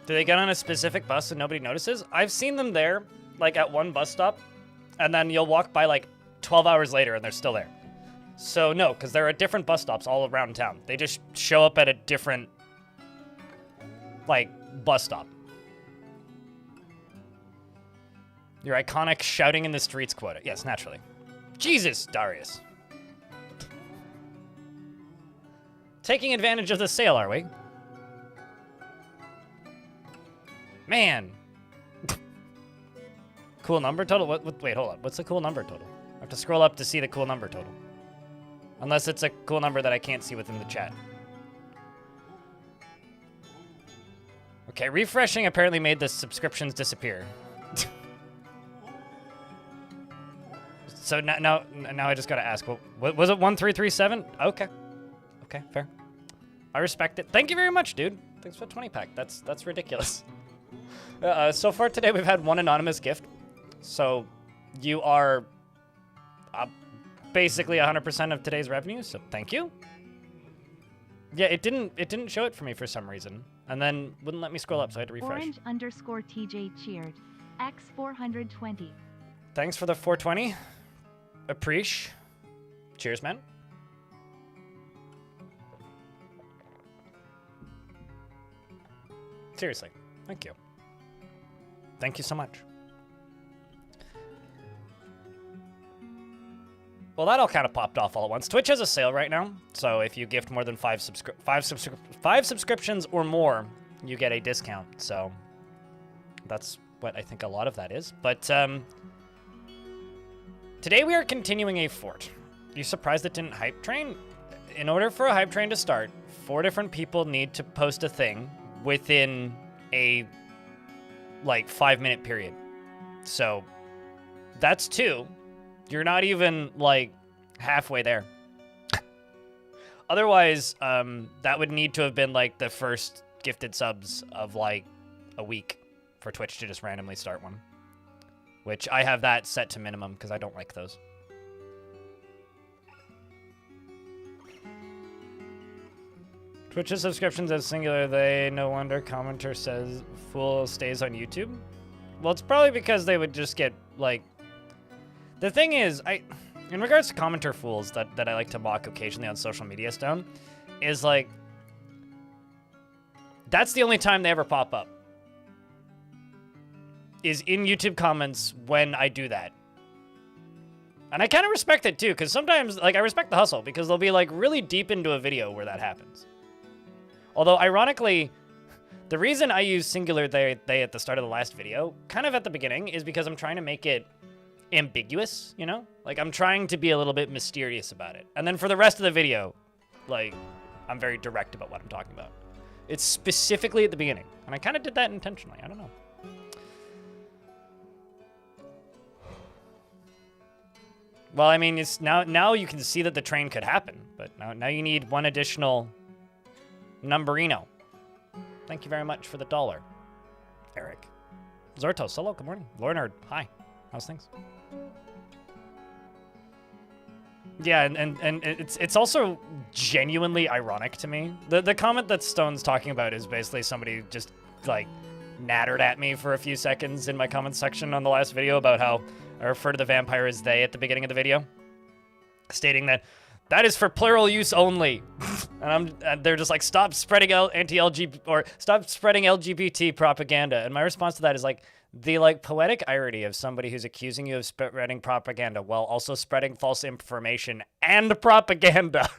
Do they get on a specific bus and nobody notices? I've seen them there, like at one bus stop, and then you'll walk by like 12 hours later and they're still there. So no, because there are different bus stops all around town. They just show up at a different, like, bus stop. Your iconic shouting in the streets quota. Yes, naturally. Jesus, Darius. Taking advantage of the sale, are we? Man. Cool number total? Wait, hold on. What's the cool number total? I have to scroll up to see the cool number total. Unless it's a cool number that I can't see within the chat. Okay, refreshing apparently made the subscriptions disappear. So now I just gotta ask, what was it, 1337? Okay. Okay, fair. I respect it. Thank you very much, dude. Thanks for the 20 pack. That's ridiculous. So far today, we've had one anonymous gift. So you are basically 100% of today's revenue. So thank you. Yeah, it didn't show it for me for some reason, and then wouldn't let me scroll up, so I had to refresh. Orange_TJ cheered. X 420. Thanks for the 420. Appreciate. Cheers, man. Seriously, thank you. Thank you so much. Well, that all kind of popped off all at once. Twitch has a sale right now, so if you gift more than five subscriptions or more, you get a discount. So that's what I think a lot of that is. But today we are continuing a fort. You surprised it didn't hype train? In order for a hype train to start, 4 different people need to post a thing within a, like, 5-minute period. So that's 2. You're not even, like, halfway there. Otherwise, that would need to have been, like, the first gifted subs of, like, a week for Twitch to just randomly start one. Which I have that set to minimum because I don't like those. Twitch's subscriptions as singular, they no wonder commenter says fool stays on YouTube. Well, it's probably because they would just get, like... The thing is, in regards to commenter fools that I like to mock occasionally on social media stone, is like, that's the only time they ever pop up. Is in YouTube comments when I do that. And I kind of respect it too, because sometimes, like, I respect the hustle, because they'll be, like, really deep into a video where that happens. Although, ironically, the reason I use singular they at the start of the last video, kind of at the beginning, is because I'm trying to make it ambiguous, you know? Like, I'm trying to be a little bit mysterious about it. And then for the rest of the video, like, I'm very direct about what I'm talking about. It's specifically at the beginning. And I kind of did that intentionally. I don't know. Well, I mean, it's now you can see that the train could happen, but now you need one additional numberino. Thank you very much for the $1, Eric. Zortos, hello, good morning. Lornard, hi. How's things? Yeah, and it's also genuinely ironic to me. The comment that Stone's talking about is basically somebody just, like, nattered at me for a few seconds in my comment section on the last video about how I refer to the vampire as they at the beginning of the video, stating that is for plural use only. And they're just like, stop spreading anti-LGBT or stop spreading LGBT propaganda. And my response to that is like, the like poetic irony of somebody who's accusing you of spreading propaganda while also spreading false information and propaganda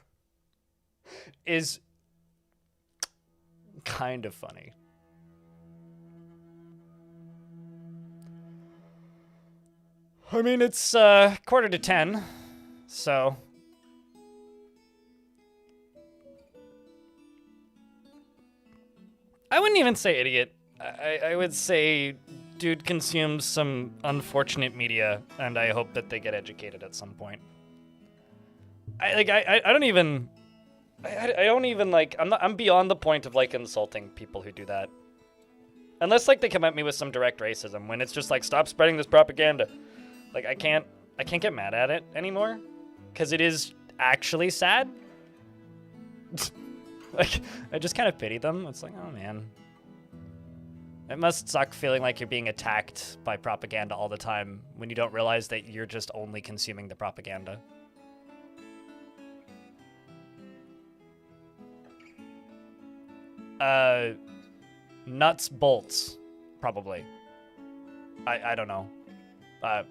is kind of funny. I mean, it's 9:45, so... I wouldn't even say idiot. I would say dude consumes some unfortunate media, and I hope that they get educated at some point. I don't even like, I'm beyond the point of like insulting people who do that. Unless like they come at me with some direct racism, when it's just like, stop spreading this propaganda. Like, I can't get mad at it anymore, because it is actually sad. Like, I just kind of pity them. It's like, oh man. It must suck feeling like you're being attacked by propaganda all the time when you don't realize that you're just only consuming the propaganda. Nuts, bolts, probably. I don't know. I'm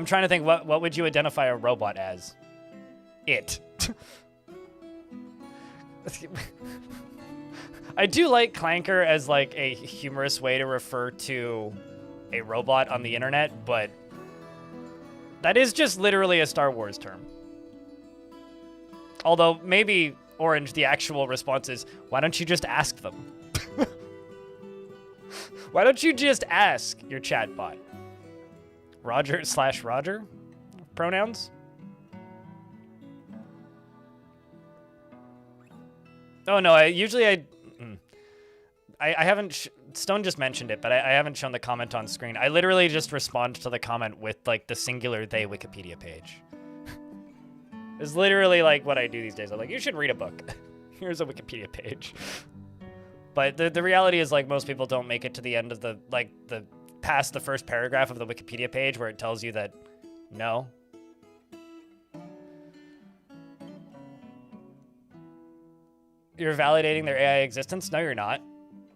trying to think, what would you identify a robot as? It. I do like clanker as like a humorous way to refer to a robot on the internet, but that is just literally a Star Wars term. Although maybe Orange, the actual response is, why don't you just ask them? Why don't you just ask your chatbot? Roger/Roger? Pronouns? Oh no, I haven't, Stone just mentioned it, but I haven't shown the comment on screen. I literally just respond to the comment with like the singular they Wikipedia page. It's literally like what I do these days. I'm like, you should read a book. Here's a Wikipedia page. But the reality is like most people don't make it to the end of the past the first paragraph of the Wikipedia page where it tells you that no. You're validating their AI existence? No, you're not.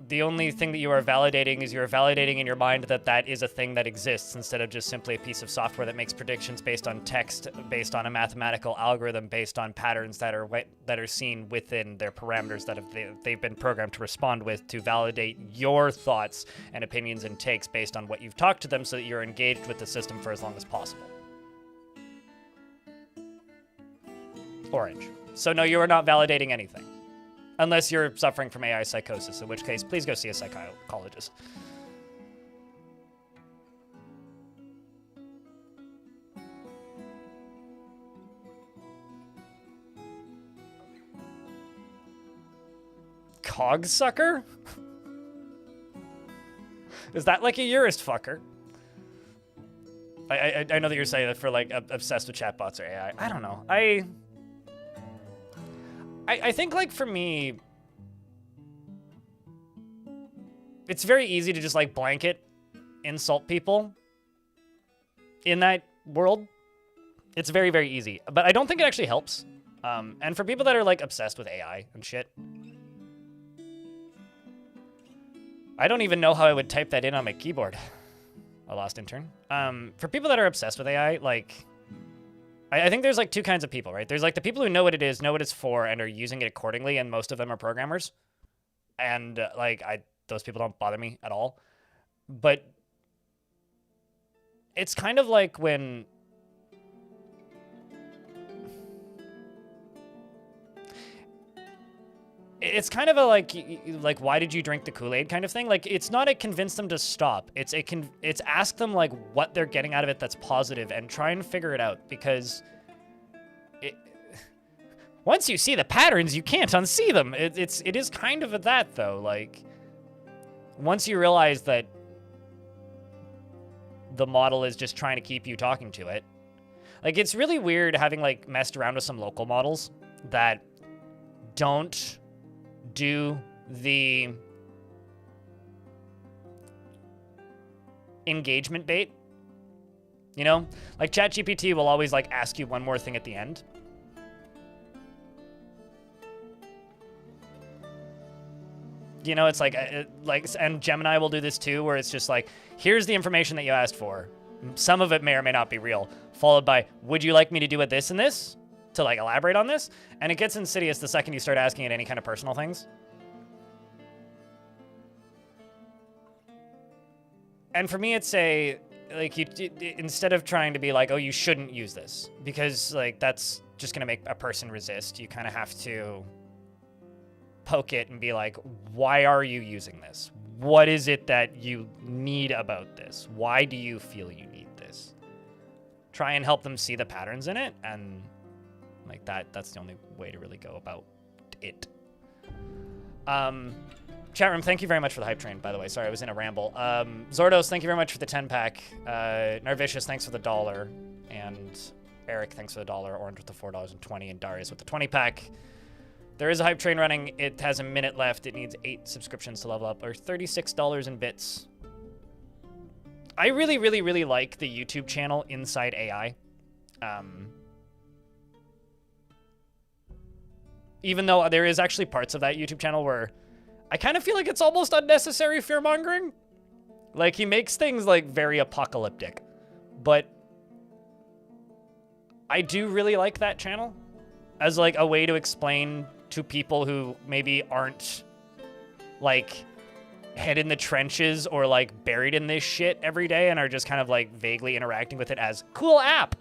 The only thing that you are validating is you're validating in your mind that that is a thing that exists instead of just simply a piece of software that makes predictions based on text, based on a mathematical algorithm, based on patterns that are seen within their parameters that they've been programmed to respond with to validate your thoughts and opinions and takes based on what you've talked to them so that you're engaged with the system for as long as possible. Orange. So no, you are not validating anything. Unless you're suffering from AI psychosis, in which case, please go see a psychologist. Cogsucker? Is that like a Urist fucker? I know that you're saying that for like obsessed with chatbots or AI. I don't know. I think, like, for me, it's very easy to just, like, blanket insult people in that world. It's very, very easy. But I don't think it actually helps. And for people that are, like, obsessed with AI and shit, I don't even know how I would type that in on my keyboard. I lost intern. For people that are obsessed with AI, like... I think there's like two kinds of people, right? There's like the people who know what it is, know what it's for, and are using it accordingly, and most of them are programmers. And those people don't bother me at all. But it's kind of like when... It's kind of a like why did you drink the Kool-Aid kind of thing. Like, it's not a convince them to stop. It's ask them like what they're getting out of it that's positive and try and figure it out, because once you see the patterns, you can't unsee them. It is kind of that though. Like, once you realize that the model is just trying to keep you talking to it, like, it's really weird having like messed around with some local models that don't do the engagement bait, you know? Like, ChatGPT will always, like, ask you one more thing at the end. You know, it's like, and Gemini will do this too, where it's just like, here's the information that you asked for. Some of it may or may not be real, followed by, would you like me to do it this and this? To like elaborate on this, and it gets insidious the second you start asking it any kind of personal things. And for me, it's instead of trying to be like, oh, you shouldn't use this because like that's just gonna make a person resist, you kind of have to poke it and be like, why are you using this? What is it that you need about this? Why do you feel you need this? Try and help them see the patterns in it, and like that's the only way to really go about it. Chat room, thank you very much for the hype train, by the way. Sorry, I was in a ramble. Zordos, thank you very much for the 10-pack. Narvicious, thanks for the $1. And Eric, thanks for the $1. Orange with the $4.20. And Darius with the 20-pack. There is a hype train running. It has a minute left. It needs 8 subscriptions to level up, or $36 in bits. I really, really, really like the YouTube channel Inside AI. Even though there is actually parts of that YouTube channel where I kind of feel like it's almost unnecessary fear-mongering. Like, he makes things, like, very apocalyptic. But I do really like that channel as, like, a way to explain to people who maybe aren't, like, head in the trenches or, like, buried in this shit every day and are just kind of, like, vaguely interacting with it as cool app.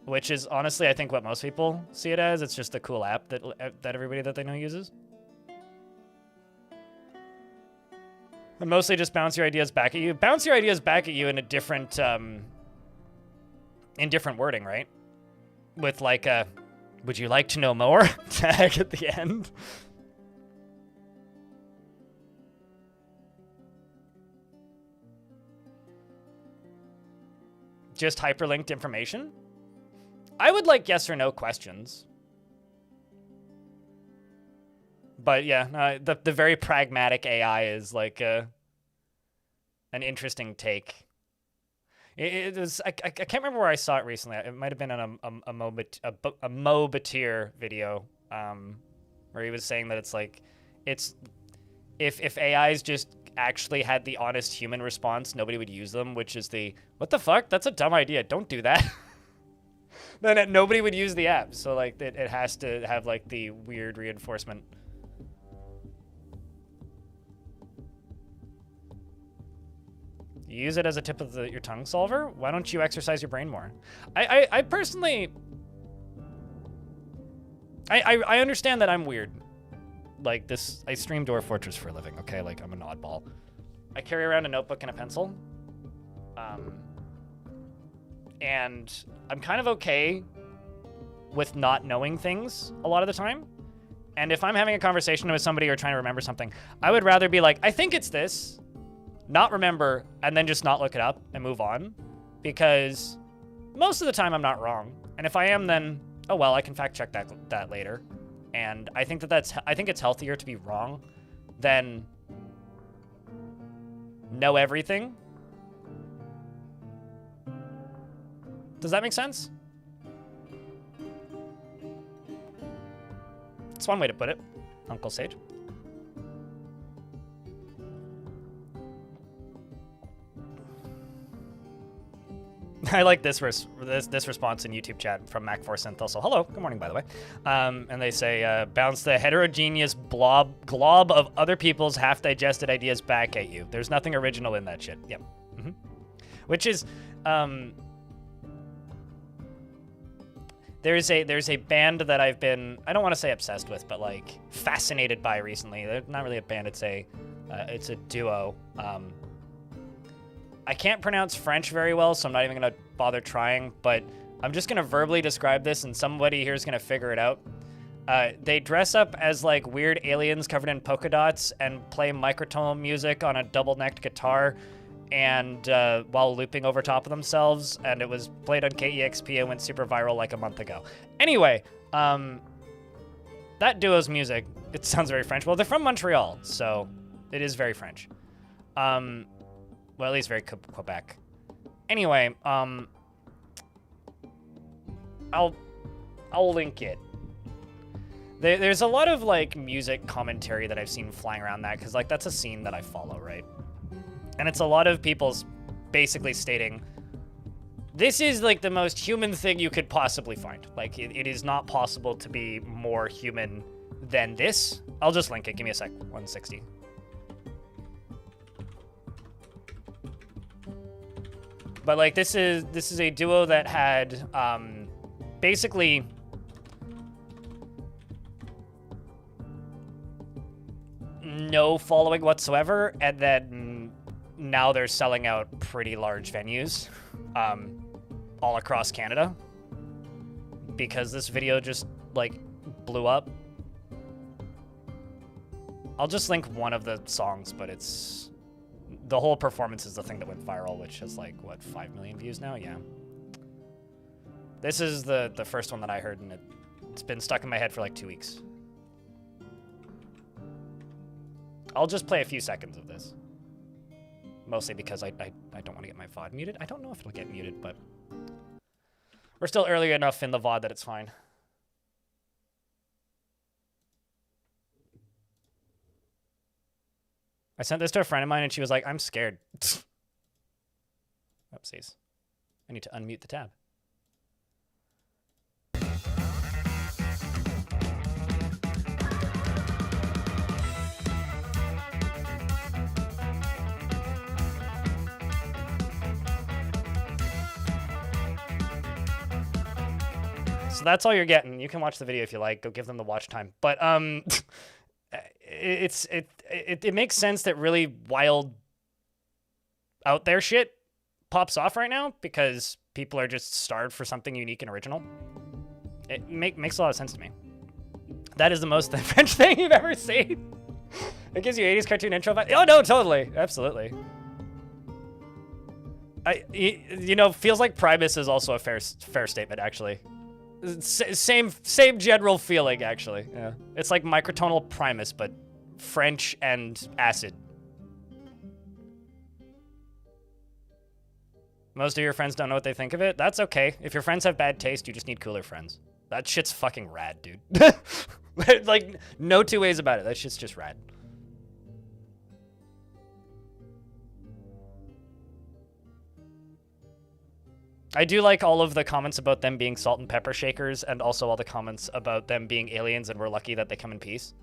Which is, honestly, I think what most people see it as. It's just a cool app that everybody that they know uses. And mostly just bounce your ideas back at you. Bounce your ideas back at you in a different, in different wording, right? With, like, a, would you like to know more? Tag at the end. Just hyperlinked information? I would like yes or no questions. But yeah, the very pragmatic AI is like an interesting take. It was I can't remember where I saw it recently. It might have been on a Mo Batir video, where he was saying that it's like, it's if AIs just actually had the honest human response, nobody would use them, which is the, what the fuck? That's a dumb idea. Don't do that. Then nobody would use the app. So like it has to have like the weird reinforcement. You use it as a tip of your tongue solver? Why don't you exercise your brain more? I personally, I understand that I'm weird. Like this, I stream Dwarf Fortress for a living, okay? Like I'm an oddball. I carry around a notebook and a pencil. And I'm kind of okay with not knowing things a lot of the time. And if I'm having a conversation with somebody or trying to remember something, I would rather be like, I think it's this, not remember, and then just not look it up and move on. Because most of the time I'm not wrong. And if I am, then, oh well, I can fact check that later. And I think I think it's healthier to be wrong than know everything. Does that make sense? It's one way to put it, Uncle Sage. I like this response in YouTube chat from Mac4Synth also. Hello, good morning, by the way. And they say, bounce the heterogeneous glob of other people's half-digested ideas back at you. There's nothing original in that shit. Yep. Mm-hmm. Which is, there's a band that I've been, I don't want to say obsessed with, but like fascinated by recently. They're not really a band, it's a duo. I can't pronounce French very well, so I'm not even gonna bother trying, but I'm just gonna verbally describe this and somebody here is gonna figure it out. They dress up as like weird aliens covered in polka dots and play microtonal music on a double-necked guitar and while looping over top of themselves, and it was played on KEXP and went super viral like a month ago. Anyway, that duo's music, it sounds very French. Well, they're from Montreal, so it is very French. Well, at least very Quebec. Anyway, I'll link it. There's a lot of like music commentary that I've seen flying around that, because like that's a scene that I follow, right? And it's a lot of people's basically stating, this is like the most human thing you could possibly find. Like it is not possible to be more human than this. I'll just link it. Give me a sec. 160. But like this is a duo that had basically no following whatsoever, and then now they're selling out pretty large venues all across Canada because this video just like blew up. I'll just link one of the songs, but it's the whole performance is the thing that went viral, which has like, what, 5 million views now? Yeah. This is the first one that I heard, and it's been stuck in my head for like 2 weeks. I'll just play a few seconds of this. Mostly because I don't want to get my VOD muted. I don't know if it'll get muted, but we're still early enough in the VOD that it's fine. I sent this to a friend of mine and she was like, I'm scared. Oopsies. I need to unmute the tab. So that's all you're getting. You can watch the video if you like. Go give them the watch time. But it makes sense that really wild out there shit pops off right now because people are just starved for something unique and original. It makes a lot of sense to me. That is the most French thing you've ever seen. It gives you 80s cartoon intro vibe. Oh no, totally, absolutely. You know, feels like Primus is also a fair statement actually. Same general feeling actually. Yeah, it's like microtonal Primus, but French and acid. Most of your friends don't know what they think of it. That's okay. If your friends have bad taste, you just need cooler friends. That shit's fucking rad, dude. Like, no two ways about it. That shit's just rad. I do like all of the comments about them being salt and pepper shakers, and also all the comments about them being aliens and we're lucky that they come in peace.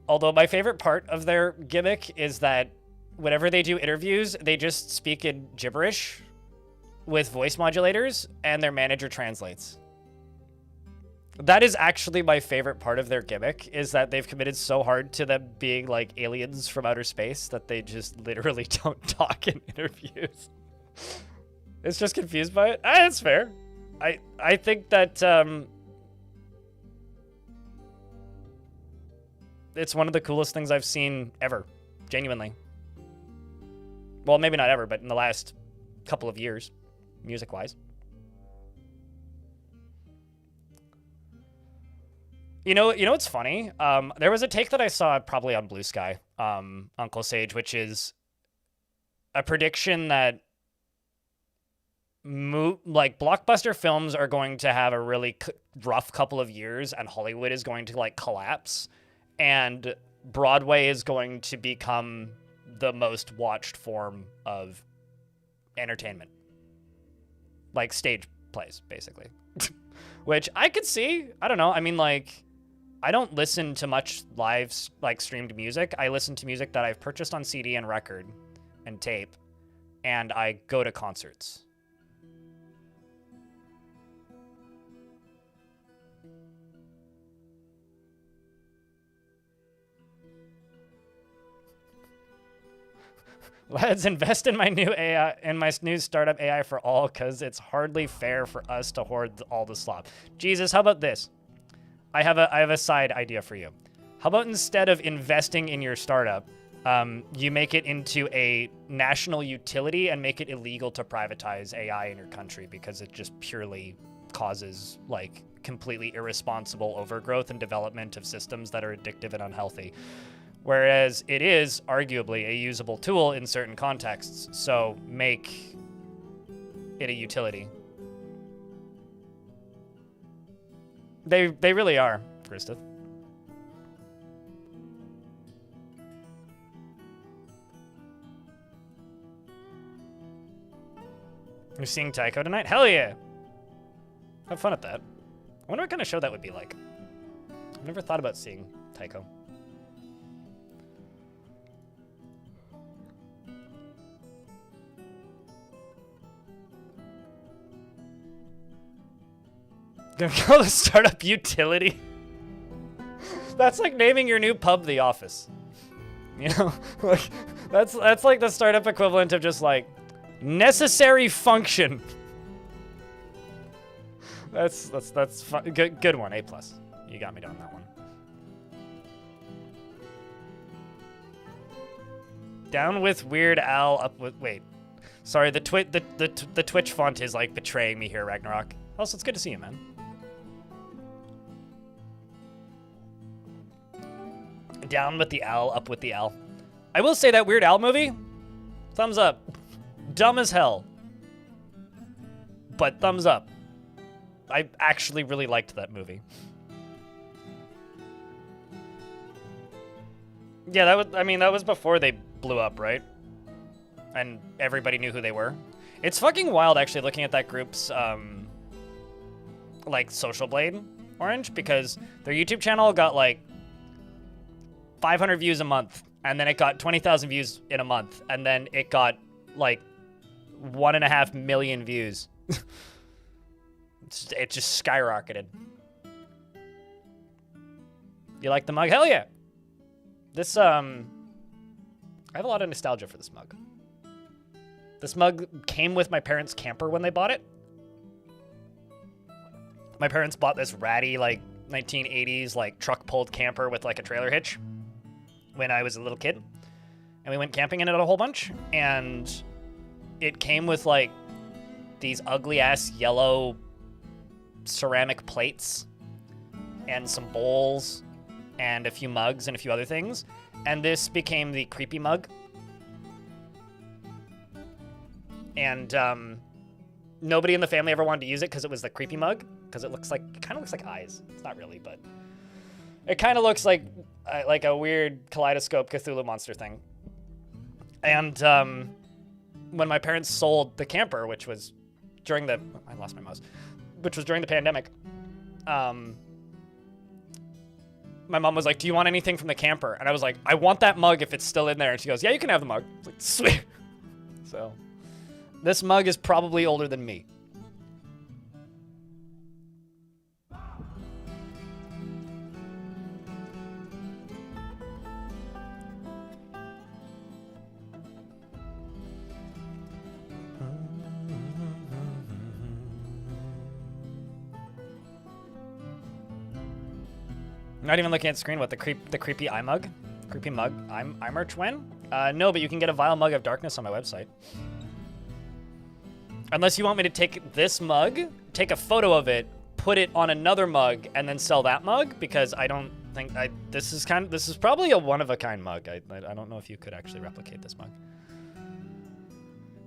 Although my favorite part of their gimmick is that whenever they do interviews, they just speak in gibberish with voice modulators, and their manager translates. That is actually my favorite part of their gimmick, is that they've committed so hard to them being like aliens from outer space that they just literally don't talk in interviews. It's just confused by it. That's fair. I think that it's one of the coolest things I've seen ever, genuinely. Well, maybe not ever, but in the last couple of years, music-wise. You know what's funny? There was a take that I saw probably on Blue Sky, Uncle Sage, which is a prediction that like blockbuster films are going to have a really rough couple of years, and Hollywood is going to like collapse, and Broadway is going to become the most watched form of entertainment, like stage plays, basically. Which I could see. I don't know. I mean, like, I don't listen to much live, like, streamed music. I listen to music that I've purchased on CD and record and tape, and I go to concerts. Let's invest in my new AI, in my new startup AI for all, because it's hardly fair for us to hoard all the slop. Jesus, how about this? I have a side idea for you. How about instead of investing in your startup, you make it into a national utility and make it illegal to privatize AI in your country, because it just purely causes like completely irresponsible overgrowth and development of systems that are addictive and unhealthy. Whereas it is arguably a usable tool in certain contexts, so make it a utility. They really are, Christoph. You're seeing Tycho tonight? Hell yeah! Have fun at that. I wonder what kind of show that would be like. I've never thought about seeing Tycho. Gonna call the startup utility. That's like naming your new pub The Office. You know, like that's like the startup equivalent of just like necessary function. That's fun. Good one. A+. You got me on that one. Down with Weird Al, up with wait. Sorry, the Twitch font is like betraying me here, Ragnarok. Also, it's good to see you, man. Down with the Al, up with the Al. I will say that Weird Al movie, thumbs up. Dumb as hell, but thumbs up. I actually really liked that movie. Yeah, that was before they blew up, right? And everybody knew who they were. It's fucking wild, actually, looking at that group's, like, Social Blade Orange, because their YouTube channel got, like, 500 views a month, and then it got 20,000 views in a month, and then it got, like, 1.5 million views. It just skyrocketed. You like the mug? Hell yeah! This, I have a lot of nostalgia for this mug. This mug came with my parents' camper when they bought it. My parents bought this ratty, like, 1980s, like, truck-pulled camper with, like, a trailer hitch when I was a little kid. And we went camping in it a whole bunch. And it came with, like, these ugly-ass yellow ceramic plates and some bowls and a few mugs and a few other things. And this became the creepy mug. And nobody in the family ever wanted to use it because it was the creepy mug, because it kind of looks like eyes. It's not really, but it kind of looks like a weird kaleidoscope Cthulhu monster thing. And when my parents sold the camper, which was during the which was during the pandemic, my mom was like, "Do you want anything from the camper?" And I was like, "I want that mug if it's still in there." And she goes, "Yeah, you can have the mug." I was like, "Sweet." So this mug is probably older than me. I'm not even looking at the screen. What, the creepy eye mug? Creepy mug eye merch when? No, but you can get a vile mug of darkness on my website. Unless you want me to take this mug, take a photo of it, put it on another mug, and then sell that mug, because I don't think this is probably a one-of-a-kind mug. I don't know if you could actually replicate this mug.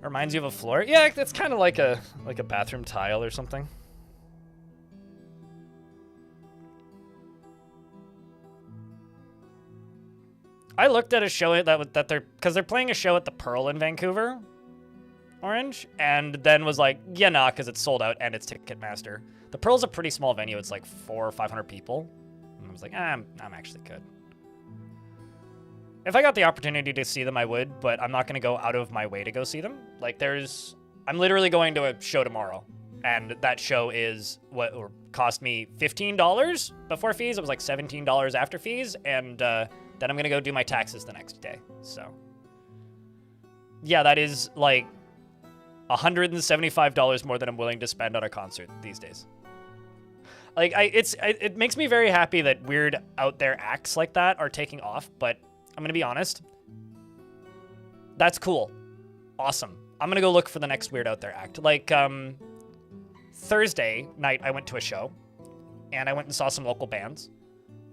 Reminds you of a floor? Yeah, it's kind of like a bathroom tile or something. I looked at a show because they're playing a show at the Pearl in Vancouver, Orange, and then was like, yeah, nah, because it's sold out and it's Ticketmaster. The Pearl's a pretty small venue. It's like 400 or 500 people. And I was like, I'm actually good. If I got the opportunity to see them, I would, but I'm not going to go out of my way to go see them. Like, I'm literally going to a show tomorrow, and that show is what cost me $15 before fees. It was like $17 after fees, and then I'm going to go do my taxes the next day. So, yeah, that is like $175 more than I'm willing to spend on a concert these days. Like, it makes me very happy that weird out there acts like that are taking off, but I'm going to be honest. That's cool. Awesome. I'm going to go look for the next weird out there act. Like, Thursday night, I went to a show, and I went and saw some local bands.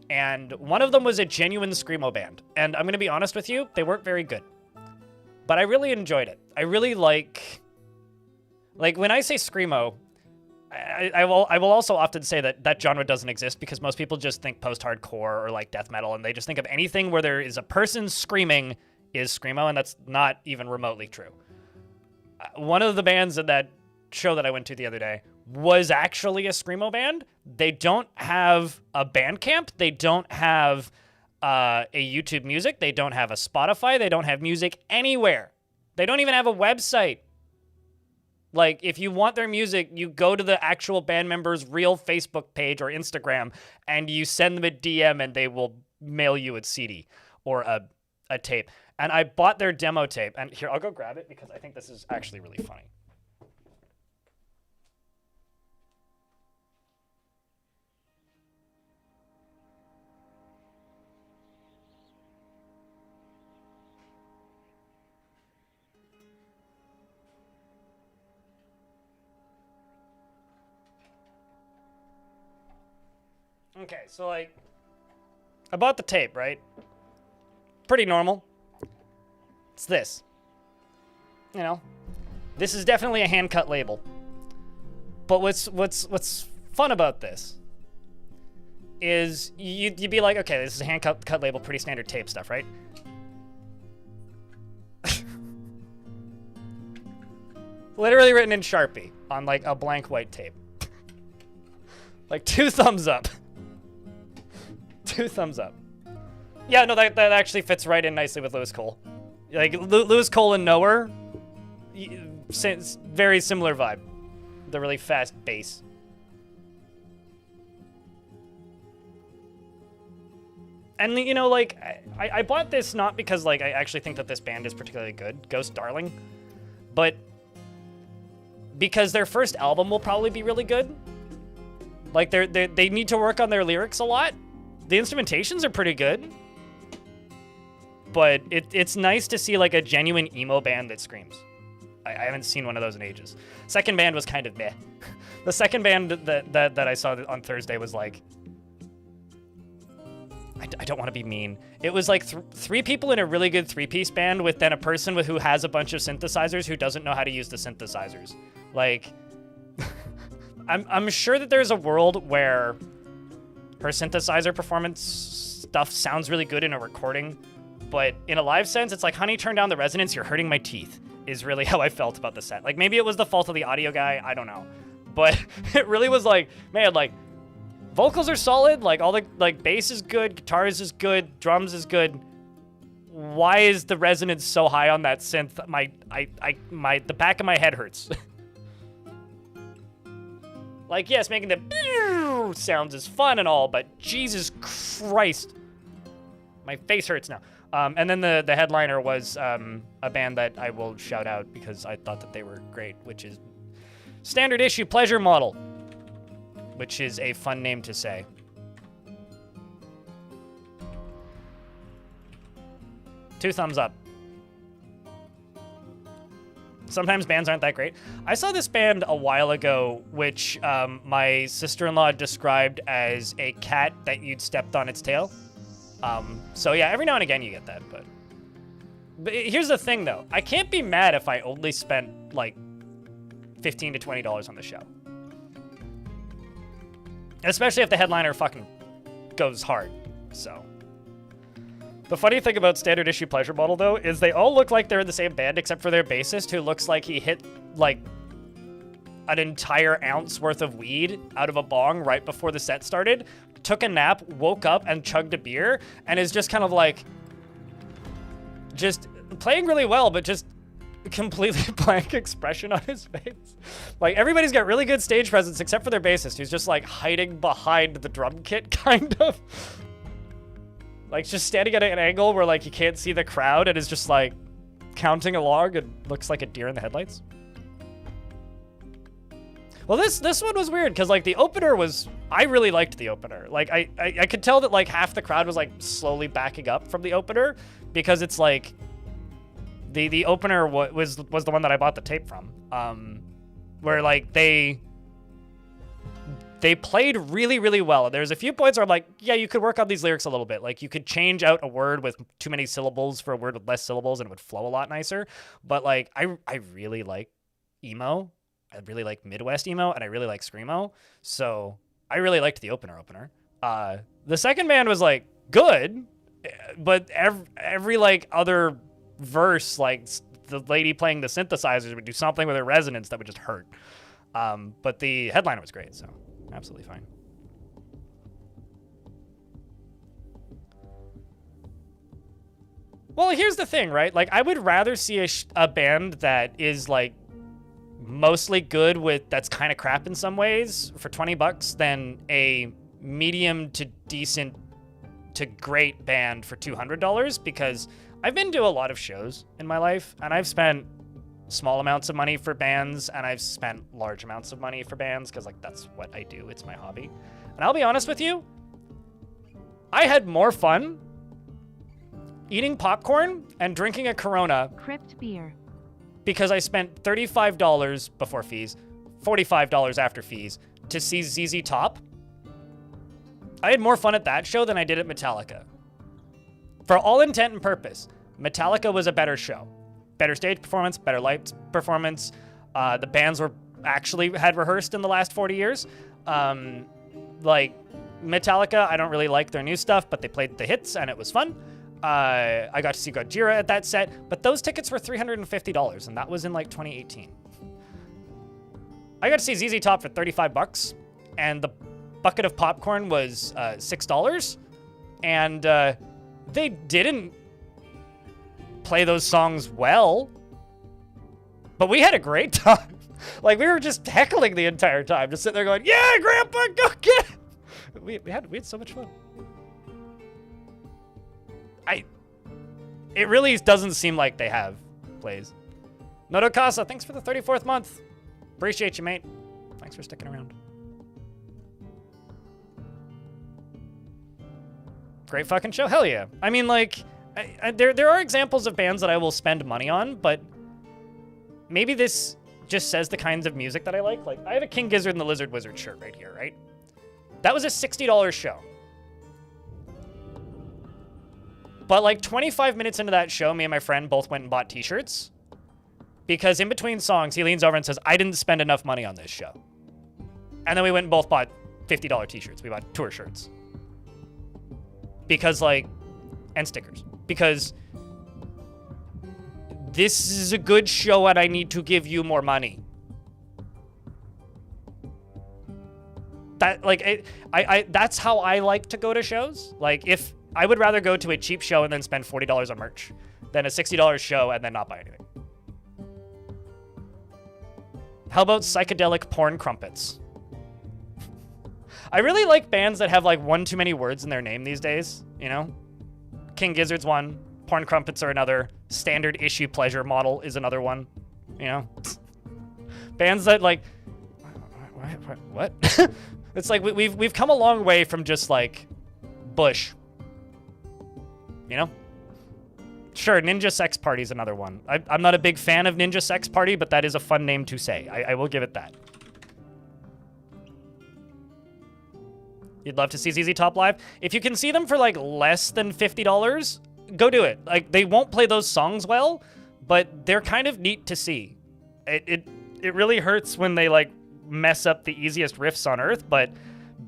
And one of them was a genuine screamo band. And I'm going to be honest with you, they weren't very good. But I really enjoyed it. I really like when I say screamo, I will also often say that genre doesn't exist, because most people just think post-hardcore or like death metal, and they just think of anything where there is a person screaming is screamo, and that's not even remotely true. One of the bands at that show that I went to the other day was actually a screamo band. They don't have a Bandcamp. They don't have a YouTube Music. They don't have a Spotify. They don't have music anywhere. They don't even have a website. Like, if you want their music, you go to the actual band member's real Facebook page or Instagram, and you send them a DM, and they will mail you a CD or a tape. And I bought their demo tape. And here, I'll go grab it, because I think this is actually really funny. Okay, so, like, I bought the tape, right? pretty normal. It's this. You know, this is definitely a hand-cut label. But what's fun about this is you'd be like, okay, this is a hand-cut label, pretty standard tape stuff, right? Literally written in Sharpie on like a blank white tape. Like 2 thumbs up. 2 thumbs up. Yeah, no, that actually fits right in nicely with Lewis Cole. Like Lewis Cole and Nowhere, very similar vibe. The really fast bass. And you know, like I bought this not because like I actually think that this band is particularly good, Ghost Darling, but because their first album will probably be really good. Like they need to work on their lyrics a lot. The instrumentations are pretty good. But it's nice to see like a genuine emo band that screams. I haven't seen one of those in ages. Second band was kind of meh. The second band that I saw on Thursday was like, I don't want to be mean. It was like 3 people in a really good 3-piece band with then a person who has a bunch of synthesizers who doesn't know how to use the synthesizers. Like, I'm sure that there's a world where her synthesizer performance stuff sounds really good in a recording, but in a live sense, it's like, honey, turn down the resonance, you're hurting my teeth, is really how I felt about the set. Like, maybe it was the fault of the audio guy, I don't know. But it really was like, man, like, vocals are solid, like, all the, like, bass is good, guitars is good, drums is good. Why is the resonance so high on that synth? The back of my head hurts. Like, yes, making the sounds is fun and all, but Jesus Christ. My face hurts now. And then the headliner was a band that I will shout out because I thought that they were great, which is Standard Issue Pleasure Model, which is a fun name to say. Two thumbs up. Sometimes bands aren't that great. I saw this band a while ago, which my sister-in-law described as a cat that you'd stepped on its tail. So yeah, every now and again you get that, but here's the thing though. I can't be mad if I only spent like $15 to $20 on the show. Especially if the headliner fucking goes hard, so. The funny thing about Standard Issue Pleasure Model, though, is they all look like they're in the same band except for their bassist, who looks like he hit, like, an entire ounce worth of weed out of a bong right before the set started, took a nap, woke up, and chugged a beer, and is just kind of, like, just playing really well, but just completely blank expression on his face. Like, everybody's got really good stage presence except for their bassist, who's just, like, hiding behind the drum kit, kind of. Like, just standing at an angle where, like, you can't see the crowd and is just, like, counting along and looks like a deer in the headlights. Well, this one was weird, because, like, the opener was... I really liked the opener. Like, I could tell that, like, half the crowd was, like, slowly backing up from the opener, because it's, like... The opener was the one that I bought the tape from. Where, like, they played really, really well. There's a few points where I'm like, yeah, you could work on these lyrics a little bit. Like, you could change out a word with too many syllables for a word with less syllables, and it would flow a lot nicer. But, like, I really like emo. I really like Midwest emo, and I really like screamo. So I really liked the opener. The second band was, like, good, but every like, other verse, like, the lady playing the synthesizers would do something with her resonance that would just hurt. But the headliner was great, so... absolutely fine. Well, here's the thing, right? Like, I would rather see a band that is, like, mostly good with that's kind of crap in some ways for $20 than a medium to decent to great band for $200, because I've been to a lot of shows in my life, and I've spent small amounts of money for bands, and I've spent large amounts of money for bands, because, like, that's what I do. It's my hobby. And I'll be honest with you, I had more fun eating popcorn and drinking a Corona Crypt beer. because I spent $35 before fees, $45 after fees, to see ZZ Top. I had more fun at that show than I did at Metallica. For all intent and purpose, Metallica was a better show. Better stage performance, better light performance. The bands were actually had rehearsed in the last 40 years. Like, Metallica, I don't really like their new stuff, but they played the hits and it was fun. I got to see Gojira at that set, but those tickets were $350, and that was in like 2018. I got to see ZZ Top for $35, and the bucket of popcorn was $6, and they didn't play those songs well, but we had a great time. Like, we were just heckling the entire time, just sitting there going, "Yeah, Grandpa, go get it!" We had so much fun. It really doesn't seem like they have plays. Noto Casa, thanks for the 34th month. Appreciate you, mate. Thanks for sticking around. Great fucking show. Hell yeah. I mean, like, there are examples of bands that I will spend money on, but maybe this just says the kinds of music that I like. Like, I have a King Gizzard and the Lizard Wizard shirt right here, right? That was a $60 show. But like 25 minutes into that show, me and my friend both went and bought t-shirts. Because in between songs, he leans over and says, "I didn't spend enough money on this show." And then we went and both bought $50 t-shirts. We bought tour shirts. Because like, and stickers. Because this is a good show and I need to give you more money. That, like, that's how I like to go to shows. Like, if I would rather go to a cheap show and then spend $40 on merch than a $60 show and then not buy anything. How about psychedelic porn crumpets? I really like bands that have like one too many words in their name these days, you know? King Gizzard's one, porn crumpets are another, standard issue pleasure model is another one, you know? Bands that like, what? It's like we've come a long way from just like Bush. You know? Sure, Ninja Sex Party is another one. I'm not a big fan of Ninja Sex Party, but that is a fun name to say. I will give it that. You'd love to see ZZ Top live? If you can see them for like less than $50, go do it. Like, they won't play those songs well, but they're kind of neat to see. It really hurts when they like mess up the easiest riffs on earth, but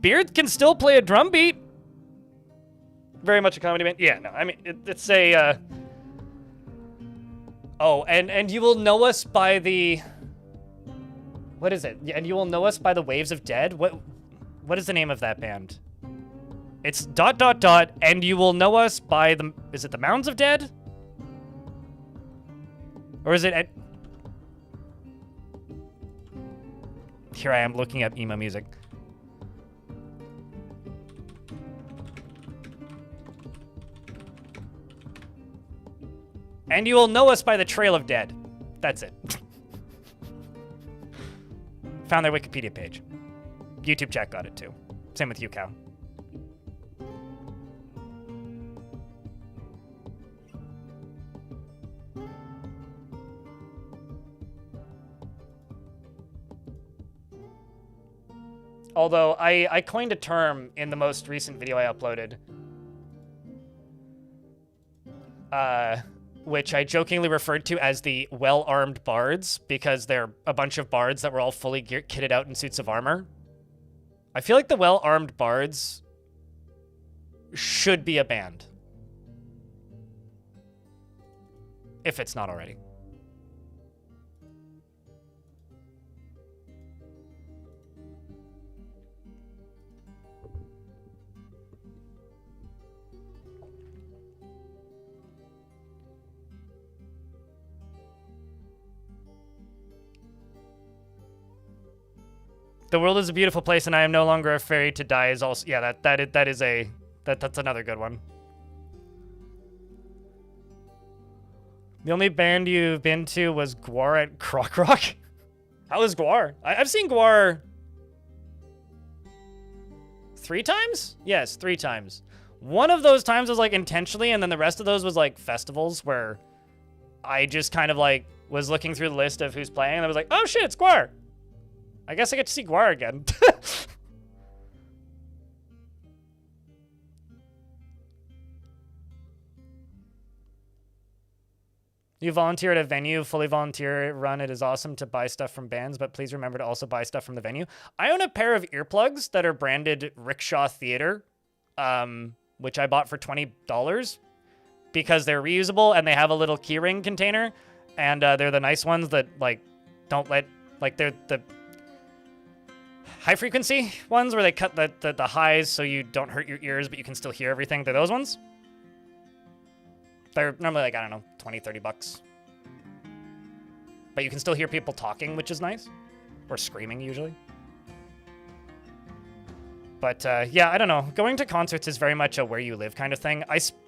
Beard can still play a drum beat. Very much a comedy band. Yeah, no, I mean, it's a, oh, and you will know us by the, what is it? And you will know us by the Waves of Dead? What is the name of that band? It's ... and you will know us by the, is it the Mounds of Dead? Or is it here I am looking up emo music. And you will know us by the Trail of Dead. That's it. Found their Wikipedia page. YouTube chat got it too. Same with you, Cow. Although I coined a term in the most recent video I uploaded, which I jokingly referred to as the well-armed bards, because they're a bunch of bards that were all fully kitted out in suits of armor. I feel like the well-armed bards should be a band, if it's not already. The world is a beautiful place, and I am no longer afraid to die. Is also, yeah, that's another good one. The only band you've been to was Gwar at Croc Rock. How was Gwar? I've seen Gwar 3 times. Yes, 3 times. One of those times was like intentionally, and then the rest of those was like festivals where I just kind of like was looking through the list of who's playing, and I was like, oh shit, it's Gwar. I guess I get to see Gwar again. You volunteer at a venue, fully volunteer run. It is awesome to buy stuff from bands, but please remember to also buy stuff from the venue. I own a pair of earplugs that are branded Rickshaw Theater, which I bought for $20 because they're reusable and they have a little keyring container, and they're the nice ones that like don't let they're the high frequency ones where they cut the highs so you don't hurt your ears, but you can still hear everything. They're those ones. They're normally like, I don't know, 20, 30 bucks. But you can still hear people talking, which is nice. Or screaming, usually. But, yeah, I don't know. Going to concerts is very much a where you live kind of thing.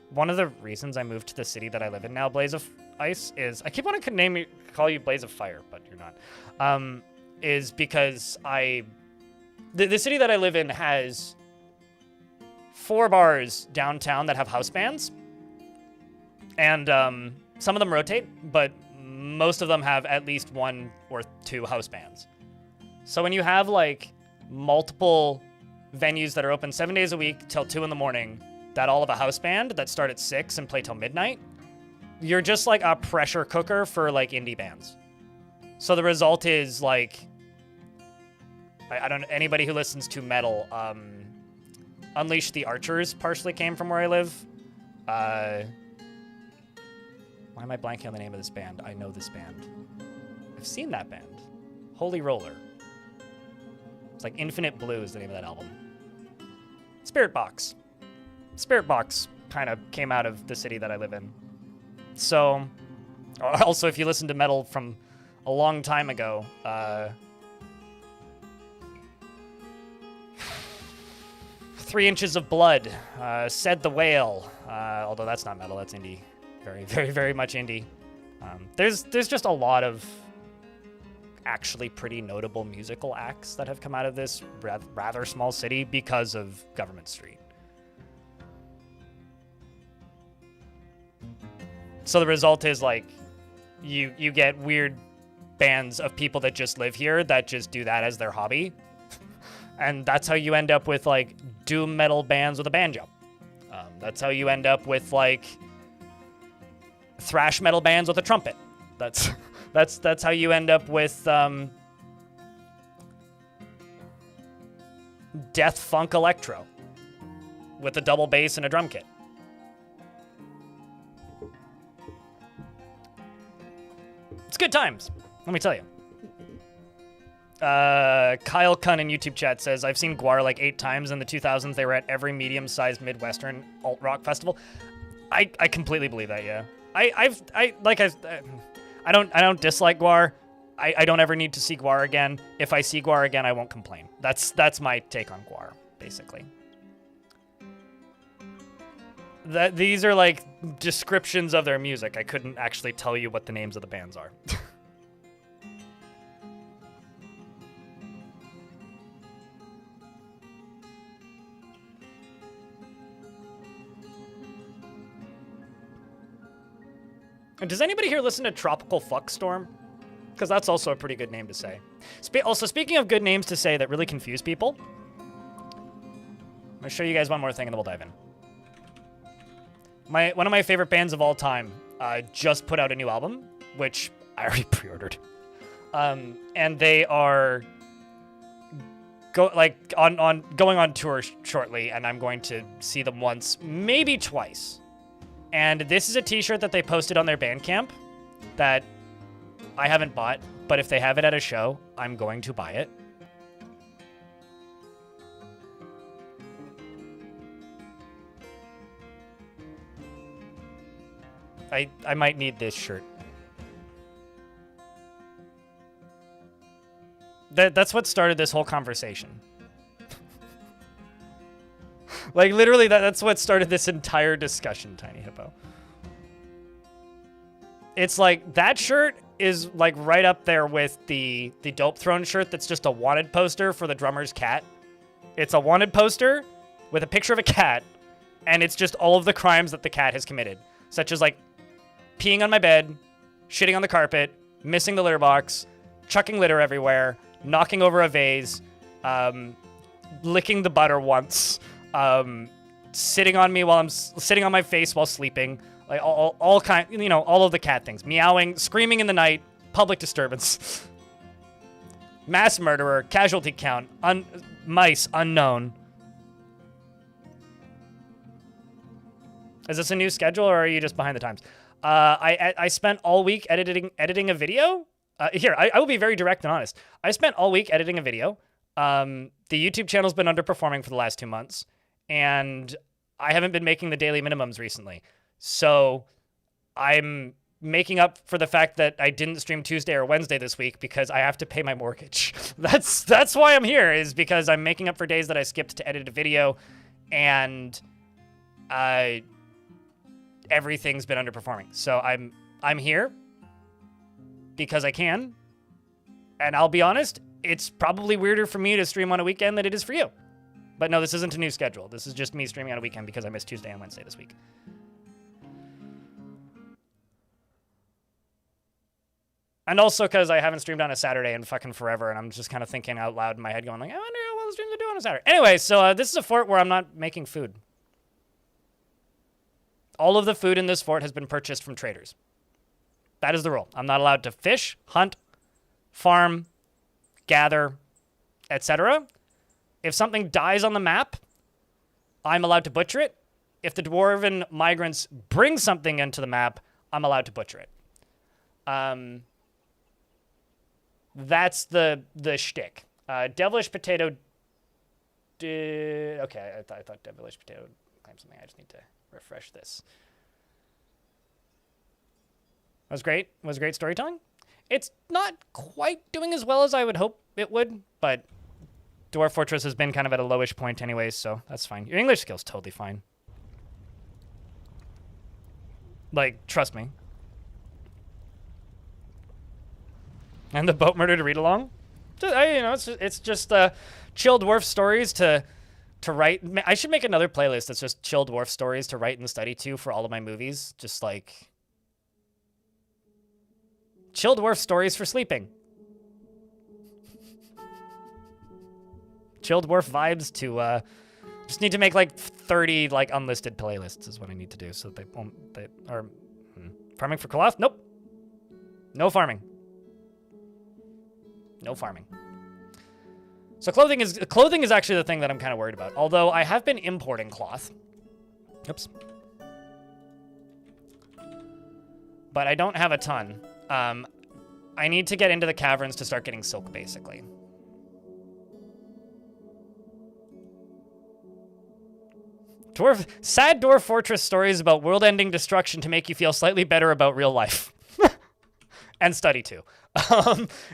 One of the reasons I moved to the city that I live in now, Blaze of Ice, is... I keep wanting to call you Blaze of Fire, but you're not. Is because the city that I live in has 4 bars downtown that have house bands. And some of them rotate, but most of them have at least 1 or 2 house bands. So when you have like multiple venues that are open 7 days a week till 2 in the morning, that all have a house band that start at 6 and play till midnight, you're just like a pressure cooker for like indie bands. So the result is like, I don't know, anybody who listens to metal, Unleash the Archers partially came from where I live. Why am I blanking on the name of this band? I know this band. I've seen that band. Holy Roller. It's like Infinite Blue is the name of that album. Spirit Box. Spirit Box kind of came out of the city that I live in. So, also if you listen to metal from a long time ago, 3 Inches of Blood, Said the Whale, although that's not metal, that's indie. Very, very, very much indie. There's just a lot of actually pretty notable musical acts that have come out of this rather small city because of Government Street. So the result is like you get weird bands of people that just live here that just do that as their hobby. And that's how you end up with like doom metal bands with a banjo. That's how you end up with like thrash metal bands with a trumpet. That's how you end up with death funk electro with a double bass and a drum kit. It's good times, let me tell you. Kyle Kunn in YouTube chat says, I've seen Gwar like 8 times in the 2000s. They were at every medium-sized Midwestern alt-rock festival. I completely believe that, yeah. I don't dislike Gwar. I don't ever need to see Gwar again. If I see Gwar again, I won't complain. That's my take on Gwar, basically. These are like descriptions of their music. I couldn't actually tell you what the names of the bands are. Does anybody here listen to Tropical Fuckstorm? Because that's also a pretty good name to say. Also, speaking of good names to say that really confuse people, I'm going to show you guys one more thing and then we'll dive in. One of my favorite bands of all time just put out a new album, which I already pre-ordered. And they are going on tour shortly, and I'm going to see them once, maybe twice. And this is a t-shirt that they posted on their Bandcamp that I haven't bought, but if they have it at a show, I'm going to buy it. I might need this shirt. That's what started this whole conversation. Like, literally, that's what started this entire discussion, Tiny Hippo. It's like, that shirt is, like, right up there with the Dope Throne shirt that's just a wanted poster for the drummer's cat. It's a wanted poster with a picture of a cat, and it's just all of the crimes that the cat has committed. Such as, like, peeing on my bed, shitting on the carpet, missing the litter box, chucking litter everywhere, knocking over a vase, licking the butter once, sitting on me while I'm sitting on my face while sleeping. Like all kind, you know, all of the cat things. Meowing, screaming in the night, public disturbance. Mass murderer, casualty count, mice unknown. Is this a new schedule or are you just behind the times? I spent all week editing a video. Here, I will be very direct and honest. I spent all week editing a video. The YouTube channel's been underperforming for the last 2 months, and I haven't been making the daily minimums recently. So I'm making up for the fact that I didn't stream Tuesday or Wednesday this week because I have to pay my mortgage. That's why I'm here, is because I'm making up for days that I skipped to edit a video, and everything's been underperforming. So I'm here because I can, and I'll be honest, it's probably weirder for me to stream on a weekend than it is for you. But no, this isn't a new schedule. This is just me streaming on a weekend because I missed Tuesday and Wednesday this week. And also because I haven't streamed on a Saturday in fucking forever, and I'm just kind of thinking out loud in my head going like, I wonder what the streams are doing on a Saturday. Anyway, so this is a fort where I'm not making food. All of the food in this fort has been purchased from traders. That is the rule. I'm not allowed to fish, hunt, farm, gather, etc. If something dies on the map, I'm allowed to butcher it. If the dwarven migrants bring something into the map, I'm allowed to butcher it. That's the shtick. Devilish potato did... Okay, I thought devilish potato claimed something. I just need to refresh this. Was great. Was great storytelling. It's not quite doing as well as I would hope it would, but Dwarf Fortress has been kind of at a lowish point anyways, so that's fine. Your English skill's totally fine. Like, trust me. And the boat murder to read along? You know, it's just chill dwarf stories to write. I should make another playlist that's just chill dwarf stories to write and study to for all of my movies. Just like chill dwarf stories for sleeping. Chill dwarf vibes to just need to make like 30 like unlisted playlists is what I need to do so that they are farming for cloth. Nope. No farming. No farming. So clothing is actually the thing that I'm kind of worried about. Although I have been importing cloth. Oops. But I don't have a ton. I need to get into the caverns to start getting silk, basically. Sad Dwarf Fortress stories about world-ending destruction to make you feel slightly better about real life. And study too.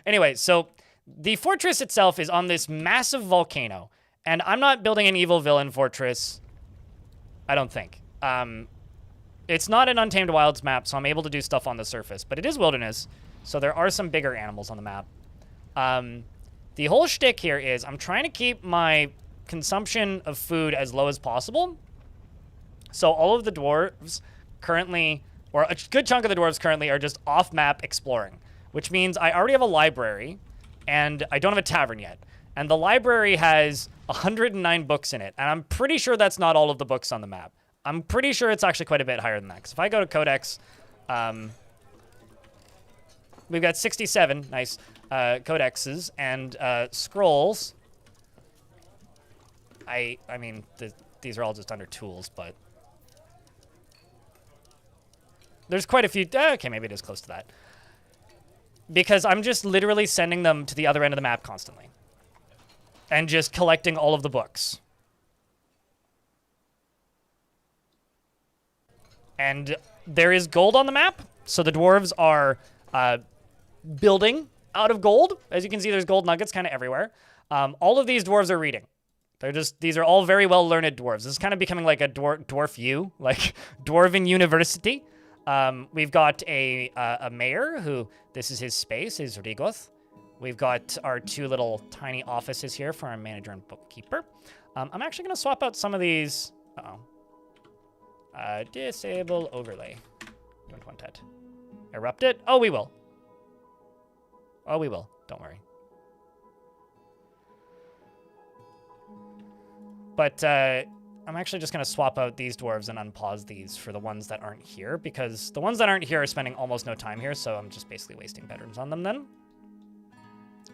Anyway, so the fortress itself is on this massive volcano, and I'm not building an evil villain fortress, I don't think. It's not an Untamed Wilds map, so I'm able to do stuff on the surface, but it is wilderness, so there are some bigger animals on the map. The whole shtick here is I'm trying to keep my consumption of food as low as possible. So all of the dwarves currently, or a good chunk of the dwarves currently, are just off-map exploring, which means I already have a library, and I don't have a tavern yet. And the library has 109 books in it, and I'm pretty sure that's not all of the books on the map. I'm pretty sure it's actually quite a bit higher than that. Because if I go to Codex, we've got 67 nice codexes and scrolls. I mean, these are all just under tools, but there's quite a few. Okay, maybe it is close to that. Because I'm just literally sending them to the other end of the map constantly. And just collecting all of the books. And there is gold on the map, so the dwarves are building out of gold. As you can see, there's gold nuggets kind of everywhere. All of these dwarves are reading. These are all very well-learned dwarves. This is kind of becoming like a dwarf U, like Dwarven University. We've got a mayor who, this is his space, is Rigoth. We've got our two little tiny offices here for our manager and bookkeeper. I'm actually going to swap out some of these. Disable overlay. Don't want that. Erupt it? Oh, we will. Oh, we will. Don't worry. But I'm actually just going to swap out these dwarves and unpause these for the ones that aren't here, because the ones that aren't here are spending almost no time here, so I'm just basically wasting bedrooms on them then.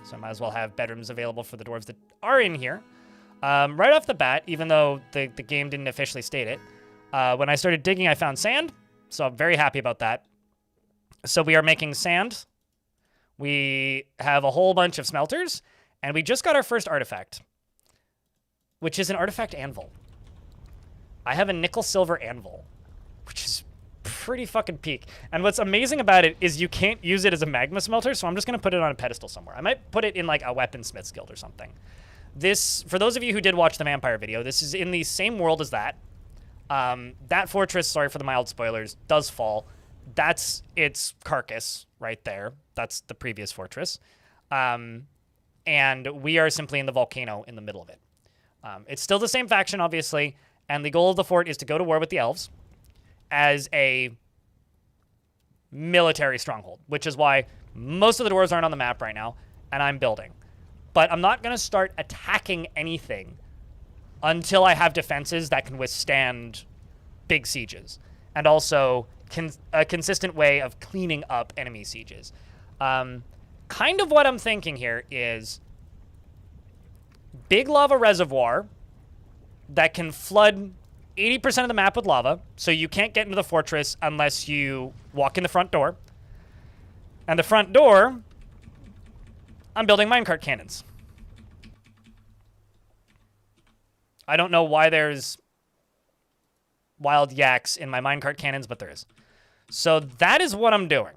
So I might as well have bedrooms available for the dwarves that are in here. Right off the bat, even though the game didn't officially state it, when I started digging, I found sand, so I'm very happy about that. So we are making sand. We have a whole bunch of smelters, and we just got our first artifact, which is an artifact anvil. I have a nickel-silver anvil, which is pretty fucking peak. And what's amazing about it is you can't use it as a magma smelter, so I'm just going to put it on a pedestal somewhere. I might put it in, like, a weaponsmith's guild or something. This, for those of you who did watch the vampire video, this is in the same world as that. That fortress, sorry for the mild spoilers, does fall. That's its carcass right there. That's the previous fortress. And we are simply in the volcano in the middle of it. It's still the same faction, obviously, and the goal of the fort is to go to war with the elves as a military stronghold, which is why most of the dwarves aren't on the map right now, and I'm building. But I'm not going to start attacking anything until I have defenses that can withstand big sieges, and also a consistent way of cleaning up enemy sieges. Kind of what I'm thinking here is big lava reservoir that can flood 80% of the map with lava, so you can't get into the fortress unless you walk in the front door. And the front door, I'm building minecart cannons. I don't know why there's wild yaks in my minecart cannons, but there is. So that is what I'm doing.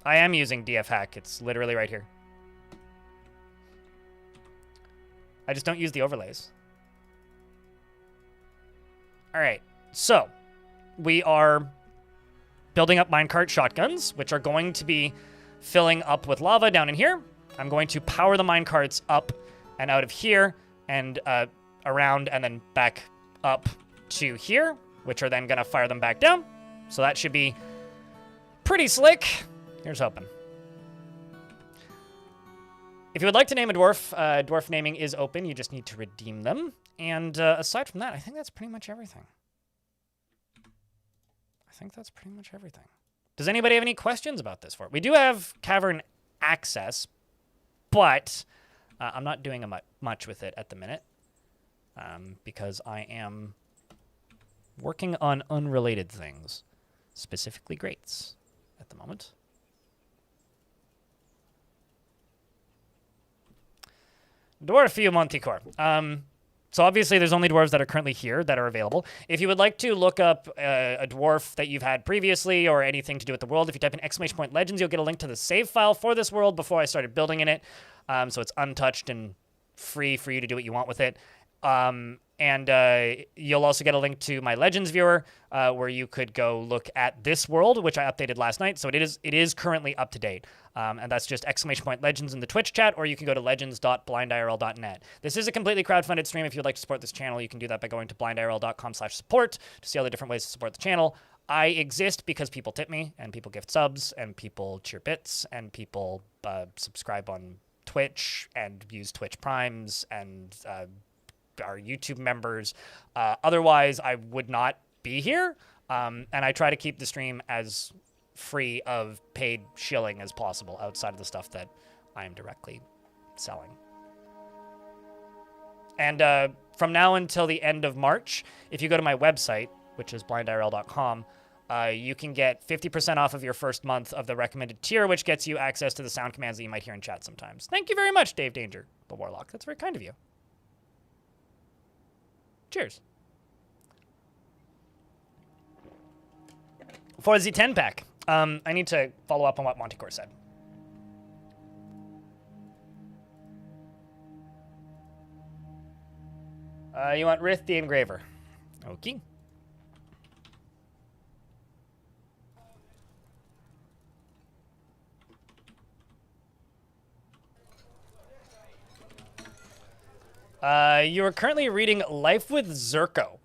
I am using DF hack. It's literally right here. I just don't use the overlays. All right, so we are building up minecart shotguns, which are going to be filling up with lava down in here. I'm going to power the minecarts up and out of here and around and then back up to here, which are then going to fire them back down. So that should be pretty slick. Here's hoping. If you would like to name a dwarf, dwarf naming is open. You just need to redeem them. And aside from that, I think that's pretty much everything. Does anybody have any questions about this fort? We do have cavern access, but I'm not doing much with it at the minute because I am working on unrelated things, specifically grates at the moment. Dwarf Manticore. So obviously there's only dwarves that are currently here that are available. If you would like to look up a dwarf that you've had previously or anything to do with the world, if you type in !legends, you'll get a link to the save file for this world before I started building in it. So it's untouched and free for you to do what you want with it. And you'll also get a link to my Legends viewer where you could go look at this world, which I updated last night. So it is currently up to date. And that's just !legends in the Twitch chat, or you can go to legends.blindirl.net. This is a completely crowdfunded stream. If you'd like to support this channel, you can do that by going to blindirl.com/support to see all the different ways to support the channel. I exist because people tip me, and people gift subs, and people cheer bits, and people subscribe on Twitch, and use Twitch Primes, and are YouTube members. Otherwise, I would not be here. And I try to keep the stream as free of paid shilling as possible outside of the stuff that I am directly selling. And from now until the end of March, if you go to my website, which is blindirl.com, you can get 50% off of your first month of the recommended tier, which gets you access to the sound commands that you might hear in chat sometimes. Thank you very much, Dave Danger, the Warlock. That's very kind of you. Cheers. For the 10 pack, I need to follow up on what Manticore said. You want Rith the Engraver. Okay. You are currently reading Life with Zerko.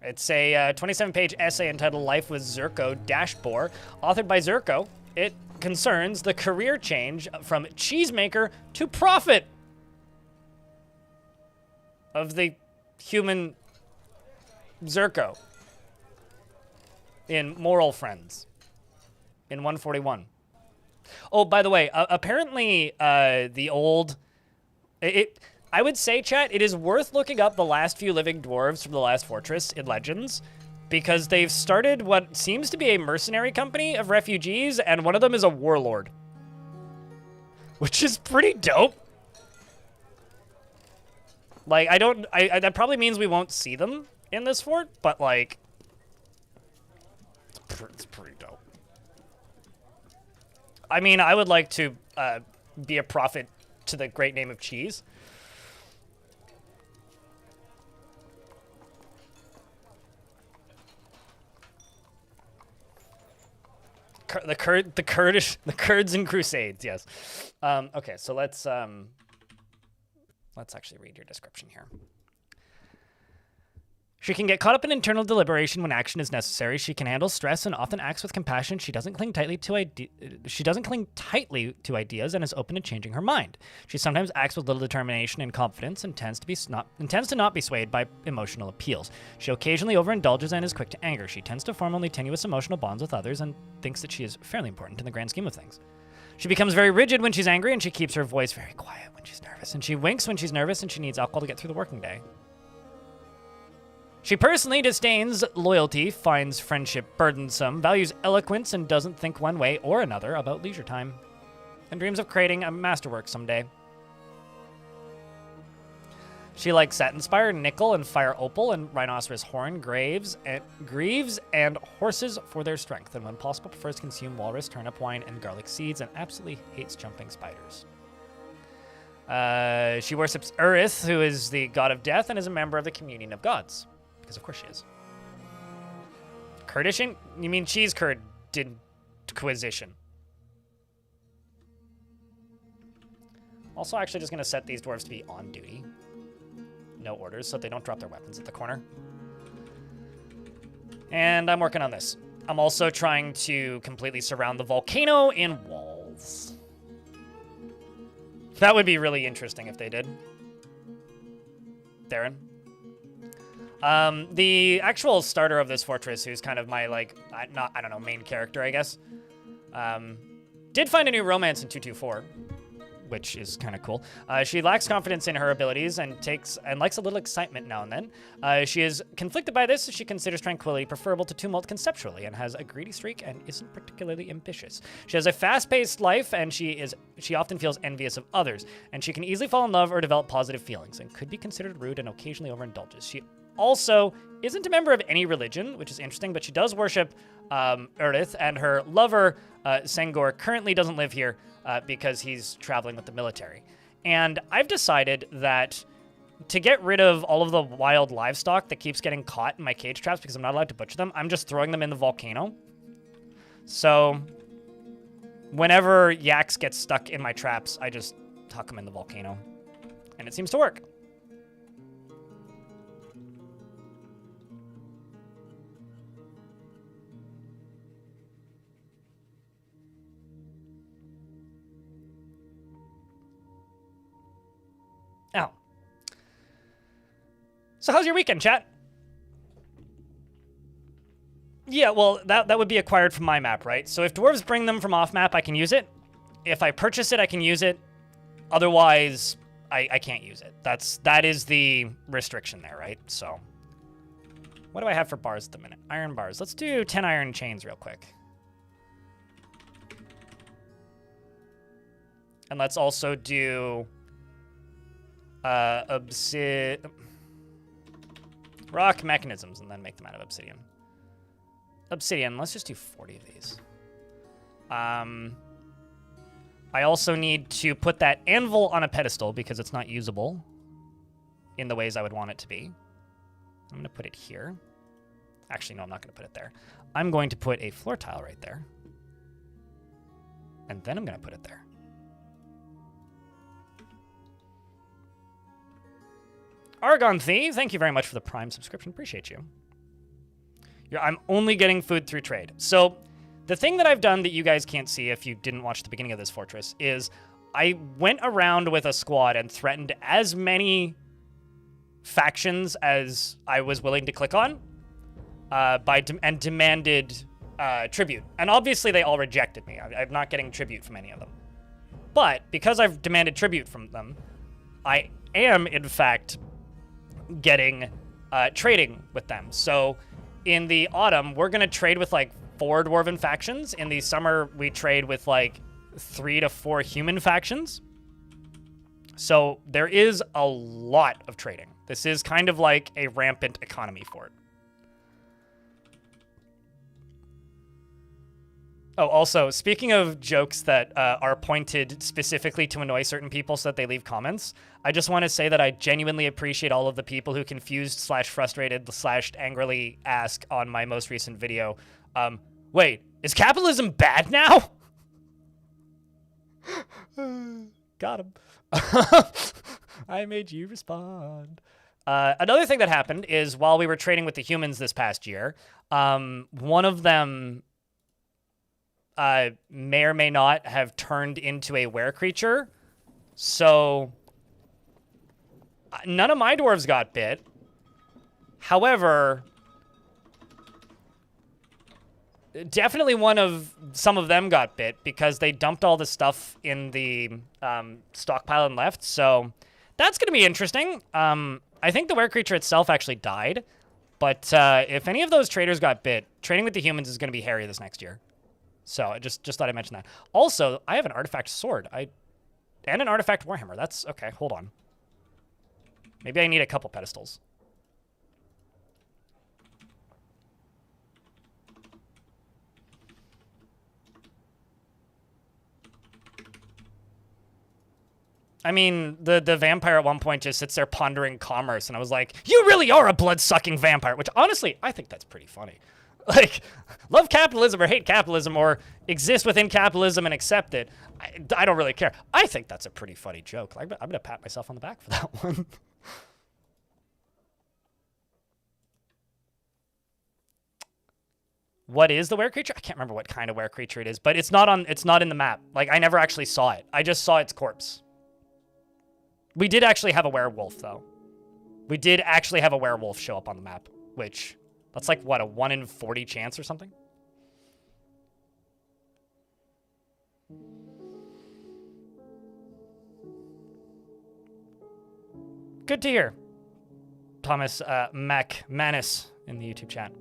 It's a 27-page essay entitled Life with Zerko Dashbore, authored by Zerko. It concerns the career change from cheesemaker to prophet of the human Zerko in Moral Friends in 141. Oh, by the way, apparently the old... I would say, chat, it is worth looking up the last few living dwarves from the last fortress in Legends, because they've started what seems to be a mercenary company of refugees, and one of them is a warlord. Which is pretty dope. Like, that probably means we won't see them in this fort, but, like, it's pretty dope. I mean, I would like to be a prophet to the great name of cheese. The Kurds and Crusades, yes. Okay, so let's actually read your description here. She can get caught up in internal deliberation when action is necessary. She can handle stress and often acts with compassion. She doesn't cling tightly to ideas and is open to changing her mind. She sometimes acts with little determination and confidence and tends to not be swayed by emotional appeals. She occasionally overindulges and is quick to anger. She tends to form only tenuous emotional bonds with others and thinks that she is fairly important in the grand scheme of things. She becomes very rigid when she's angry, and she keeps her voice very quiet when she's nervous. And she winks when she's nervous, and she needs alcohol to get through the working day. She personally disdains loyalty, finds friendship burdensome, values eloquence, and doesn't think one way or another about leisure time, and dreams of creating a masterwork someday. She likes satin spire, nickel, and fire opal, and rhinoceros horn, greaves, and horses for their strength, and when possible prefers to consume walrus, turnip wine, and garlic seeds, and absolutely hates jumping spiders. She worships Urith, who is the god of death, and is a member of the communion of gods. Because of course she is. Kurdishan? You mean cheese curd inquisition. Also actually just gonna set these dwarves to be on duty. No orders, so they don't drop their weapons at the corner. And I'm working on this. I'm also trying to completely surround the volcano in walls. That would be really interesting if they did. Darren? The actual starter of this fortress, who's kind of my, like, I don't know, main character, I guess, did find a new romance in 224, which is kind of cool. She lacks confidence in her abilities and likes a little excitement now and then. She is conflicted by this, as she considers tranquility preferable to tumult conceptually, and has a greedy streak and isn't particularly ambitious. She has a fast-paced life, and she often feels envious of others, and she can easily fall in love or develop positive feelings, and could be considered rude and occasionally overindulges. She also isn't a member of any religion, which is interesting, but she does worship Urith, and her lover, Sengor, currently doesn't live here because he's traveling with the military. And I've decided that to get rid of all of the wild livestock that keeps getting caught in my cage traps because I'm not allowed to butcher them, I'm just throwing them in the volcano. So whenever yaks get stuck in my traps, I just tuck them in the volcano. And it seems to work. Oh. So how's your weekend, chat? Yeah, well, that would be acquired from my map, right? So if dwarves bring them from off map, I can use it. If I purchase it, I can use it. Otherwise, I can't use it. That is the restriction there, right? So what do I have for bars at the minute? Iron bars. Let's do 10 iron chains real quick. And let's also do rock mechanisms, and then make them out of obsidian. Obsidian, let's just do 40 of these. I also need to put that anvil on a pedestal because it's not usable in the ways I would want it to be. I'm going to put it here. Actually, no, I'm not going to put it there. I'm going to put a floor tile right there. And then I'm going to put it there. Argon Thief, thank you very much for the Prime subscription. Appreciate you. I'm only getting food through trade. So The thing that I've done that you guys can't see if you didn't watch the beginning of this fortress is I went around with a squad and threatened as many factions as I was willing to click on and demanded tribute. And obviously they all rejected me. I'm not getting tribute from any of them. But because I've demanded tribute from them, I am, in fact, getting trading with them. So in the autumn, we're going to trade with like 4 dwarven factions. In the summer, we trade with like 3 to 4 human factions. So there is a lot of trading. This is kind of like a rampant economy for it. Oh, also, speaking of jokes that are pointed specifically to annoy certain people so that they leave comments, I just want to say that I genuinely appreciate all of the people who confused / frustrated / angrily ask on my most recent video, wait, is capitalism bad now? Got him. I made you respond. Another thing that happened is while we were trading with the humans this past year, one of them may or may not have turned into a were creature. So none of my dwarves got bit. However, definitely some of them got bit because they dumped all the stuff in the stockpile and left. So that's going to be interesting. I think the were creature itself actually died. But if any of those traders got bit, trading with the humans is going to be hairy this next year. So I just thought I'd mention that. Also, I have an artifact sword. And an artifact warhammer. That's okay. Hold on. Maybe I need a couple pedestals. I mean, the vampire at one point just sits there pondering commerce, and I was like, you really are a blood-sucking vampire, which honestly, I think that's pretty funny. Like, love capitalism or hate capitalism or exist within capitalism and accept it. I don't really care. I think that's a pretty funny joke. I'm going to pat myself on the back for that one. What is the were creature? I can't remember what kind of were creature it is, but it's not in the map. Like, I never actually saw it. I just saw its corpse. We did actually have a werewolf, though. We did actually have a werewolf show up on the map, which... That's like, what, a 1 in 40 chance or something? Good to hear. Thomas McManus in the YouTube chat.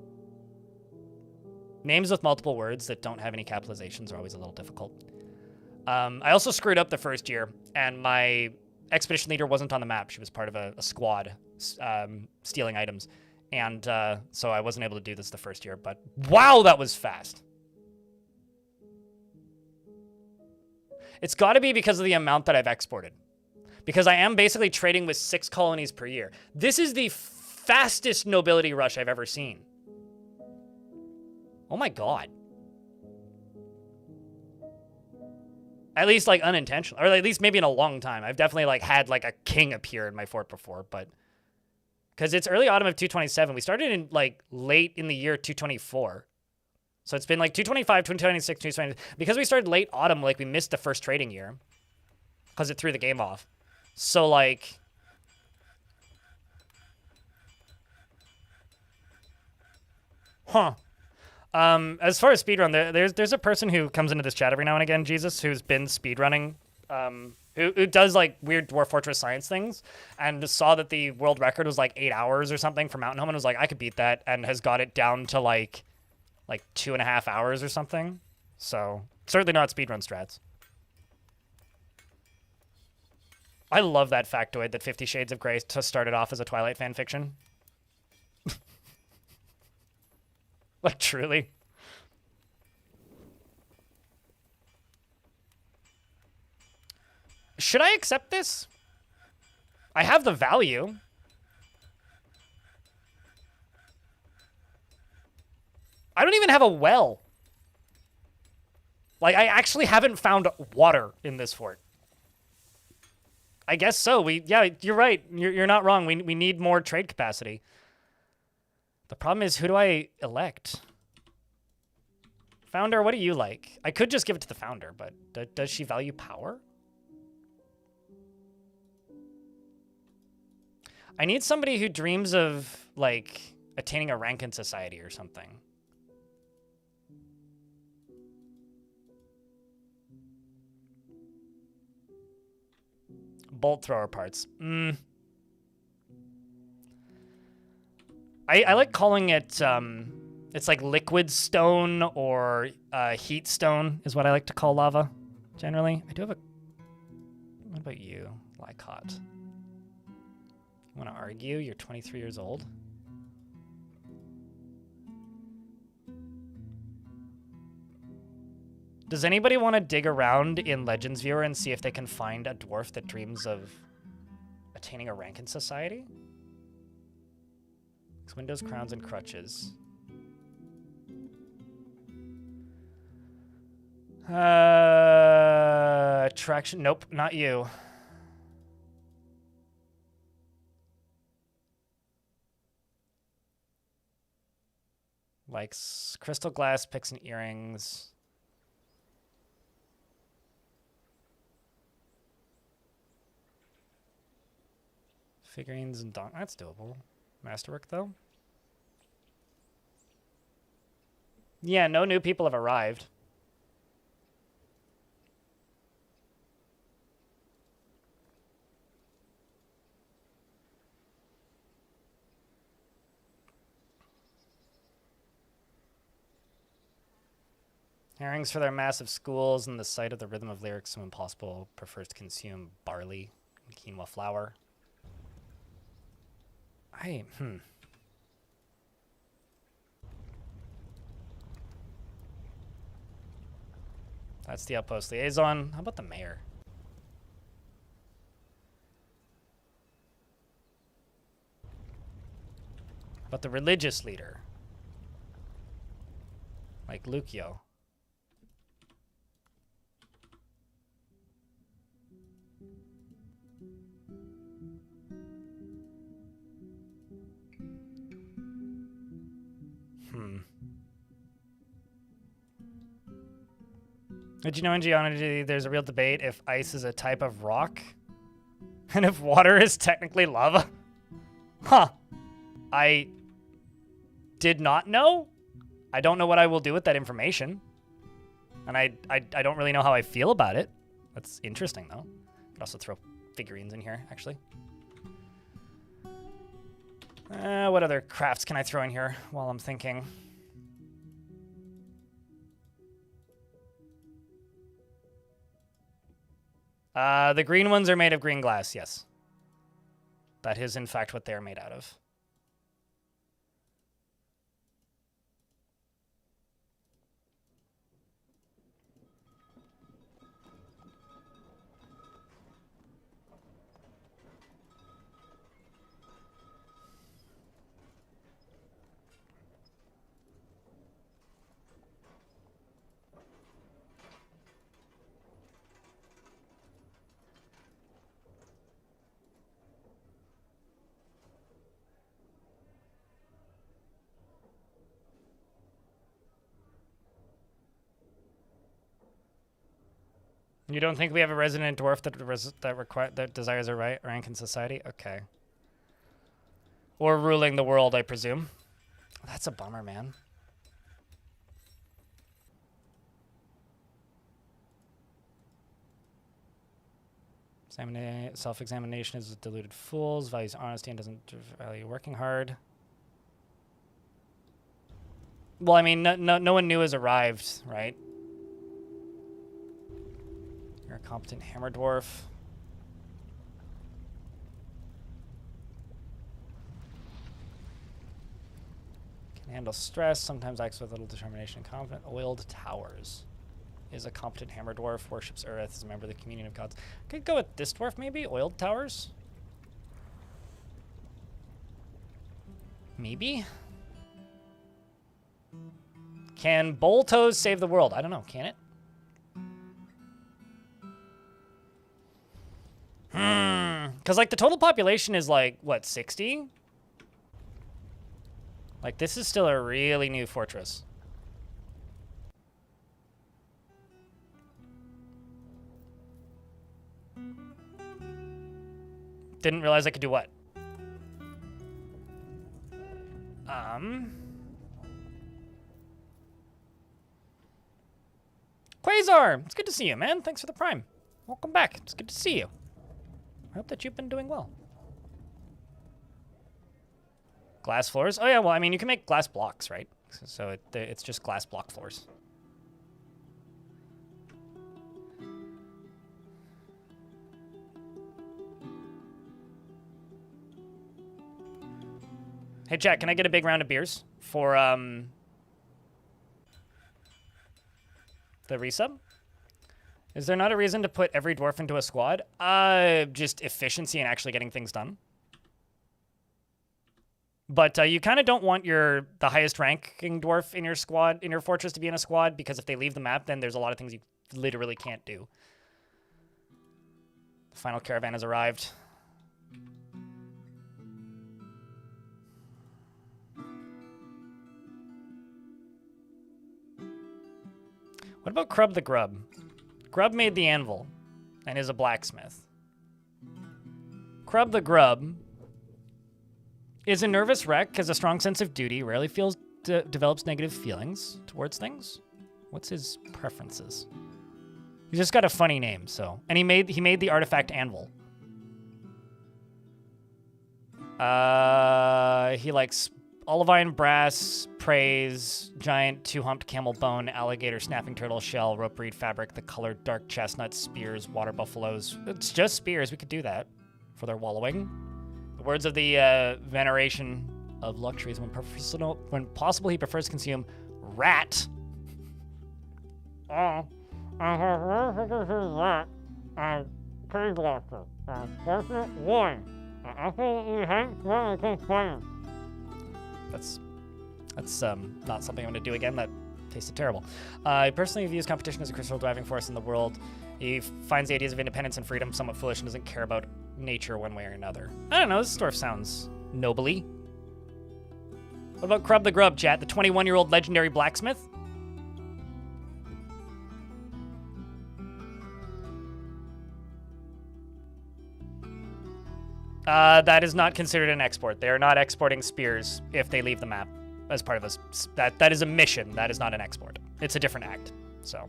Names with multiple words that don't have any capitalizations are always a little difficult. I also screwed up the first year, and my expedition leader wasn't on the map. She was part of a squad stealing items. And so I wasn't able to do this the first year, but wow, that was fast. It's got to be because of the amount that I've exported. Because I am basically trading with 6 colonies per year. This is the fastest nobility rush I've ever seen. Oh my god. At least like unintentional, or at least maybe in a long time. I've definitely like had like a king appear in my fort before, but... Because it's early autumn of 227. We started in, like, late in the year 224. So it's been, like, 225, 226, 220. Because we started late autumn, like, we missed the first trading year. Because it threw the game off. So, like... Huh. As far as speedrun, there's a person who comes into this chat every now and again, Jesus, who's been speedrunning, who does like weird Dwarf Fortress science things, and saw that the world record was like 8 hours or something for Mountain Home, and was like, I could beat that, and has got it down to like 2.5 hours or something. So certainly not speedrun strats. I love that factoid that 50 Shades of Grey started off as a Twilight fan fiction. Like, truly. Should I accept this? I have the value. I don't even have a well. Like, I actually haven't found water in this fort. I guess so. Yeah, you're right. You're not wrong. We need more trade capacity. The problem is, who do I elect? Founder, what do you like? I could just give it to the founder, but does she value power? I need somebody who dreams of, like, attaining a rank in society or something. Bolt thrower parts. I like calling it, it's like liquid stone or heat stone is what I like to call lava, generally. I do have a... What about you, Lycott? You want to argue? You're 23 years old. Does anybody want to dig around in Legends Viewer and see if they can find a dwarf that dreams of attaining a rank in society? It's windows, crowns, and crutches. Attraction. Nope, not you. Likes crystal glass, picks, and earrings. Figurines and that's doable. Masterwork, though? Yeah, no new people have arrived. Herrings for their massive schools and the sight of the rhythm of lyrics so impossible prefers to consume barley and quinoa flour. That's the outpost liaison. How about the mayor? But the religious leader. Like Lucio. Did you know in geology there's a real debate if ice is a type of rock? And if water is technically lava? Huh. I did not know. I don't know what I will do with that information. And I don't really know how I feel about it. That's interesting, though. Could also throw figurines in here, actually. What other crafts can I throw in here while I'm thinking? The green ones are made of green glass, yes. That is, in fact, what they're made out of. You don't think we have a resident dwarf that desires a rank in society? Okay. Or ruling the world, I presume. That's a bummer, man. Self-examination is deluded fools, values honesty and doesn't value working hard. Well, I mean, no one new has arrived, right? You're a competent hammer dwarf. Can handle stress, sometimes acts with little determination and confidence. Oiled Towers is a competent hammer dwarf, worships Earth, is a member of the communion of gods. Could go with this dwarf, maybe? Oiled Towers? Maybe? Can Bowl Toes save the world? I don't know, can it? Because, like, the total population is, like, what, 60? Like, this is still a really new fortress. Didn't realize I could do what? Quasar! It's good to see you, man. Thanks for the prime. Welcome back. It's good to see you. I hope that you've been doing well. Glass floors? Oh, yeah, well, I mean, you can make glass blocks, right? So it's just glass block floors. Hey, chat, can I get a big round of beers for, the resub? Is there not a reason to put every dwarf into a squad? Just efficiency and actually getting things done. But you kind of don't want the highest ranking dwarf in your squad, in your fortress, to be in a squad, because if they leave the map, then there's a lot of things you literally can't do. The final caravan has arrived. What about Crub the Grub? Grub made the anvil and is a blacksmith. Crub the Grub is a nervous wreck, has a strong sense of duty, rarely develops negative feelings towards things. What's his preferences? He's just got a funny name, so. And he made the artifact anvil. He likes olivine brass, praise, giant two-humped camel bone, alligator snapping turtle shell, rope reed fabric, the colored dark chestnuts, spears, water buffaloes. It's just spears. We could do that for their wallowing. The words of the veneration of luxuries. When possible, he prefers to consume rat. That's not something I'm going to do again. That tasted terrible. He personally views competition as a crucial driving force in the world. He finds the ideas of independence and freedom somewhat foolish and doesn't care about nature one way or another. I don't know, this dwarf sounds nobly. What about Crub the Grub, chat? The 21-year-old legendary blacksmith? That is not considered an export. They are not exporting spears if they leave the map as part of a... That is a mission. That is not an export. It's a different act, so...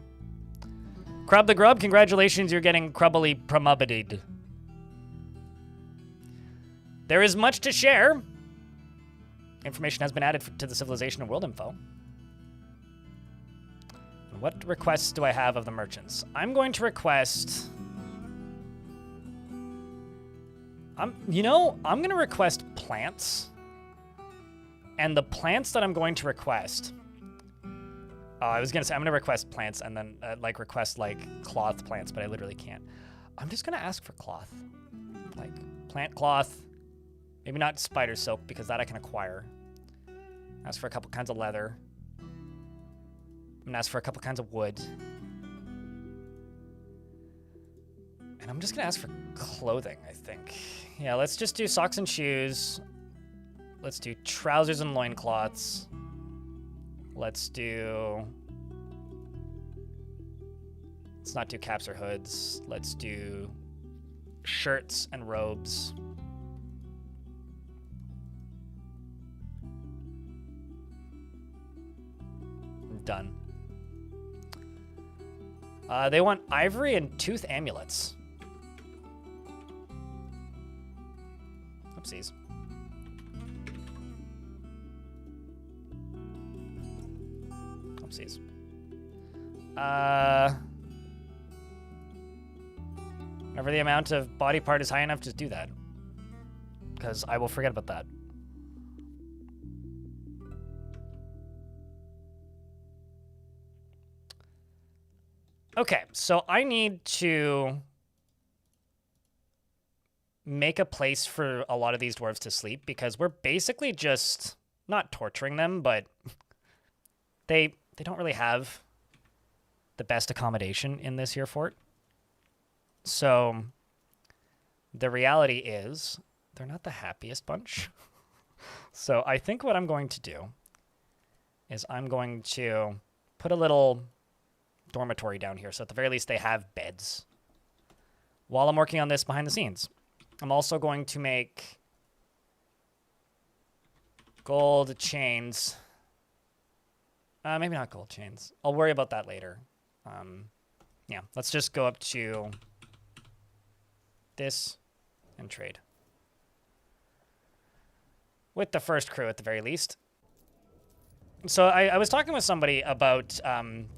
Crub the Grub, congratulations, you're getting crubbily promoted. There is much to share. Information has been added to the Civilization of World Info. What requests do I have of the merchants? I'm going to request... I'm going to request plants. And the plants that I'm going to request... I was going to say, I'm going to request plants and then, request, cloth plants, but I literally can't. I'm just going to ask for cloth. Plant cloth. Maybe not spider silk, because that I can acquire. Ask for a couple kinds of leather. I'm going to ask for a couple kinds of wood. And I'm just going to ask for clothing, I think. Yeah, let's just do socks and shoes. Let's do trousers and loincloths. Let's not do caps or hoods. Let's do shirts and robes. Done. They want ivory and tooth amulets. Oopsies. Oopsies. Whenever the amount of body part is high enough, just do that. Because I will forget about that. Okay, so I need to make a place for a lot of these dwarves to sleep because we're basically just not torturing them, but they don't really have the best accommodation in this here fort. So the reality is they're not the happiest bunch. So I think what I'm going to do is I'm going to put a little dormitory down here. So at the very least they have beds while I'm working on this behind the scenes. I'm also going to make gold chains. Maybe not gold chains. I'll worry about that later. Yeah, let's just go up to this and trade. With the first crew at the very least. So I was talking with somebody about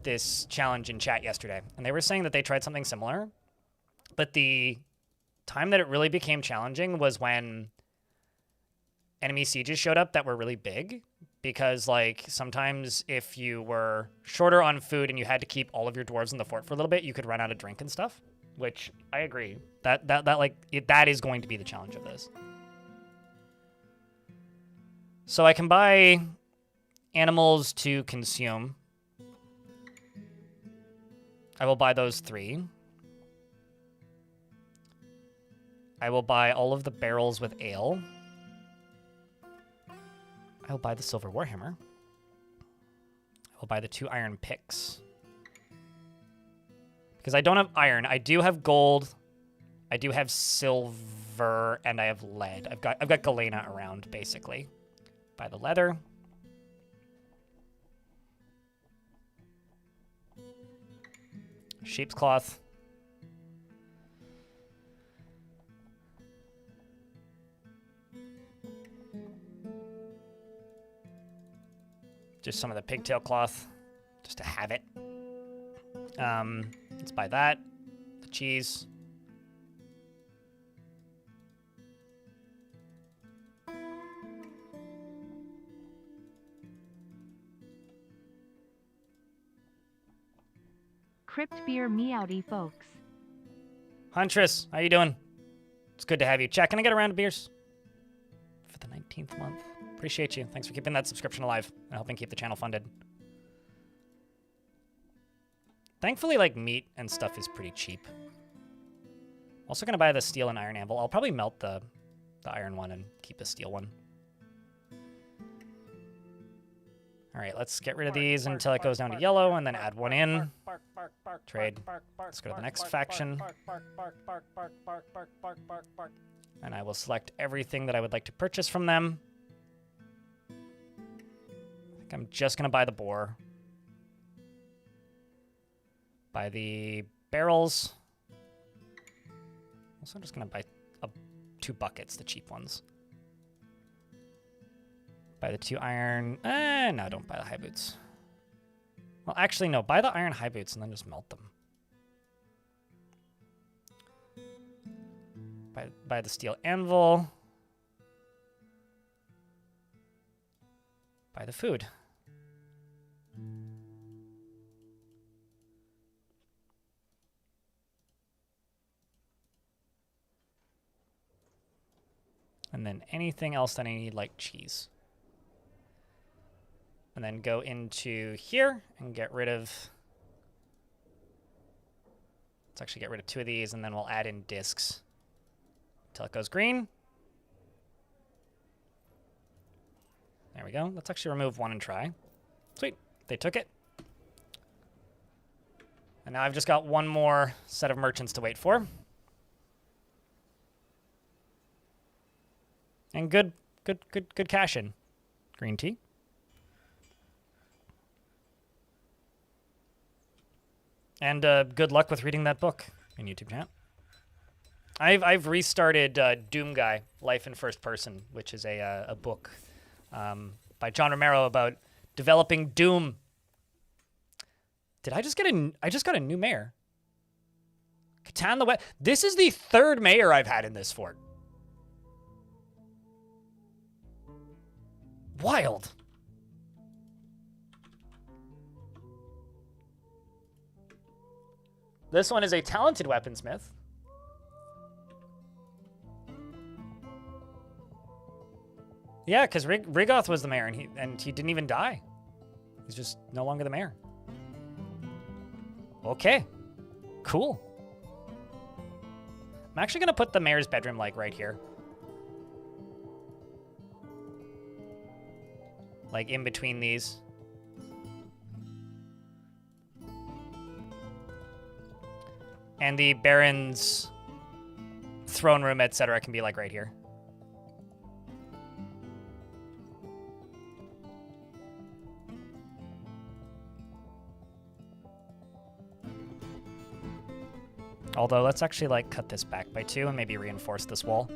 this challenge in chat yesterday, and they were saying that they tried something similar, but the time that it really became challenging was when enemy sieges showed up that were really big, because like sometimes if you were shorter on food and you had to keep all of your dwarves in the fort for a little bit, you could run out of drink and stuff, which I agree. That is going to be the challenge of this. So I can buy animals to consume. I will buy those 3. I will buy all of the barrels with ale. I will buy the silver warhammer. I will buy the 2 iron picks. Because I don't have iron. I do have gold. I do have silver, and I have lead. I've got galena around, basically. Buy the leather. Sheep's cloth. Just some of the pigtail cloth, just to have it. Let's buy that. The cheese. Crypt beer meowdy folks. Huntress, how you doing? It's good to have you. Chat, can I get a round of beers? For the 19th month. Appreciate you. Thanks for keeping that subscription alive and helping keep the channel funded. Thankfully, like, meat and stuff is pretty cheap. Also gonna buy the steel and iron anvil. I'll probably melt the iron one and keep the steel one. All right, let's get rid of these until it goes down to yellow, and then add one in. Trade. Let's go to the next faction. And I will select everything that I would like to purchase from them. I think I'm just going to buy the boar. Buy the barrels. Also, I'm just going to buy 2 buckets, the cheap ones. Buy the 2 iron. No, don't buy the high boots. Well, actually, no. Buy the iron high boots and then just melt them. Buy the steel anvil. Buy the food. And then anything else that I need, like cheese. And then go into here and get rid of... Let's actually get rid of 2 of these, and then we'll add in discs until it goes green. There we go. Let's actually remove 1 and try. Sweet. They took it. And now I've just got 1 more set of merchants to wait for. And good cash in. Green tea. And good luck with reading that book in YouTube chat. I've restarted Doom Guy, Life in First Person, which is a book by John Romero about developing Doom. Did I just get I just got a new mayor. Catan the West. This is the 3rd mayor I've had in this fort. Wild. This one is a talented weaponsmith. Yeah, because Rigoth was the mayor, and he didn't even die. He's just no longer the mayor. Okay. Cool. I'm actually going to put the mayor's bedroom, like, right here. Like, in between these. And the Baron's throne room, etc. can be like right here. Although, let's actually, like, cut this back by 2 and maybe reinforce this wall.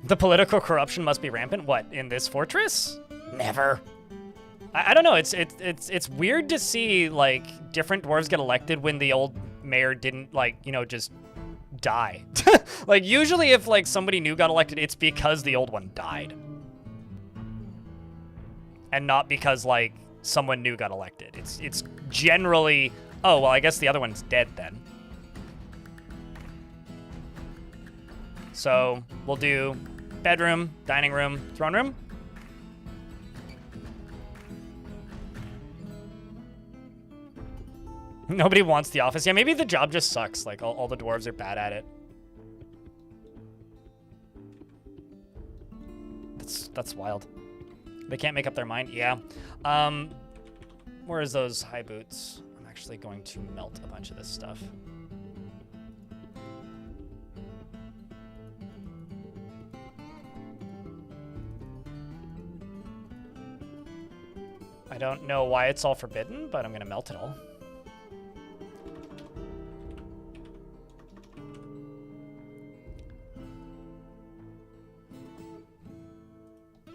The political corruption must be rampant. What, in this fortress? Never. I don't know. It's weird to see, like, different dwarves get elected when the old mayor didn't, like, you know, just die. Like, usually if, like, somebody new got elected, it's because the old one died. And not because, like, someone new got elected. It's generally, oh, well, I guess the other one's dead then. So we'll do bedroom, dining room, throne room. Nobody wants the office. Yeah, maybe the job just sucks. Like, all the dwarves are bad at it. That's wild. They can't make up their mind? Yeah. Where is those high boots? I'm actually going to melt a bunch of this stuff. I don't know why it's all forbidden, but I'm going to melt it all.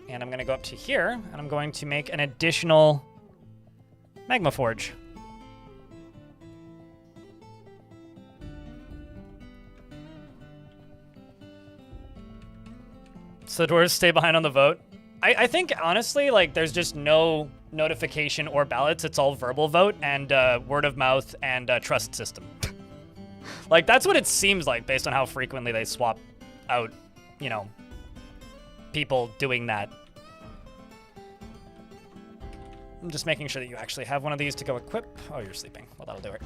And I'm going to go up to here, and I'm going to make an additional magma forge. So the dwarves stay behind on the vote. I think, honestly, like, there's just no notification or ballots. It's all verbal vote and word of mouth and trust system. Like, that's what it seems like based on how frequently they swap out, you know, people doing that. I'm just making sure that you actually have one of these to go equip. Oh, you're sleeping. Well, that'll do it.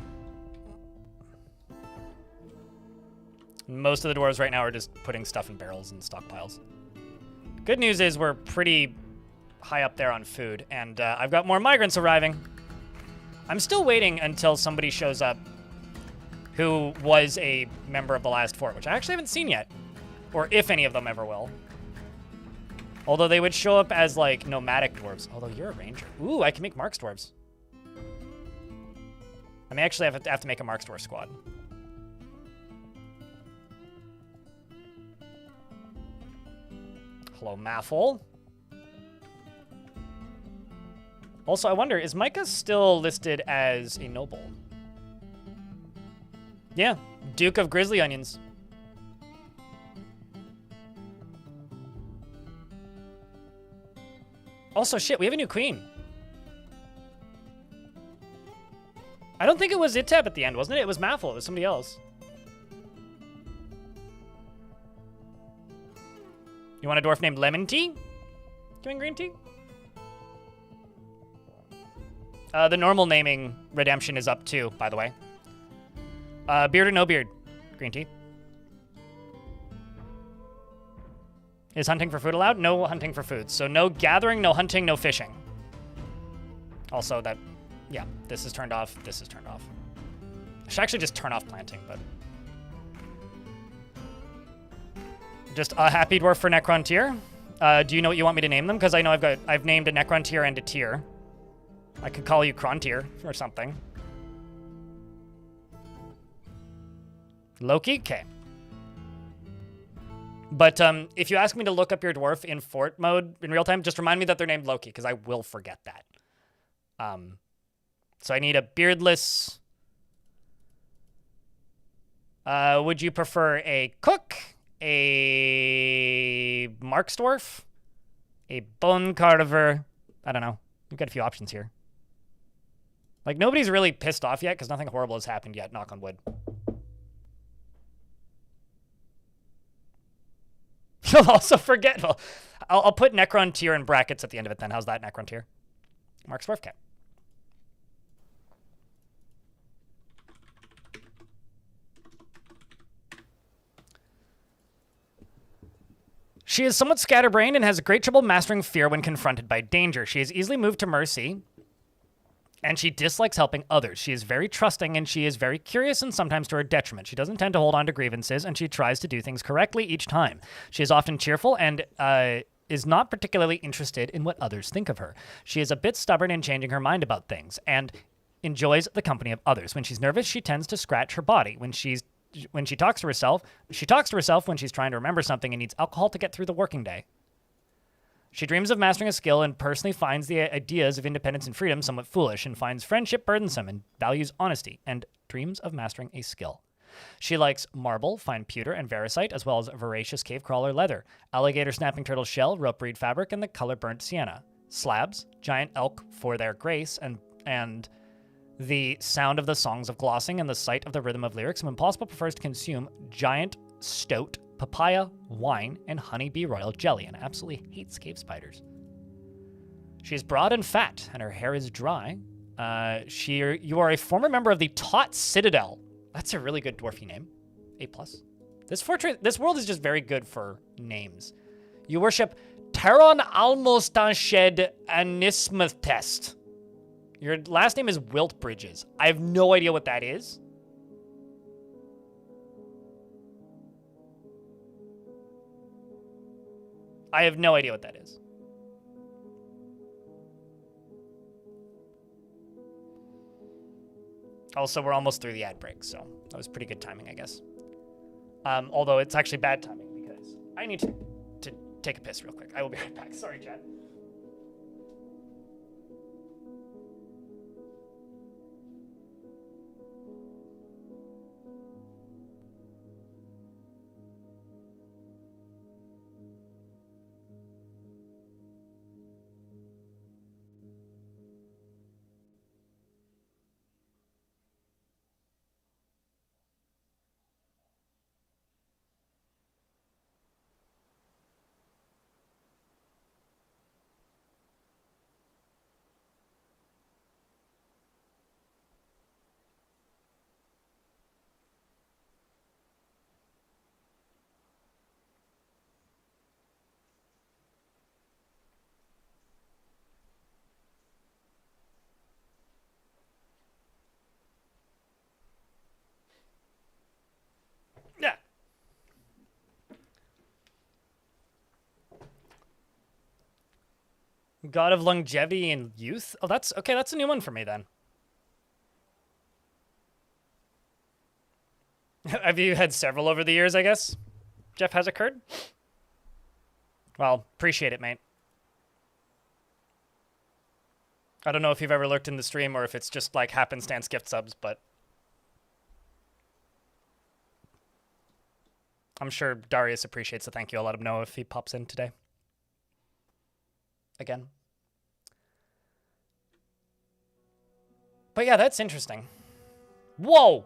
Most of the dwarves right now are just putting stuff in barrels and stockpiles. Good news is we're pretty high up there on food, and I've got more migrants arriving. I'm still waiting until somebody shows up who was a member of the last fort, which I actually haven't seen yet, or if any of them ever will. Although they would show up as, like, nomadic dwarves. Although you're a ranger. Ooh, I can make Marks dwarves. I may actually have to make a Marks dwarf squad. Hello, Maffle. Also, I wonder, is Micah still listed as a noble? Yeah, Duke of Grizzly Onions. Also, shit, we have a new queen. I don't think it was Itab at the end, wasn't it? It was Maffle. It was somebody else. You want a dwarf named Lemon Tea? Doing green tea? The normal naming redemption is up too, by the way. Beard or no beard? Green tea. Is hunting for food allowed? No hunting for food. So no gathering, no hunting, no fishing. Also that, yeah, this is turned off, this is turned off. I should actually just turn off planting, but. Just a happy dwarf for Necron tier. Do you know what you want me to name them? Because I know I've named a Necron tier and a tier. I could call you Crontier or something. Loki? Okay. But if you ask me to look up your dwarf in fort mode in real time, just remind me that they're named Loki, because I will forget that. So I need a beardless. Would you prefer a cook, a Marks dwarf, a bone carver? I don't know. We've got a few options here. Like, nobody's really pissed off yet, because nothing horrible has happened yet, knock on wood. You'll also forget. Well, I'll put Necron tier in brackets at the end of it then. How's that, Necron tier? Marks dwarf, okay. She is somewhat scatterbrained and has great trouble mastering fear when confronted by danger. She is easily moved to mercy And she dislikes helping others. She is very trusting and she is very curious and sometimes to her detriment. She doesn't tend to hold on to grievances and she tries to do things correctly each time. She is often cheerful and is not particularly interested in what others think of her. She is a bit stubborn in changing her mind about things and enjoys the company of others. When she's nervous, she tends to scratch her body. When she talks to herself, when she's trying to remember something and needs alcohol to get through the working day. She dreams of mastering a skill and personally finds the ideas of independence and freedom somewhat foolish and finds friendship burdensome and values honesty and dreams of mastering a skill. She likes marble, fine pewter, and variscite, as well as voracious cave crawler leather, alligator snapping turtle shell, rope reed fabric, and the color burnt sienna. Slabs, giant elk for their grace, and the sound of the songs of glossing and the sight of the rhythm of lyrics. When possible, prefers to consume giant stoat, papaya, wine, and honeybee royal jelly, and absolutely hates cave spiders. She's broad and fat, and her hair is dry. You are a former member of the Tot Citadel. That's a really good dwarfy name. A+. This world is just very good for names. You worship Taron Almostanshed Anismatest. Your last name is Wilt Bridges. I have no idea what that is. I have no idea what that is. Also, we're almost through the ad break, so that was pretty good timing, I guess. Although it's actually bad timing because I need to take a piss real quick. I will be right back. Sorry, chat. Yeah. God of longevity and youth? Oh, that's okay. That's a new one for me then. Have you had several over the years, I guess? Jeff has occurred? Well, appreciate it, mate. I don't know if you've ever lurked in the stream or if it's just like happenstance gift subs, but I'm sure Darius appreciates the thank you. I'll let him know if he pops in today. Again. But yeah, that's interesting. Whoa!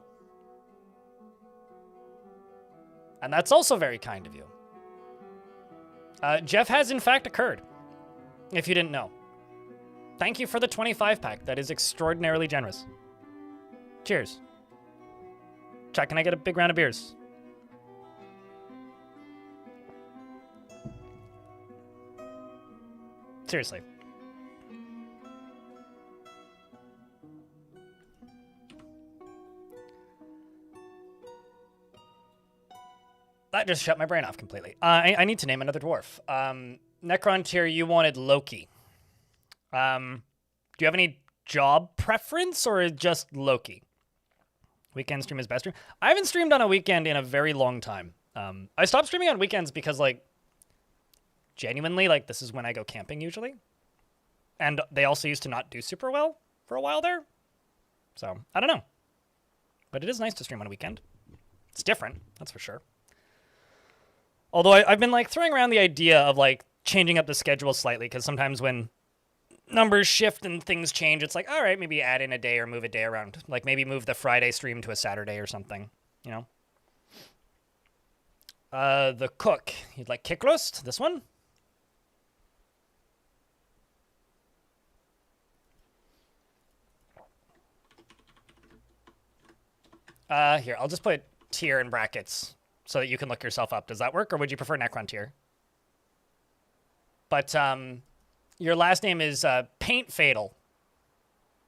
And that's also very kind of you. Jeff has in fact occurred, if you didn't know. Thank you for the 25-pack. That is extraordinarily generous. Cheers. Chat, can I get a big round of beers? Seriously. That just shut my brain off completely. I need to name another dwarf. Necron tier, you wanted Loki. Do you have any job preference or just Loki? Weekend stream is best stream. I haven't streamed on a weekend in a very long time. I stopped streaming on weekends because, like, genuinely, like, this is when I go camping usually. And they also used to not do super well for a while there. So, I don't know. But it is nice to stream on a weekend. It's different, that's for sure. Although I've been, like, throwing around the idea of, like, changing up the schedule slightly, because sometimes when numbers shift and things change, it's like, all right, maybe add in a day or move a day around. Like, maybe move the Friday stream to a Saturday or something, you know? The cook. You'd like kick roast? This one? Here, I'll just put tier in brackets so that you can look yourself up. Does that work, or would you prefer Necron tier? But, your last name is Paint Fatal.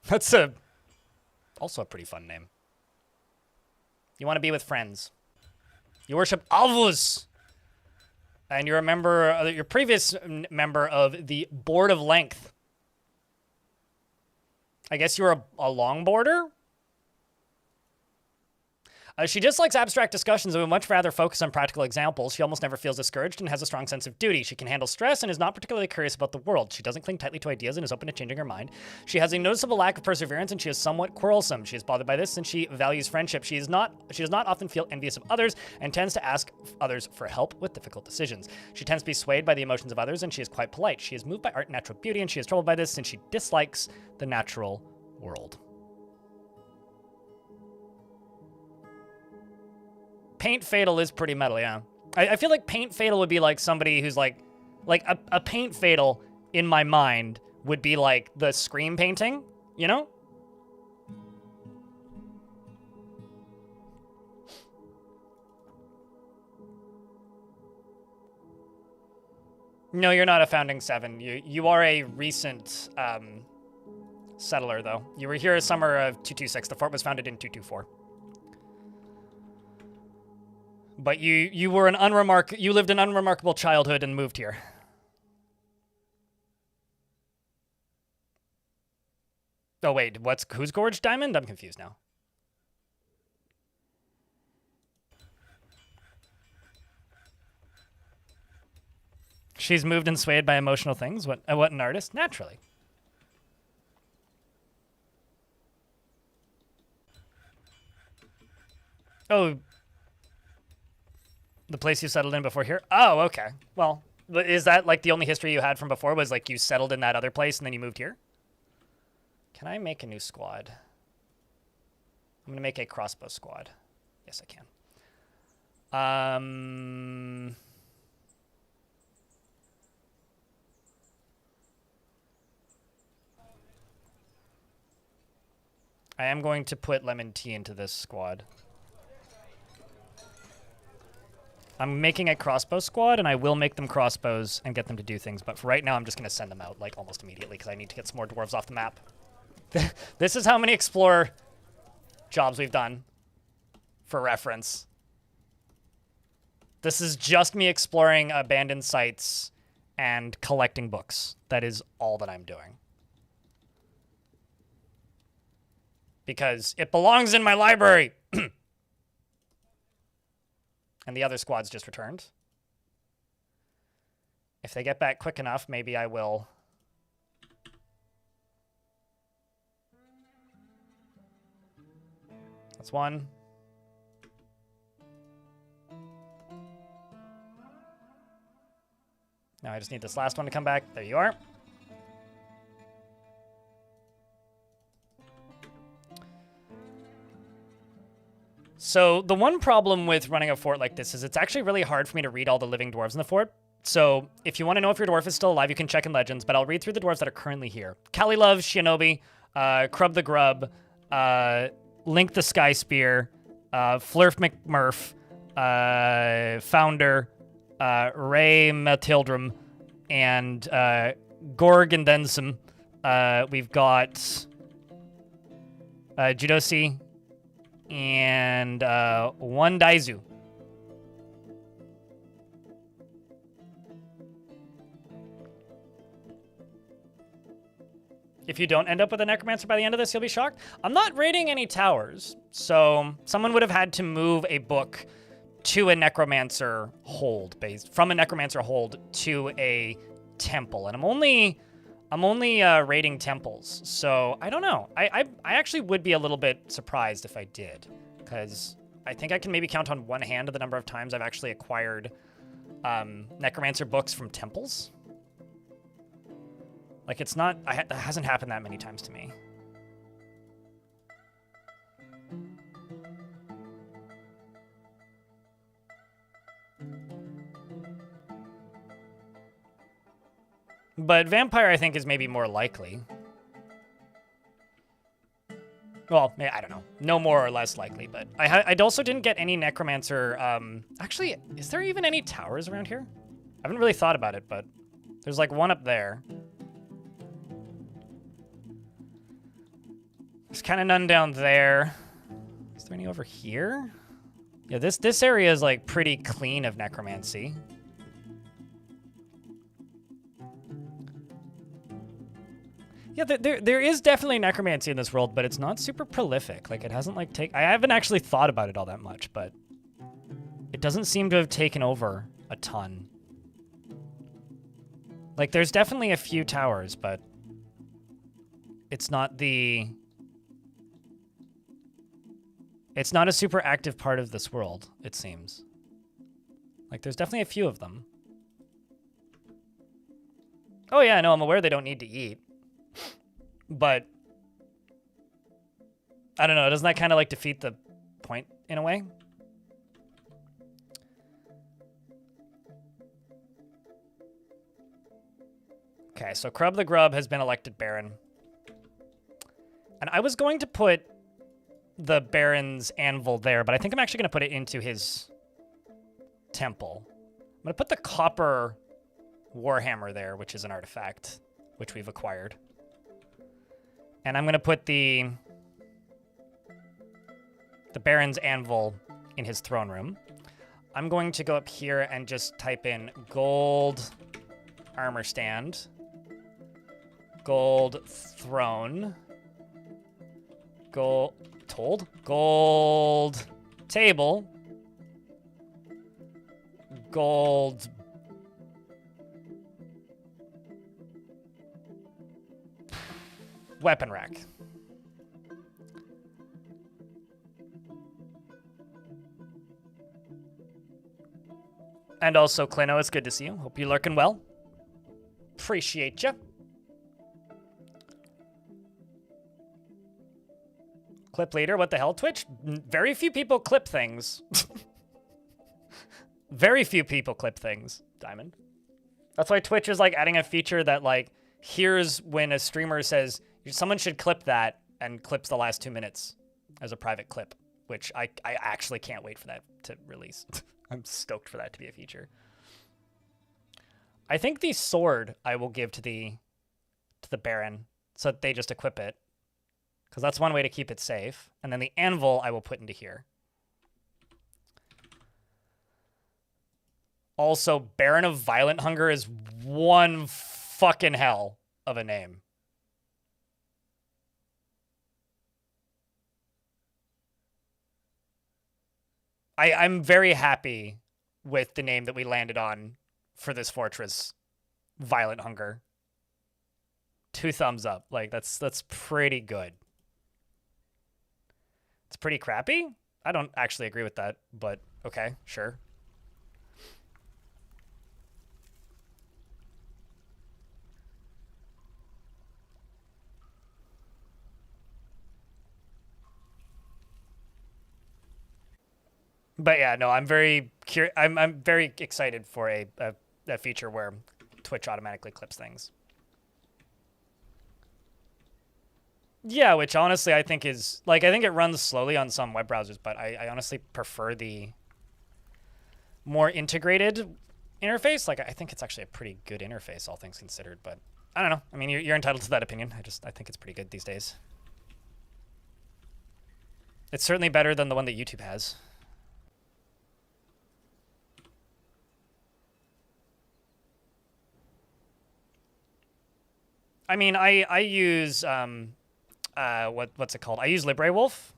That's also a pretty fun name. You want to be with friends. You worship Alvus. And you're a member, your previous member of the Board of Length. I guess you're a longboarder? She dislikes abstract discussions and would much rather focus on practical examples. She almost never feels discouraged and has a strong sense of duty. She can handle stress and is not particularly curious about the world. She doesn't cling tightly to ideas and is open to changing her mind. She has a noticeable lack of perseverance and she is somewhat quarrelsome. She is bothered by this and she values friendship. She does not often feel envious of others and tends to ask others for help with difficult decisions. She tends to be swayed by the emotions of others and she is quite polite. She is moved by art and natural beauty and she is troubled by this and she dislikes the natural world. Paint Fatal is pretty metal, yeah. I feel like Paint Fatal would be like somebody who's like a Paint Fatal in my mind would be like the Scream painting, you know? No, you're not a Founding Seven. You are a recent settler, though. You were here summer of 226. The fort was founded in 224. But you lived an unremarkable childhood and moved here. Oh wait, who's Gorge Diamond? I'm confused now. She's moved and swayed by emotional things. What an artist, naturally. Oh, the place you settled in before here? Oh, okay. Well, is that like the only history you had from before was like you settled in that other place and then you moved here? Can I make a new squad? I'm going to make a crossbow squad. Yes, I can. I am going to put lemon tea into this squad. I'm making a crossbow squad, and I will make them crossbows and get them to do things. But for right now, I'm just going to send them out, like, almost immediately, because I need to get some more dwarves off the map. This is how many explorer jobs we've done, for reference. This is just me exploring abandoned sites and collecting books. That is all that I'm doing. Because it belongs in my library! And the other squad's just returned. If they get back quick enough, maybe I will. That's one. Now I just need this last one to come back. There you are. So the one problem with running a fort like this is it's actually really hard for me to read all the living dwarves in the fort. So if you want to know if your dwarf is still alive, you can check in Legends, but I'll read through the dwarves that are currently here. Callie Love, Shinobi, Crub the Grub, Link the Sky Spear, Flurf McMurph, Founder, Ray Matildrum, and Gorg and then some. We've got Judosi, and one Daizu. If you don't end up with a Necromancer by the end of this, you'll be shocked. I'm not raiding any towers, so someone would have had to move a book to a Necromancer hold, from a Necromancer hold to a temple, and I'm only raiding temples, so I don't know. I actually would be a little bit surprised if I did, because I think I can maybe count on one hand the number of times I've actually acquired Necromancer books from temples. Like, it's not, it hasn't happened that many times to me. But Vampire, I think, is maybe more likely. Well, I don't know. No more or less likely, but I also didn't get any Necromancer. Actually, is there even any towers around here? I haven't really thought about it, but there's like one up there. There's kind of none down there. Is there any over here? Yeah, this area is like pretty clean of necromancy. Yeah, there is definitely necromancy in this world, but it's not super prolific. Like, it hasn't, like, I haven't actually thought about it all that much, but it doesn't seem to have taken over a ton. Like, there's definitely a few towers, but it's not it's not a super active part of this world, it seems. Like, there's definitely a few of them. Oh yeah, no, I'm aware they don't need to eat. But I don't know, doesn't that kind of like defeat the point in a way? Okay, so Crub the Grub has been elected Baron. And I was going to put the Baron's anvil there, but I think I'm actually going to put it into his temple. I'm going to put the copper warhammer there, which is an artifact, which we've acquired. And I'm going to put the Baron's anvil in his throne room. I'm going to go up here and just type in gold armor stand, gold throne, gold table, gold weapon rack. And also, Clino, it's good to see you. Hope you're lurking well. Appreciate you. Clip leader, what the hell? Twitch? Very few people clip things. Very few people clip things, Diamond. That's why Twitch is like adding a feature that like, here's when a streamer says, someone should clip that, and clips the last 2 minutes as a private clip, which I actually can't wait for that to release. I'm stoked for that to be a feature. I think the sword I will give to the Baron so that they just equip it, because that's one way to keep it safe. And then the anvil I will put into here. Also, Baron of Violent Hunger is one fucking hell of a name. I'm very happy with the name that we landed on for this fortress, Violent Hunger. 2 thumbs up. Like, that's pretty good. It's pretty crappy? I don't actually agree with that, but okay, sure. But yeah, no, I'm very I'm very excited for a feature where Twitch automatically clips things. Yeah, which honestly I think is like, I think it runs slowly on some web browsers, but I honestly prefer the more integrated interface. Like, I think it's actually a pretty good interface, all things considered. But I don't know. I mean, you're entitled to that opinion. I think it's pretty good these days. It's certainly better than the one that YouTube has. I mean, I use what's it called? I use LibreWolf,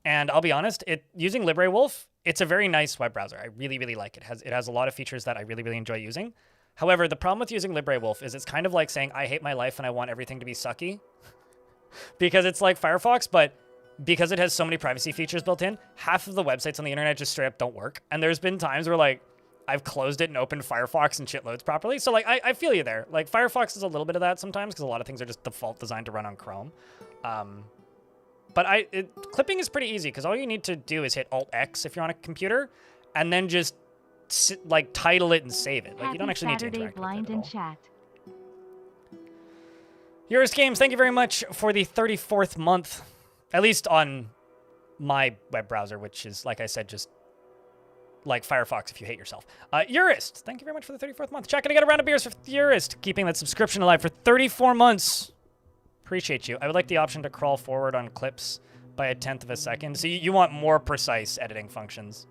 and I'll be honest, using LibreWolf, it's a very nice web browser. I really, really like it. It has a lot of features that I really, really enjoy using. However, the problem with using LibreWolf is it's kind of like saying I hate my life and I want everything to be sucky, because it's like Firefox, but because it has so many privacy features built in, half of the websites on the internet just straight up don't work. And there's been times where like I've closed it and opened Firefox and shit loads properly. So like, I feel you there. Like, Firefox is a little bit of that sometimes because a lot of things are just default designed to run on Chrome. But clipping is pretty easy because all you need to do is hit Alt-X if you're on a computer, and then just like title it and save it. Like, you don't actually need to interact with it at all. Chat. Eurus Games, thank you very much for the 34th month, at least on my web browser, which is, like I said, just like Firefox if you hate yourself. Eurist, thank you very much for the 34th month. Chat, gonna get a round of beers for Eurist, keeping that subscription alive for 34 months. Appreciate you. I would like the option to crawl forward on clips by 1/10 of a second. So you want more precise editing functions.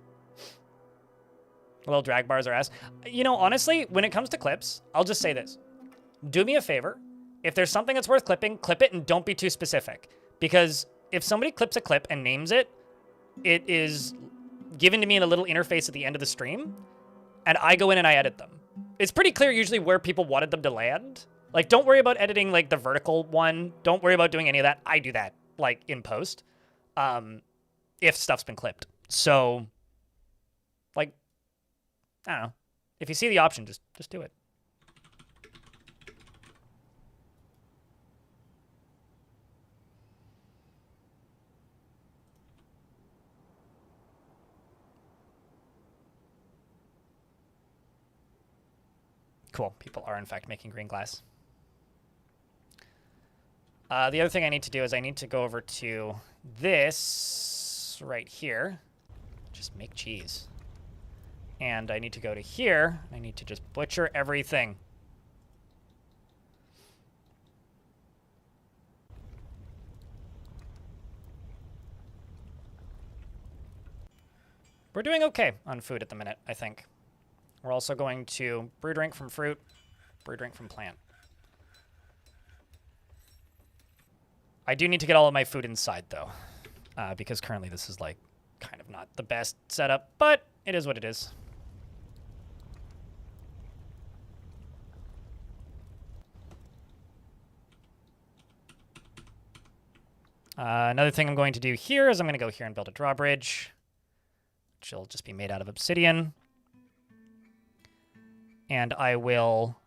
Little drag bars are asked. You know, honestly, when it comes to clips, I'll just say this. Do me a favor. If there's something that's worth clipping, clip it and don't be too specific. Because if somebody clips a clip and names it, it is given to me in a little interface at the end of the stream, and I go in and I edit them. It's pretty clear usually where people wanted them to land. Like, don't worry about editing, like, the vertical one. Don't worry about doing any of that. I do that, like, in post, if stuff's been clipped. So, like, I don't know. If you see the option, just do it. Cool. People are, in fact, making green glass. The other thing I need to do is I need to go over to this right here. Just make cheese. And I need to go to here. I need to just butcher everything. We're doing okay on food at the minute, I think. We're also going to brew drink from fruit, brew drink from plant. I do need to get all of my food inside, though, because currently this is, like, kind of not the best setup, but it is what it is. Another thing I'm going to do here is I'm going to go here and build a drawbridge, which will just be made out of obsidian. And I will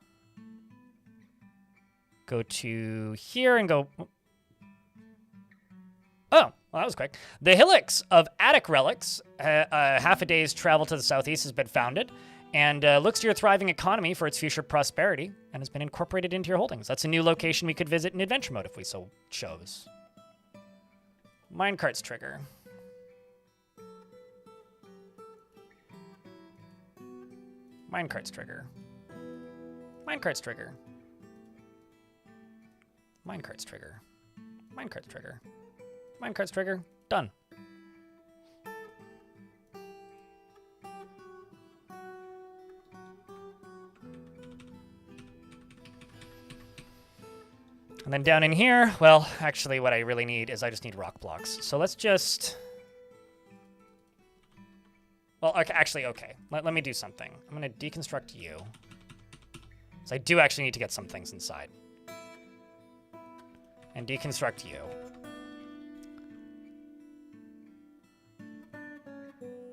go to here and go... Oh, well, that was quick. The hillocks of Attic Relics, half a day's travel to the southeast, has been founded and looks to your thriving economy for its future prosperity and has been incorporated into your holdings. That's a new location we could visit in adventure mode if we so chose. Minecart's trigger. Minecart's trigger. Minecart's trigger. Minecart's trigger. Minecart's trigger. Minecart's trigger. Done. And then down in here, well, actually what I really need is I just need rock blocks. So let's just... Well, okay, actually, okay. Let me do something. I'm going to deconstruct you. So I do actually need to get some things inside. And deconstruct you.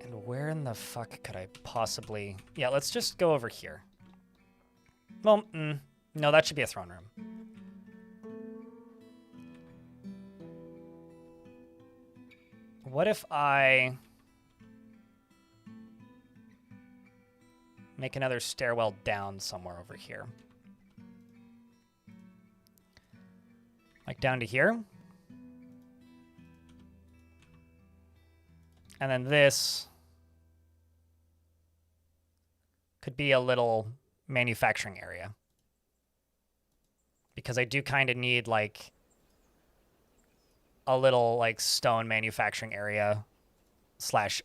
And where in the fuck could I possibly... Yeah, let's just go over here. Well, no, that should be a throne room. What if I... make another stairwell down somewhere over here? Like down to here. And then this could be a little manufacturing area. Because I do kind of need like a little like stone manufacturing area slash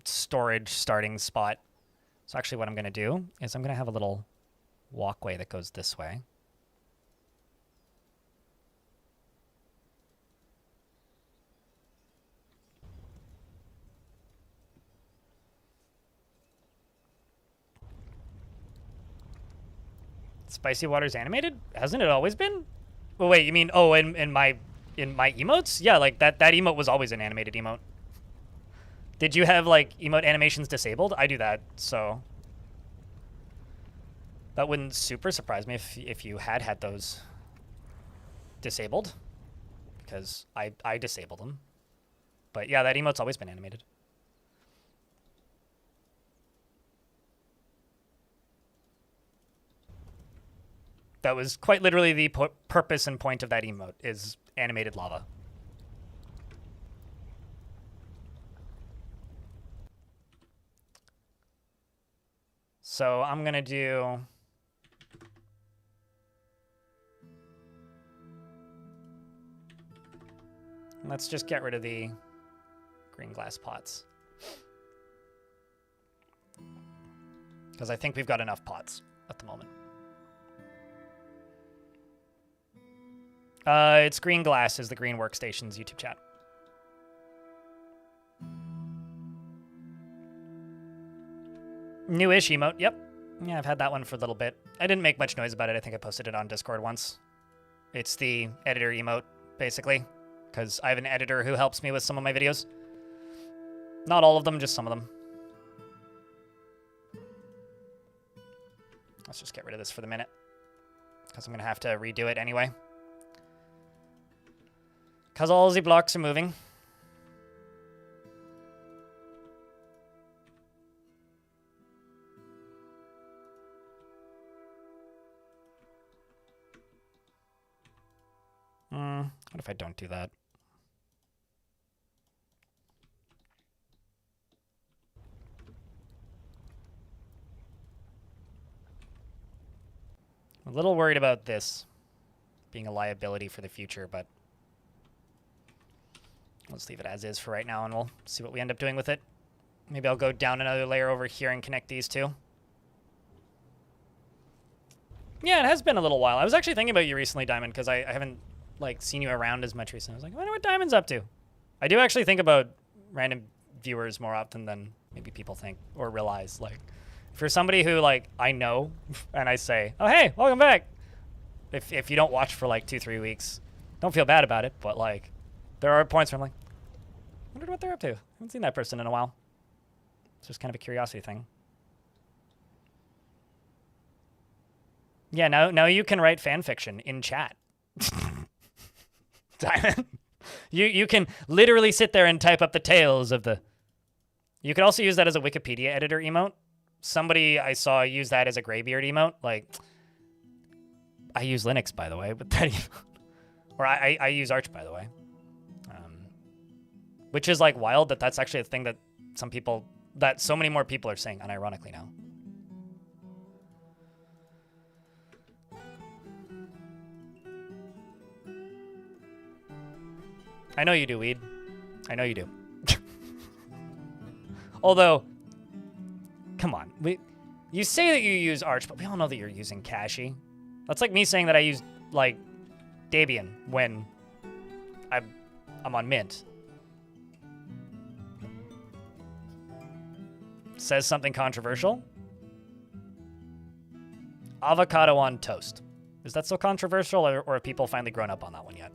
storage starting spot. So actually what I'm going to do is I'm going to have a little walkway that goes this way. Spicy Water's animated? Hasn't it always been? Oh, wait, you mean, oh, in my emotes? Yeah, like that emote was always an animated emote. Did you have, like, emote animations disabled? I do that, so... That wouldn't super surprise me if you had those disabled. Because I disabled them. But yeah, that emote's always been animated. That was quite literally the purpose and point of that emote, is animated lava. So I'm going to do... Let's just get rid of the green glass pots. Because I think we've got enough pots at the moment. It's green glass is the Green Workstation's YouTube chat. Newish emote, yep. Yeah, I've had that one for a little bit. I didn't make much noise about it. I think I posted it on Discord once. It's the editor emote, basically, because I have an editor who helps me with some of my videos. Not all of them, just some of them. Let's just get rid of this for the minute, because I'm going to have to redo it anyway. Because all the blocks are moving. What if I don't do that? I'm a little worried about this being a liability for the future, but let's leave it as is for right now, and we'll see what we end up doing with it. Maybe I'll go down another layer over here and connect these two. Yeah, it has been a little while. I was actually thinking about you recently, Diamond, because I haven't like seen you around as much recently. I was like, I wonder what Diamond's up to. I do actually think about random viewers more often than maybe people think or realize. Like, for somebody who like I know, and I say, "Oh hey, welcome back." If you don't watch for like 2-3 weeks, don't feel bad about it. But like, there are points where I'm like, I wonder what they're up to. I haven't seen that person in a while. It's just kind of a curiosity thing. Yeah, now you can write fan fiction in chat. Diamond. You can literally sit there and type up the tales of the... You could also use that as a Wikipedia editor emote. Somebody I saw use that as a Greybeard emote. Like, I use Linux, by the way, but that emote. Or I use Arch, by the way. Which is, like, wild that that's actually a thing that some people... That so many more people are saying, unironically now. I know you do, Weed. I know you do. Although, come on. You say that you use Arch, but we all know that you're using Cashy. That's like me saying that I use, like, Debian when I'm on Mint. Says something controversial? Avocado on toast. Is that so controversial, or have people finally grown up on that one yet?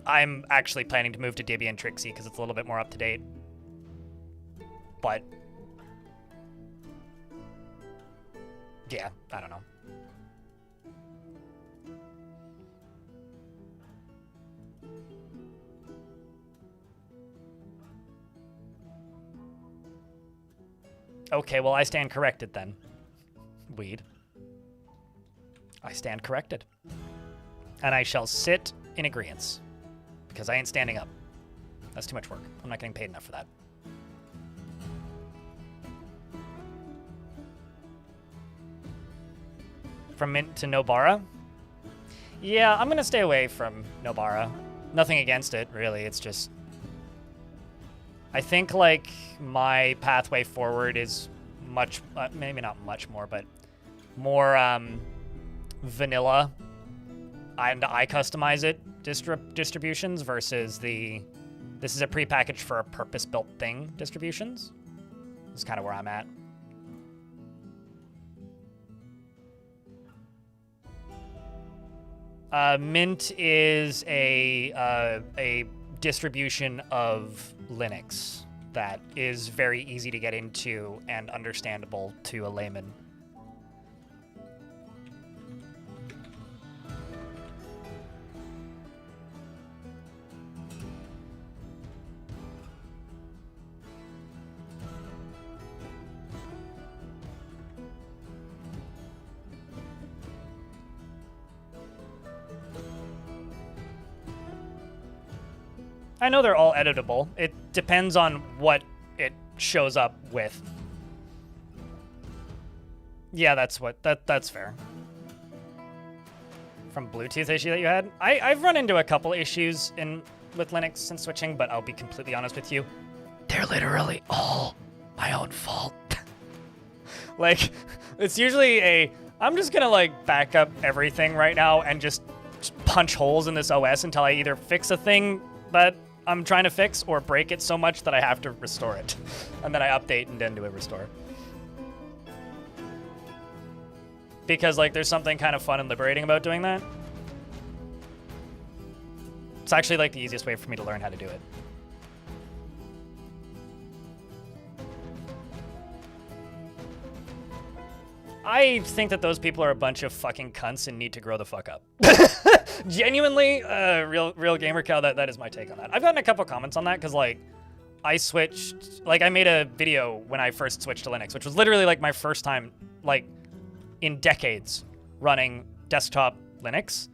I'm actually planning to move to Debian Trixie because it's a little bit more up to date. But yeah, I don't know. Okay, well, I stand corrected then. Weed. I stand corrected. And I shall sit in agreeance. Because I ain't standing up. That's too much work. I'm not getting paid enough for that. From Mint to Nobara? Yeah, I'm gonna stay away from Nobara. Nothing against it, really. It's just... I think, like, my pathway forward is much... maybe not much more, but more vanilla. And I customize it distributions versus the this is a prepackaged for a purpose-built thing distributions. That's kind of where I'm at. Mint is a distribution of Linux that is very easy to get into and understandable to a layman. I know they're all editable. It depends on what it shows up with. Yeah, that's fair. from Bluetooth issue that you had. I've run into a couple issues with Linux since switching, but I'll be completely honest with you. They're literally all my own fault. Like, it's usually I'm just gonna like back up everything right now and just punch holes in this OS until I either fix a thing that I'm trying to fix or break it so much that I have to restore it. And then I update and then do a restore. Because like there's something kind of fun and liberating about doing that. It's actually like the easiest way for me to learn how to do it. I think that those people are a bunch of fucking cunts and need to grow the fuck up. Genuinely, real gamer cow, that is my take on that. I've gotten a couple comments on that because like I made a video when I first switched to Linux, which was literally like my first time like in decades running desktop Linux.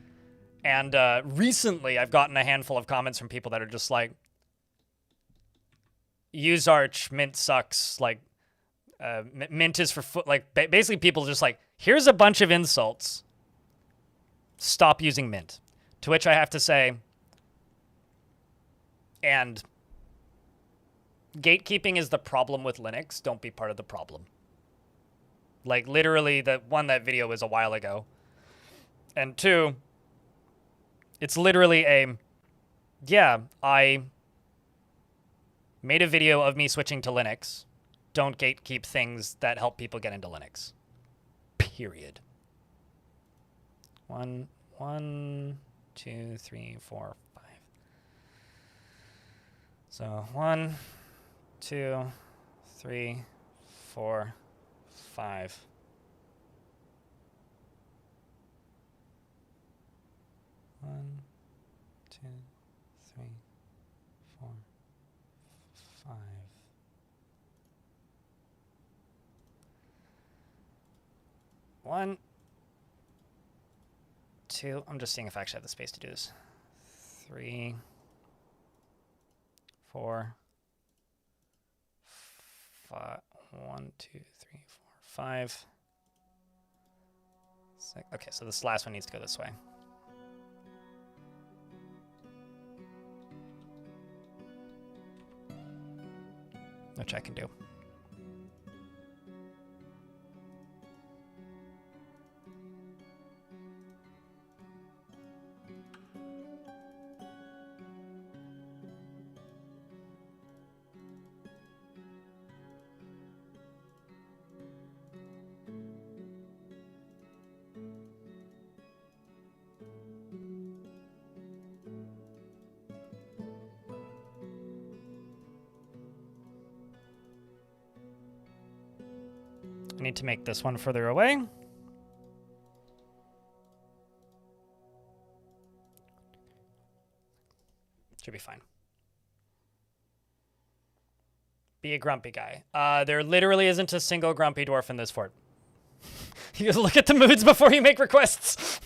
And recently I've gotten a handful of comments from people that are just like, use Arch, Mint sucks, like Mint is for like basically people just like, here's a bunch of insults. Stop using Mint. To which I have to say, and gatekeeping is the problem with Linux. Don't be part of the problem. Like literally that video was a while ago. And two, it's literally I made a video of me switching to Linux. Don't gatekeep things that help people get into Linux. Period. 1, 2, 3, 4, 5. So 1, 2, 3, 4, 5. One, 2, 3, 4, 5. One, 2. I'm just seeing if I actually have the space to do this. 3, 4, 5. 1, 2, 3, 4, 5. 6. Okay, so this last one needs to go this way. Which I can do. I need to make this one further away. Should be fine. Be a grumpy guy. There literally isn't a single grumpy dwarf in this fort. You gotta look at the moods before you make requests.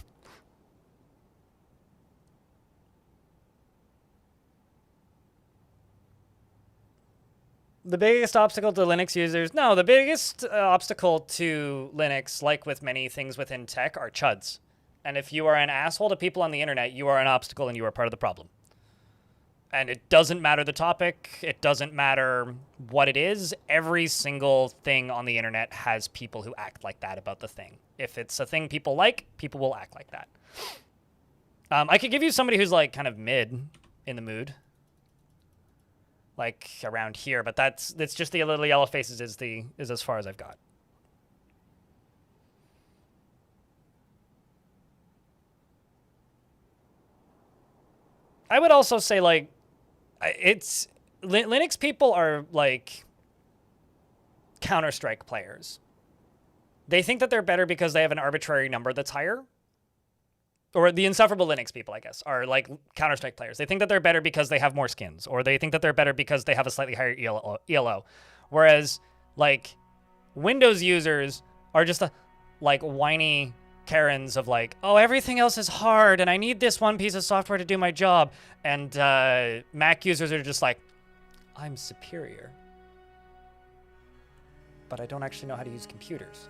The biggest obstacle to Linux users? No, the biggest obstacle to Linux, like with many things within tech, are chuds. And if you are an asshole to people on the internet, you are an obstacle and you are part of the problem. And it doesn't matter the topic. It doesn't matter what it is. Every single thing on the internet has people who act like that about the thing. If it's a thing people like, people will act like that. I could give you somebody who's like kind of mid in the mood. Like around here, but that's just the little yellow faces is as far as I've got. I would also say like Linux people are like Counter-Strike players. They think that they're better because they have an arbitrary number that's higher. Or the insufferable Linux people, I guess, are like Counter-Strike players. They think that they're better because they have more skins, or they think that they're better because they have a slightly higher ELO. Whereas, like, Windows users are just like whiny Karens of like, oh, everything else is hard, and I need this one piece of software to do my job. And Mac users are just like, I'm superior, but I don't actually know how to use computers.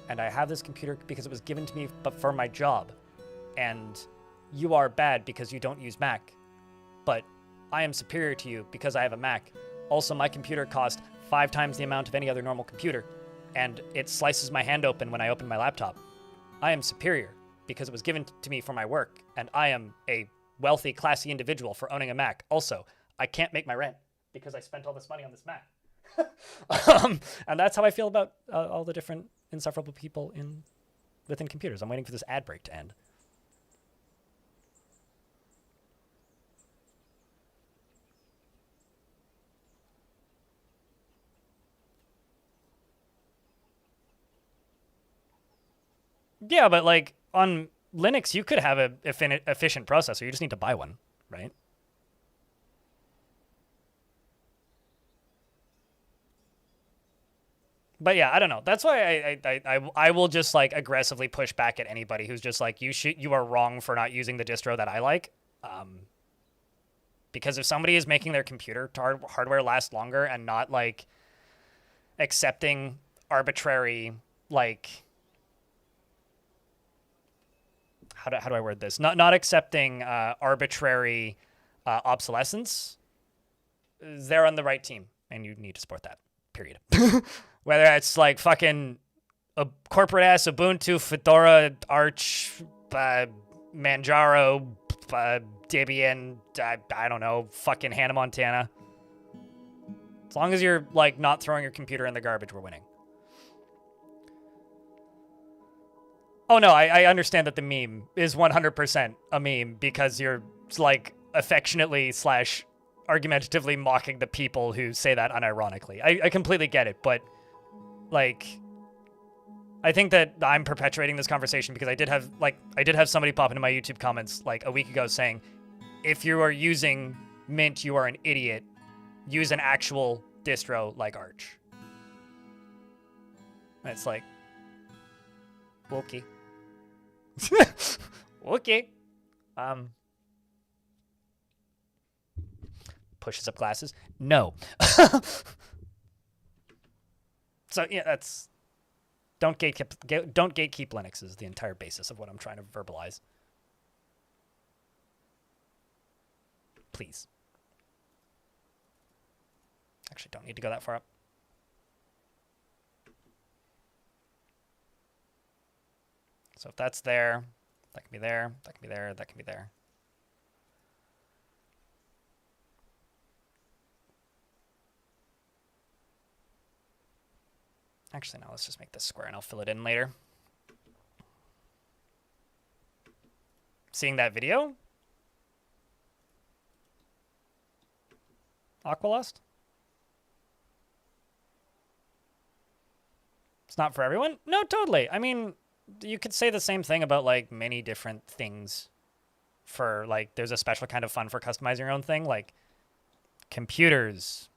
And I have this computer because it was given to me but for my job. and you are bad because you don't use Mac. But I am superior to you because I have a Mac. Also, my computer cost 5 times the amount of any other normal computer, and it slices my hand open when I open my laptop. I am superior because it was given to me for my work, and I am a wealthy, classy individual for owning a Mac. Also, I can't make my rent because I spent all this money on this Mac. And that's how I feel about all the different insufferable people within computers. I'm waiting for this ad break to end. Yeah, but like on Linux, you could have a efficient processor. You just need to buy one, right? But yeah, I don't know. That's why I will just like aggressively push back at anybody who's just like you are wrong for not using the distro that I like. Because if somebody is making their computer hardware last longer and not like accepting arbitrary like how do I word this? Not accepting arbitrary obsolescence, they're on the right team, and you need to support that. Period. Whether it's like fucking a corporate ass Ubuntu, Fedora, Arch, Manjaro, Debian, I don't know, fucking Hannah Montana. As long as you're like not throwing your computer in the garbage, we're winning. Oh no, I understand that the meme is 100% a meme because you're like affectionately / argumentatively mocking the people who say that unironically. I completely get it, but like I think that I'm perpetuating this conversation because I did have somebody pop into my YouTube comments like a week ago saying, if you are using Mint, you are an idiot. Use an actual distro like Arch. And it's like, okay. Okay. Pushes up glasses. No. So yeah, that's don't gatekeep Linux is the entire basis of what I'm trying to verbalize. Please. Actually, don't need to go that far up. So if that's there, that can be there, that can be there, that can be there. Actually, no, let's just make this square and I'll fill it in later. Seeing that video? Aqualust? It's not for everyone? No, totally. I mean, you could say the same thing about like many different things for like there's a special kind of fun for customizing your own thing, like computers,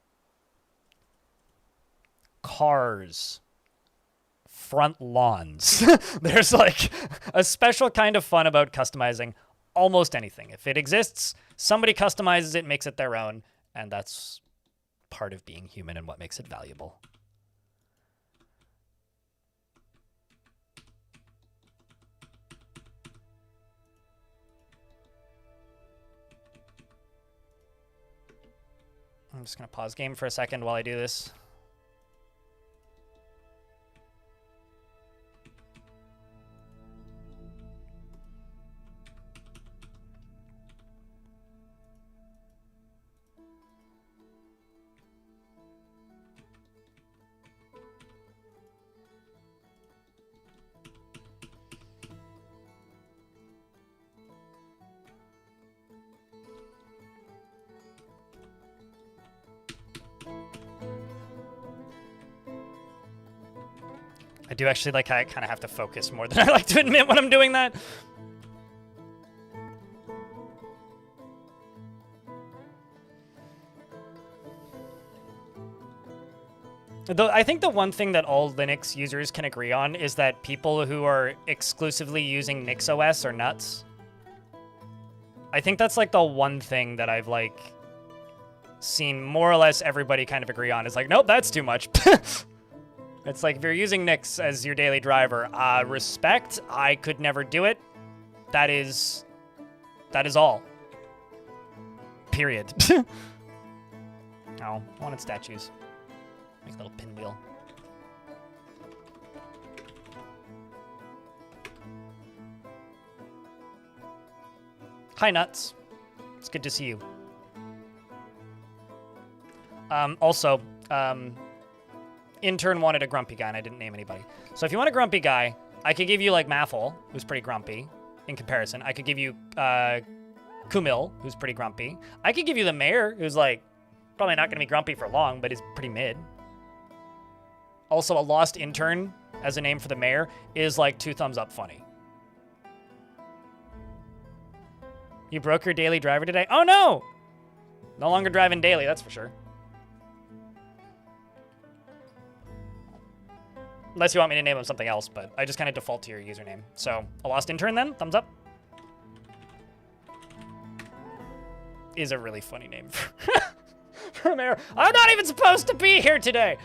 cars, front lawns. There's like a special kind of fun about customizing almost anything. If it exists, somebody customizes it, makes it their own, and that's part of being human and what makes it valuable. I'm just going to pause game for a second while I do this. I do actually like how I kind of have to focus more than I like to admit when I'm doing that. Though I think the one thing that all Linux users can agree on is that people who are exclusively using NixOS are nuts. I think that's like the one thing that I've like seen more or less everybody kind of agree on is like, nope, that's too much. It's like if you're using Nix as your daily driver, respect, I could never do it. That is all. Period. Oh, I wanted statues. Make a little pinwheel. Hi, Nuts. It's good to see you. Also, intern wanted a grumpy guy, and I didn't name anybody. So if you want a grumpy guy, I could give you, like, Maffle, who's pretty grumpy in comparison. I could give you Kumil, who's pretty grumpy. I could give you the mayor, who's, like, probably not going to be grumpy for long, but is pretty mid. Also, a lost intern as a name for the mayor is, like, 2 thumbs up funny. You broke your daily driver today? Oh, no! No longer driving daily, that's for sure. Unless you want me to name him something else, but I just kind of default to your username. So, a lost intern then? Thumbs up. Is a really funny name for a mayor. I'm not even supposed to be here today!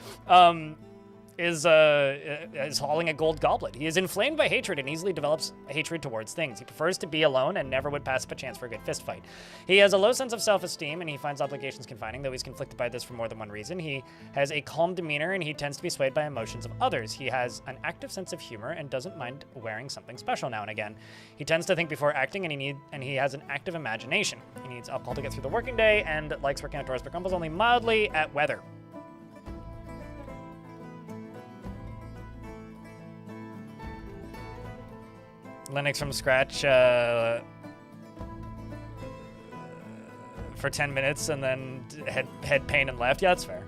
Is hauling a gold goblet. He is inflamed by hatred and easily develops hatred towards things. He prefers to be alone and never would pass up a chance for a good fist fight. He has a low sense of self-esteem and he finds obligations confining, though he's conflicted by this for more than one reason. He has a calm demeanor and he tends to be swayed by emotions of others. He has an active sense of humor and doesn't mind wearing something special now and again. He tends to think before acting and he has an active imagination. He needs alcohol to get through the working day and likes working outdoors but grumbles only mildly at weather. Linux from scratch for 10 minutes and then head pain and left. Yeah, that's fair.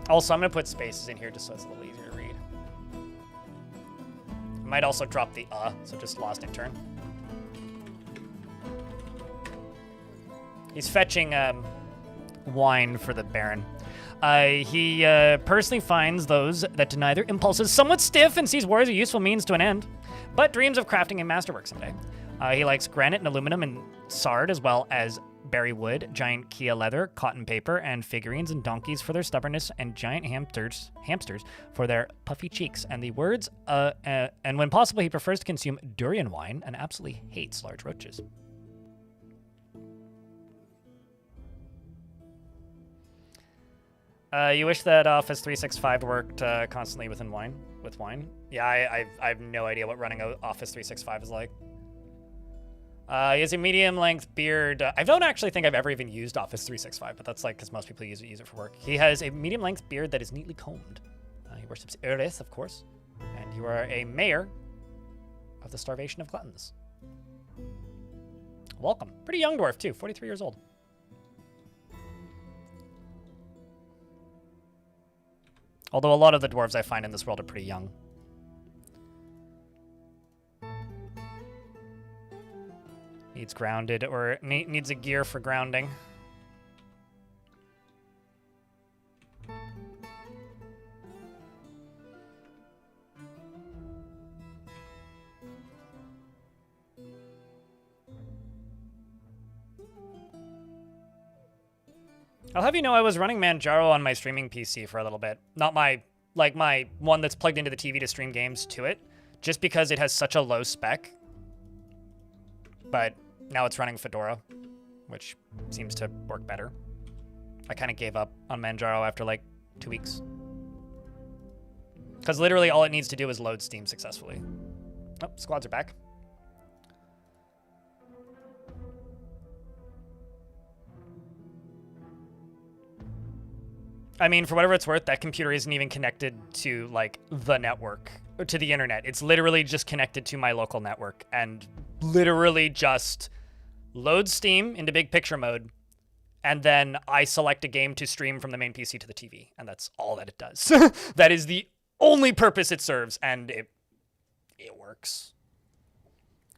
Also, I'm going to put spaces in here just so it's a little easier to read. I might also drop the so just lost intern. He's fetching wine for the Baron. He personally finds those that deny their impulses somewhat stiff and sees war as a useful means to an end, but dreams of crafting a masterwork someday. He likes granite and aluminum and sard, as well as berry wood, giant Kia leather, cotton paper, and figurines and donkeys for their stubbornness, and giant hamsters for their puffy cheeks. And the words, and when possible, he prefers to consume durian wine and absolutely hates large roaches. You wish that Office 365 worked constantly with wine? Yeah, I have no idea what running Office 365 is like. He has a medium-length beard. I don't actually think I've ever even used Office 365, but that's like because most people use it for work. He has a medium-length beard that is neatly combed. He worships Earth, of course. And you are a mayor of the starvation of gluttons. Welcome. Pretty young dwarf, too. 43 years old. Although a lot of the dwarves I find in this world are pretty young. Needs grounded, or needs a gear for grounding. I'll have you know I was running Manjaro on my streaming PC for a little bit. Not my one that's plugged into the TV to stream games to it, just because it has such a low spec. But now it's running Fedora, which seems to work better. I kind of gave up on Manjaro after like 2 weeks. Because literally all it needs to do is load Steam successfully. Oh, squads are back. I mean, for whatever it's worth, that computer isn't even connected to, like, the network, or to the internet. It's literally just connected to my local network, and literally just loads Steam into big picture mode, and then I select a game to stream from the main PC to the TV, and that's all that it does. That is the only purpose it serves, and it works.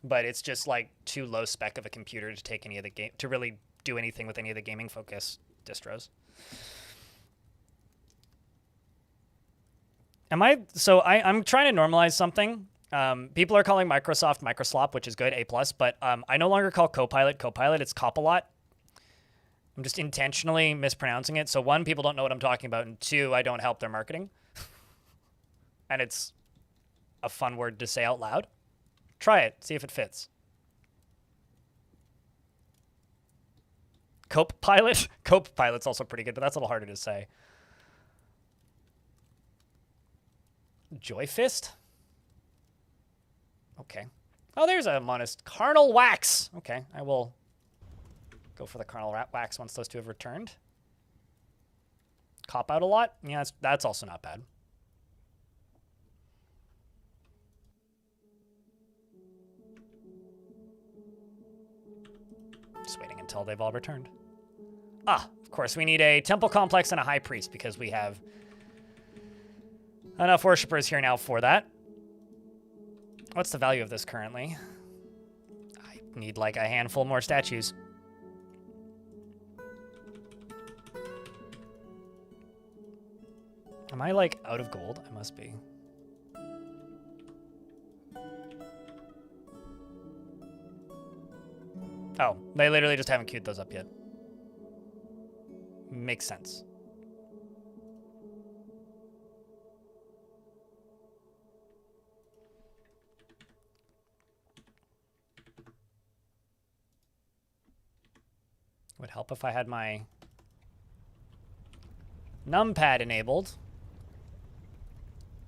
But it's just, like, too low spec of a computer to take any of the game, to really do anything with any of the gaming focus distros. I'm trying to normalize something. People are calling Microsoft Microslop, which is good, A+, but I no longer call Copilot Copilot, it's Copilot. I'm just intentionally mispronouncing it. So one, people don't know what I'm talking about, and two, I don't help their marketing. And it's a fun word to say out loud. Try it. See if it fits. Cope pilot? Cope pilot's also pretty good, but that's a little harder to say. Joy fist? Okay. Oh, there's a monist. Carnal wax. Okay, I will go for the carnal wax once those two have returned. Cop out a lot? Yeah, that's also not bad. Just waiting until they've all returned. Ah, of course, we need a temple complex and a high priest because we have enough worshippers here now for that. What's the value of this currently? I need like a handful more statues. Am I like out of gold? I must be. Oh, they literally just haven't queued those up yet. Makes sense. Would help if I had my numpad enabled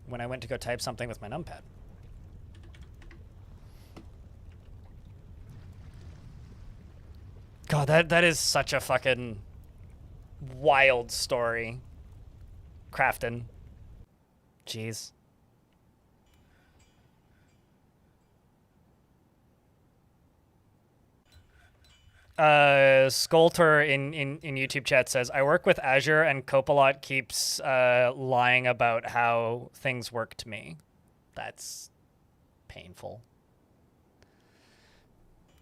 when I went to go type something with my numpad. God, that is such a fucking wild story. Crafton. Jeez. Skolter in YouTube chat says, I work with Azure and Copilot keeps lying about how things work to me. That's painful.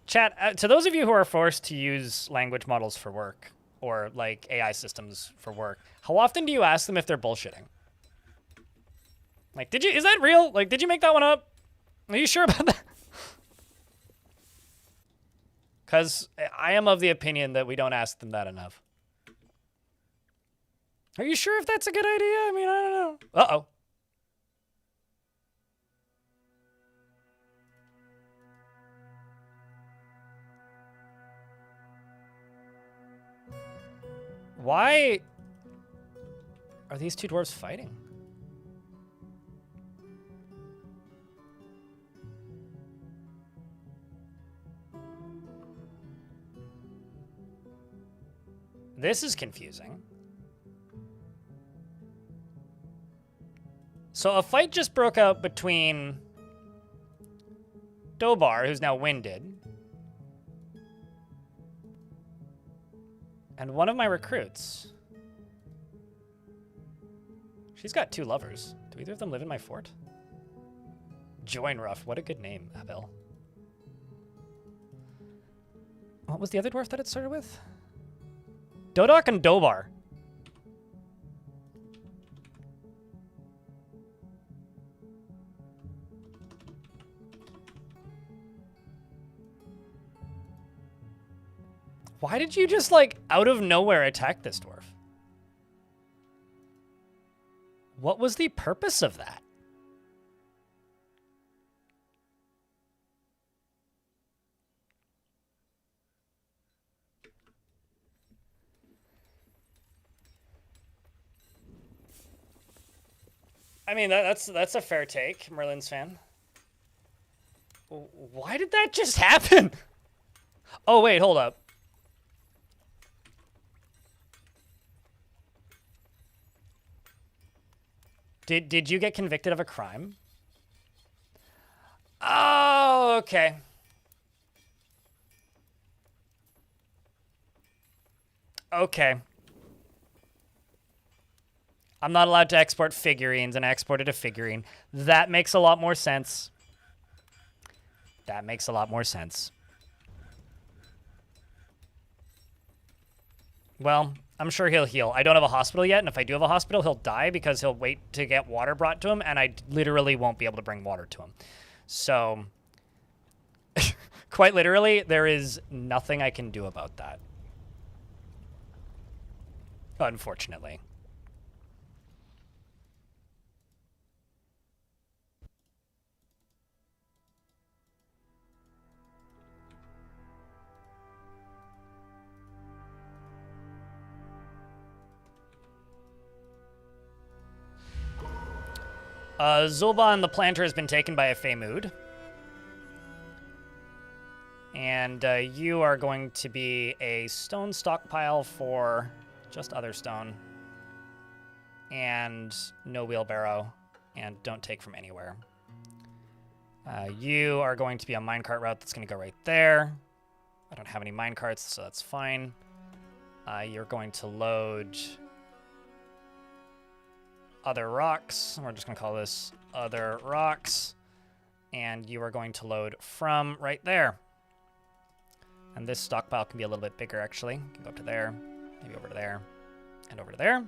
Chat, to those of you who are forced to use language models for work, or like AI systems for work, how often do you ask them if they're bullshitting? Like, is that real? Like, did you make that one up? Are you sure about that? Because I am of the opinion that we don't ask them that enough. Are you sure if that's a good idea? I mean, I don't know. Uh-oh. Why are these two dwarves fighting? This is confusing. So a fight just broke out between Dobar, who's now winded, and one of my recruits. She's got two lovers. Do either of them live in my fort? Join Rough. What a good name, Abel. What was the other dwarf that it started with? Dodok and Dobar. Why did you just, like, out of nowhere attack this dwarf? What was the purpose of that? I mean, that's a fair take, Merlin's fan. Why did that just happen? Oh, wait, hold up. Did you get convicted of a crime? Oh, okay. Okay. I'm not allowed to export figurines, and I exported a figurine. That makes a lot more sense. That makes a lot more sense. Well, I'm sure he'll heal. I don't have a hospital yet, and if I do have a hospital, he'll die because he'll wait to get water brought to him, and I literally won't be able to bring water to him. So, quite literally, there is nothing I can do about that. Unfortunately. Zulban the planter has been taken by a Fey mood. And you are going to be a stone stockpile for just other stone. And no wheelbarrow. And don't take from anywhere. You are going to be a minecart route that's going to go right there. I don't have any minecarts, so that's fine. You're going to load other rocks. We're just going to call this other rocks. And you are going to load from right there. And this stockpile can be a little bit bigger, actually. You can go up to there, maybe over to there, and over to there.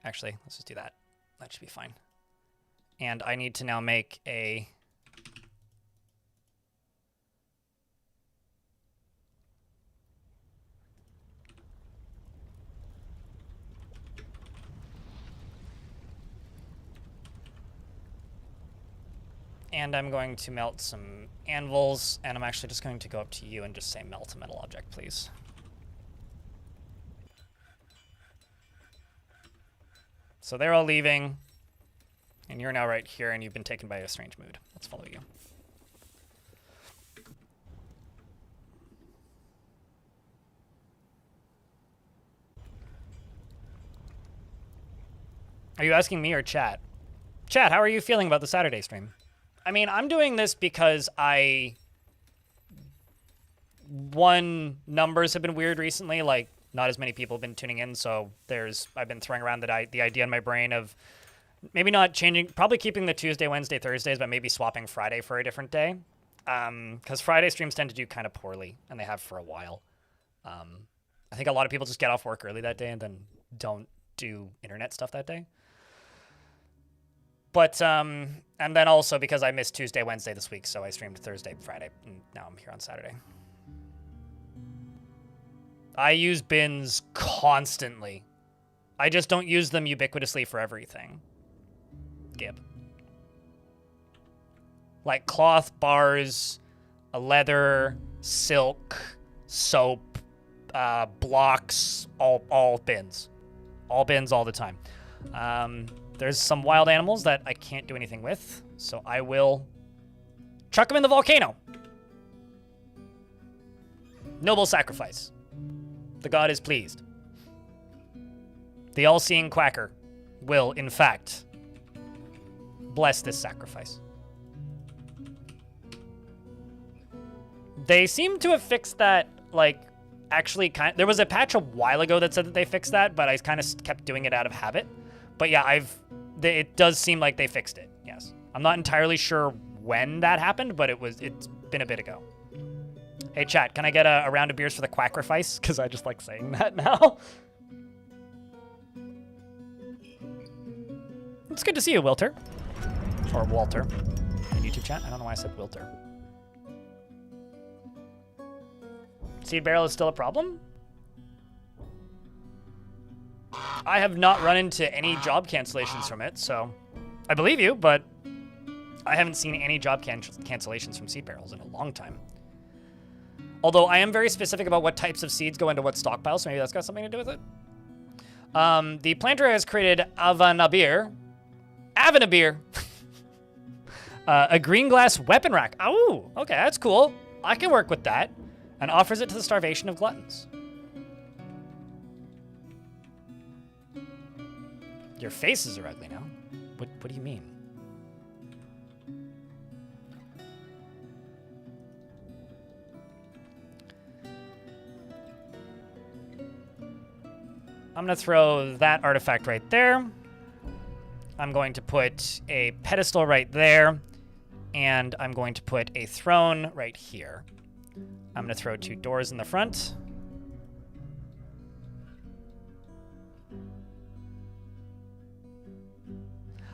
Actually, let's just do that. That should be fine. And I need to now make a... And I'm going to melt some anvils, and I'm actually just going to go up to you and just say melt a metal object, please. So they're all leaving, and you're now right here, and you've been taken by a strange mood. Let's follow you. Are you asking me or chat? Chat, how are you feeling about the Saturday stream? I mean, I'm doing this because numbers have been weird recently, like not as many people have been tuning in, so I've been throwing around the idea in my brain of maybe not changing, probably keeping the Tuesday, Wednesday, Thursdays, but maybe swapping Friday for a different day. Because Friday streams tend to do kind of poorly, and they have for a while. I think a lot of people just get off work early that day and then don't do internet stuff that day. But, and then also because I missed Tuesday, Wednesday this week, so I streamed Thursday, Friday, and now I'm here on Saturday. I use bins constantly. I just don't use them ubiquitously for everything. Gib. Like cloth, bars, a leather, silk, soap, blocks, all bins. All bins all the time. There's some wild animals that I can't do anything with, so I will chuck them in the volcano. Noble sacrifice. The god is pleased. The all-seeing quacker will, in fact, bless this sacrifice. They seem to have fixed that, like, actually there was a patch a while ago that said that they fixed that, but I kind of kept doing it out of habit. But yeah, it does seem like they fixed it, yes. I'm not entirely sure when that happened, but it's been a bit ago. Hey chat, can I get a round of beers for the quacrifice? Because I just like saying that now. It's good to see you, Wilter. Or Walter. In YouTube chat, I don't know why I said Wilter. Seed barrel is still a problem? I have not run into any job cancellations from it, so I believe you, but I haven't seen any job cancellations from seed barrels in a long time. Although I am very specific about what types of seeds go into what stockpiles, so maybe that's got something to do with it. The planter has created Avanabir. A green glass weapon rack. Oh, okay, that's cool. I can work with that. And offers it to the starvation of gluttons. Your faces are ugly now. What do you mean? I'm gonna throw that artifact right there. I'm going to put a pedestal right there. And I'm going to put a throne right here. I'm gonna throw 2 doors in the front.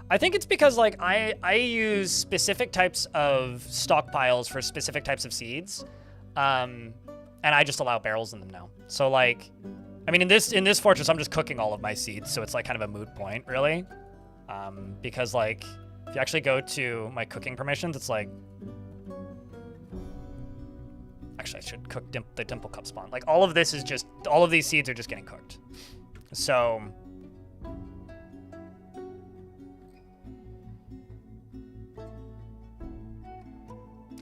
I think it's because like I use specific types of stockpiles for specific types of seeds. And and I just allow barrels in them now. So like, I mean, in this fortress, I'm just cooking all of my seeds, so it's like kind of a moot point, really. Because like, if you actually go to my cooking permissions, it's like, actually, I should cook the dimple cup spawn. Like, all of this is just, all of these seeds are just getting cooked. So,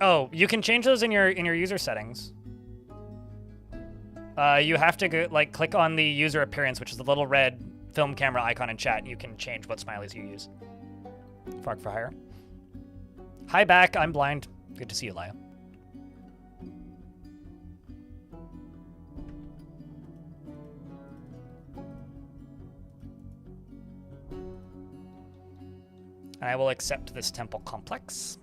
oh, you can change those in your user settings. You have to go, like, click on the user appearance, which is the little red film camera icon in chat, and you can change what smileys you use. Frog for hire. Hi back, I'm blind. Good to see you, Laya. I will accept this temple complex.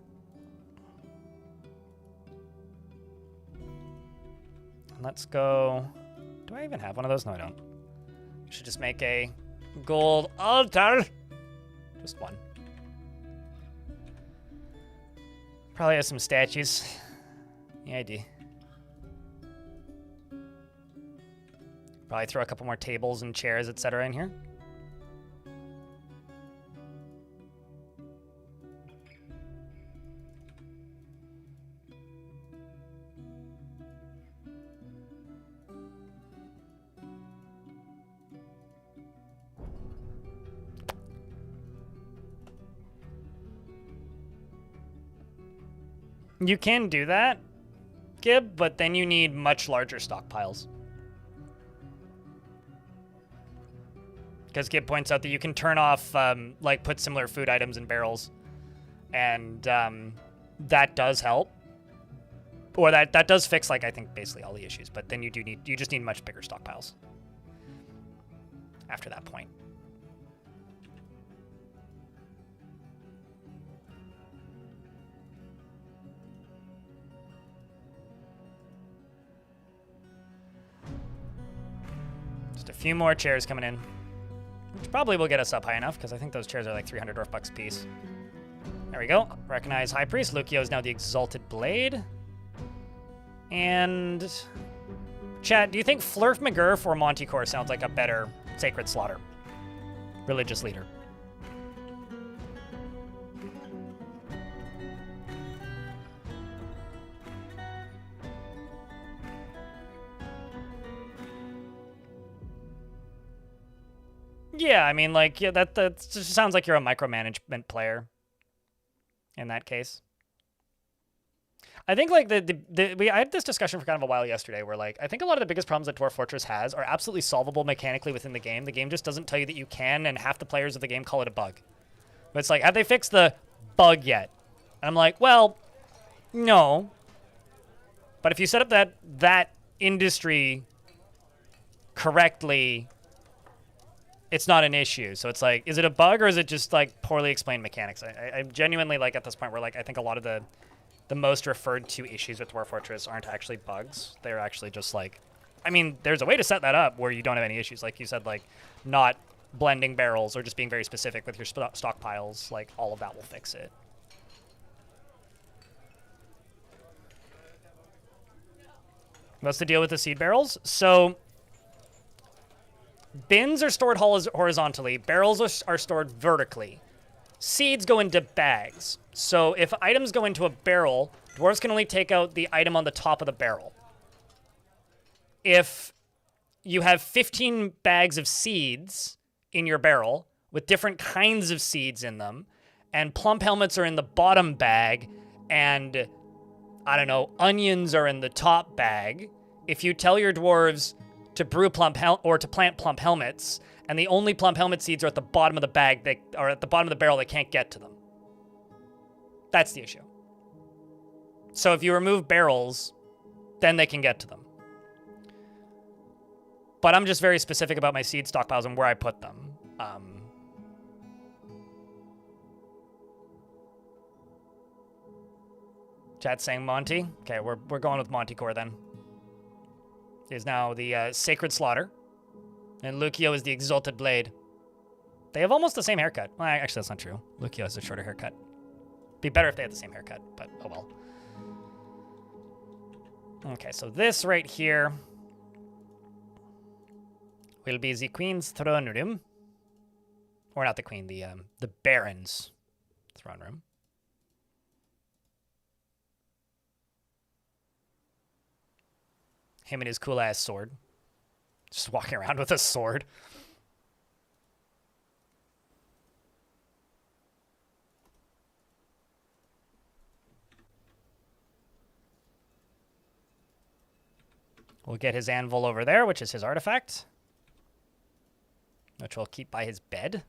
Let's go. Do I even have one of those? No, I don't. I should just make a gold altar. Just one. Probably has some statues. Yeah, I do. Probably throw a couple more tables and chairs, etc. in here. You can do that, Gib, but then you need much larger stockpiles. Because Gib points out that you can turn off, like, put similar food items in barrels, and that does help. Or that does fix, like, I think basically all the issues, but then you just need much bigger stockpiles after that point. Just a few more chairs coming in, which probably will get us up high enough, because I think those chairs are like 300 dwarf bucks a piece. There we go. Recognize High Priest. Lucio is now the Exalted Blade. And chat, do you think Flurf McGurf or Montecore sounds like a better Sacred Slaughter religious leader? Yeah, I mean, like, yeah, that just sounds like you're a micromanagement player in that case. I think, like, I had this discussion for kind of a while yesterday where, like, I think a lot of the biggest problems that Dwarf Fortress has are absolutely solvable mechanically within the game. The game just doesn't tell you that you can, and half the players of the game call it a bug. But it's like, have they fixed the bug yet? And I'm like, well, no. But if you set up that industry correctly, it's not an issue. So it's like, is it a bug or is it just like poorly explained mechanics? I'm genuinely like at this point where like I think a lot of the most referred to issues with Dwarf Fortress aren't actually bugs. They're actually just like, I mean, there's a way to set that up where you don't have any issues. Like you said, like not blending barrels or just being very specific with your stockpiles. Like all of that will fix it. What's the deal with the seed barrels? So bins are stored horizontally, barrels are stored vertically. Seeds go into bags. So if items go into a barrel, dwarves can only take out the item on the top of the barrel. If you have 15 bags of seeds in your barrel with different kinds of seeds in them, and plump helmets are in the bottom bag, and I don't know, onions are in the top bag, if you tell your dwarves to brew or to plant plump helmets, and the only plump helmet seeds are at the bottom of the bag, or at the bottom of the barrel, they can't get to them. That's the issue. So if you remove barrels, then they can get to them. But I'm just very specific about my seed stockpiles and where I put them. Chat's saying Monty. Okay, we're going with Montecore then. Is now the Sacred Slaughter. And Lucio is the Exalted Blade. They have almost the same haircut. Well, actually, that's not true. Lucio has a shorter haircut. Be better if they had the same haircut, but oh well. Okay, so this right here will be the Queen's throne room. Or not the Queen, the Baron's throne room. Him and his cool-ass sword. Just walking around with a sword. We'll get his anvil over there, which is his artifact. Which we'll keep by his bed.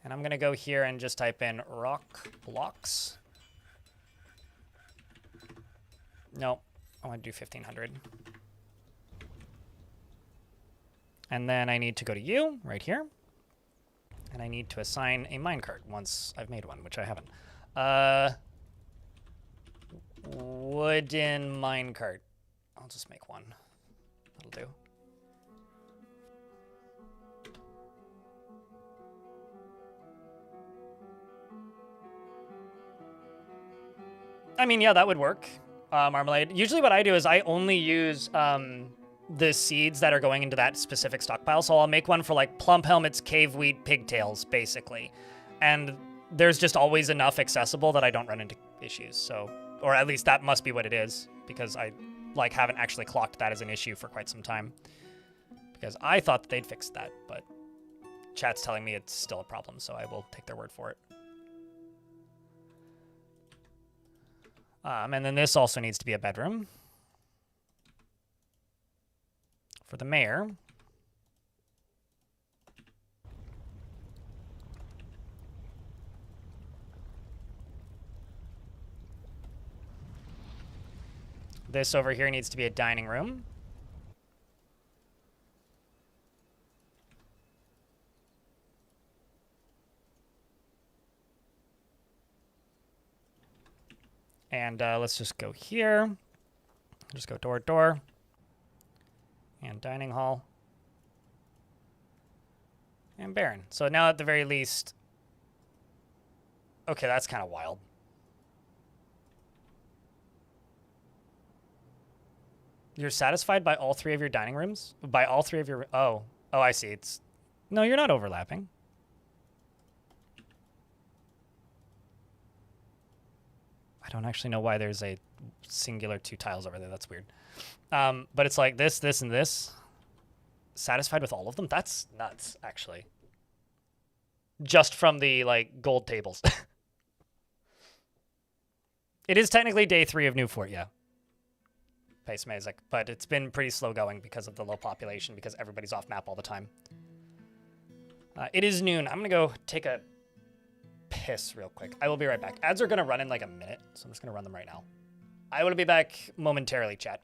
And I'm going to go here and just type in rock blocks. No, I want to do 1500. And then I need to go to you, right here. And I need to assign a minecart once I've made one, which I haven't. Wooden minecart. I'll just make one. That'll do. I mean, yeah, that would work. Marmalade. Usually what I do is I only use the seeds that are going into that specific stockpile. So I'll make one for like plump helmets, cave wheat, pigtails, basically. And there's just always enough accessible that I don't run into issues. So, or at least that must be what it is, because I like haven't actually clocked that as an issue for quite some time. Because I thought that they'd fixed that, but chat's telling me it's still a problem, so I will take their word for it. And then this also needs to be a bedroom for the mayor. This over here needs to be a dining room. And let's just go here. Just go door to door. And dining hall. And Baron. So now at the very least... Okay, that's kind of wild. You're satisfied by all three of your dining rooms? By all three of your... Oh. Oh, I see. It's... No, you're not overlapping. I don't actually know why there's a singular 2 tiles over there. That's weird. But it's like this, this, and this. Satisfied with all of them? That's nuts, actually. Just from the, like, gold tables. It is technically day 3 of New Fort, yeah. Pace Mazik, but it's been pretty slow going because of the low population, because everybody's off map all the time. It is noon. I'm going to go take a piss real quick. I will be right back. Ads are going to run in like a minute, so I'm just going to run them right now. I will be back momentarily, chat.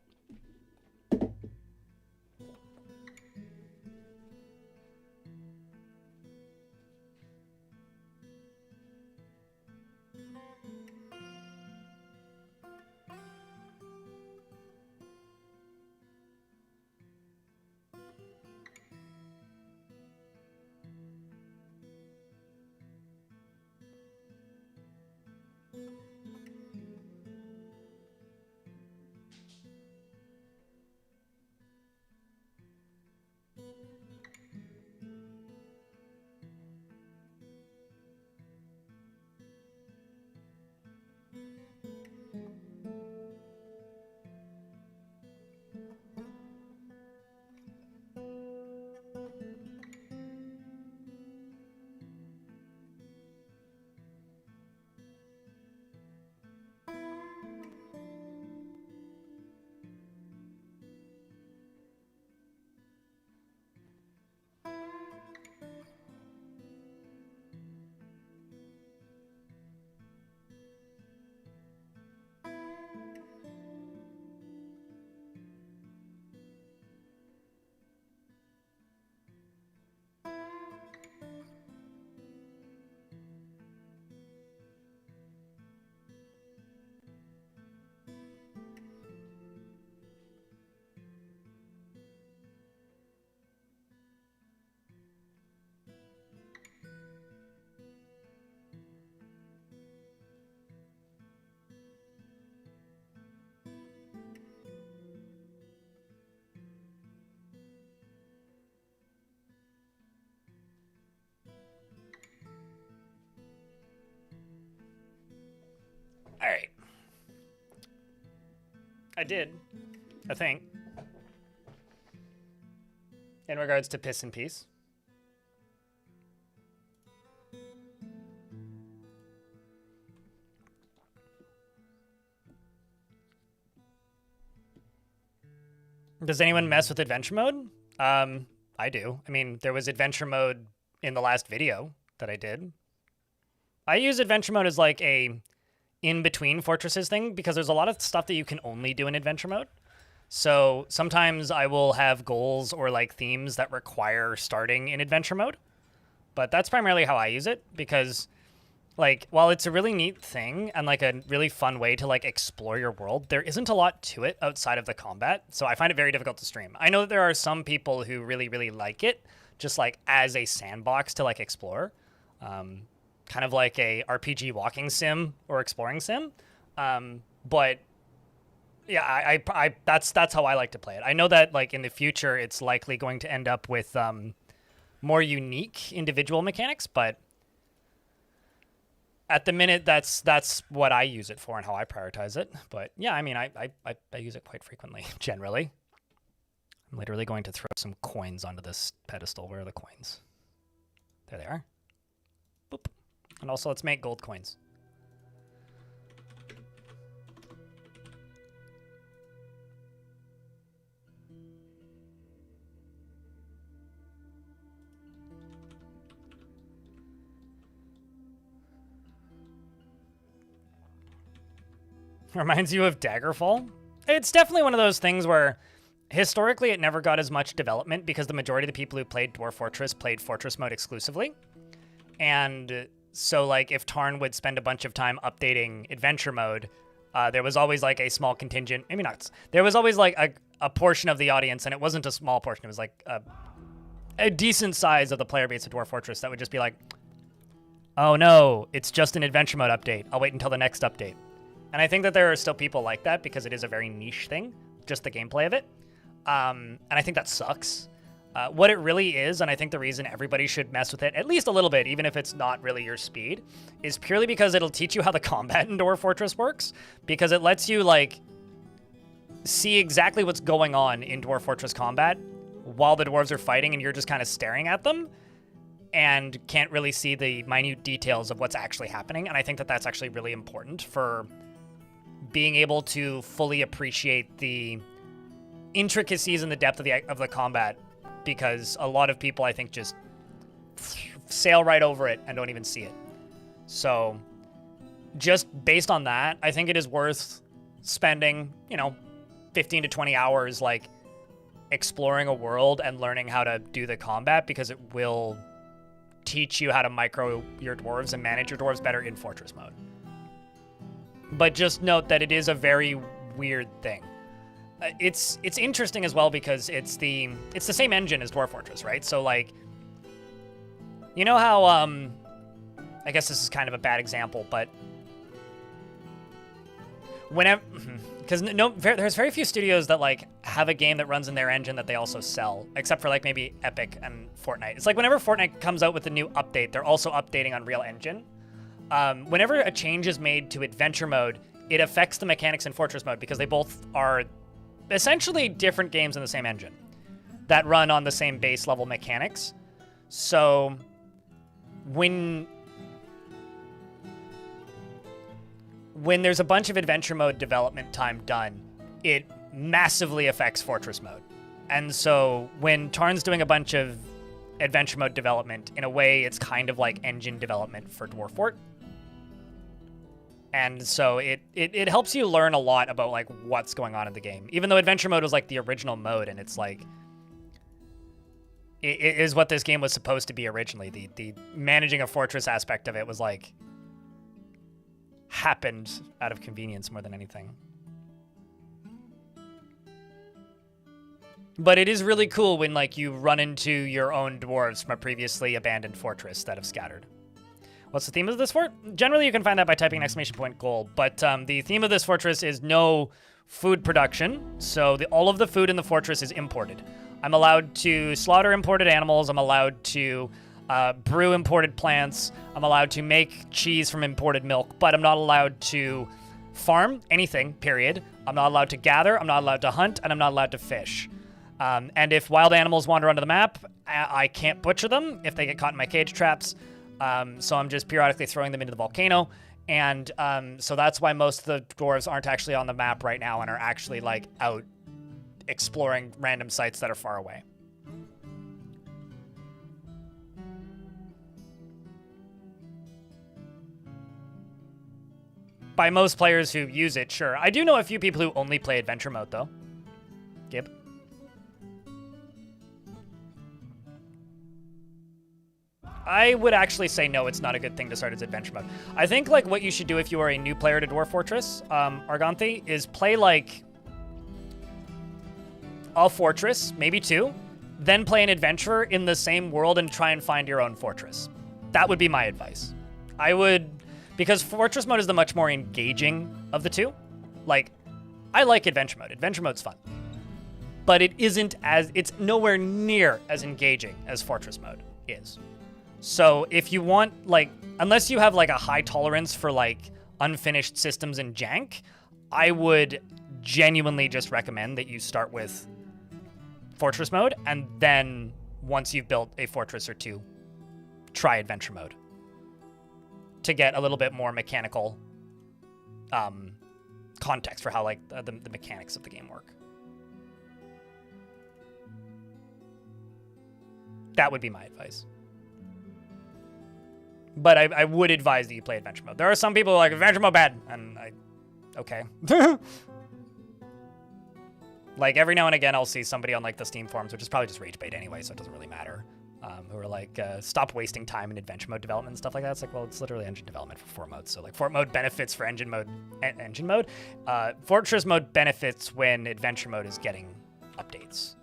I did, I think. In regards to Piss and Peace. Does anyone mess with adventure mode? I do. I mean, there was adventure mode in the last video that I did. I use adventure mode as like a in-between fortresses thing because there's a lot of stuff that you can only do in adventure mode. So sometimes I will have goals or like themes that require starting in adventure mode. But that's primarily how I use it because like while it's a really neat thing and like a really fun way to like explore your world, there isn't a lot to it outside of the combat. So I find it very difficult to stream. I know that there are some people who really, really like it just like as a sandbox to like explore. Kind of like a RPG walking sim or exploring sim. But yeah, I that's how I like to play it. I know that like in the future, it's likely going to end up with more unique individual mechanics, but at the minute, that's what I use it for and how I prioritize it. But yeah, I mean, I use it quite frequently, generally. I'm literally going to throw some coins onto this pedestal. Where are the coins? There they are. Boop. And also, let's make gold coins. Reminds you of Daggerfall? It's definitely one of those things where historically it never got as much development because the majority of the people who played Dwarf Fortress played Fortress mode exclusively. And so like if Tarn would spend a bunch of time updating adventure mode, there was always like a small contingent, maybe not, there was always like a portion of the audience, and it wasn't a small portion, it was like a decent size of the player base of Dwarf Fortress that would just be like, oh no, it's just an adventure mode update. I'll wait until the next update. And I think that there are still people like that because it is a very niche thing, just the gameplay of it. And I think that sucks. What it really is, and I think the reason everybody should mess with it, at least a little bit, even if it's not really your speed, is purely because it'll teach you how the combat in Dwarf Fortress works, because it lets you, like, see exactly what's going on in Dwarf Fortress combat while the dwarves are fighting and you're just kind of staring at them and can't really see the minute details of what's actually happening. And I think that that's actually really important for being able to fully appreciate the intricacies and the depth of the combat, because a lot of people, I think, just sail right over it and don't even see it. So just based on that, I think it is worth spending, 15 to 20 hours, like, exploring a world and learning how to do the combat, because it will teach you how to micro your dwarves and manage your dwarves better in Fortress mode. But just note that it is a very weird thing. It's interesting as well because it's the same engine as Dwarf Fortress, right? So like, you know how I guess this is kind of a bad example, but whenever, because there's very few studios that like have a game that runs in their engine that they also sell, except for like maybe Epic and Fortnite. It's like whenever Fortnite comes out with a new update, they're also updating on Real Engine. Whenever a change is made to adventure mode, it affects the mechanics in Fortress mode because they both are essentially different games in the same engine that run on the same base level mechanics. So when there's a bunch of adventure mode development time done, it massively affects Fortress mode. And so when Tarn's doing a bunch of adventure mode development, in a way, it's kind of like engine development for Dwarf Fort. And so it helps you learn a lot about like what's going on in the game. Even though adventure mode was like the original mode, and it's like it is what this game was supposed to be originally. The managing a fortress aspect of it was like happened out of convenience more than anything. But it is really cool when like you run into your own dwarves from a previously abandoned fortress that have scattered. What's the theme of this fort? Generally, you can find that by typing !goal. But the theme of this fortress is no food production. So all of the food in the fortress is imported. I'm allowed to slaughter imported animals. I'm allowed to brew imported plants. I'm allowed to make cheese from imported milk. But I'm not allowed to farm anything, period. I'm not allowed to gather, I'm not allowed to hunt, and I'm not allowed to fish. And if wild animals wander onto the map, I can't butcher them if they get caught in my cage traps. So I'm just periodically throwing them into the volcano. And so that's why most of the dwarves aren't actually on the map right now and are actually like out exploring random sites that are far away. By most players who use it, sure. I do know a few people who only play adventure mode, though. Gib? I would actually say no, it's not a good thing to start as adventure mode. I think like what you should do if you are a new player to Dwarf Fortress, Arganthi, is play like a fortress, maybe 2, then play an adventurer in the same world and try and find your own fortress. That would be my advice. I would, because fortress mode is the much more engaging of the 2. Like, I like adventure mode. Adventure mode's fun. But it's nowhere near as engaging as fortress mode is. So if you want, like, unless you have like a high tolerance for like unfinished systems and jank, I would genuinely just recommend that you start with fortress mode, and then once you've built a fortress or 2, try adventure mode to get a little bit more mechanical context for how like the mechanics of the game work. That would be my advice. But I would advise that you play adventure mode. There are some people who are like, adventure mode bad, and okay. Like, every now and again, I'll see somebody on, like, the Steam forums, which is probably just rage bait anyway, so it doesn't really matter, who are like, stop wasting time in adventure mode development and stuff like that. It's like, well, it's literally engine development for fort mode. So, like, fort mode benefits for engine mode. Fortress mode benefits when adventure mode is getting updates.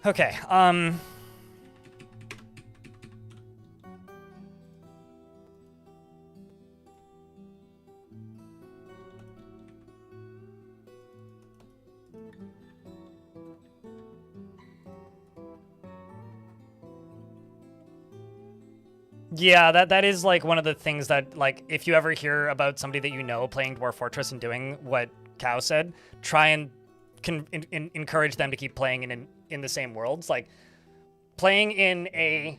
Okay, yeah, that is like one of the things that, like, if you ever hear about somebody that you know playing Dwarf Fortress and doing what Cow said, try and encourage them to keep playing in the same worlds. Like, playing in a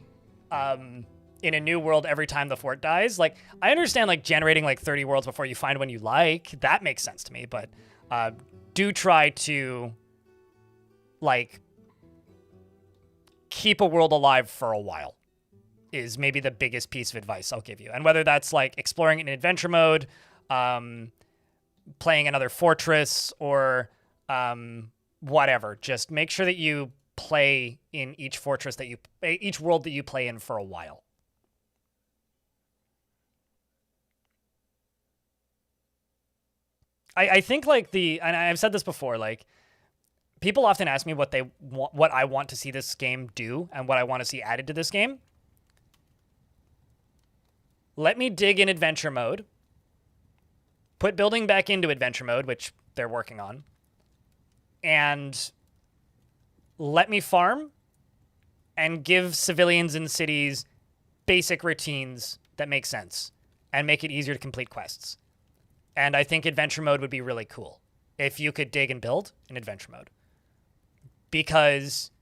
new world every time the fort dies. Like, I understand like generating like 30 worlds before you find one you like. That makes sense to me, but do try to like keep a world alive for a while. Is maybe the biggest piece of advice I'll give you. And whether that's like exploring in adventure mode, playing another fortress, or whatever, just make sure that you play in each world that you play in for a while. I think like and I've said this before, like, people often ask me what I want to see this game do and what I want to see added to this game. Let me dig in adventure mode, put building back into adventure mode, which they're working on, and let me farm and give civilians in cities basic routines that make sense and make it easier to complete quests. And I think adventure mode would be really cool if you could dig and build in adventure mode. Because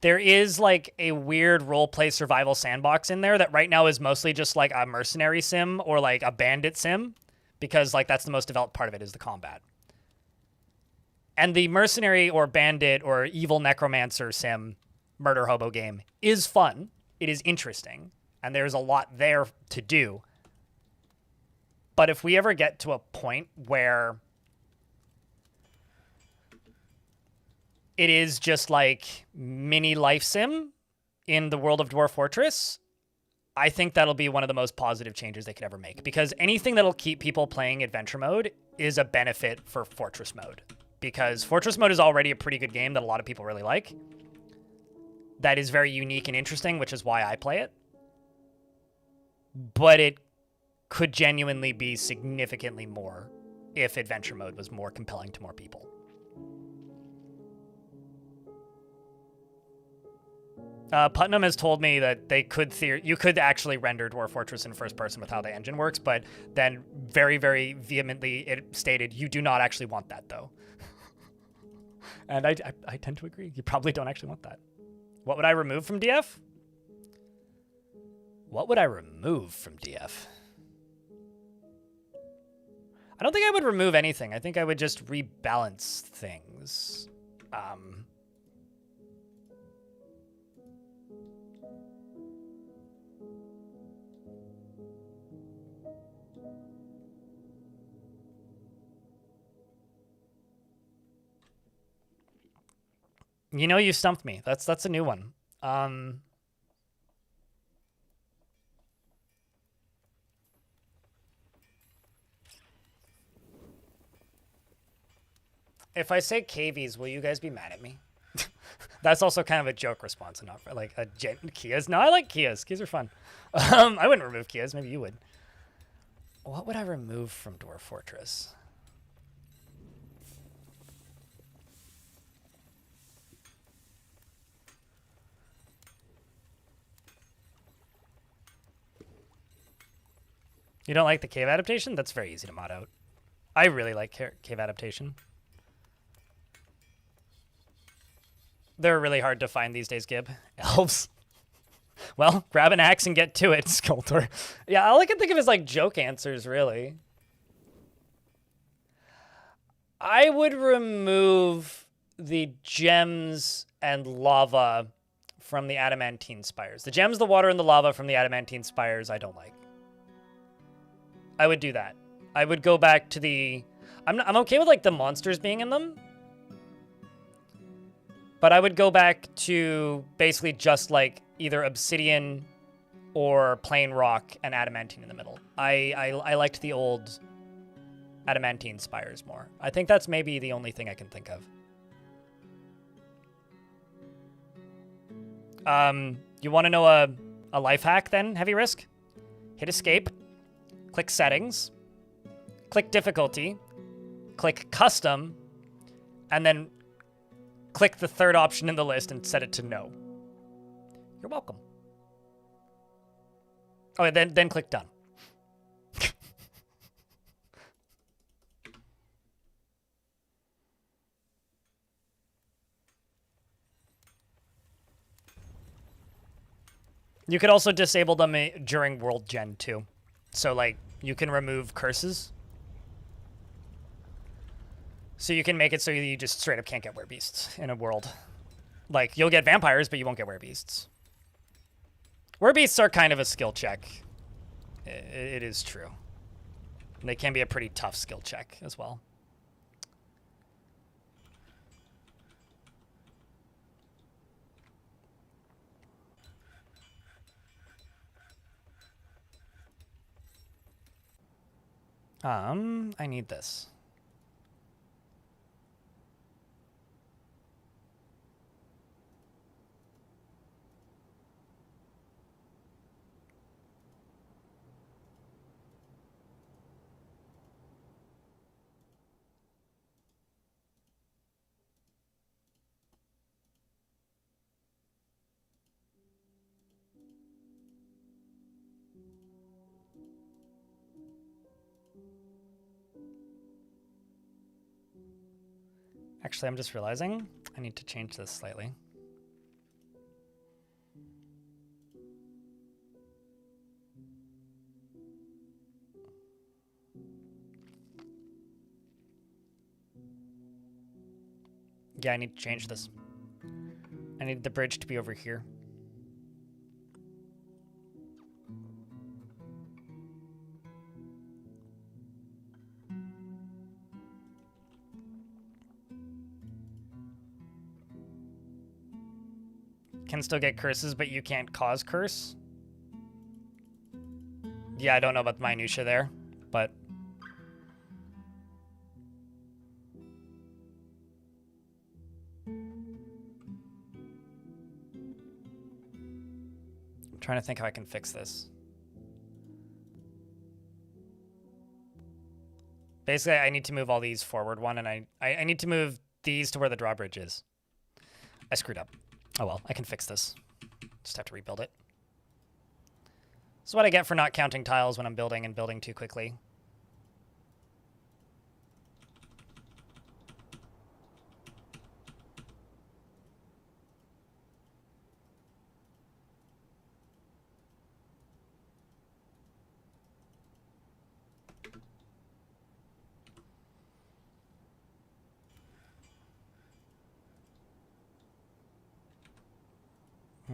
there is like a weird roleplay survival sandbox in there that right now is mostly just like a mercenary sim or like a bandit sim, because like that's the most developed part of it is the combat. And the mercenary or bandit or evil necromancer sim murder hobo game is fun. It is interesting. And there's a lot there to do. But if we ever get to a point where it is just like mini life sim in the world of Dwarf Fortress, I think that'll be one of the most positive changes they could ever make. Because anything that'll keep people playing adventure mode is a benefit for Fortress mode. Because Fortress mode is already a pretty good game that a lot of people really like. That is very unique and interesting, which is why I play it. But it could genuinely be significantly more if adventure mode was more compelling to more people. Putnam has told me that they could you could actually render Dwarf Fortress in first person with how the engine works, but then very, very vehemently it stated you do not actually want that though. And I tend to agree. You probably don't actually want that. What would I remove from DF? What would I remove from DF? I don't think I would remove anything. I think I would just rebalance things. You know, you stumped me. That's a new one. If I say cavies, will you guys be mad at me? That's also kind of a joke response, not like a Kias. No, I like Kias. Kias are fun. I wouldn't remove Kias. Maybe you would. What would I remove from Dwarf Fortress? You don't like the cave adaptation? That's very easy to mod out. I really like cave adaptation. They're really hard to find these days, Gib. Elves. Well, grab an axe and get to it, Sculptor. Yeah, all I can think of is like joke answers, really. I would remove the gems and lava from the adamantine spires. The gems, the water, and the lava from the adamantine spires I don't like. I would do that. I would go back to the... I'm okay with like the monsters being in them. But I would go back to basically just like either obsidian or plain rock and adamantine in the middle. I liked the old adamantine spires more. I think that's maybe the only thing I can think of. You want to know a life hack then, Heavy Risk? Hit escape, click settings, click difficulty, click custom, and then click the third option in the list and set it to no. You're welcome. Oh, then click done. You could also disable them during World Gen too. So like you can remove curses. So you can make it so you just straight up can't get werebeasts in a world. Like, you'll get vampires, but you won't get werebeasts. Werebeasts are kind of a skill check. It is true. And they can be a pretty tough skill check as well. I need this. Actually, I'm just realizing I need to change this slightly. Yeah, I need to change this. I need the bridge to be over here. Can still get curses, but you can't cause curse. Yeah, I don't know about the minutia there, but... I'm trying to think how I can fix this. Basically, I need to move all these forward one, and I need to move these to where the drawbridge is. I screwed up. Oh well, I can fix this. Just have to rebuild it. This is what I get for not counting tiles when I'm building and building too quickly.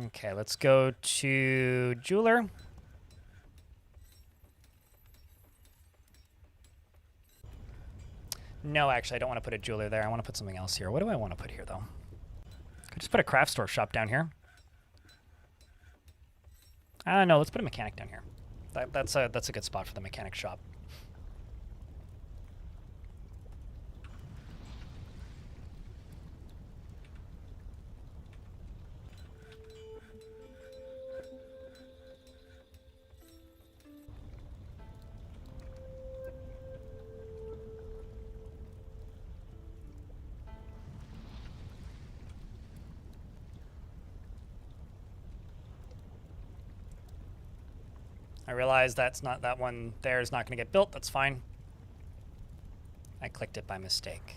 Okay, let's go to jeweler. No, actually, I don't want to put a jeweler there. I want to put something else here. What do I want to put here, though? Could just put a craft store shop down here. No, let's put a mechanic down here. That's a good spot for the mechanic shop. I realize that one there is not going to get built. That's fine. I clicked it by mistake.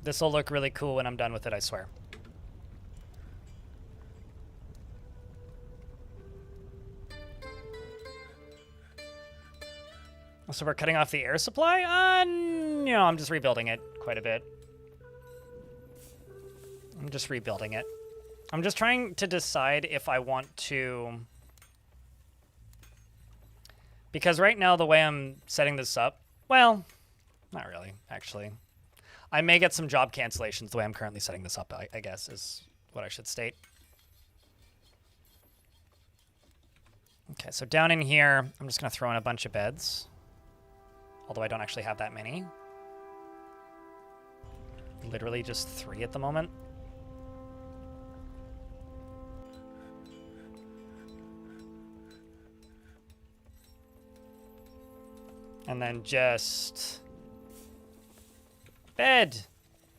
This will look really cool when I'm done with it, I swear. So we're cutting off the air supply? No, I'm just rebuilding it quite a bit. I'm just rebuilding it. I'm just trying to decide if I want to... Because right now, the way I'm setting this up... Well, not really, actually. I may get some job cancellations the way I'm currently setting this up, I guess, is what I should state. Okay, so down in here, I'm just going to throw in a bunch of beds. Although I don't actually have that many. Literally just 3 at the moment. And then just... Bed!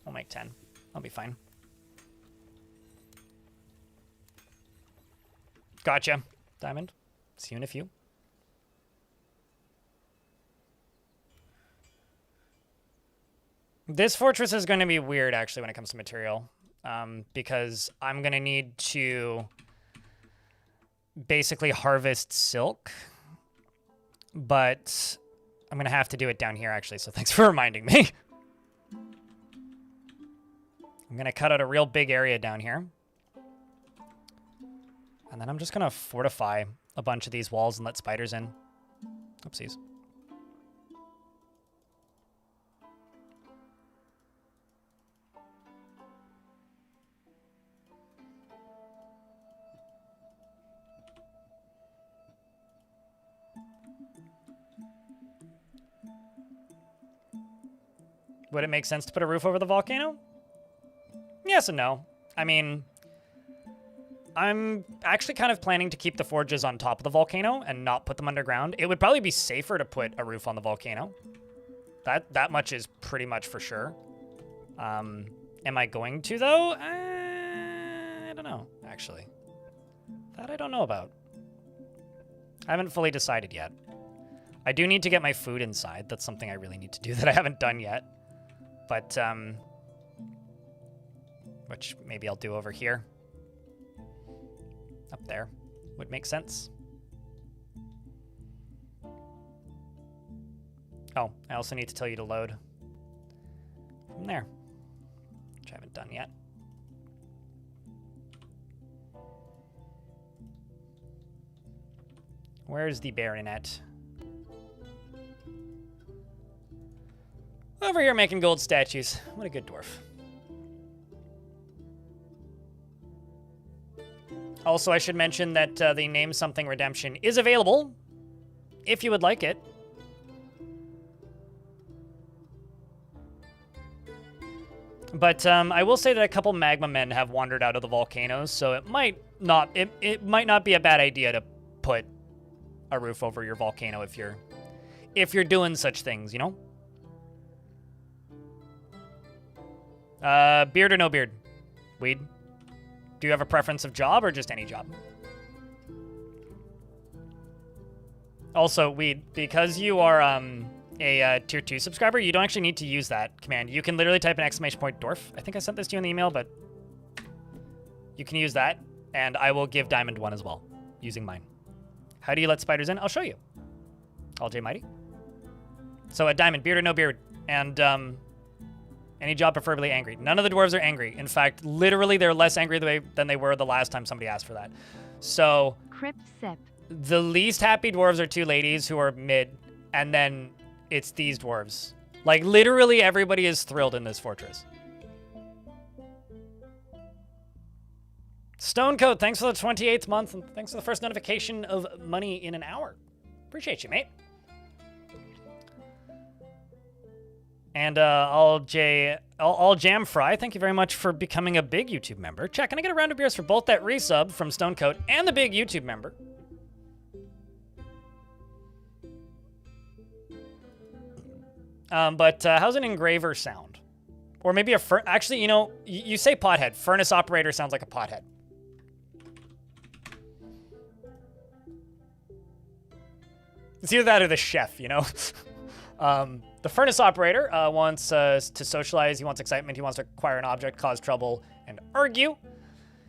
We'll make 10. I'll be fine. Gotcha. Diamond. See you in a few. This fortress is going to be weird, actually, when it comes to material. Because I'm going to need to basically harvest silk. But I'm going to have to do it down here, actually, so thanks for reminding me. I'm going to cut out a real big area down here. And then I'm just going to fortify a bunch of these walls and let spiders in. Oopsies. Would it make sense to put a roof over the volcano? Yes and no. I mean, I'm actually kind of planning to keep the forges on top of the volcano and not put them underground. It would probably be safer to put a roof on the volcano. That much is pretty much for sure. Am I going to, though? I don't know, actually. That I don't know about. I haven't fully decided yet. I do need to get my food inside. That's something I really need to do that I haven't done yet. But, which maybe I'll do over here. Up there would make sense. Oh, I also need to tell you to load from there, which I haven't done yet. Where's the baronet? Over here making gold statues. What a good dwarf. Also, I should mention that the Name Something redemption is available if you would like it. But I will say that a couple magma men have wandered out of the volcanoes, so it might not be a bad idea to put a roof over your volcano if you're doing such things, you know? Beard or no beard? Weed? Do you have a preference of job or just any job? Also, Weed, because you are a tier 2 subscriber, you don't actually need to use that command. You can literally type an exclamation point dwarf. I think I sent this to you in the email, but you can use that, and I will give Diamond one as well, using mine. How do you let spiders in? I'll show you. All J Mighty. So at Diamond, beard or no beard, and any job preferably angry. None of the dwarves are angry. In fact, literally they're less angry than they were the last time somebody asked for that. So Crypt sip. The least happy dwarves are 2 ladies who are mid, and then it's these dwarves. Like, literally everybody is thrilled in this fortress. Stonecoat, thanks for the 28th month, and thanks for the first notification of money in an hour. Appreciate you, mate. And all Jam Fry, thank you very much for becoming a big YouTube member. Chat, can I get a round of beers for both that resub from Stonecoat and the big YouTube member? But how's an engraver sound? Or maybe a actually, you know, you say pothead. Furnace operator sounds like a pothead. It's either that or the chef, you know? The furnace operator wants to socialize. He wants excitement. He wants to acquire an object, cause trouble, and argue.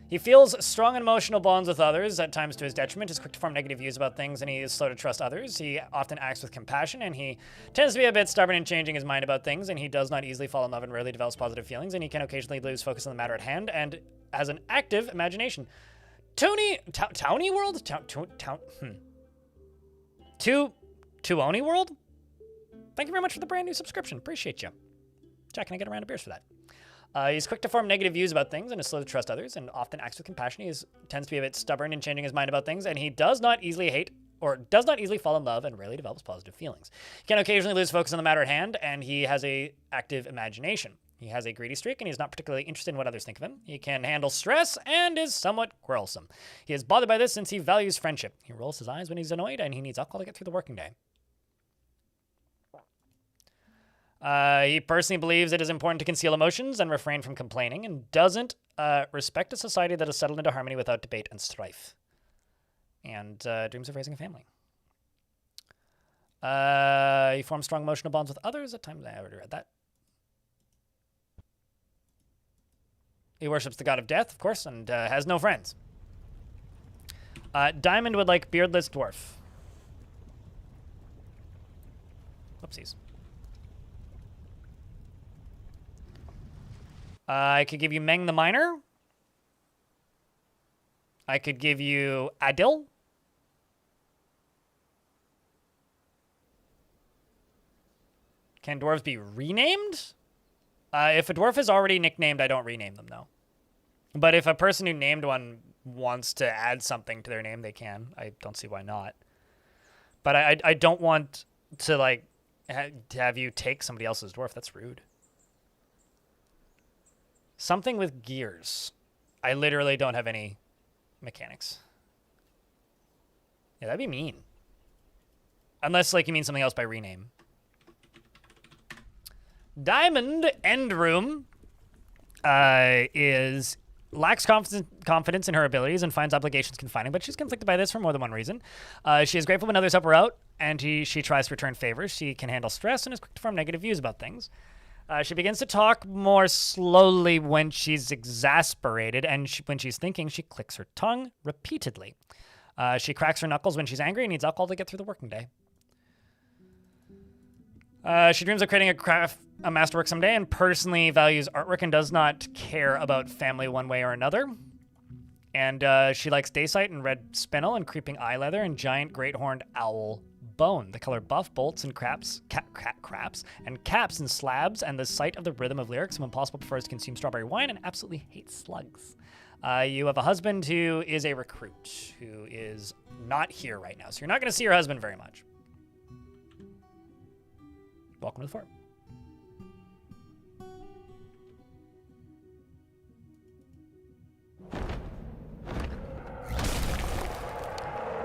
He feels strong emotional bonds with others, at times to his detriment. He's quick to form negative views about things, and he is slow to trust others. He often acts with compassion, and he tends to be a bit stubborn in changing his mind about things, and he does not easily fall in love and rarely develops positive feelings, and he can occasionally lose focus on the matter at hand, and has an active imagination. Towny World? Tuoni World? Thank you very much for the brand new subscription. Appreciate you. Jack, can I get a round of beers for that? He's quick to form negative views about things and is slow to trust others and often acts with compassion. He tends to be a bit stubborn in changing his mind about things, and he does not easily fall in love and rarely develops positive feelings. He can occasionally lose focus on the matter at hand, and he has a active imagination. He has a greedy streak, and he's not particularly interested in what others think of him. He can handle stress and is somewhat quarrelsome. He is bothered by this since he values friendship. He rolls his eyes when he's annoyed, and he needs alcohol to get through the working day. He personally believes it is important to conceal emotions and refrain from complaining, and doesn't respect a society that is settled into harmony without debate and strife. And dreams of raising a family. He forms strong emotional bonds with others. At times, I already read that. He worships the god of death, of course, and has no friends. Diamond would like beardless dwarf. Whoopsies. I could give you Meng the Miner. I could give you Adil. Can dwarves be renamed? If a dwarf is already nicknamed, I don't rename them, though. But if a person who named one wants to add something to their name, they can. I don't see why not. But I don't want to, like, have you take somebody else's dwarf. That's rude. Something with gears. I literally don't have any mechanics. Yeah, that'd be mean. Unless, like, you mean something else by rename. Diamond End Room lacks confidence in her abilities and finds obligations confining, but she's conflicted by this for more than one reason. She is grateful when others help her out, and she tries to return favors. She can handle stress and is quick to form negative views about things. She begins to talk more slowly when she's exasperated, and when she's thinking, she clicks her tongue repeatedly. She cracks her knuckles when she's angry and needs alcohol to get through the working day. She dreams of creating a masterwork someday, and personally values artwork and does not care about family one way or another. And she likes daysight and red spinel and creeping eye leather and giant great horned owl bone. The color buff bolts and caps and slabs, and the sight of the rhythm of lyrics. When possible, prefers to consume strawberry wine and absolutely hates slugs. You have a husband who is a recruit, who is not here right now. So you're not going to see your husband very much. Welcome to the fort.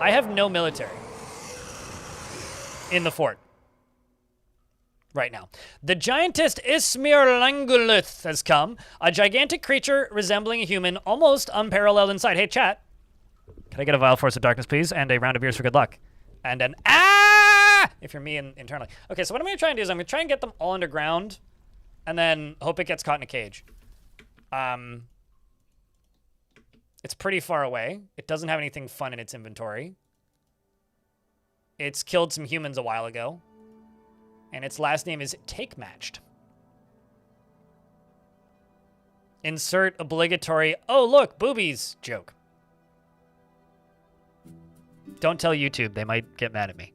I have no military in the fort right now. The giantess Ismirlanguluth has come, a gigantic creature resembling a human, almost unparalleled in sight. Hey, chat. Can I get a Vile Force of Darkness, please? And a round of beers for good luck. And an if you're me internally. Okay, so what I'm going to try and do is I'm going to try and get them all underground and then hope it gets caught in a cage. It's pretty far away. It doesn't have anything fun in its inventory. It's killed some humans a while ago. And its last name is Take Matched. Insert obligatory, oh look, boobies joke. Don't tell YouTube, they might get mad at me.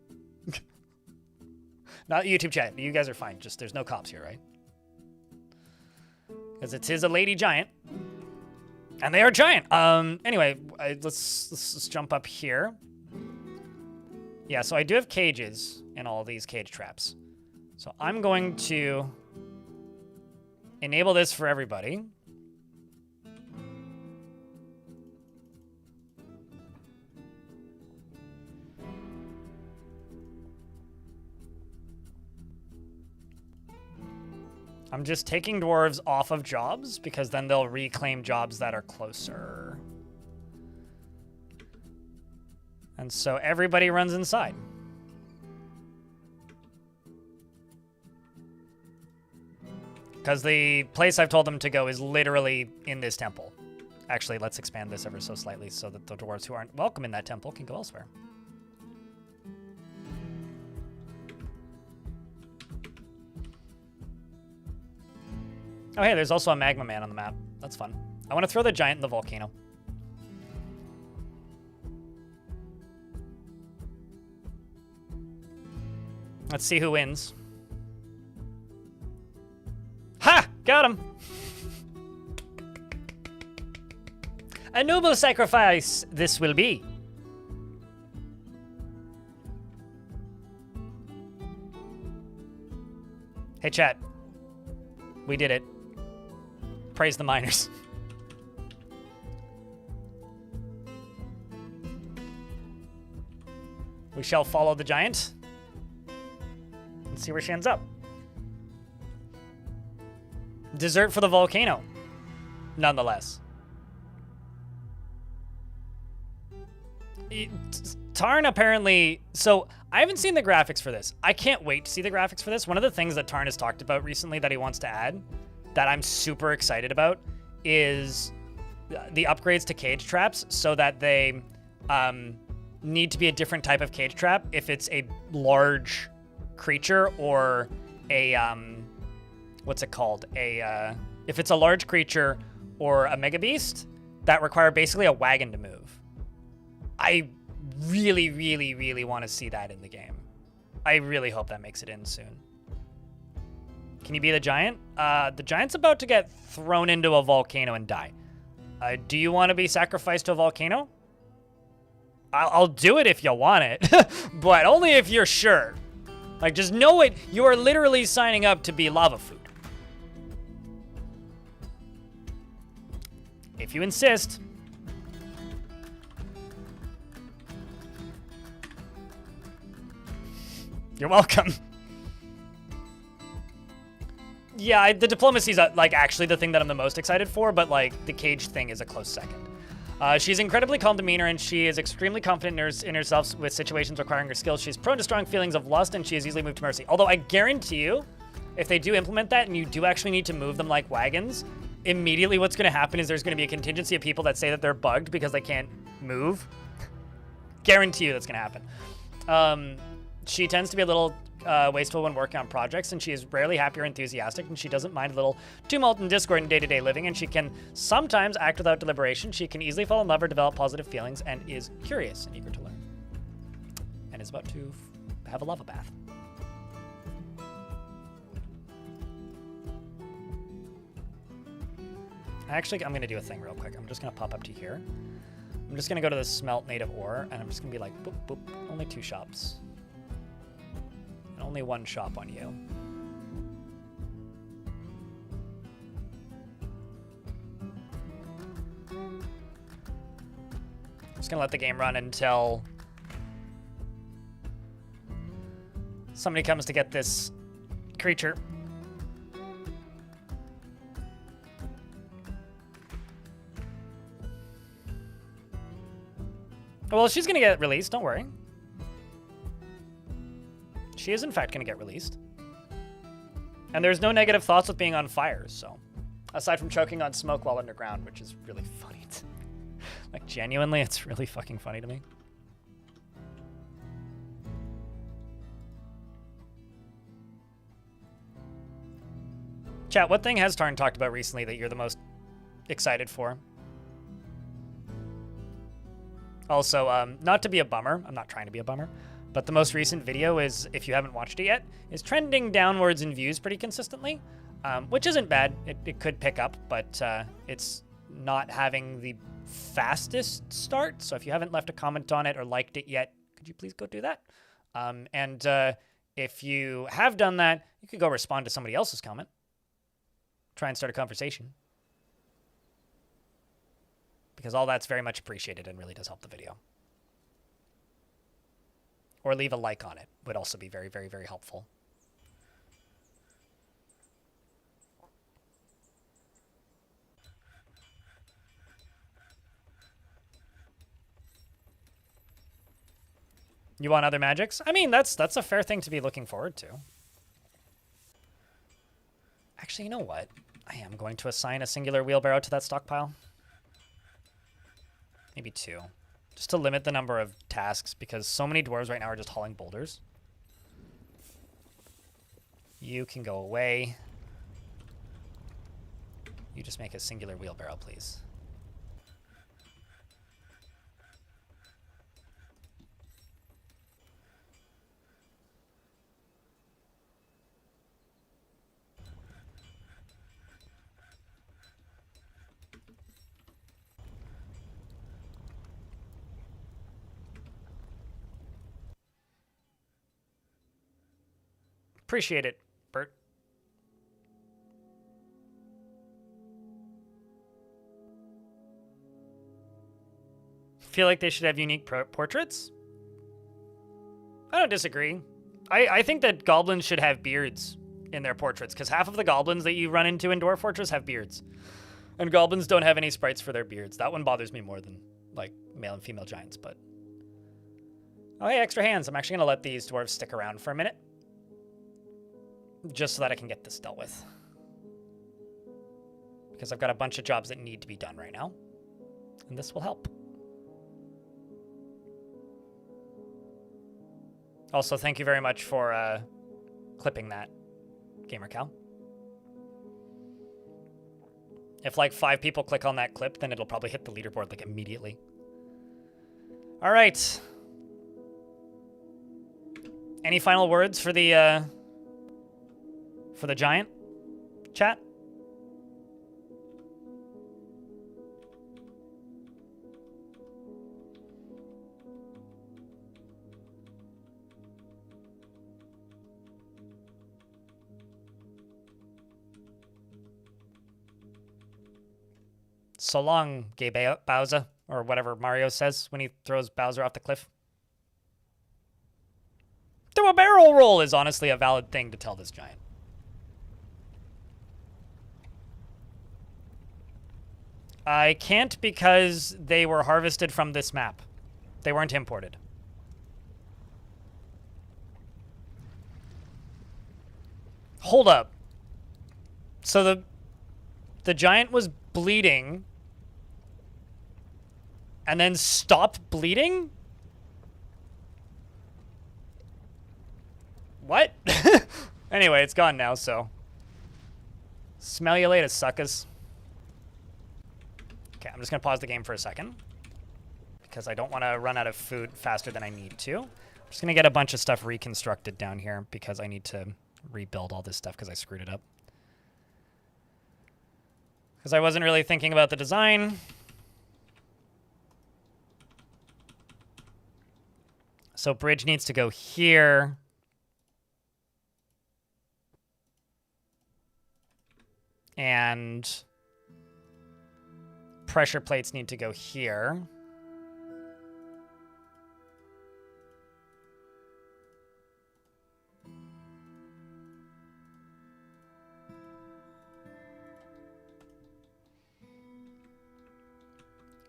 Not YouTube chat, you guys are fine. Just there's no cops here, right? Because it is a lady giant. And they are giant. Anyway, let's jump up here. Yeah, so I do have cages in all these cage traps. So I'm going to enable this for everybody. I'm just taking dwarves off of jobs because then they'll reclaim jobs that are closer. And so everybody runs inside. Because the place I've told them to go is literally in this temple. Actually, let's expand this ever so slightly so that the dwarves who aren't welcome in that temple can go elsewhere. Oh, hey, there's also a magma man on the map. That's fun. I want to throw the giant in the volcano. Let's see who wins. Ha! Got him! A noble sacrifice this will be. Hey, chat. We did it. Praise the miners. We shall follow the giant and see where she ends up. Dessert for the volcano, nonetheless. Tarn apparently... So, I haven't seen the graphics for this. I can't wait to see the graphics for this. One of the things that Tarn has talked about recently that he wants to add, that I'm super excited about, is the upgrades to cage traps so that they need to be a different type of cage trap if it's a large creature or a... what's it called? If it's a large creature or a mega beast that require basically a wagon to move. I really, really, really want to see that in the game. I really hope that makes it in soon. Can you be the giant? The giant's about to get thrown into a volcano and die. Do you want to be sacrificed to a volcano? I'll do it if you want it, but only if you're sure. Like, just know it. You are literally signing up to be lava food. If you insist. You're welcome. Yeah, the diplomacy's like actually the thing that I'm the most excited for, but like the cage thing is a close second. She's incredibly calm demeanor, and she is extremely confident in herself with situations requiring her skills. She's prone to strong feelings of lust, and she is easily moved to mercy. Although I guarantee you, if they do implement that and you do actually need to move them like wagons, immediately what's going to happen is there's going to be a contingency of people that say that they're bugged because they can't move. Guarantee you that's going to happen. She tends to be a little wasteful when working on projects, and she is rarely happy or enthusiastic, and she doesn't mind a little tumult and discord in day-to-day living, and she can sometimes act without deliberation. She can easily fall in love or develop positive feelings, and is curious and eager to learn, and is about to have a lava bath. Actually, I'm going to do a thing real quick. I'm just going to pop up to here. I'm just going to go to the smelt native ore, and I'm just going to be like, boop, boop, only 2 shops. And only 1 shop on you. I'm just going to let the game run until somebody comes to get this creature. Well, she's going to get released, don't worry. She is, in fact, going to get released. And there's no negative thoughts with being on fire, so. Aside from choking on smoke while underground, which is really funny. Like, genuinely, it's really fucking funny to me. Chat, what thing has Tarn talked about recently that you're the most excited for? Also, not to be a bummer, I'm not trying to be a bummer, but the most recent video is, if you haven't watched it yet, is trending downwards in views pretty consistently, which isn't bad. It could pick up, but it's not having the fastest start. So if you haven't left a comment on it or liked it yet, could you please go do that? And if you have done that, you could go respond to somebody else's comment. Try and start a conversation. Because all that's very much appreciated and really does help the video. Or leave a like on it. Would also be very, very, very helpful. You want other magics? I mean, that's a fair thing to be looking forward to. Actually, you know what? I am going to assign a singular wheelbarrow to that stockpile. Maybe 2. Just to limit the number of tasks, because so many dwarves right now are just hauling boulders. You can go away. You just make a singular wheelbarrow, please. Appreciate it, Bert. Feel like they should have unique portraits? I don't disagree. I think that goblins should have beards in their portraits, because half of the goblins that you run into in Dwarf Fortress have beards. And goblins don't have any sprites for their beards. That one bothers me more than, like, male and female giants, but... Oh, hey, extra hands. I'm actually going to let these dwarves stick around for a minute. Just so that I can get this dealt with. Because I've got a bunch of jobs that need to be done right now. And this will help. Also, thank you very much for clipping that, Gamer Cow. If like 5 people click on that clip, then it'll probably hit the leaderboard like immediately. All right. Any final words for the giant? Chat? So long, gay Bowser, or whatever Mario says when he throws Bowser off the cliff. Do a barrel roll is honestly a valid thing to tell this giant. I can't because they were harvested from this map. They weren't imported. Hold up. So the giant was bleeding and then stopped bleeding? What? Anyway, it's gone now, so. Smell you later, suckers. Okay, I'm just going to pause the game for a second because I don't want to run out of food faster than I need to. I'm just going to get a bunch of stuff reconstructed down here because I need to rebuild all this stuff because I screwed it up. because I wasn't really thinking about the design. So bridge needs to go here. And pressure plates need to go here.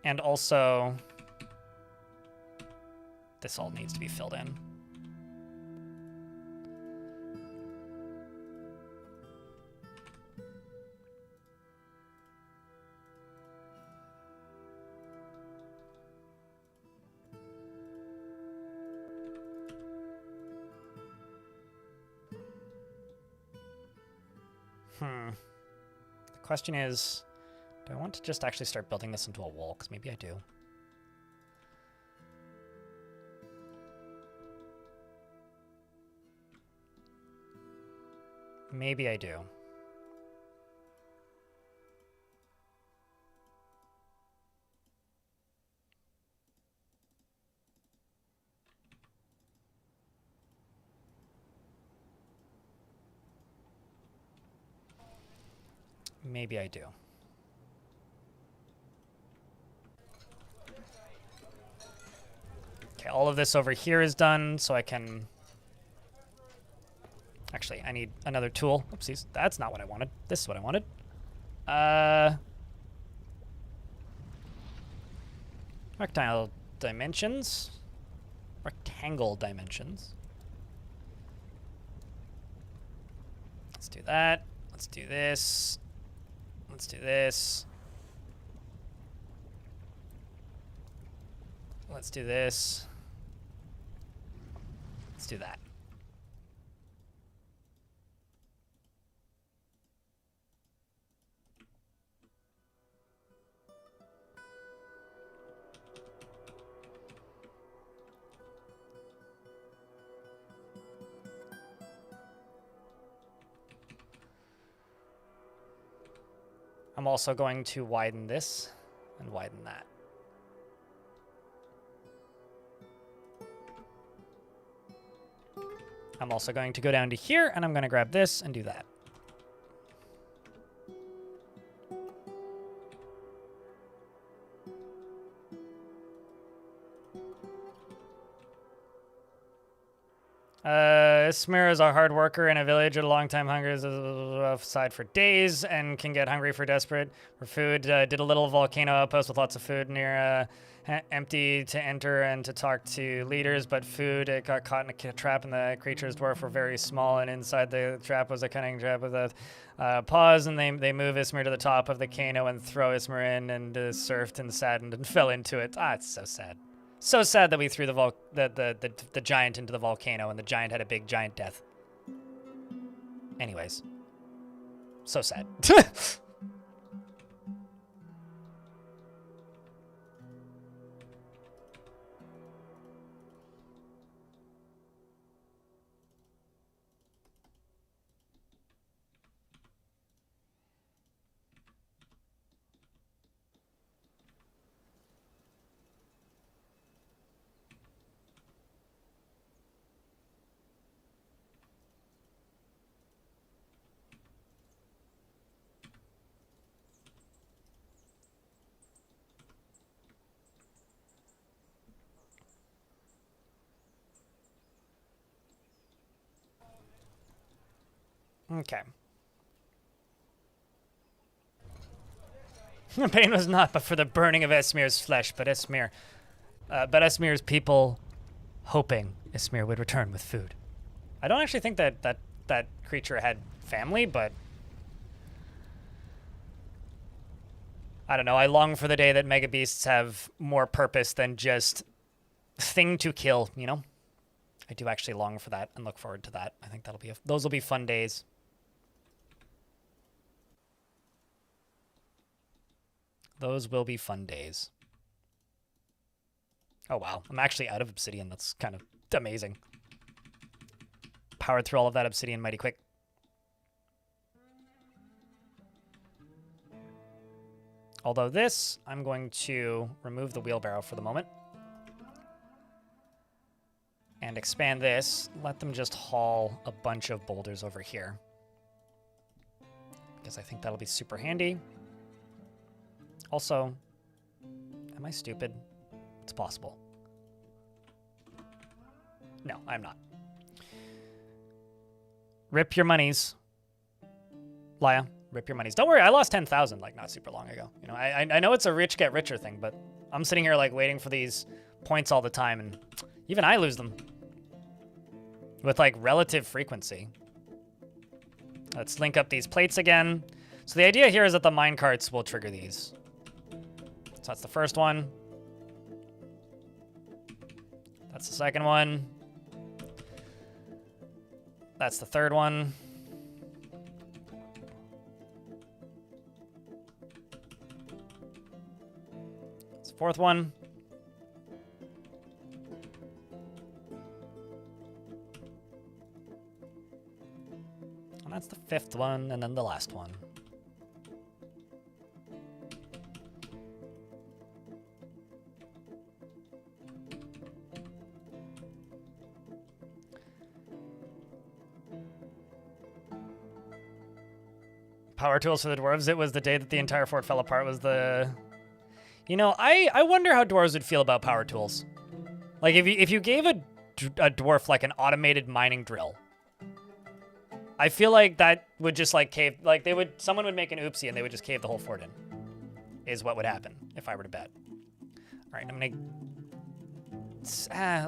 And also, this all needs to be filled in. The question is, do I want to just actually start building this into a wall? Because maybe I do. Maybe I do. Maybe I do. Okay, all of this over here is done, so I can... Actually, I need another tool. Oopsies, that's not what I wanted. This is what I wanted. Rectangle dimensions. Rectangle dimensions. Let's do that. Let's do this. Let's do this. Let's do this. Let's do that. I'm also going to widen this and widen that. I'm also going to go down to here, and I'm going to grab this and do that. Smir is a hard worker in a village with a long time hunger is outside for days and can get hungry for desperate for food. Did a little volcano outpost with lots of food near empty to enter and to talk to leaders, but food, it got caught in a trap and the creatures dwarf were very small and inside the trap was a cunning trap with a pause and they move Ismir to the top of the Kano and throw Ismir in and surfed and saddened and fell into it. Ah, it's so sad. So sad that we threw the giant into the volcano and the giant had a big giant death. Anyways. So sad. Okay. Pain was not but for the burning of Esmir's flesh, but Esmir's people hoping Ismir would return with food. I don't actually think that creature had family, but I don't know. I long for the day that mega beasts have more purpose than just thing to kill, you know? I do actually long for that and look forward to that. I think those will be fun days. Those will be fun days. Oh, wow. I'm actually out of obsidian. That's kind of amazing. Powered through all of that obsidian mighty quick. Although this, I'm going to remove the wheelbarrow for the moment. And expand this. Let them just haul a bunch of boulders over here. Because I think that'll be super handy. Also, am I stupid? It's possible. No, I'm not. Rip your monies. Laya, rip your monies. Don't worry, I lost 10,000 like not super long ago. You know, I know it's a rich get richer thing, but I'm sitting here like waiting for these points all the time, and even I lose them with like relative frequency. Let's link up these plates again. So the idea here is that the mine carts will trigger these. So that's the first one. That's the second one. That's the third one. That's the fourth one. And that's the fifth one, and then the last one. Power tools for the dwarves. It was the day that the entire fort fell apart was the... You know, I wonder how dwarves would feel about power tools. Like, if you gave a dwarf, like, an automated mining drill, I feel like that would just, like, cave... Like, someone would make an oopsie and they would just cave the whole fort in, is what would happen if I were to bet. All right, I'm gonna...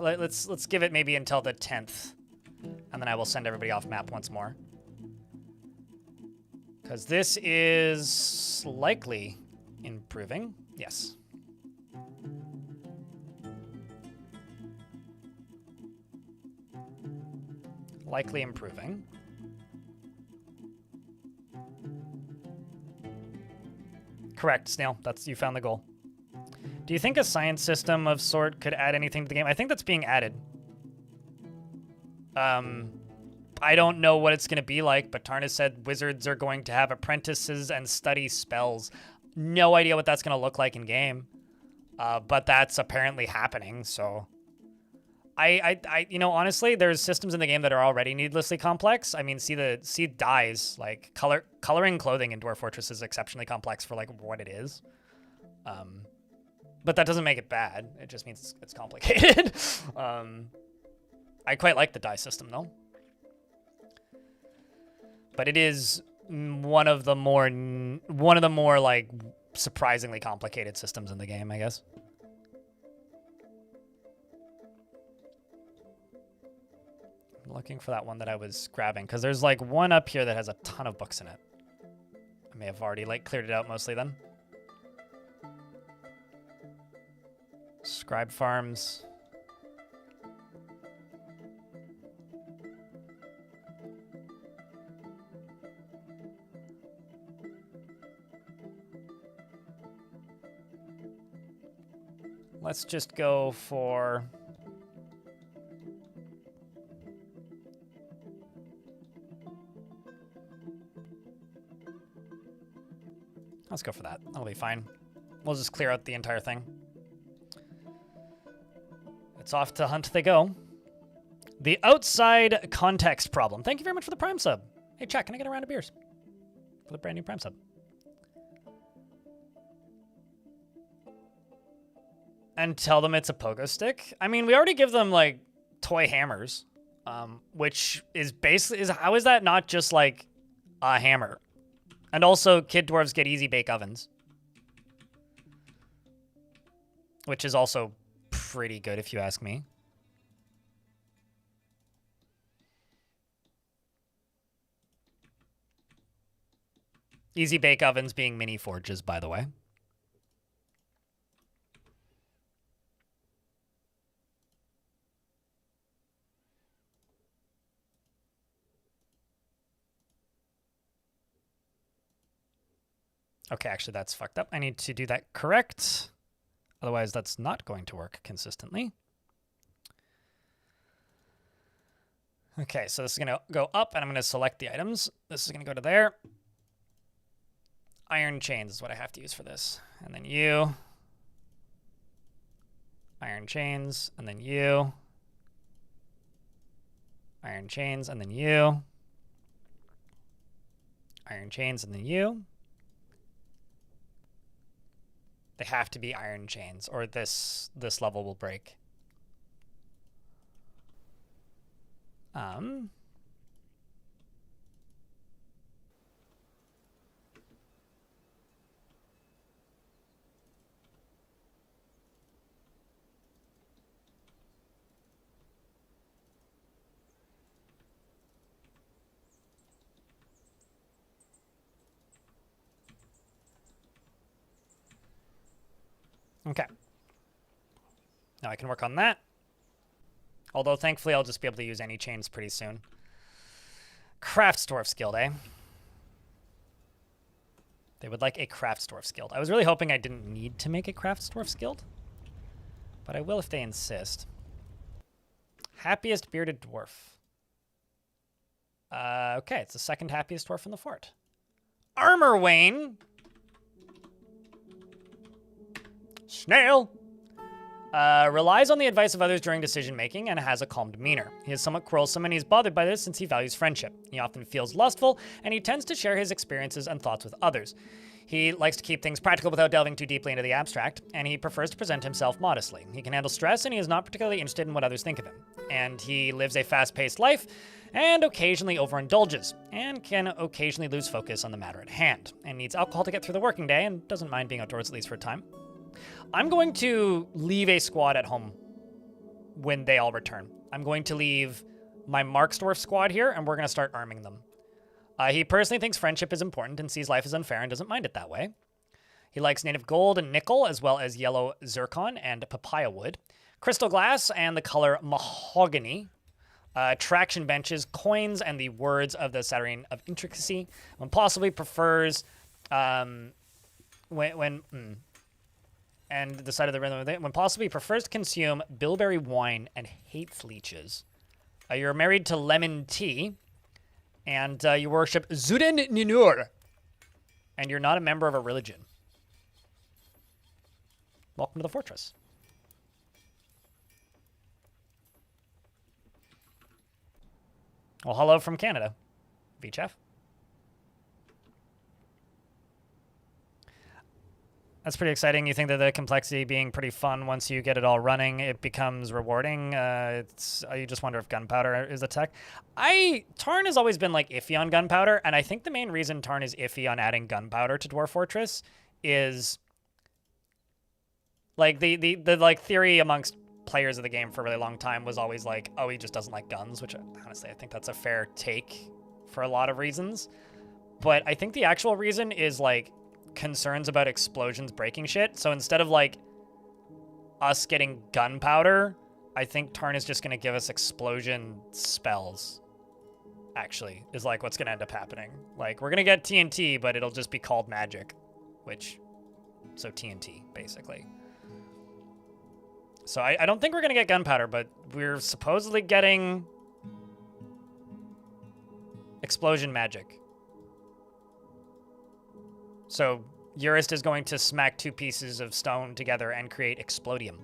let's give it maybe until the 10th, and then I will send everybody off map once more. Because this is likely improving. Yes. Likely improving. Correct, Snail. You found the goal. Do you think a science system of sort could add anything to the game? I think that's being added. I don't know what it's going to be like, but Tarna said wizards are going to have apprentices and study spells. No idea what that's going to look like in game, but that's apparently happening. So, you know, honestly, there's systems in the game that are already needlessly complex. I mean, see dyes, like coloring clothing in Dwarf Fortress is exceptionally complex for like what it is. But that doesn't make it bad. It just means it's complicated. I quite like the dye system though. But it is one of the more like surprisingly complicated systems in the game, I guess. I'm looking for that one that I was grabbing because there's like one up here that has a ton of books in it. I may have already like cleared it out mostly then. Scribe farms. Let's just go for... Let's go for that. That'll be fine. We'll just clear out the entire thing. It's off to hunt they go. The outside context problem. Thank you very much for the Prime sub. Hey, chat, can I get a round of beers? For the brand new Prime sub. And tell them it's a pogo stick. I mean, we already give them like toy hammers, which is basically how is that not just like a hammer? And also, kid dwarves get easy bake ovens, which is also pretty good if you ask me. Easy bake ovens being mini forges, by the way. Okay, actually, that's fucked up. I need to do that correct. Otherwise, that's not going to work consistently. Okay, so this is going to go up, and I'm going to select the items. This is going to go to there. Iron chains is what I have to use for this. And then you. Iron chains, and then you. Iron chains, and then you. Iron chains, and then you. They have to be iron chains, or this level will break. Okay. Now I can work on that. Although, thankfully, I'll just be able to use any chains pretty soon. Craftsdwarf's Guild, eh? They would like a Craftsdwarf's Guild. I was really hoping I didn't need to make a Craftsdwarf's Guild, but I will if they insist. Happiest bearded dwarf. Okay, it's the second happiest dwarf in the fort. Armor Wayne! Snail! Relies on the advice of others during decision-making and has a calm demeanor. He is somewhat quarrelsome and he is bothered by this since he values friendship. He often feels lustful, and he tends to share his experiences and thoughts with others. He likes to keep things practical without delving too deeply into the abstract, and he prefers to present himself modestly. He can handle stress, and he is not particularly interested in what others think of him. And he lives a fast-paced life, and occasionally overindulges, and can occasionally lose focus on the matter at hand, and needs alcohol to get through the working day, and doesn't mind being outdoors at least for a time. I'm going to leave a squad at home when they all return. I'm going to leave my Marksdorf squad here, and we're going to start arming them. He personally thinks friendship is important and sees life as unfair and doesn't mind it that way. He likes native gold and nickel, as well as yellow zircon and papaya wood, crystal glass and the color mahogany, traction benches, coins, and the words of the Saturn of Intricacy. When possibly prefers... and the side of the rhythm, when possibly prefers to consume bilberry wine and hates leeches. You're married to lemon tea, and you worship Zuden Ninur, and you're not a member of a religion. Welcome to the fortress. Well, hello from Canada, VChef. That's pretty exciting. You think that the complexity being pretty fun once you get it all running, it becomes rewarding. You just wonder if gunpowder is a tech. Tarn has always been like iffy on gunpowder, and I think the main reason Tarn is iffy on adding gunpowder to Dwarf Fortress is like the like theory amongst players of the game for a really long time was always like, oh, he just doesn't like guns, which honestly I think that's a fair take for a lot of reasons. But I think the actual reason is like concerns about explosions breaking shit. So instead of like us getting gunpowder, I think Tarn is just going to give us explosion spells, actually, is like what's going to end up happening. Like, we're going to get TNT, but it'll just be called magic, so TNT, basically. So I don't think we're going to get gunpowder, but we're supposedly getting explosion magic. So Urist is going to smack two pieces of stone together and create explodium.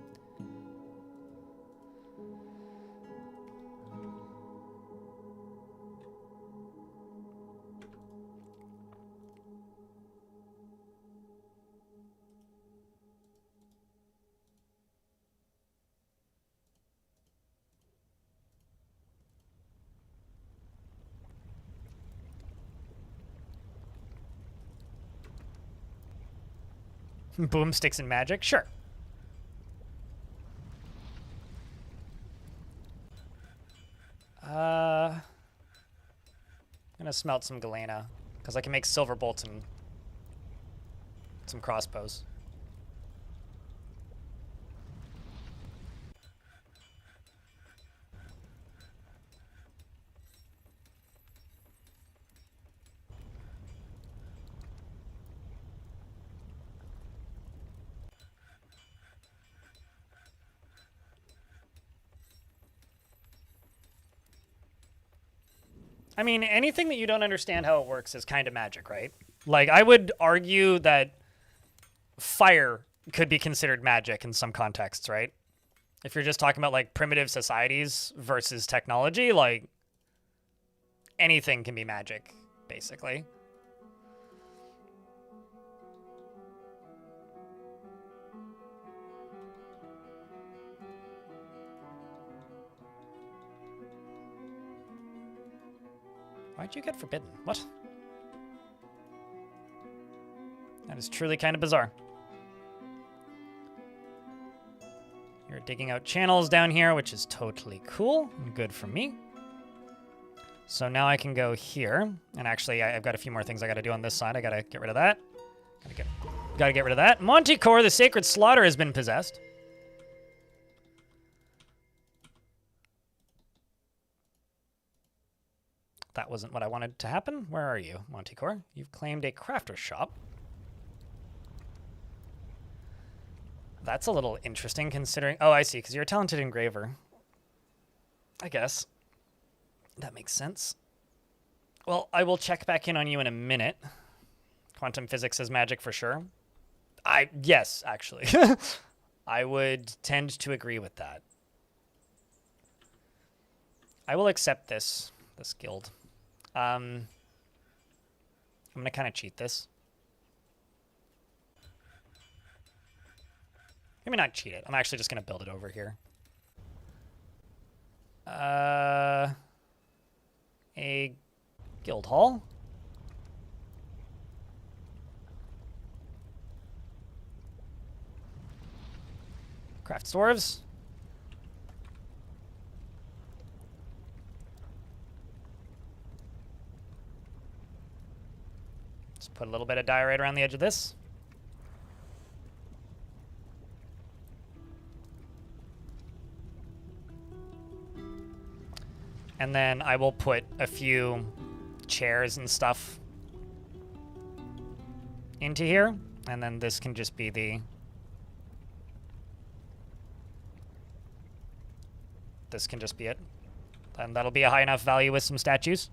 Boomsticks and magic? Sure. I'm gonna smelt some galena, because I can make silver bolts and some crossbows. I mean, anything that you don't understand how it works is kind of magic, right? Like, I would argue that fire could be considered magic in some contexts, right? If you're just talking about, like, primitive societies versus technology, like, anything can be magic, basically. Why'd you get forbidden? What? That is truly kind of bizarre. You're digging out channels down here, which is totally cool and good for me. So now I can go here. And actually, I've got a few more things I got to do on this side. I got to get rid of that. Got to get rid of that. Monticore, the Sacred Slaughter, has been possessed. That wasn't what I wanted to happen. Where are you, Monticore? You've claimed a crafter's shop. That's a little interesting considering... Oh, I see, because you're a talented engraver. I guess. That makes sense. Well, I will check back in on you in a minute. Quantum physics is magic for sure. Yes, actually. I would tend to agree with that. I will accept this guild. I'm going to kind of cheat this. Maybe not cheat it. I'm actually just going to build it over here. A guild hall. Craft dwarves. Just put a little bit of dye right around the edge of this. And then I will put a few chairs and stuff into here. And then this can just be the... This can just be it. And that'll be a high enough value with some statues.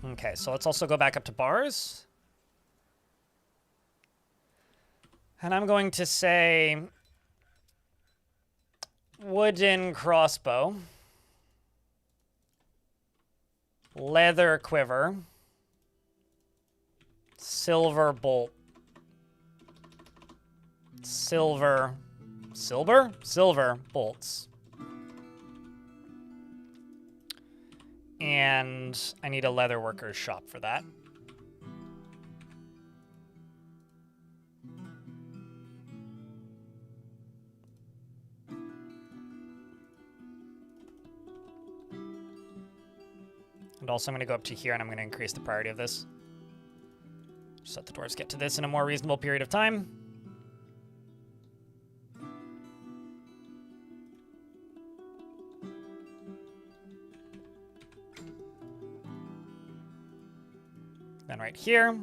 Okay, so let's also go back up to bars. And I'm going to say wooden crossbow, leather quiver, silver bolt, silver bolts. And I need a leather worker's shop for that. And also I'm going to go up to here and I'm going to increase the priority of this. Just let the dwarves get to this in a more reasonable period of time. Then right here,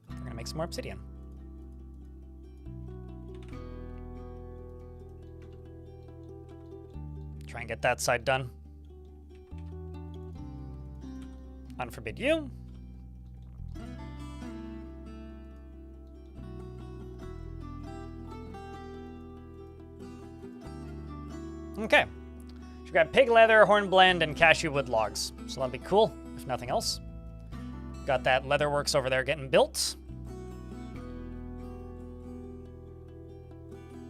we're going to make some more obsidian. Try and get that side done. Unforbid you. Okay. We've got pig leather, hornblende, and cashew wood logs. So that'll be cool, if nothing else. Got that leatherworks over there getting built.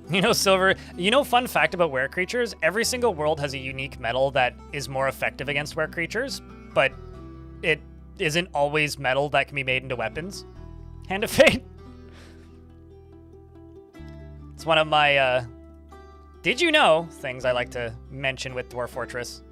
You know, silver, fun fact about were creatures, every single world has a unique metal that is more effective against were creatures, but it isn't always metal that can be made into weapons. Hand of Fate. It's one of my, did you know things I like to mention with Dwarf Fortress.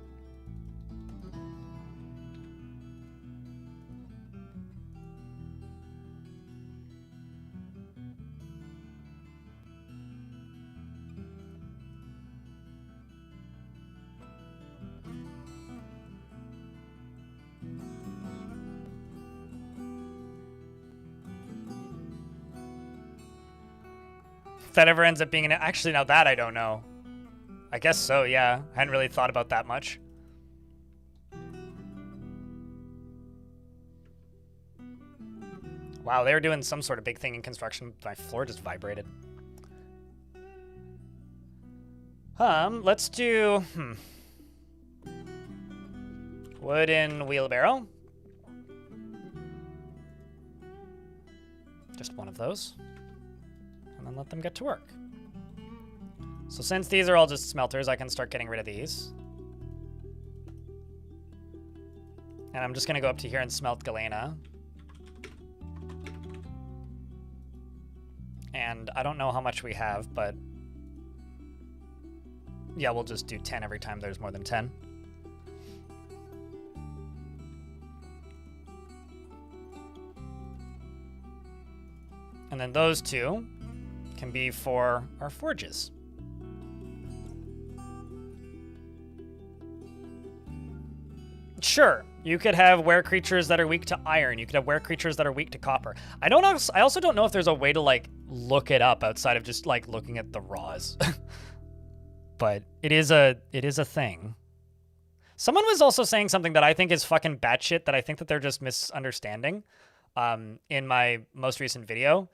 If that ever ends up being an... Actually, now that I don't know. I guess so, yeah. I hadn't really thought about that much. Wow, they were doing some sort of big thing in construction. My floor just vibrated. Let's do... Wooden wheelbarrow. Just one of those. And then let them get to work. So since these are all just smelters, I can start getting rid of these. And I'm just going to go up to here and smelt galena. And I don't know how much we have, but... yeah, we'll just do 10 every time there's more than 10. And then those two can be for our forges. Sure, you could have were creatures that are weak to iron. You could have were creatures that are weak to copper. I also don't know if there's a way to like look it up outside of just like looking at the raws. But it is a thing. Someone was also saying something that I think is fucking batshit that I think that they're just misunderstanding. In my most recent video,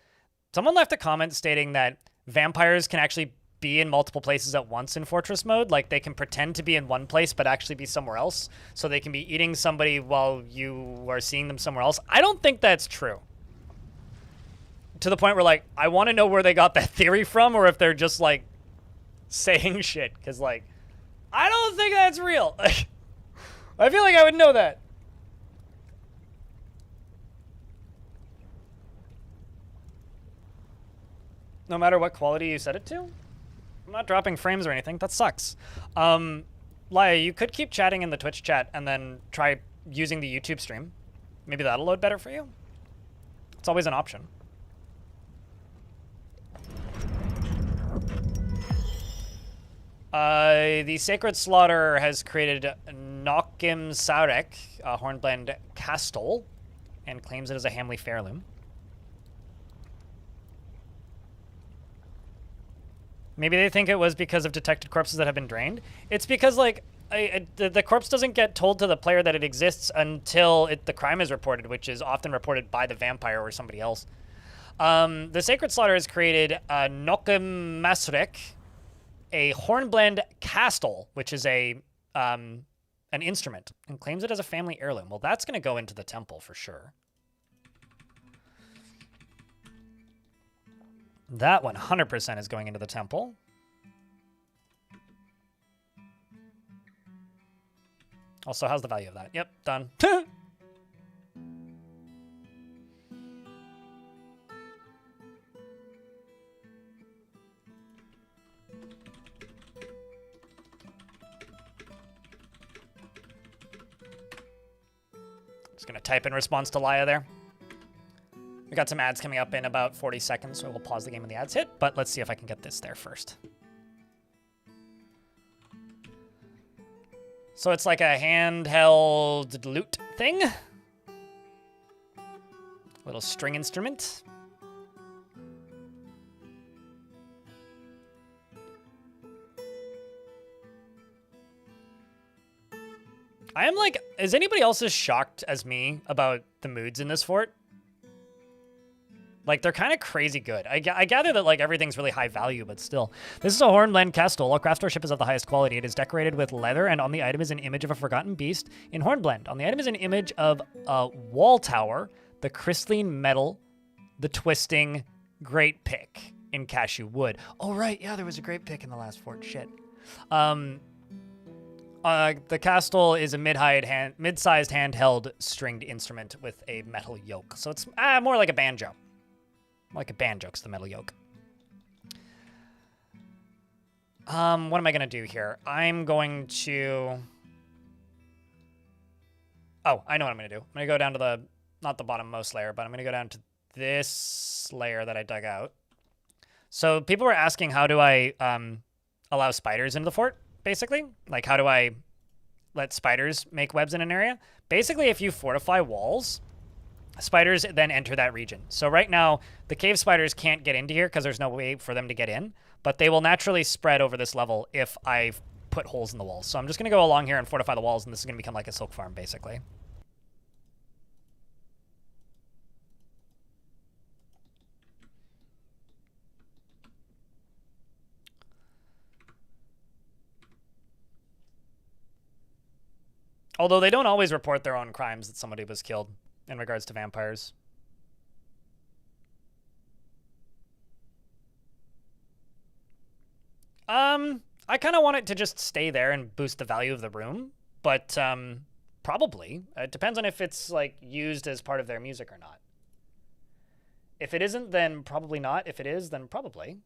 someone left a comment stating that vampires can actually be in multiple places at once in Fortress mode. Like, they can pretend to be in one place but actually be somewhere else. So they can be eating somebody while you are seeing them somewhere else. I don't think that's true. To the point where, like, I want to know where they got that theory from, or if they're just, like, saying shit. Because, like, I don't think that's real. I feel like I would know that. No matter what quality you set it to? I'm not dropping frames or anything. That sucks. Laia, you could keep chatting in the Twitch chat and then try using the YouTube stream. Maybe that'll load better for you. It's always an option. The Sacred Slaughter has created Nokim Sarek, a Hornblende Castle, and claims it as a Hamley Fairloom. Maybe they think it was because of detected corpses that have been drained. It's because, like, the corpse doesn't get told to the player that it exists until the crime is reported, which is often reported by the vampire or somebody else. The Sacred Slaughter has created Nokim Masrek, a Hornblende Castle, which is an instrument, and claims it as a family heirloom. Well, that's going to go into the temple for sure. That 100% is going into the temple. Also, how's the value of that? Yep, done. Just going to type in response to Laia there. We got some ads coming up in about 40 seconds, so we'll pause the game when the ads hit, but let's see if I can get this there first. So it's like a handheld lute thing. Little string instrument. I am like, is anybody else as shocked as me about the moods in this fort? Like, they're kind of crazy good. I gather that, like, everything's really high value, but still. This is a Hornblende Castle. A craftsmanship is of the highest quality. It is decorated with leather, and on the item is an image of a forgotten beast in Hornblende. On the item is an image of a wall tower, the crystalline metal, the twisting great pick in cashew wood. Oh, right. Yeah, there was a great pick in the last fort. Shit. The castle is a mid-sized handheld stringed instrument with a metal yoke. So it's more like a banjo. Like a banjo, it's the metal yoke. What am I going to do here? I'm going to... Oh, I know what I'm going to do. I'm going to go down to the... Not the bottommost layer, but I'm going to go down to this layer that I dug out. So people were asking, how do I allow spiders into the fort, basically? Like, how do I let spiders make webs in an area? Basically, if you fortify walls... spiders then enter that region. So right now, the cave spiders can't get into here because there's no way for them to get in, but they will naturally spread over this level if I put holes in the walls. So I'm just going to go along here and fortify the walls, and this is going to become like a silk farm, basically. Although they don't always report their own crimes that somebody was killed in regards to vampires. I kind of want it to just stay there and boost the value of the room, but probably. It depends on if it's like used as part of their music or not. If it isn't, then probably not. If it is, then probably.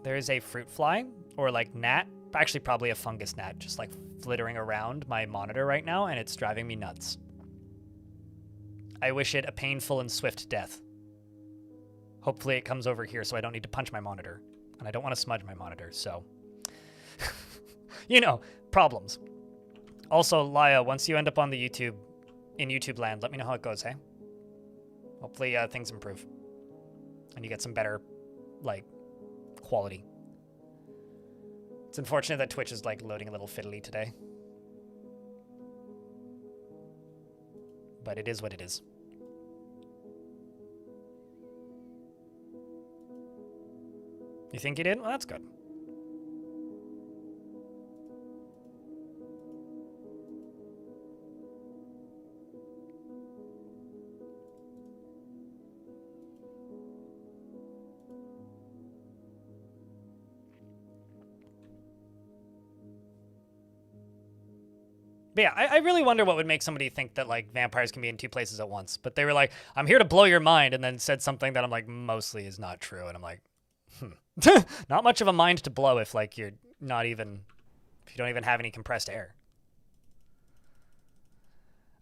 There is a fruit fly, or like gnat, actually probably a fungus gnat, just like flittering around my monitor right now, and it's driving me nuts. I wish it a painful and swift death. Hopefully it comes over here so I don't need to punch my monitor. And I don't want to smudge my monitor, so... you know, problems. Also, Laya, once you end up on the in YouTube land, let me know how it goes, hey? Hopefully things improve. And you get some better, like, quality. It's unfortunate that Twitch is like loading a little fiddly today. But it is what it is. You think you did? Well, that's good. But yeah, I really wonder what would make somebody think that like vampires can be in two places at once. But they were like, I'm here to blow your mind, and then said something that I'm like, mostly is not true. And I'm like, not much of a mind to blow if like you're not even, if you don't even have any compressed air.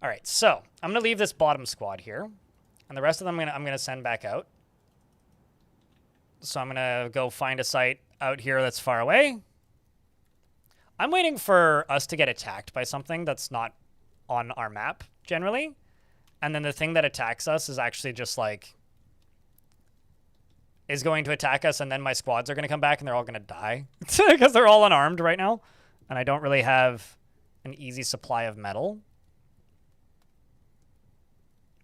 All right, so I'm gonna leave this bottom squad here, and the rest of them I'm gonna send back out. So I'm gonna go find a site out here that's far away. I'm waiting for us to get attacked by something that's not on our map, generally. And then the thing that attacks us is actually just, like, is going to attack us, and then my squads are going to come back, and they're all going to die. Because they're all unarmed right now. And I don't really have an easy supply of metal.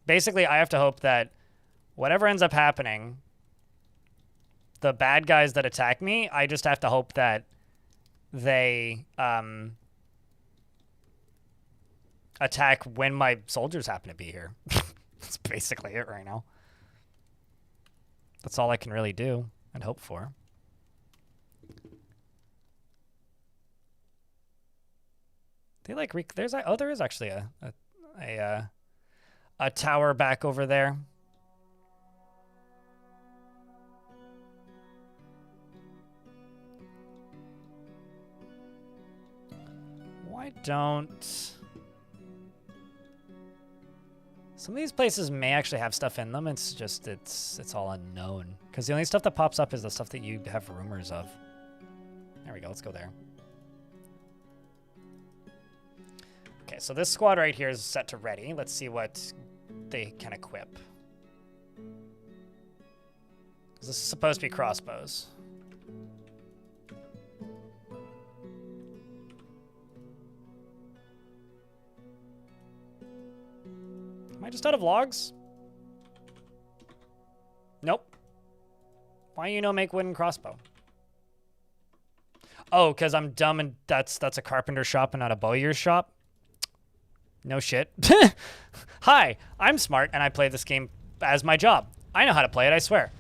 Basically, I have to hope that whatever ends up happening, the bad guys that attack me, I just have to hope that they attack when my soldiers happen to be here. That's basically it right now. That's all I can really do and hope for. They like there is actually a tower back over there. Why don't... Some of these places may actually have stuff in them. It's just, it's all unknown. Because the only stuff that pops up is the stuff that you have rumors of. There we go, let's go there. Okay, so this squad right here is set to ready. Let's see what they can equip. This is supposed to be crossbows. Am I just out of logs? Nope. Why you no make wooden crossbow? Oh, because I'm dumb and that's a carpenter shop and not a bowyer's shop? No shit. Hi, I'm smart and I play this game as my job. I know how to play it, I swear.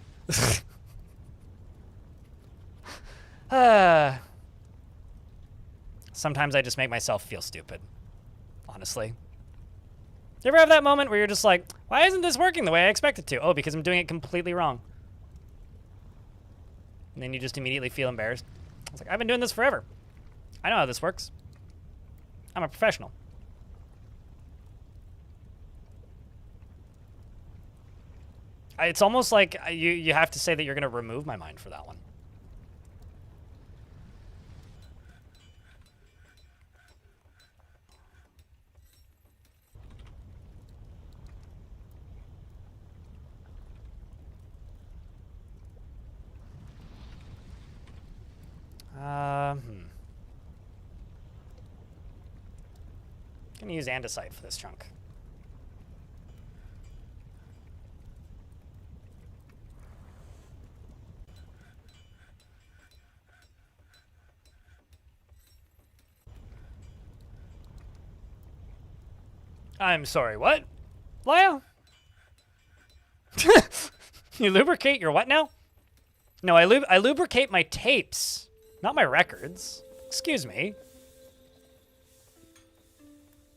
Sometimes I just make myself feel stupid. Honestly. You ever have that moment where you're just like, why isn't this working the way I expect it to? Oh, because I'm doing it completely wrong. And then you just immediately feel embarrassed. It's like, I've been doing this forever. I know how this works. I'm a professional. It's almost like you have to say that you're going to remove my mind for that one. Gonna use andesite for this chunk. I'm sorry, what? Lyle? You lubricate your what now? No, I lubricate my tapes, not my records. Excuse me.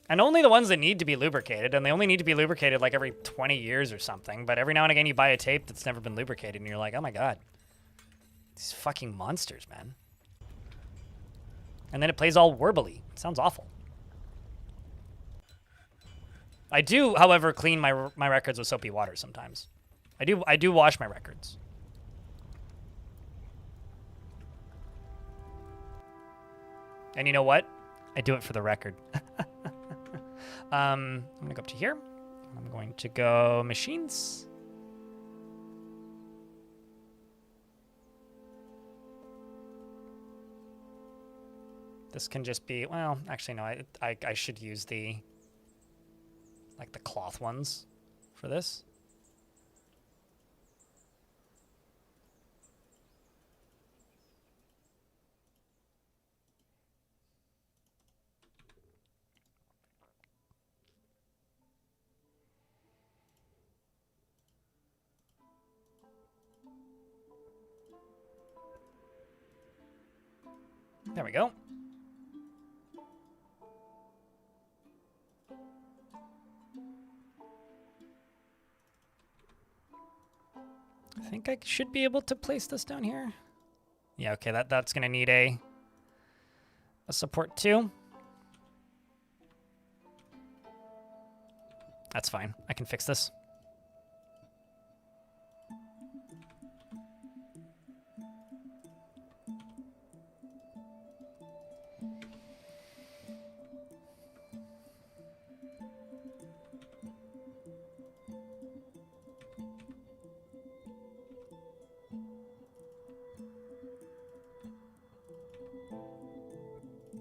And only the ones that need to be lubricated, and they only need to be lubricated like every 20 years or something, but every now and again you buy a tape that's never been lubricated and you're like, oh my god. These fucking monsters, man. And then it plays all warbly. It sounds awful. I do, however, clean my records with soapy water sometimes. I do wash my records. And you know what? I do it for the record. I'm gonna go up to here. I'm going to go machines. This can just be, well, actually no, I should use the, like the cloth ones for this. There we go. I think I should be able to place this down here. Yeah, okay, that's gonna need a support too. That's fine. I can fix this.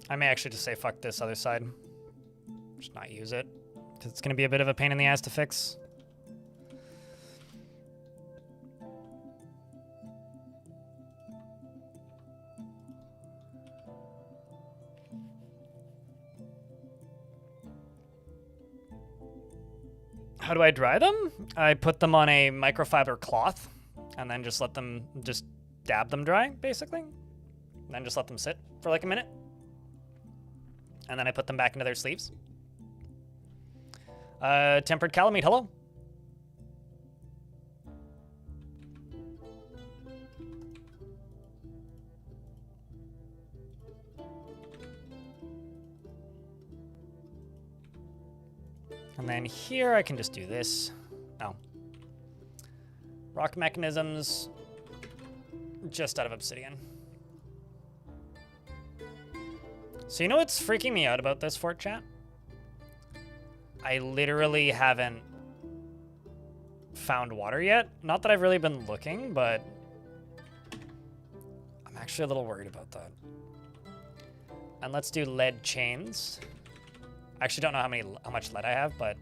I may actually just say fuck this other side. Just not use it. Because it's going to be a bit of a pain in the ass to fix. How do I dry them? I put them on a microfiber cloth and then just let them, just dab them dry, basically. And then just let them sit for like a minute. And then I put them back into their sleeves. Tempered calamite, hello. And then here I can just do this. Oh. Rock mechanisms, just out of obsidian. So you know what's freaking me out about this fort, chat? I literally haven't found water yet. Not that I've really been looking, but I'm actually a little worried about that. And let's do lead chains. I actually don't know how much lead I have, but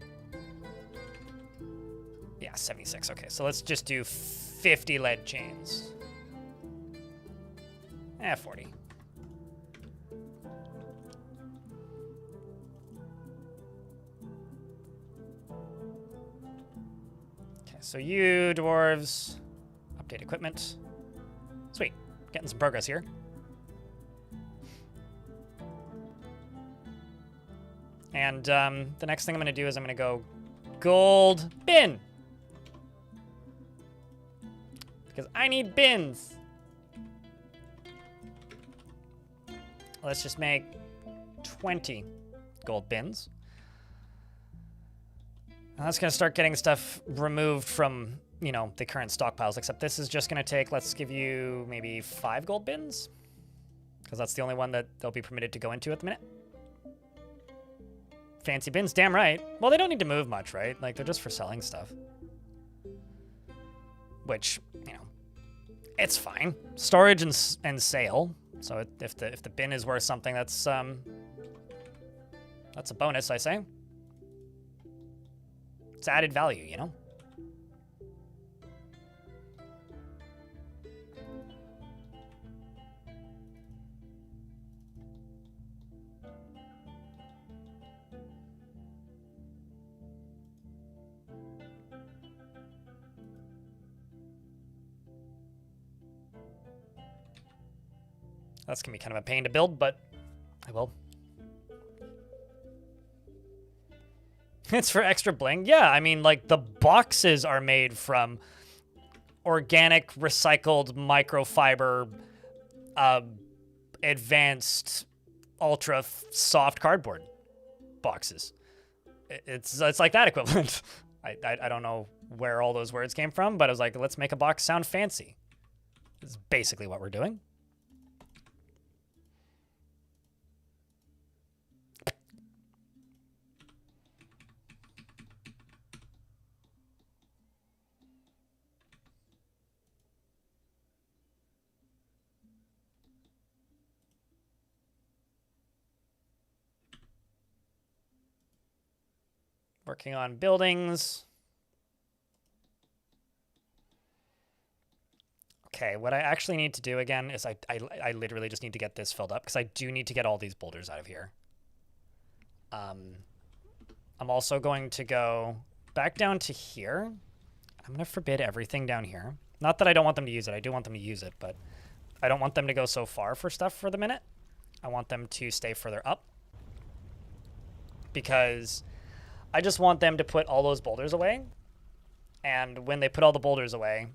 yeah, 76. Okay, so let's just do 50 lead chains. 40. So you dwarves, update equipment. Sweet, getting some progress here. And the next thing I'm gonna do is I'm gonna go gold bin. Because I need bins. Let's just make 20 gold bins. That's gonna start getting stuff removed from you know, the current stockpiles, except this is just going to take, let's give you maybe 5 gold bins, because that's the only one that they'll be permitted to go into at the minute. Fancy bins, damn right. Well, they don't need to move much, right? Like, they're just for selling stuff. Which, you know, it's fine. Storage and sale. So if the bin is worth something, that's a bonus, I say. It's added value, you know? That's going to be kind of a pain to build, but I will. It's for extra bling. Yeah, I mean, like, the boxes are made from organic, recycled, microfiber, advanced, ultra soft cardboard boxes. It's like that equivalent. I don't know where all those words came from, but I was like, let's make a box sound fancy. It's basically what we're doing. Working on buildings. Okay, what I actually need to do again is I literally just need to get this filled up because I do need to get all these boulders out of here. I'm also going to go back down to here. I'm going to forbid everything down here. Not that I don't want them to use it. I do want them to use it, but I don't want them to go so far for stuff for the minute. I want them to stay further up because I just want them to put all those boulders away. And when they put all the boulders away,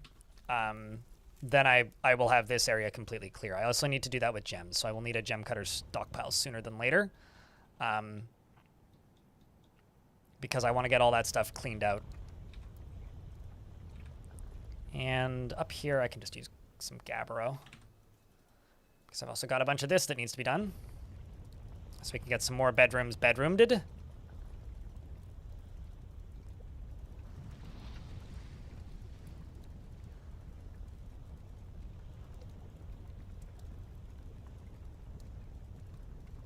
then I will have this area completely clear. I also need to do that with gems, so I will need a gem cutter stockpile sooner than later. Because I want to get all that stuff cleaned out. And up here I can just use some gabbro. Because I've also got a bunch of this that needs to be done. So we can get some more bedrooms bedroomed.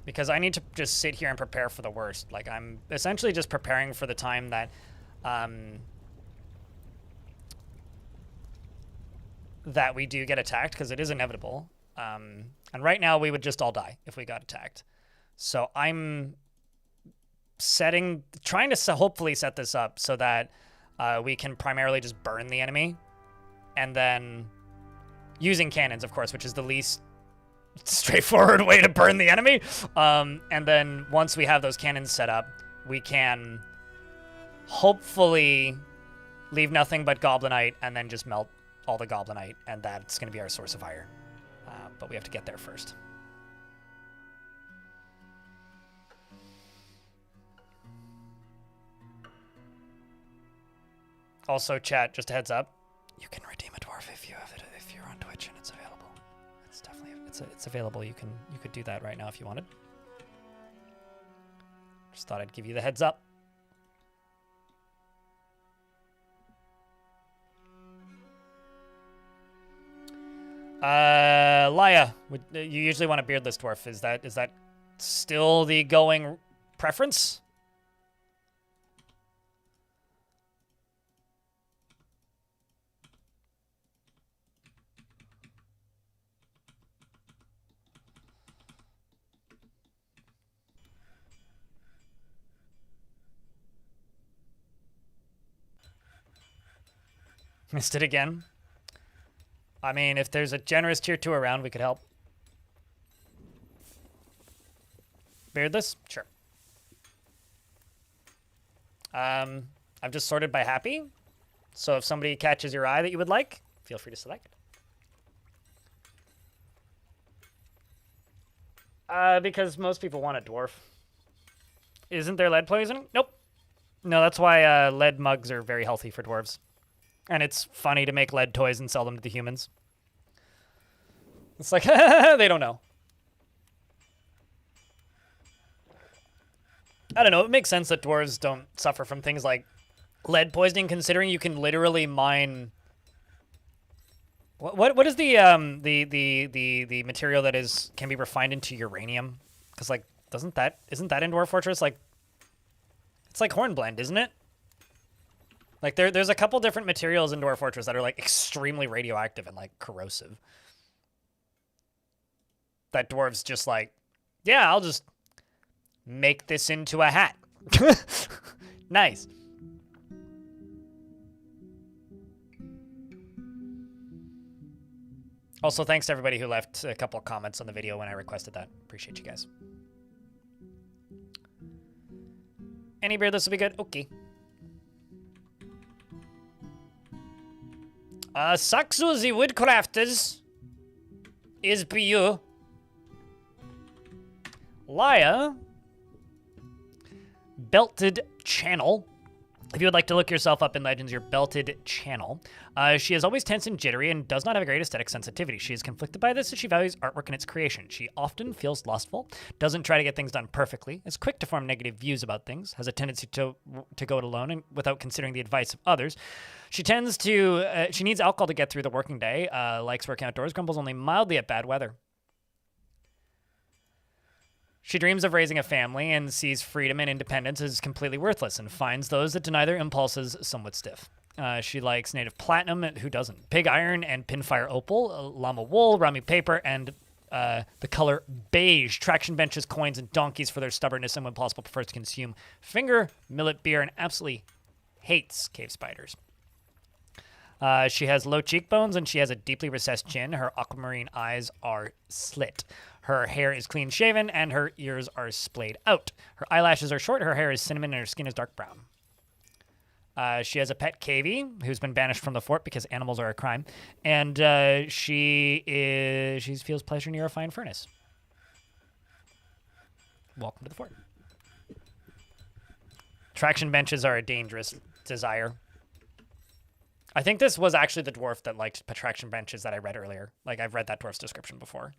Because I need to just sit here and prepare for the worst. Like, I'm essentially just preparing for the time that that we do get attacked, because it is inevitable. And right now we would just all die if we got attacked. So I'm trying to hopefully set this up so that we can primarily just burn the enemy, and then using cannons, of course, which is the least straightforward way to burn the enemy. And then once we have those cannons set up, we can hopefully leave nothing but goblinite and then just melt all the goblinite, and that's going to be our source of fire. But we have to get there first. Also, chat, just a heads up, you can redeem a dwarf if you have it, if you're on Twitch and it's available. It's definitely it's available. You could do that right now if you wanted. Just thought I'd give you the heads up. Laya, you usually want a beardless dwarf. Is that still the going preference? Missed it again. I mean, if there's a generous tier 2 around, we could help. Beardless? Sure. I've just sorted by happy. So if somebody catches your eye that you would like, feel free to select. Because most people want a dwarf. Isn't there lead poisoning? Nope. No, that's why lead mugs are very healthy for dwarves. And it's funny to make lead toys and sell them to the humans. It's like, they don't know. I don't know, it makes sense that dwarves don't suffer from things like lead poisoning, considering you can literally mine... What is the material that can be refined into uranium? Because, like, isn't that in Dwarf Fortress? Like, it's like hornblende, isn't it? Like, there's a couple different materials in Dwarf Fortress that are, like, extremely radioactive and, like, corrosive. That dwarves just like, yeah, I'll just make this into a hat. Nice. Also, thanks to everybody who left a couple of comments on the video when I requested that. Appreciate you guys. Any beer, this will be good? Okay. Saxo the Woodcrafters is for you. Laya. Belted Channel. If you would like to look yourself up in Legends, your Belted Channel. She is always tense and jittery and does not have a great aesthetic sensitivity. She is conflicted by this as she values artwork and its creation. She often feels lustful, doesn't try to get things done perfectly, is quick to form negative views about things, has a tendency to go it alone and without considering the advice of others. She tends to, she needs alcohol to get through the working day, likes working outdoors, grumbles only mildly at bad weather. She dreams of raising a family and sees freedom and independence as completely worthless and finds those that deny their impulses somewhat stiff. She likes native platinum, who doesn't? Pig iron and pinfire opal, llama wool, rummy paper, and the color beige. Traction benches, coins, and donkeys for their stubbornness, and when possible prefers to consume finger, millet beer, and absolutely hates cave spiders. She has low cheekbones and she has a deeply recessed chin. Her aquamarine eyes are slit. Her hair is clean shaven and her ears are splayed out. Her eyelashes are short, her hair is cinnamon, and her skin is dark brown. She has a pet cavy who's been banished from the fort because animals are a crime. And she feels pleasure near a fine furnace. Welcome to the fort. Traction benches are a dangerous desire. I think this was actually the dwarf that liked traction benches that I read earlier. Like, I've read that dwarf's description before.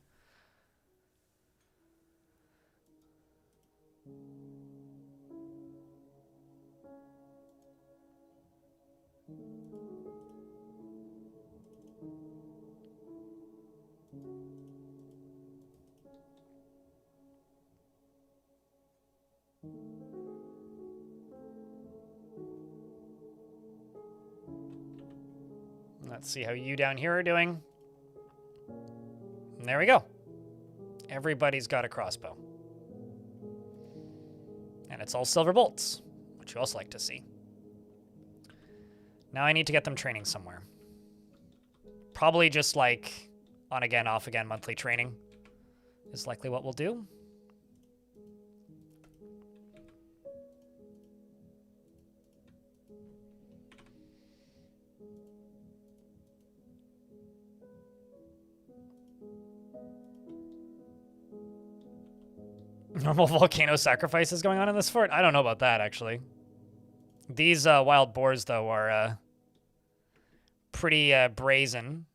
Let's see how you down here are doing. And there we go. Everybody's got a crossbow. And it's all silver bolts, which you also like to see. Now I need to get them training somewhere. Probably just like on again, off again monthly training is likely what we'll do. Normal volcano sacrifices going on in this fort? I don't know about that, actually. These wild boars, though, are pretty brazen.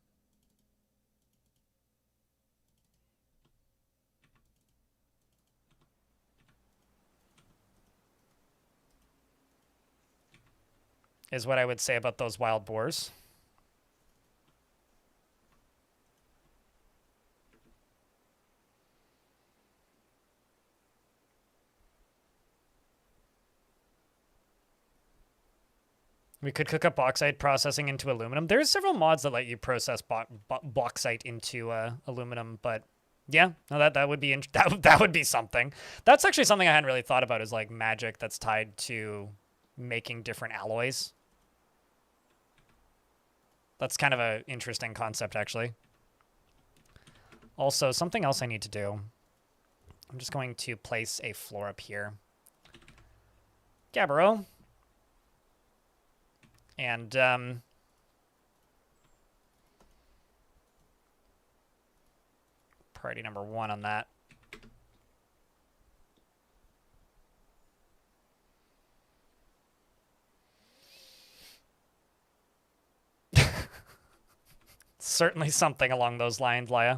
Is what I would say about those wild boars. We could cook up bauxite processing into aluminum. There's several mods that let you process bauxite into aluminum, but yeah, no, that would be that would be something. That's actually something I hadn't really thought about, is like magic that's tied to making different alloys. That's kind of an interesting concept, actually. Also, something else I need to do. I'm just going to place a floor up here. Gabbro. And, priority number 1 on that. certainly something along those lines, Laya.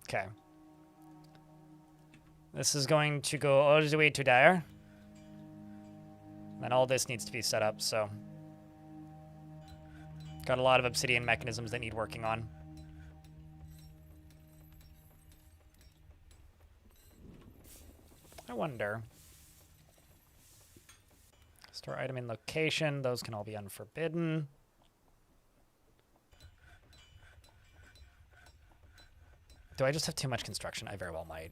Okay. This is going to go all the way to there. And all this needs to be set up, so... Got a lot of obsidian mechanisms that need working on. I wonder... Store item in location. Those can all be unforbidden. Do I just have too much construction? I very well might.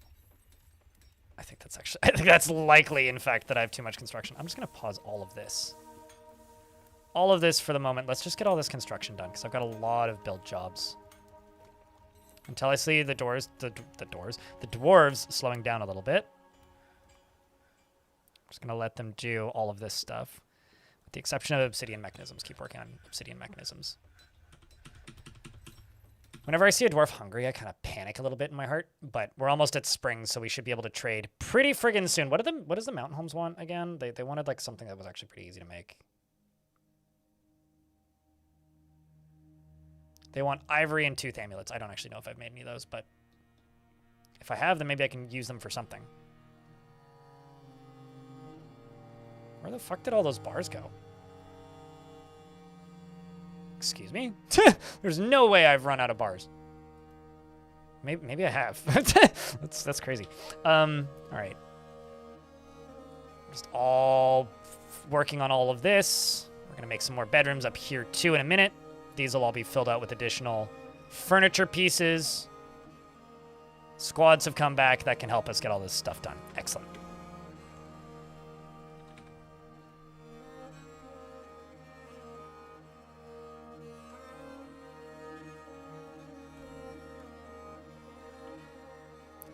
I think that's likely, in fact, that I have too much construction. I'm just going to pause all of this. All of this for the moment. Let's just get all this construction done, because I've got a lot of build jobs. Until I see the dwarves slowing down a little bit. I'm just going to let them do all of this stuff. With the exception of obsidian mechanisms. Keep working on obsidian mechanisms. Whenever I see a dwarf hungry, I kind of panic a little bit in my heart. But we're almost at spring, so we should be able to trade pretty friggin' soon. What does the mountain homes want again? They wanted like something that was actually pretty easy to make. They want ivory and tooth amulets. I don't actually know if I've made any of those, but if I have, then maybe I can use them for something. Where the fuck did all those bars go? Excuse me? There's no way I've run out of bars. Maybe I have. That's crazy. All right. Just all working on all of this. We're gonna make some more bedrooms up here too in a minute. These will all be filled out with additional furniture pieces. Squads have come back. That can help us get all this stuff done. Excellent.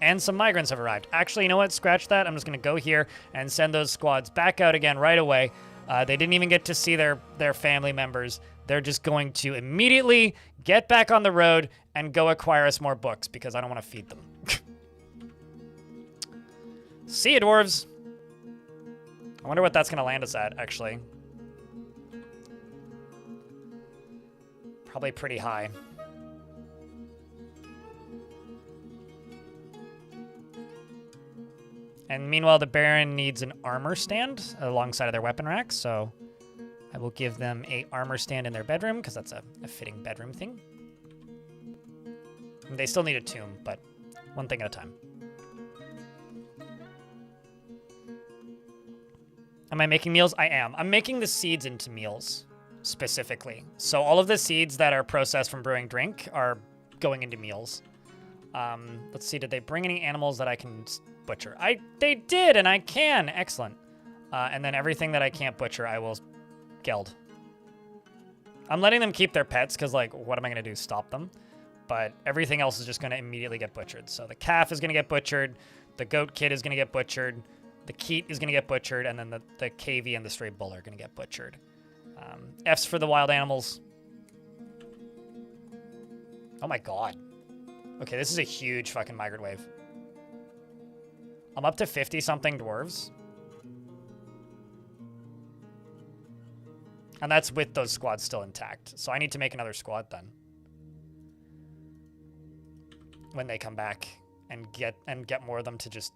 And some migrants have arrived. Actually, you know what? Scratch that. I'm just going to go here and send those squads back out again right away. They didn't even get to see their family members. They're just going to immediately get back on the road and go acquire us more books because I don't want to feed them. See ya, dwarves. I wonder what that's going to land us at, actually. Probably pretty high. And meanwhile, the Baron needs an armor stand alongside of their weapon rack, so I will give them a armor stand in their bedroom, because that's a fitting bedroom thing. And they still need a tomb, but one thing at a time. Am I making meals? I am. I'm making the seeds into meals, specifically. So all of the seeds that are processed from brewing drink are going into meals. Let's see, did they bring any animals that I can butcher? They did, and I can. Excellent. And then everything that I can't butcher, I will geld. I'm letting them keep their pets, because, like, what am I going to do? Stop them? But everything else is just going to immediately get butchered. So the calf is going to get butchered. The goat kid is going to get butchered. The keet is going to get butchered. And then the cavy and the stray bull are going to get butchered. F's for the wild animals. Oh, my God. Okay, this is a huge fucking migrant wave. I'm up to 50-something dwarves. And that's with those squads still intact. So I need to make another squad then. When they come back and get more of them to just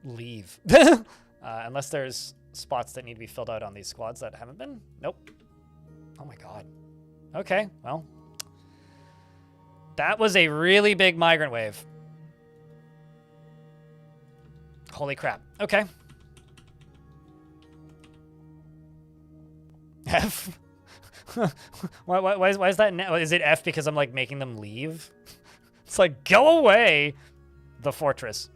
leave. Unless there's spots that need to be filled out on these squads that haven't been. Nope. Oh my God. Okay, well. That was a really big migrant wave. Holy crap. Okay. F? why is that? Is it F because I'm like making them leave? It's like, go away, the fortress.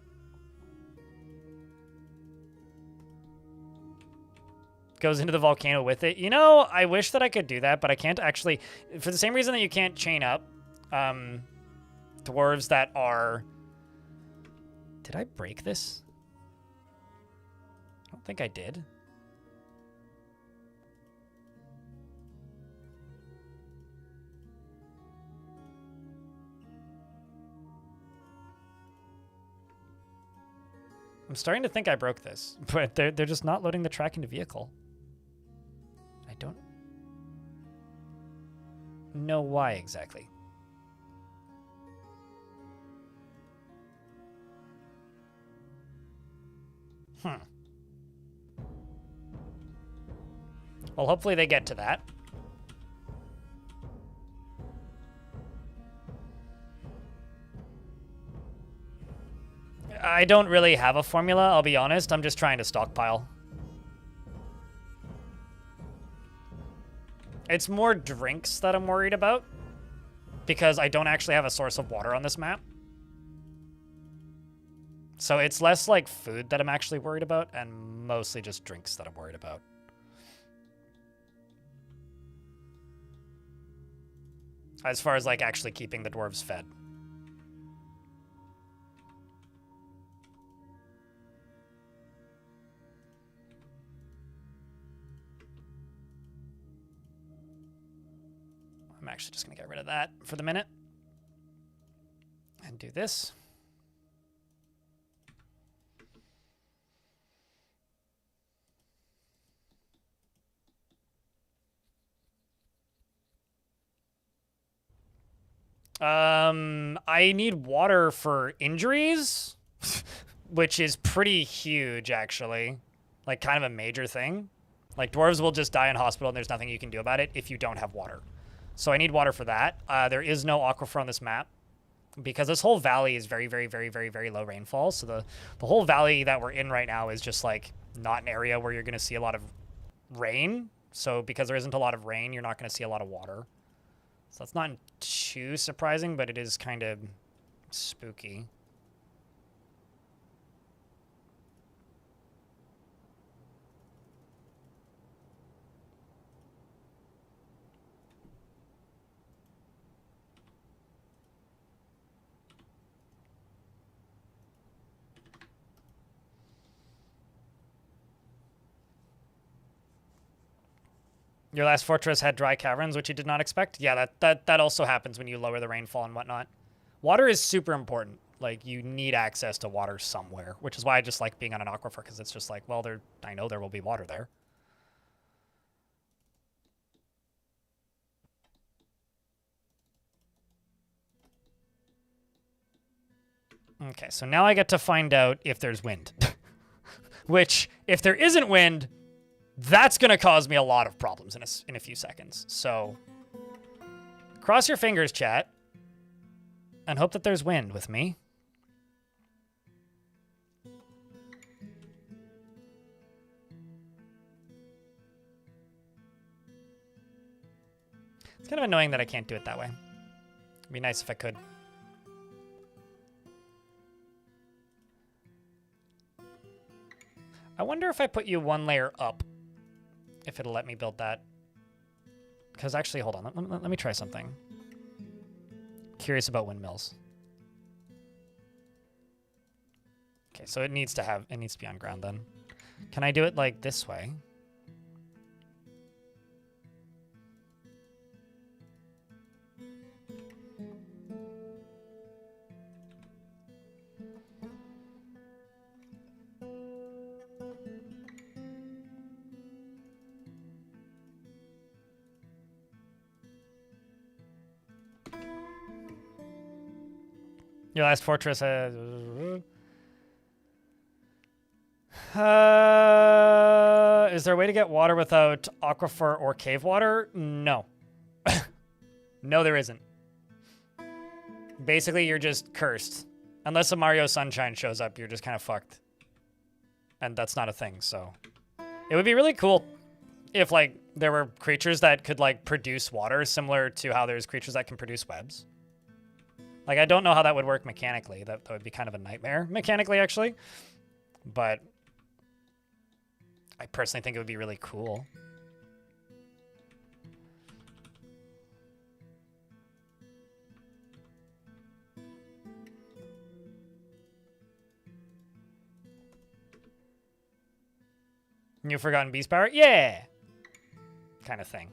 Goes into the volcano with it. You know, I wish that I could do that, but I can't actually. For the same reason that you can't chain up dwarves that are... Did I break this? I don't think I did. I'm starting to think I broke this, but they're just not loading the track into vehicle. I know why exactly. Well, hopefully they get to that. I don't really have a formula, I'll be honest. I'm just trying to stockpile. It's more drinks that I'm worried about, because I don't actually have a source of water on this map. So it's less like food that I'm actually worried about, and mostly just drinks that I'm worried about. As far as like actually keeping the dwarves fed. I'm actually just gonna get rid of that for the minute. And do this. I need water for injuries, which is pretty huge, actually. Like, kind of a major thing. Like, dwarves will just die in hospital and there's nothing you can do about it if you don't have water. So I need water for that. There is no aquifer on this map because this whole valley is very, very, very, very, very low rainfall. So the whole valley that we're in right now is just, like, not an area where you're going to see a lot of rain. So because there isn't a lot of rain, you're not going to see a lot of water. So that's not too surprising, but it is kind of spooky. Your last fortress had dry caverns, which you did not expect? Yeah, that also happens when you lower the rainfall and whatnot. Water is super important. Like, you need access to water somewhere, which is why I just like being on an aquifer, because it's just like, well, I know there will be water there. Okay, so now I get to find out if there's wind. Which, if there isn't wind, that's going to cause me a lot of problems in a few seconds. So, cross your fingers, chat, and hope that there's wind with me. It's kind of annoying that I can't do it that way. It'd be nice if I could. I wonder if I put you one layer up, if it'll let me build that. Because actually, hold on. Let me try something. Curious about windmills. Okay, so it needs to be on ground then. Can I do it like this way? Your last fortress has... is there a way to get water without aquifer or cave water? No. No, there isn't. Basically, you're just cursed. Unless a Mario Sunshine shows up, you're just kind of fucked. And that's not a thing, so... It would be really cool if, like, there were creatures that could, like, produce water, similar to how there's creatures that can produce webs. Like, I don't know how that would work mechanically. That would be kind of a nightmare, mechanically, actually. But I personally think it would be really cool. New Forgotten Beast Power? Yeah! Kind of thing.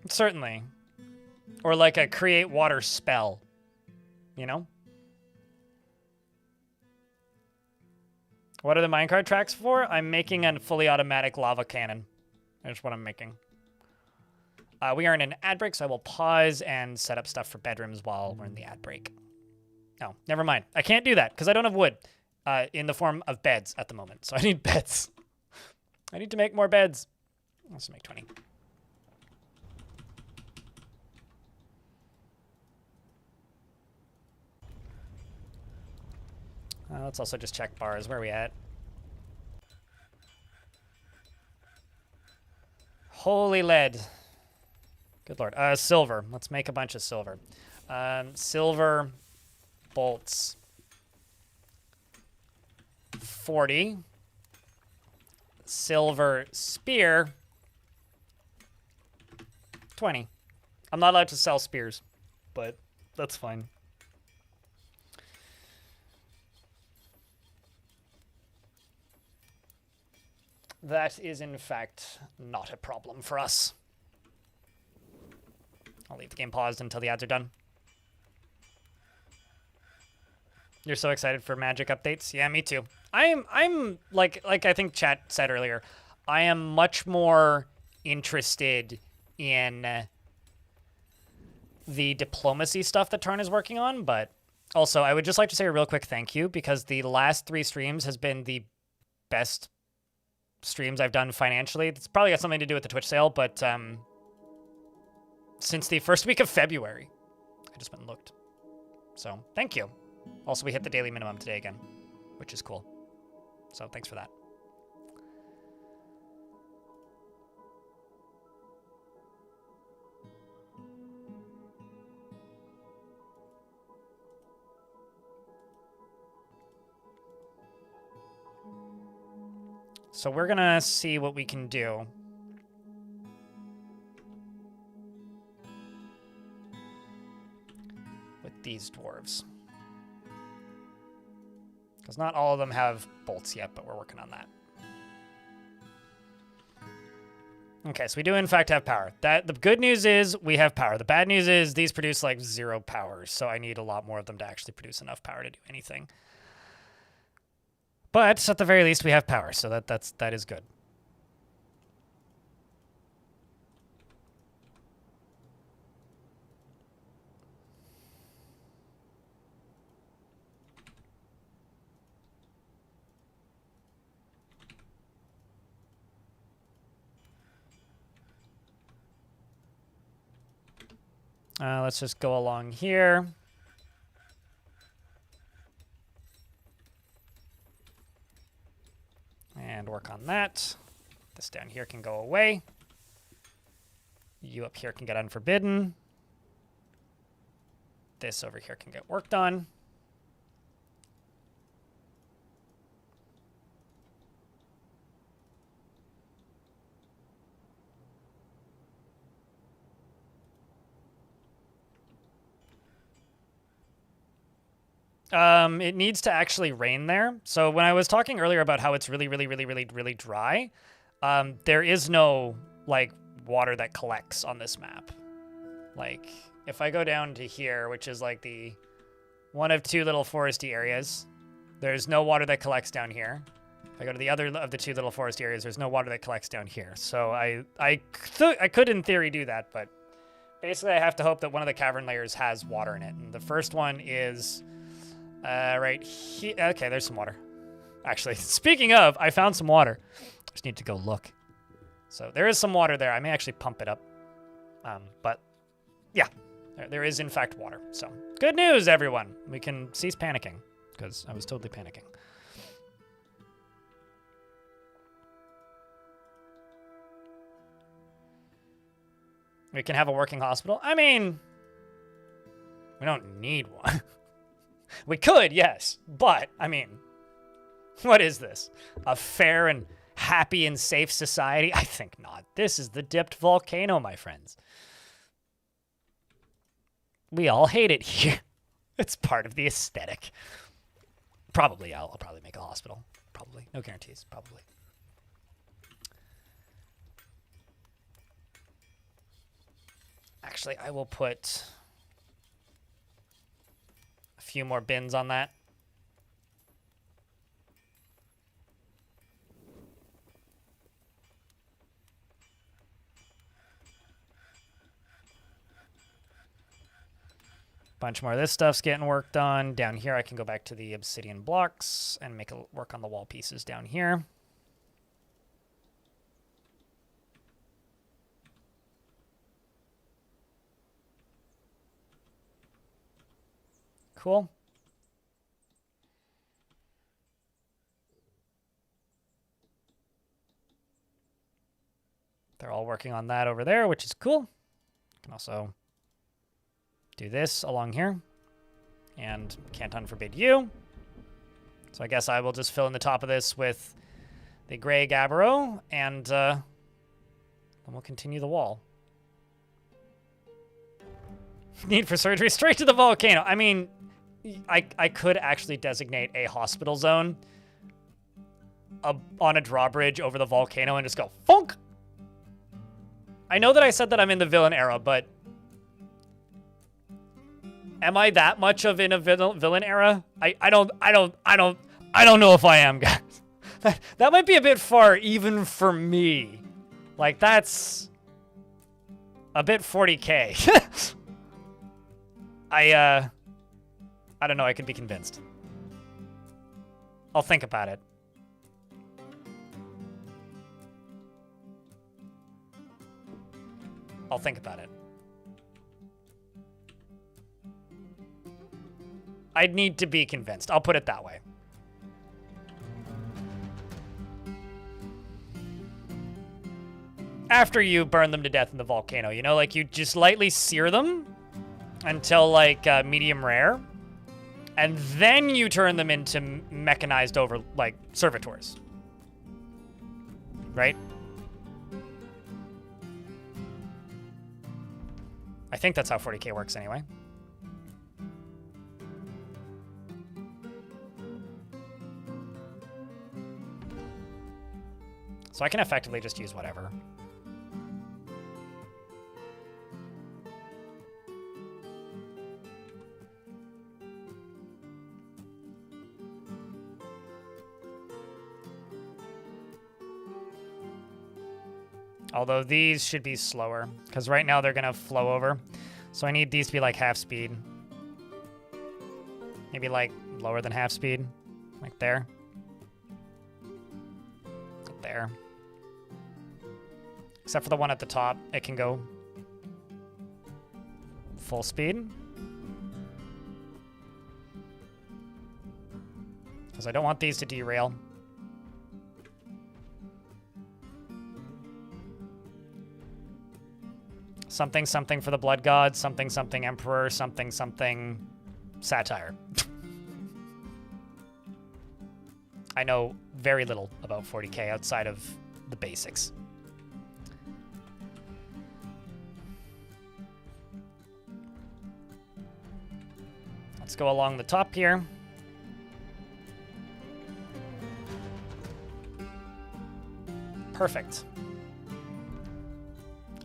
Certainly. Or like a create water spell. You know? What are the minecart tracks for? I'm making a fully automatic lava cannon. That's what I'm making. We are in an ad break, so I will pause and set up stuff for bedrooms while we're in the ad break. No, never mind. I can't do that because I don't have wood in the form of beds at the moment. So I need beds. I need to make more beds. Let's make 20. Let's also just check bars. Where are we at? Holy lead. Good lord. Silver. Let's make a bunch of silver. Silver bolts. 40. Silver spear. 20. I'm not allowed to sell spears, but that's fine. That is, in fact, not a problem for us. I'll leave the game paused until the ads are done. You're so excited for Magic updates? Yeah, me too. I'm like I think chat said earlier, I am much more interested in the diplomacy stuff that Tarn is working on, but also I would just like to say a real quick thank you because the last 3 streams has been the best streams I've done financially. It's probably got something to do with the Twitch sale, but since the first week of February, I just went and looked. So thank you. Also, we hit the daily minimum today again, which is cool. So thanks for that. So we're gonna see what we can do. With these dwarves. Because not all of them have bolts yet, but we're working on that. Okay, so we do in fact have power. The good news is we have power. The bad news is these produce like 0 power, so I need a lot more of them to actually produce enough power to do anything. But at the very least, we have power, so that is good. Let's just go along here. And work on that. This down here can go away. You up here can get unforbidden. This over here can get worked on. It needs to actually rain there. So when I was talking earlier about how it's really dry, there is no, like, water that collects on this map. Like, if I go down to here, which is, like, the one of 2 little foresty areas, there's no water that collects down here. If I go to the other of the 2 little forest areas, there's no water that collects down here. So I could, in theory, do that, but basically I have to hope that one of the cavern layers has water in it. And the first one is... right here. Okay, there's some water. Actually, speaking of, I found some water. Just need to go look. So there is some water there. I may actually pump it up. But yeah, there is in fact water. So good news, everyone. We can cease panicking because I was totally panicking. We can have a working hospital. I mean, we don't need one. We could, yes, but, I mean, what is this? A fair and happy and safe society? I think not. This is the dipped volcano, my friends. We all hate it here. It's part of the aesthetic. Probably, I'll probably make a hospital. Probably. No guarantees, probably. Actually, I will put... few more bins on that. Bunch more of this stuff's getting worked on. Down here, I can go back to the obsidian blocks and make a work on the wall pieces down here. Cool. They're all working on that over there, which is cool. Can also do this along here. And can't unforbid you. So I guess I will just fill in the top of this with the gray gabbro, and then we'll continue the wall. Need for surgery straight to the volcano. I mean, I could actually designate a hospital zone on a drawbridge over the volcano and just go, funk! I know that I said that I'm in the villain era, but am I that much of in a villain era? I don't know if I am, guys. That might be a bit far even for me. Like, that's a bit 40K. I don't know, I could be convinced. I'll think about it. I'll think about it. I'd need to be convinced. I'll put it that way. After you burn them to death in the volcano, you know, like you just lightly sear them until like medium rare, and then you turn them into mechanized over like servitors, right? I think that's how 40K works anyway. So I can effectively just use whatever. Although these should be slower, because right now they're going to flow over. So I need these to be like half speed. Maybe like lower than half speed, like there. There. Except for the one at the top, it can go full speed. Because I don't want these to derail. Something, something for the blood god, something, something emperor, something, something satire. I know very little about 40K outside of the basics. Let's go along the top here. Perfect.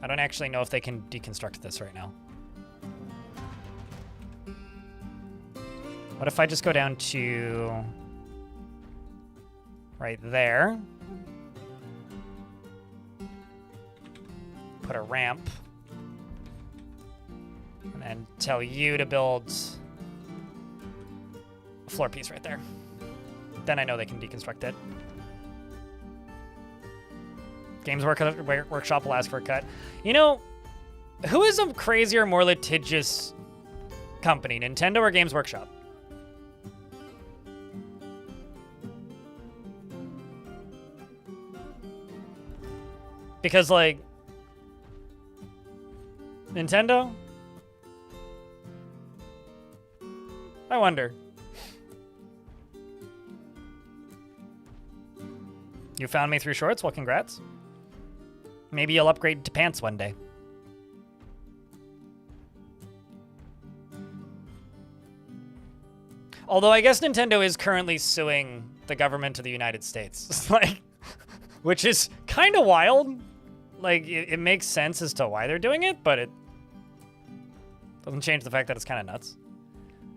I don't actually know if they can deconstruct this right now. What if I just go down to right there? Put a ramp. And then tell you to build a floor piece right there. Then I know they can deconstruct it. Games Workshop will ask for a cut. You know, who is a crazier, more litigious company, Nintendo or Games Workshop? Because, like, Nintendo? I wonder. You found me through shorts? Well, congrats. Maybe you'll upgrade to pants one day. Although I guess Nintendo is currently suing the government of the United States. Like, which is kind of wild. Like, it makes sense as to why they're doing it, but it doesn't change the fact that it's kind of nuts.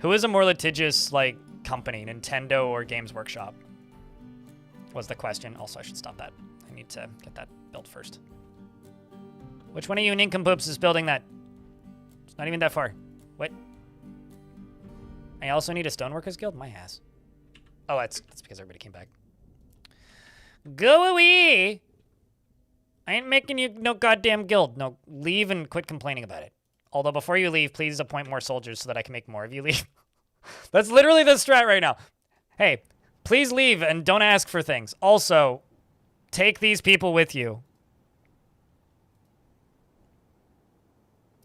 Who is a more litigious, like, company, Nintendo or Games Workshop? Was the question. Also, I should stop that. I need to get that built first. Which one of you nincompoops is building that? It's not even that far. What? I also need a stoneworkers guild? My ass. Oh, that's because everybody came back. Go away! I ain't making you no goddamn guild. No, leave and quit complaining about it. Although before you leave, please appoint more soldiers so that I can make more of you leave. That's literally the strat right now. Hey, please leave and don't ask for things. Also, take these people with you.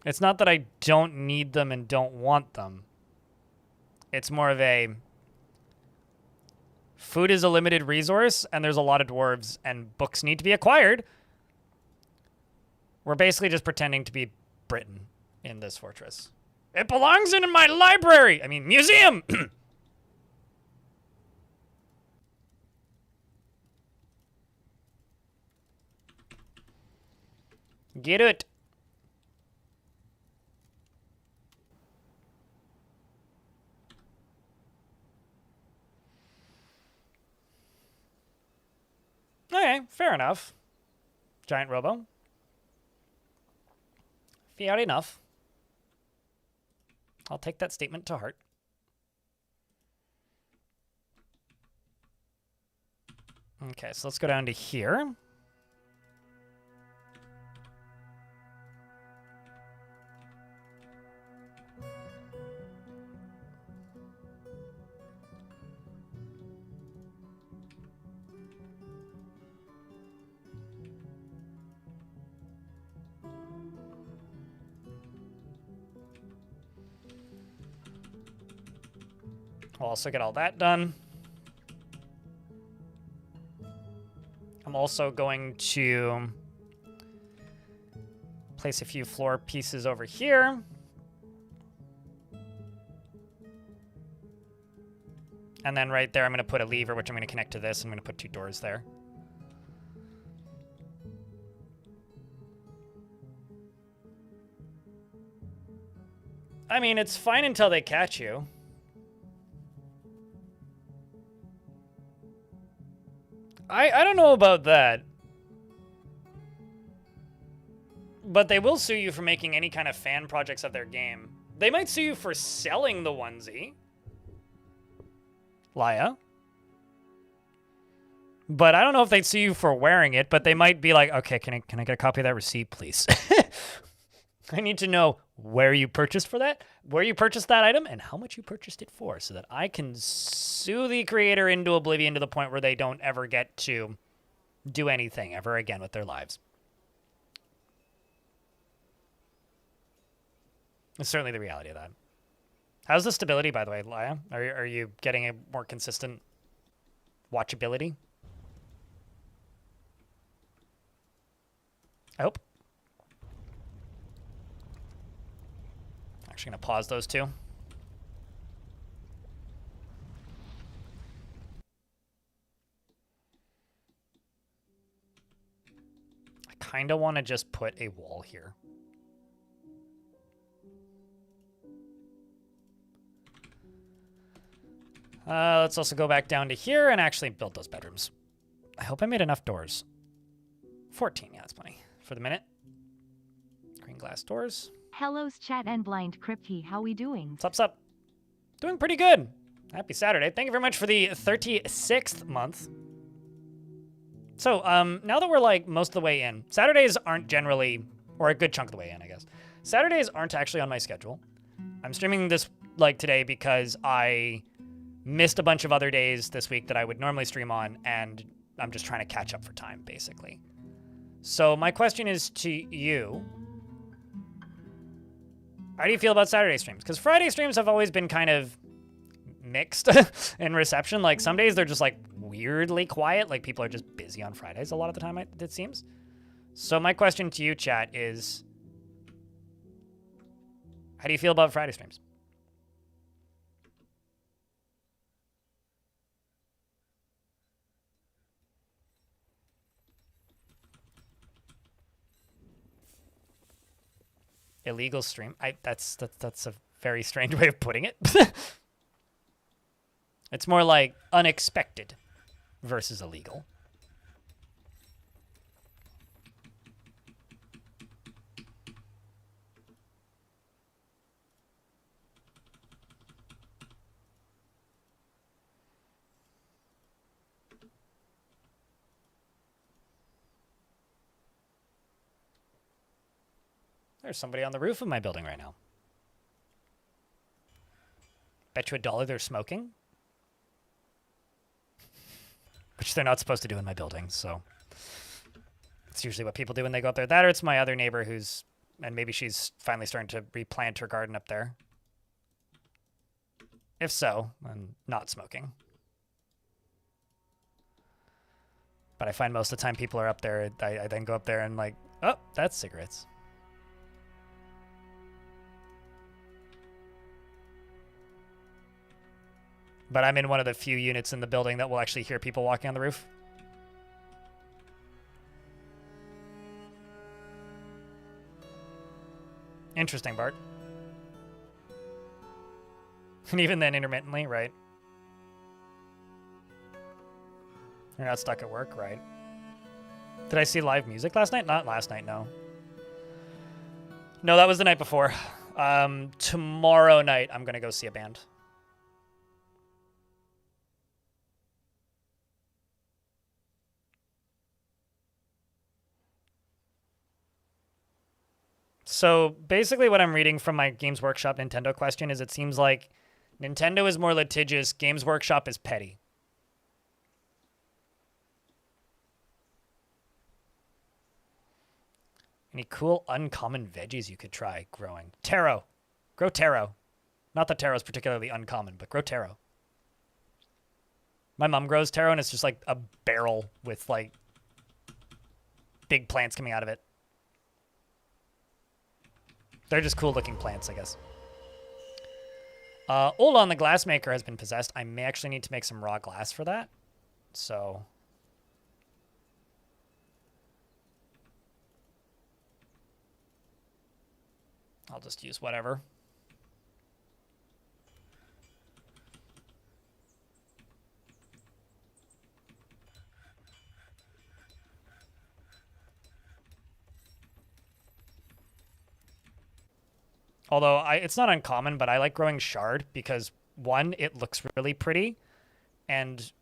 It's not that I don't need them and don't want them. It's more of a... Food is a limited resource, and there's a lot of dwarves, and books need to be acquired. We're basically just pretending to be Britain in this fortress. It belongs in my library! I mean, museum! Get it. Okay, fair enough. Giant Robo. Fair enough. I'll take that statement to heart. Okay, so let's go down to here. I'll also get all that done. I'm also going to place a few floor pieces over here. And then right there, I'm going to put a lever, which I'm going to connect to this. I'm going to put 2 doors there. I mean, it's fine until they catch you. I don't know about that. But they will sue you for making any kind of fan projects of their game. They might sue you for selling the onesie. Laya. But I don't know if they'd sue you for wearing it, but they might be like, okay, can I get a copy of that receipt, please? I need to know where you purchased for that, where you purchased that item, and how much you purchased it for, so that I can sue the creator into oblivion to the point where they don't ever get to do anything ever again with their lives. It's certainly the reality of that. How's the stability, by the way, Laya? Are you getting a more consistent watchability? I hope. Actually, gonna pause those 2. I kind of want to just put a wall here. Let's also go back down to here and actually build those bedrooms. I hope I made enough doors. 14, yeah, that's plenty for the minute. Green glass doors. Hello's chat and blind crypty, how we doing? What's up? Doing pretty good. Happy Saturday. Thank you very much for the 36th month. So, now that we're like most of the way in, Saturdays aren't generally, or a good chunk of the way in, I guess. Saturdays aren't actually on my schedule. I'm streaming this like today because I missed a bunch of other days this week that I would normally stream on, and I'm just trying to catch up for time, basically. So my question is to you. How do you feel about Saturday streams? Because Friday streams have always been kind of mixed in reception. Like, some days they're just, like, weirdly quiet. Like, people are just busy on Fridays a lot of the time, it seems. So my question to you, chat, is how do you feel about Friday streams? Illegal stream. That's a very strange way of putting it. It's more like unexpected versus illegal. There's somebody on the roof of my building right now. Bet you $1 they're smoking. Which they're not supposed to do in my building, so. It's usually what people do when they go up there. That or it's my other neighbor who's, and maybe she's finally starting to replant her garden up there. If so, I'm not smoking. But I find most of the time people are up there, I then go up there and like, oh, that's cigarettes. But I'm in one of the few units in the building that will actually hear people walking on the roof. Interesting, Bart. And even then, intermittently, right? You're not stuck at work, right? Did I see live music last night? Not last night, no. No, that was the night before. Tomorrow night, I'm going to go see a band. So basically what I'm reading from my Games Workshop Nintendo question is it seems like Nintendo is more litigious, Games Workshop is petty. Any cool uncommon veggies you could try growing? Taro. Grow taro. Not that taro is particularly uncommon, but grow taro. My mom grows taro and it's just like a barrel with like big plants coming out of it. They're just cool looking plants, I guess. Olan the glassmaker has been possessed. I may actually need to make some raw glass for that. So I'll just use whatever. Although it's not uncommon, but I like growing shard because one, it looks really pretty, and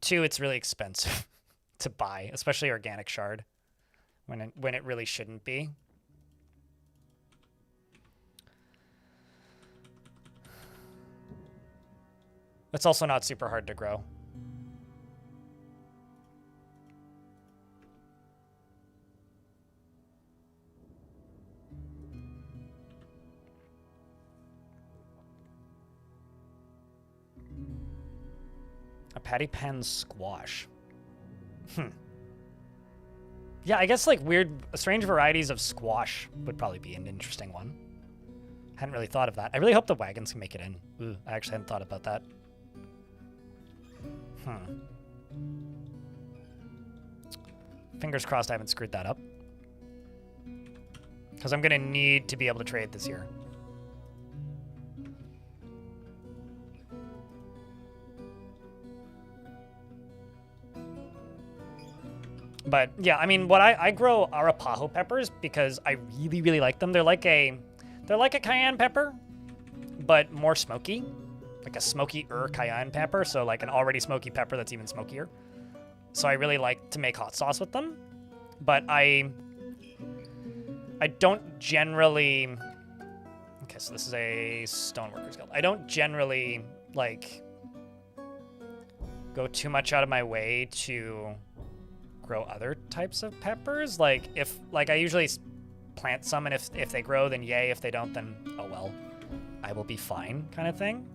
two, it's really expensive to buy, especially organic shard, when it really shouldn't be. It's also not super hard to grow. A patty pan squash. Yeah, I guess like weird, strange varieties of squash would probably be an interesting one. Hadn't really thought of that. I really hope the wagons can make it in. Ooh, I actually hadn't thought about that. Fingers crossed I haven't screwed that up. Because I'm going to need to be able to trade this year. But yeah, I mean, what I grow Arapaho peppers because I really, really like them. They're like a cayenne pepper, but more smoky, like a smoky-er cayenne pepper. So like an already smoky pepper that's even smokier. So I really like to make hot sauce with them, but I don't generally. Okay, so this is a stoneworkers guild. I don't generally like go too much out of my way to grow other types of peppers. Like I usually plant some, and if they grow, then yay. If they don't, then oh well, I will be fine, kind of thing.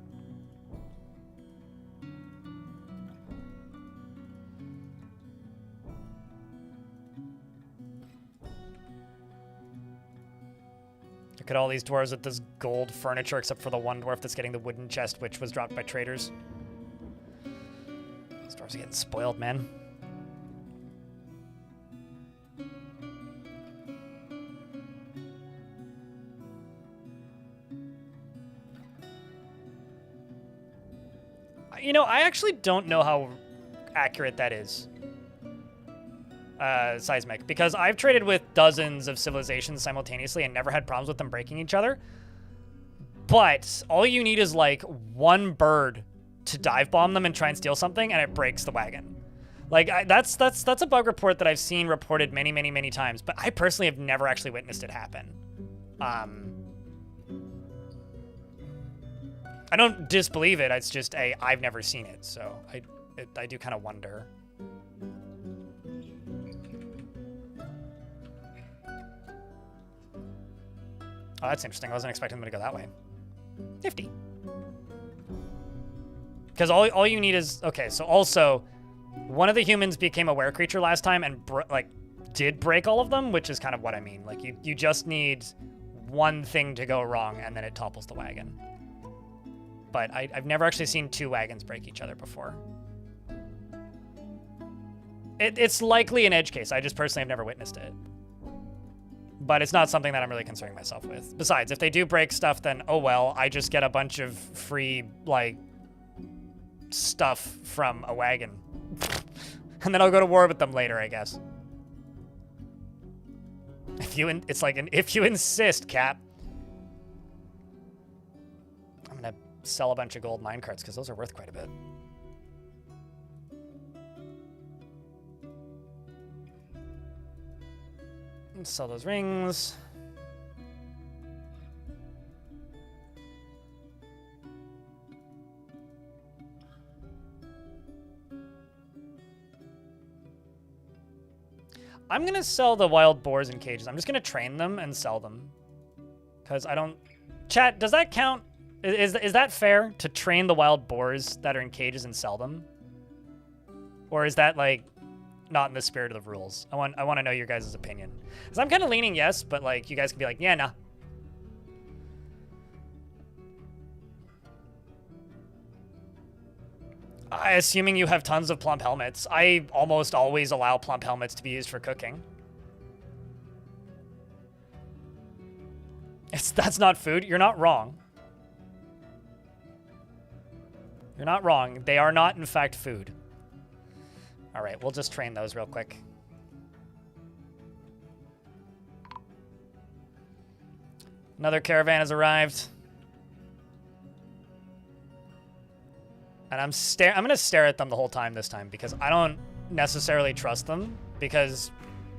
Look at all these dwarves with this gold furniture, except for the one dwarf that's getting the wooden chest, which was dropped by traders. These dwarves are getting spoiled, man. You know, I actually don't know how accurate that is. Seismic, because I've traded with dozens of civilizations simultaneously and never had problems with them breaking each other. But all you need is like one bird to dive bomb them and try and steal something, and it breaks the wagon. Like that's a bug report that I've seen reported many, many, many times, but I personally have never actually witnessed it happen. I don't disbelieve it. It's just I've never seen it, so I do kind of wonder. Oh, that's interesting. I wasn't expecting them to go that way. 50. Because all you need is... Okay, so also, one of the humans became a were creature last time and, did break all of them, which is kind of what I mean. Like, you just need one thing to go wrong, and then it topples the wagon. But I've never actually seen two wagons break each other before. It's likely an edge case. I just personally have never witnessed it. But it's not something that I'm really concerning myself with. Besides, if they do break stuff, then oh well, I just get a bunch of free, like, stuff from a wagon. And then I'll go to war with them later, I guess. It's like an if you insist, Cap. I'm gonna sell a bunch of gold minecarts because those are worth quite a bit. Sell those rings. I'm going to sell the wild boars in cages. I'm just going to train them and sell them. Because I don't... Chat, does that count? Is that fair to train the wild boars that are in cages and sell them? Or is that, like, not in the spirit of the rules? I want to know your guys' opinion. Because I'm kind of leaning yes, but, like, you guys can be like, yeah, nah. Assuming you have tons of plump helmets. I almost always allow plump helmets to be used for cooking. That's not food. You're not wrong. You're not wrong. They are not, in fact, food. All right, we'll just train those real quick. Another caravan has arrived. And I'm going to stare at them the whole time this time because I don't necessarily trust them because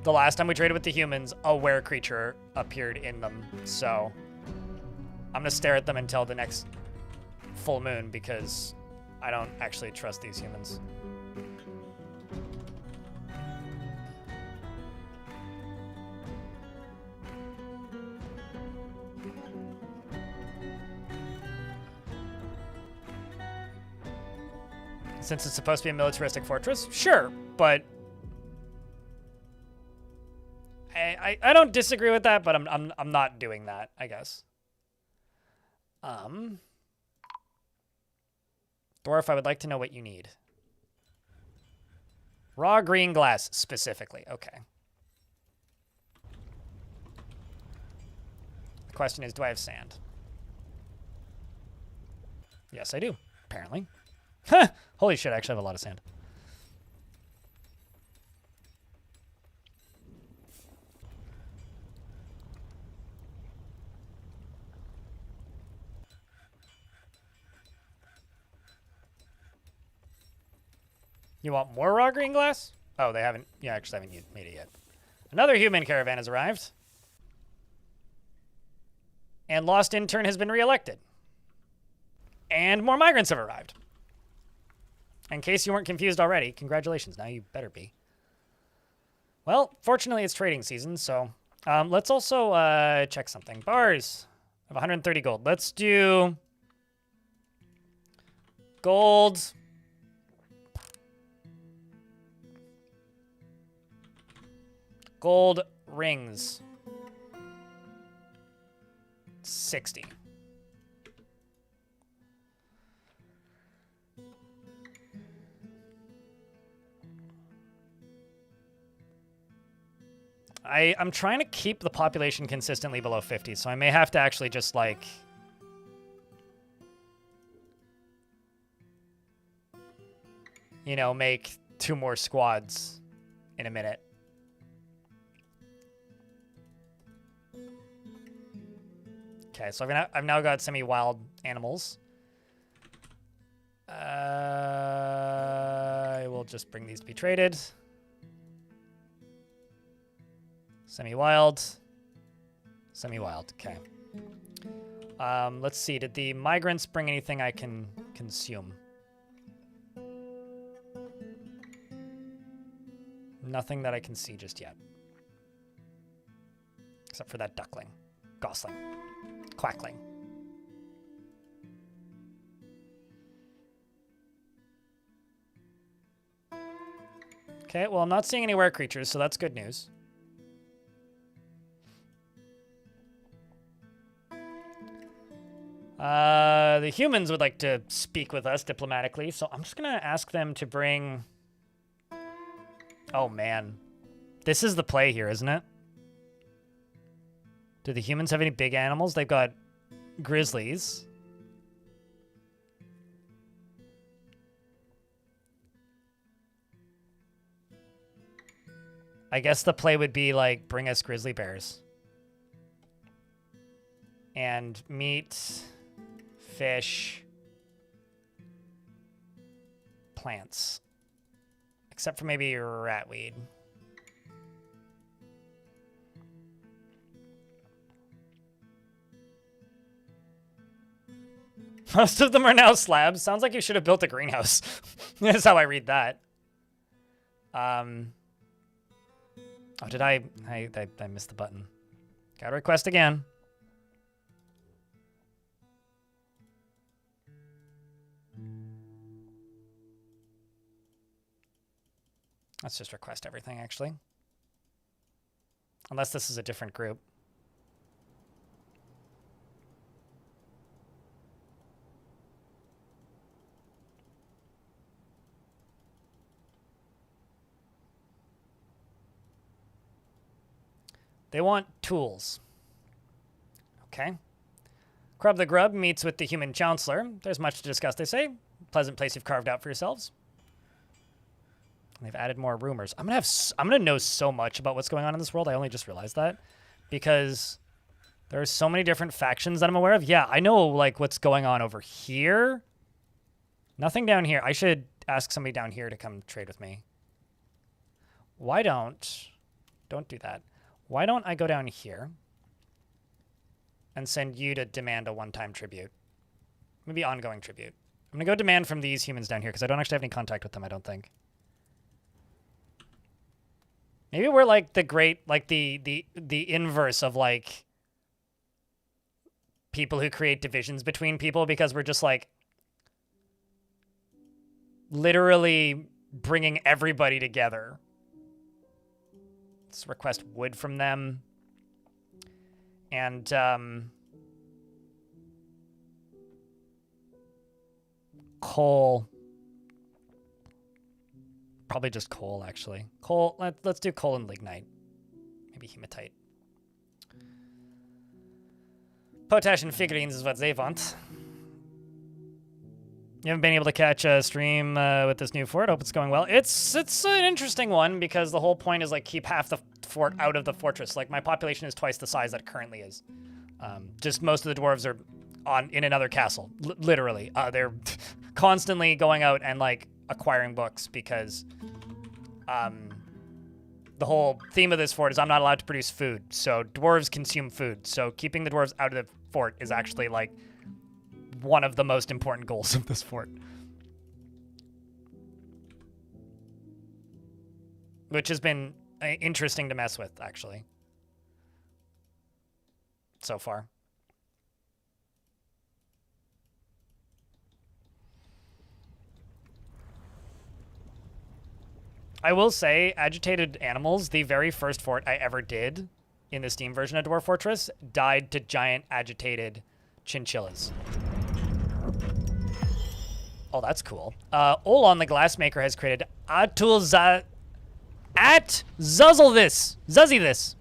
the last time we traded with the humans, a were creature appeared in them. So I'm going to stare at them until the next full moon because I don't actually trust these humans. Since it's supposed to be a militaristic fortress? Sure, but I don't disagree with that, but I'm not doing that, I guess. Dwarf, I would like to know what you need. Raw green glass, specifically. Okay. The question is, do I have sand? Yes, I do, apparently. Holy shit, I actually have a lot of sand. You want more raw green glass? Oh, they haven't. Yeah, actually haven't made it yet. Another human caravan has arrived. And Lost Intern has been reelected. And more migrants have arrived. In case you weren't confused already, congratulations. Now you better be. Well, fortunately, it's trading season, so let's also check something. Bars of 130 gold. Let's do gold. Gold rings. 60. I'm trying to keep the population consistently below 50, so I may have to actually just, like... you know, make 2 more squads in a minute. Okay, so I've now got semi-wild animals. I will just bring these to be traded. Semi-wild. Semi-wild, okay. Let's see, did the migrants bring anything I can consume? Nothing that I can see just yet. Except for that duckling. Gosling. Quackling. Okay, well, I'm not seeing any were creatures, so that's good news. The humans would like to speak with us diplomatically, so I'm just gonna ask them to bring... Oh, man. This is the play here, isn't it? Do the humans have any big animals? They've got grizzlies. I guess the play would be, like, bring us grizzly bears. And meat, fish, plants. Except for maybe ratweed. Most of them are now slabs. Sounds like you should have built a greenhouse. That's how I read that. Oh, did I missed the button. Gotta request again. Let's just request everything, actually. Unless this is a different group. They want tools. Okay. Grub the Grub meets with the human counselor. There's much to discuss, they say. Pleasant place you've carved out for yourselves. They've added more rumors. I'm gonna know so much about what's going on in this world. I only just realized that because there are so many different factions that I'm aware of. Yeah, I know like what's going on over here. Nothing down here. I should ask somebody down here to come trade with me. Why don't do that. Why don't I go down here and send you to demand a one-time tribute? Maybe ongoing tribute. I'm gonna go demand from these humans down here because I don't actually have any contact with them, I don't think. Maybe we're like the great, like the inverse of like people who create divisions between people because we're just like literally bringing everybody together. Let's request wood from them. And coal. Probably just coal, actually. Coal, let's do coal and lignite. Maybe hematite. Potash and figurines is what they want. You haven't been able to catch a stream with this new fort. Hope it's going well. It's an interesting one because the whole point is like keep half the fort out of the fortress. Like my population is twice the size that it currently is. Just most of the dwarves are in another castle, literally. They're constantly going out and like acquiring books because the whole theme of this fort is I'm not allowed to produce food. So dwarves consume food. So keeping the dwarves out of the fort is actually like one of the most important goals of this fort. Which has been interesting to mess with, actually. So far. I will say, agitated animals, the very first fort I ever did in the Steam version of Dwarf Fortress, died to giant agitated chinchillas. Oh, that's cool. Olon the Glassmaker has created Zuzzle this,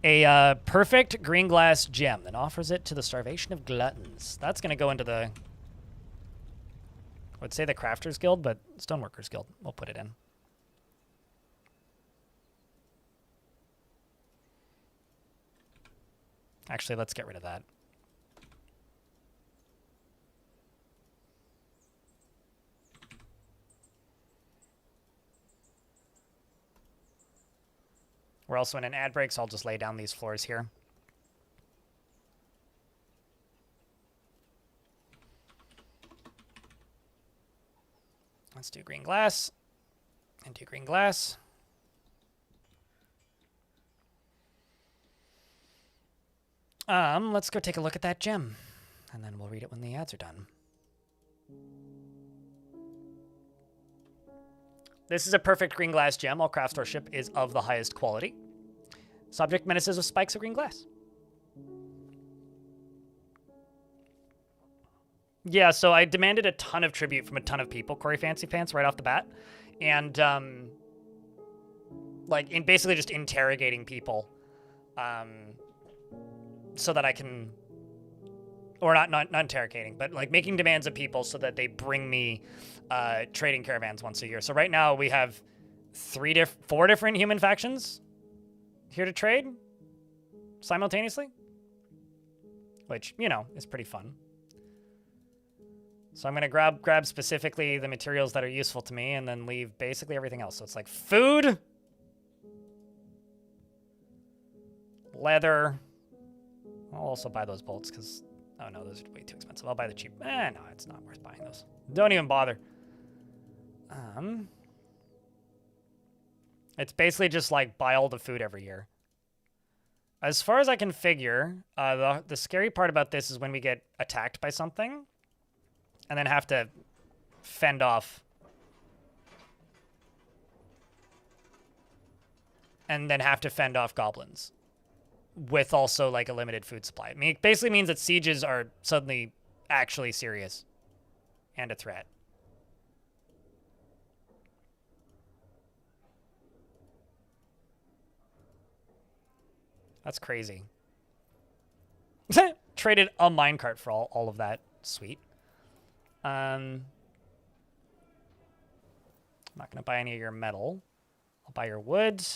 a perfect green glass gem and offers it to the starvation of gluttons. That's going to go into the, I would say the Crafters Guild, but Stoneworkers Guild. We'll put it in. Actually, let's get rid of that. We're also in an ad break, so I'll just lay down these floors here. Let's do green glass. And do green glass. Let's go take a look at that gem. And then we'll read it when the ads are done. This is a perfect green glass gem. All craft store ship is of the highest quality. Subject menaces with spikes of green glass. Yeah, so I demanded a ton of tribute from a ton of people, Corey Fancy Pants, right off the bat. And, like, in basically just interrogating people, so that I can, or not interrogating, but, like, making demands of people so that they bring me, trading caravans once a year. So right now we have 4 different human factions here to trade simultaneously, which, you know, is pretty fun. So I'm going to grab specifically the materials that are useful to me and then leave basically everything else. So it's like food, leather. I'll also buy those bolts because, oh no, those are way too expensive. I'll buy the cheap. No, it's not worth buying those. Don't even bother. It's basically just like buy all the food every year. As far as I can figure, the scary part about this is when we get attacked by something and then have to fend off. And then have to fend off goblins with also like a limited food supply. I mean, it basically means that sieges are suddenly actually serious and a threat. That's crazy. Traded a minecart for all of that. Sweet. I'm not going to buy any of your metal. I'll buy your wood.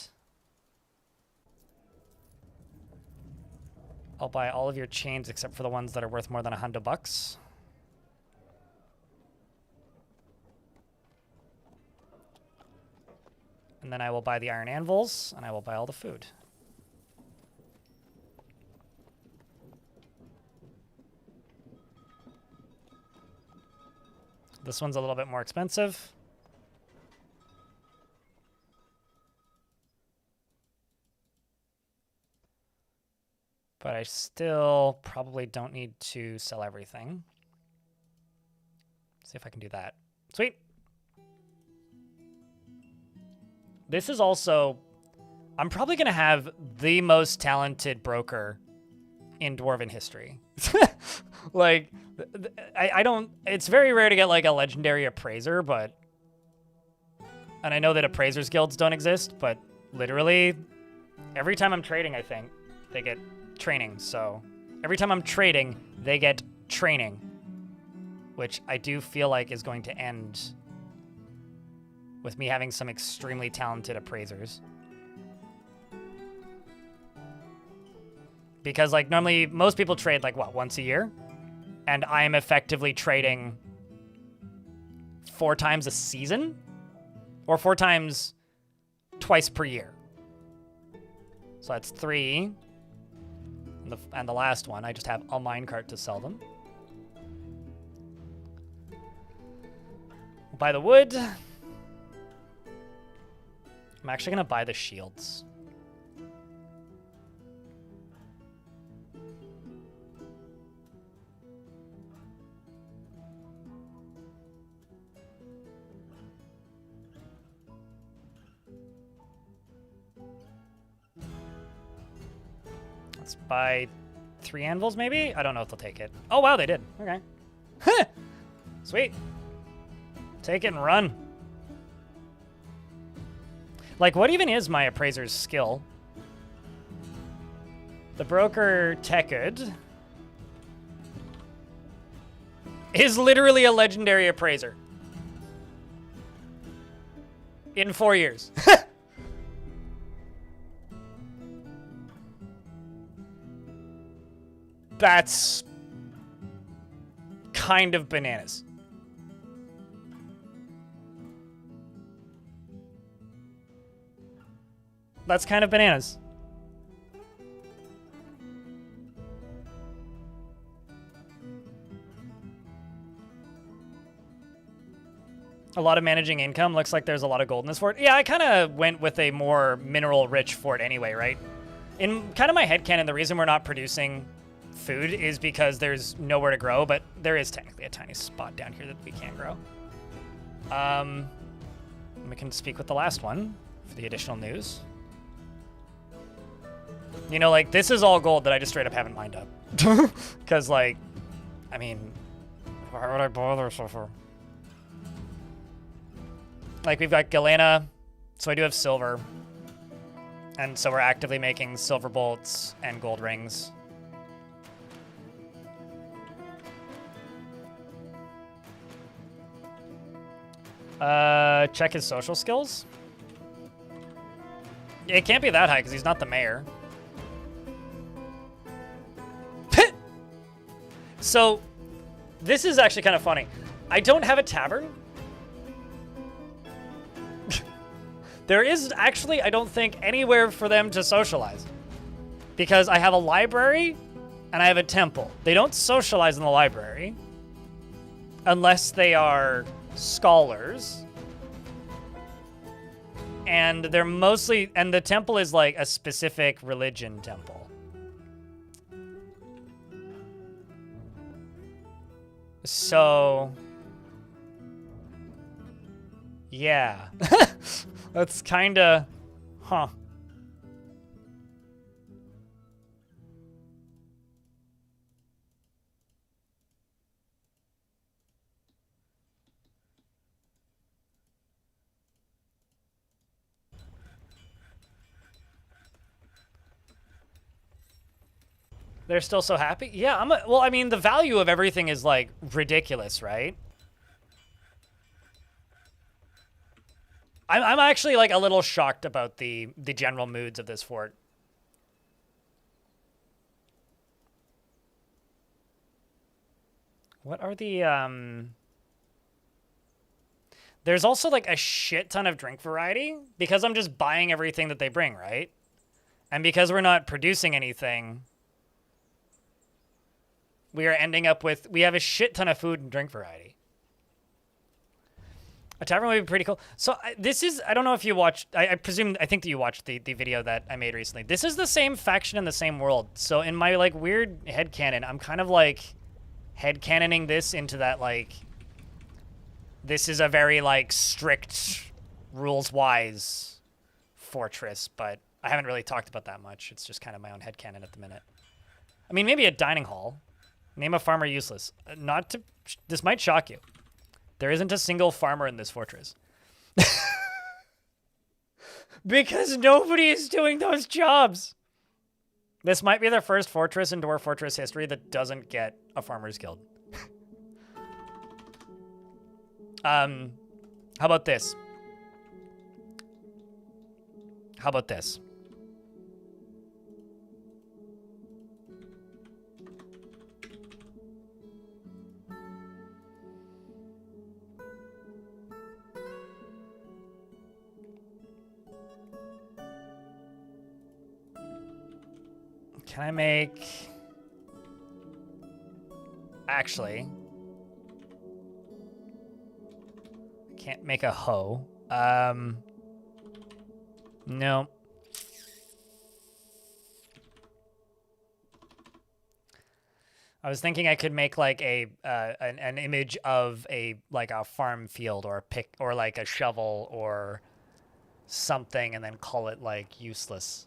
I'll buy all of your chains except for the ones that are worth more than $100. And then I will buy the iron anvils, and I will buy all the food. This one's a little bit more expensive. But I still probably don't need to sell everything. See if I can do that. Sweet. This is also... I'm probably going to have the most talented broker in Dwarven history. Like, I don't... It's very rare to get, like, a legendary appraiser, but... And I know that appraisers guilds don't exist, but literally, every time I'm trading, I think, they get training. So, every time I'm trading, they get training. Which I do feel like is going to end with me having some extremely talented appraisers. Because, like, normally, most people trade, like, what, once a year? And I am effectively trading 4 times a season? Or 4 times twice per year. So that's 3. And the last one, I just have a minecart to sell them. Buy the wood. I'm actually going to buy the shields. Let's buy 3 anvils, maybe? I don't know if they'll take it. Oh, wow, they did. Okay. Sweet. Take it and run. Like, what even is my appraiser's skill? The broker Tekud is literally a legendary appraiser. In 4 years. That's kind of bananas. That's kind of bananas. A lot of managing income. Looks like there's a lot of gold in this fort. Yeah, I kind of went with a more mineral-rich fort anyway, right? In kind of my headcanon, the reason we're not producing food is because there's nowhere to grow, but there is technically a tiny spot down here that we can grow. We can speak with the last one for the additional news. You know, like, this is all gold that I just straight up haven't mined up. Because, like, I mean, why would I bother so far? Like, we've got galena, so I do have silver. And so we're actively making silver bolts and gold rings. Check his social skills. It can't be that high because he's not the mayor. So, this is actually kind of funny. I don't have a tavern. There is actually, I don't think, anywhere for them to socialize. Because I have a library and I have a temple. They don't socialize in the library unless they are scholars. And they're mostly, and the temple is like a specific religion temple. So, yeah. That's kind of, huh. They're still so happy? Yeah, well, I mean, the value of everything is, like, ridiculous, right? I'm actually, like, a little shocked about the general moods of this fort. What are the, There's also, like, a shit ton of drink variety, because I'm just buying everything that they bring, right? And because we're not producing anything, we are ending up with, we have a shit ton of food and drink variety. A tavern would be pretty cool. So this is, I don't know if you watched, I think that you watched the video that I made recently. This is the same faction in the same world. So in my, like, weird headcanon, I'm kind of, like, headcanoning this into that, like, this is a very, like, strict, rules-wise fortress, but I haven't really talked about that much. It's just kind of my own headcanon at the minute. I mean, maybe a dining hall. Name a farmer useless. Not to, this might shock you. There isn't a single farmer in this fortress. Because nobody is doing those jobs. This might be the first fortress in Dwarf Fortress history that doesn't get a farmer's guild. How about this? How about this? Can I make... Actually... I can't make a hoe. No. I was thinking I could make like a an image of a like a farm field or a pick or like a shovel or something and then call it like useless.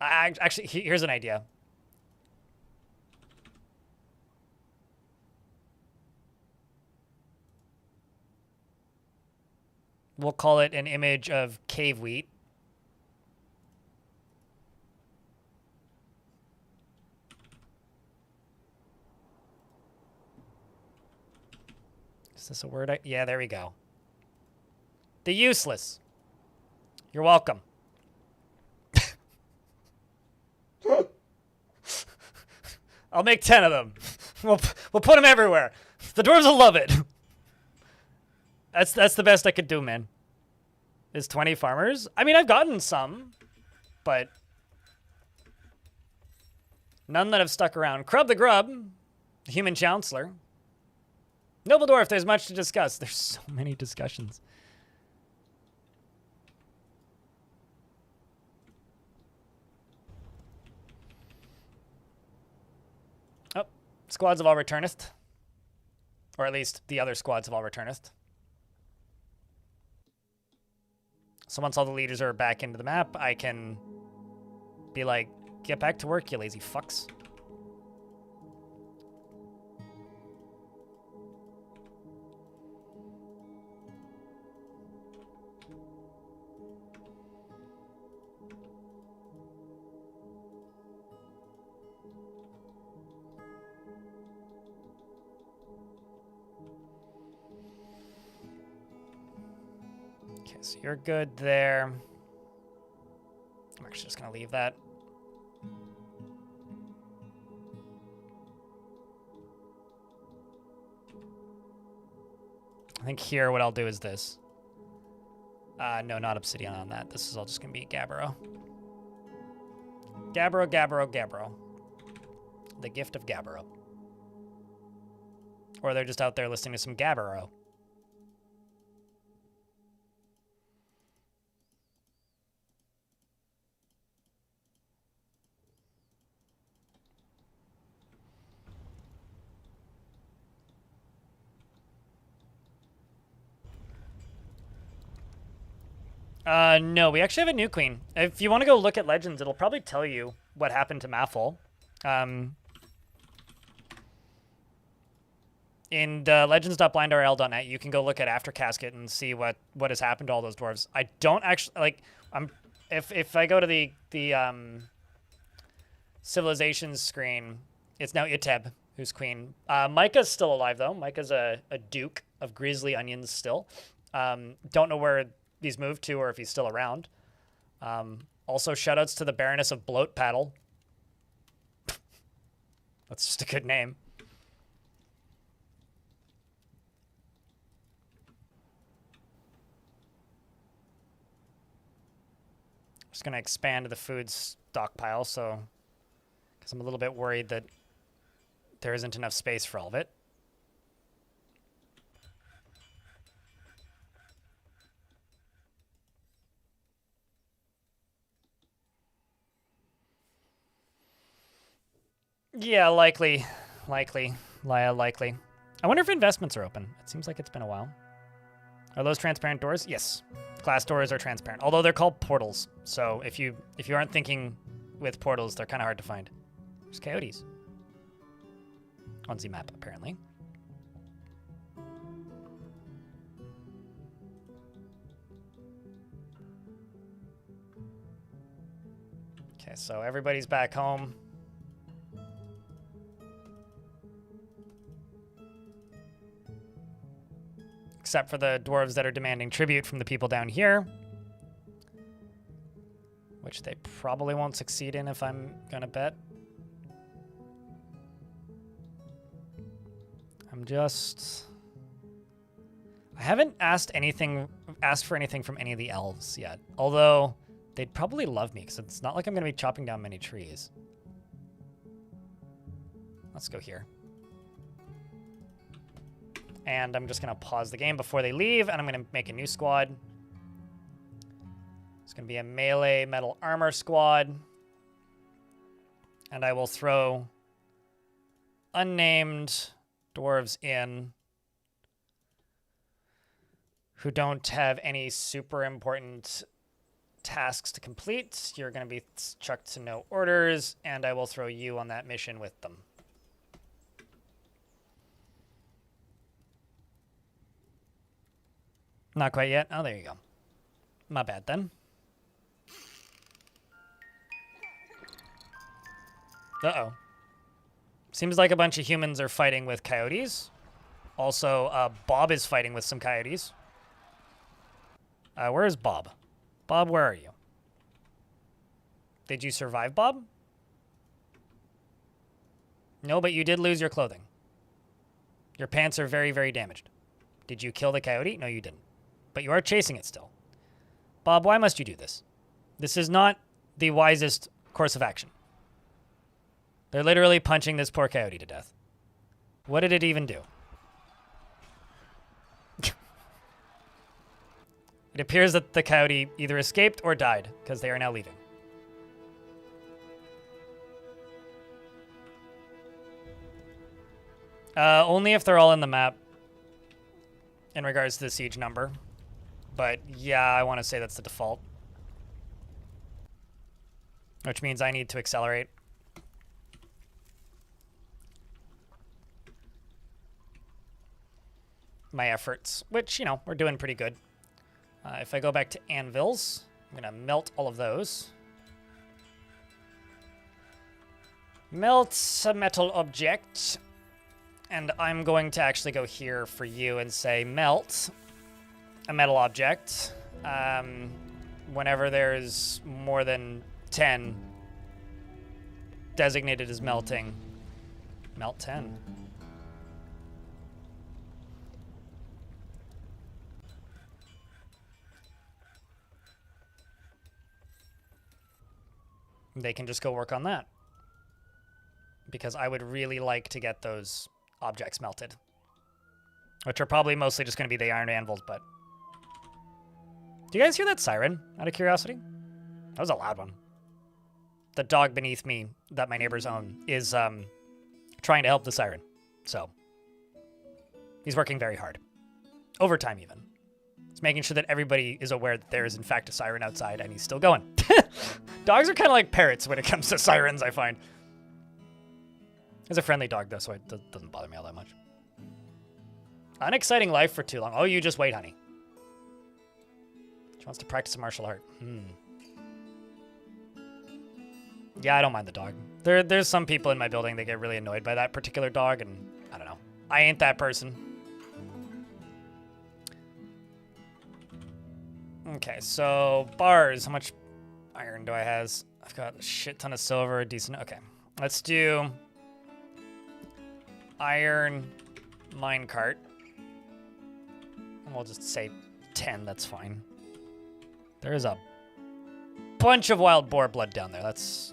Actually, here's an idea. We'll call it an image of cave wheat. Is this a word? Yeah, there we go. The useless. You're welcome. I'll make 10 of them. We'll put them everywhere. The dwarves will love it. That's the best I could do, man. Is 20 farmers? I mean, I've gotten some, but none that have stuck around. Crub the Grub, the human chancellor. Noble Dwarf, there's much to discuss. There's so many discussions. Oh, squads have all returneth. Or at least the other squads have all returneth. So once all the leaders are back into the map, I can be like, get back to work, you lazy fucks. Okay, so you're good there. I'm actually just going to leave that. I think here what I'll do is this. No, not obsidian on that. This is all just going to be Gabbro. Gabbro, Gabbro, Gabbro. The gift of Gabbro. Or they're just out there listening to some Gabbro. No, we actually have a new queen. If you want to go look at Legends, it'll probably tell you what happened to Maffel. In the legends.blindrl.net, you can go look at After Casket and see what has happened to all those dwarves. I don't actually, like, if I go to the civilizations screen, it's now Iteb who's queen. Micah's still alive, though. Micah's a duke of grizzly onions still. Don't know where he's moved to or if he's still around. Also, shoutouts to the Baroness of Bloat Paddle. That's just a good name. Just going to expand the food stockpile, so because I'm a little bit worried that there isn't enough space for all of it. Yeah, likely. Likely. I wonder if investments are open. It seems like it's been a while. Are those transparent doors? Yes. Glass doors are transparent, although they're called portals. So if you aren't thinking with portals, they're kind of hard to find. There's coyotes on the map, apparently. Okay, so everybody's back home. Except for the dwarves that are demanding tribute from the people down here. Which they probably won't succeed in if I'm gonna bet. I haven't asked for anything from any of the elves yet. Although, they'd probably love me, because it's not like I'm gonna be chopping down many trees. Let's go here. And I'm just going to pause the game before they leave, and I'm going to make a new squad. It's going to be a melee metal armor squad. And I will throw unnamed dwarves in who don't have any super important tasks to complete. You're going to be chucked to no orders, and I will throw you on that mission with them. Not quite yet. Oh, there you go. My bad, then. Uh-oh. Seems like a bunch of humans are fighting with coyotes. Also, Bob is fighting with some coyotes. Where is Bob? Bob, where are you? Did you survive, Bob? No, but you did lose your clothing. Your pants are very, very damaged. Did you kill the coyote? No, you didn't. But you are chasing it still. Bob, why must you do this? This is not the wisest course of action. They're literally punching this poor coyote to death. What did it even do? It appears that the coyote either escaped or died, because they are now leaving. Only if they're all in the map in regards to the siege number. But yeah, I want to say that's the default. Which means I need to accelerate. My efforts, which, you know, we're doing pretty good. If I go back to anvils, I'm going to melt all of those. Melt a metal object. And I'm going to actually go here for you and say melt a metal object. Whenever there's more than 10 designated as melting, melt 10. They can just go work on that. Because I would really like to get those objects melted. Which are probably mostly just going to be the iron anvils, but... Do you guys hear that siren, out of curiosity? That was a loud one. The dog beneath me, that my neighbors own, is trying to help the siren. So, he's working very hard. Overtime, even. He's making sure that everybody is aware that there is, in fact, a siren outside, and he's still going. Dogs are kind of like parrots when it comes to sirens, I find. He's a friendly dog, though, so it doesn't bother me all that much. Unexciting life for too long. Oh, you just wait, honey. She wants to practice a martial art. Yeah, I don't mind the dog. There's some people in my building that get really annoyed by that particular dog, and I don't know. I ain't that person. Okay, so bars. How much iron do I have? I've got a shit ton of silver, a decent... Okay, let's do iron minecart. We'll just say 10, that's fine. There's a bunch of wild boar blood down there. That's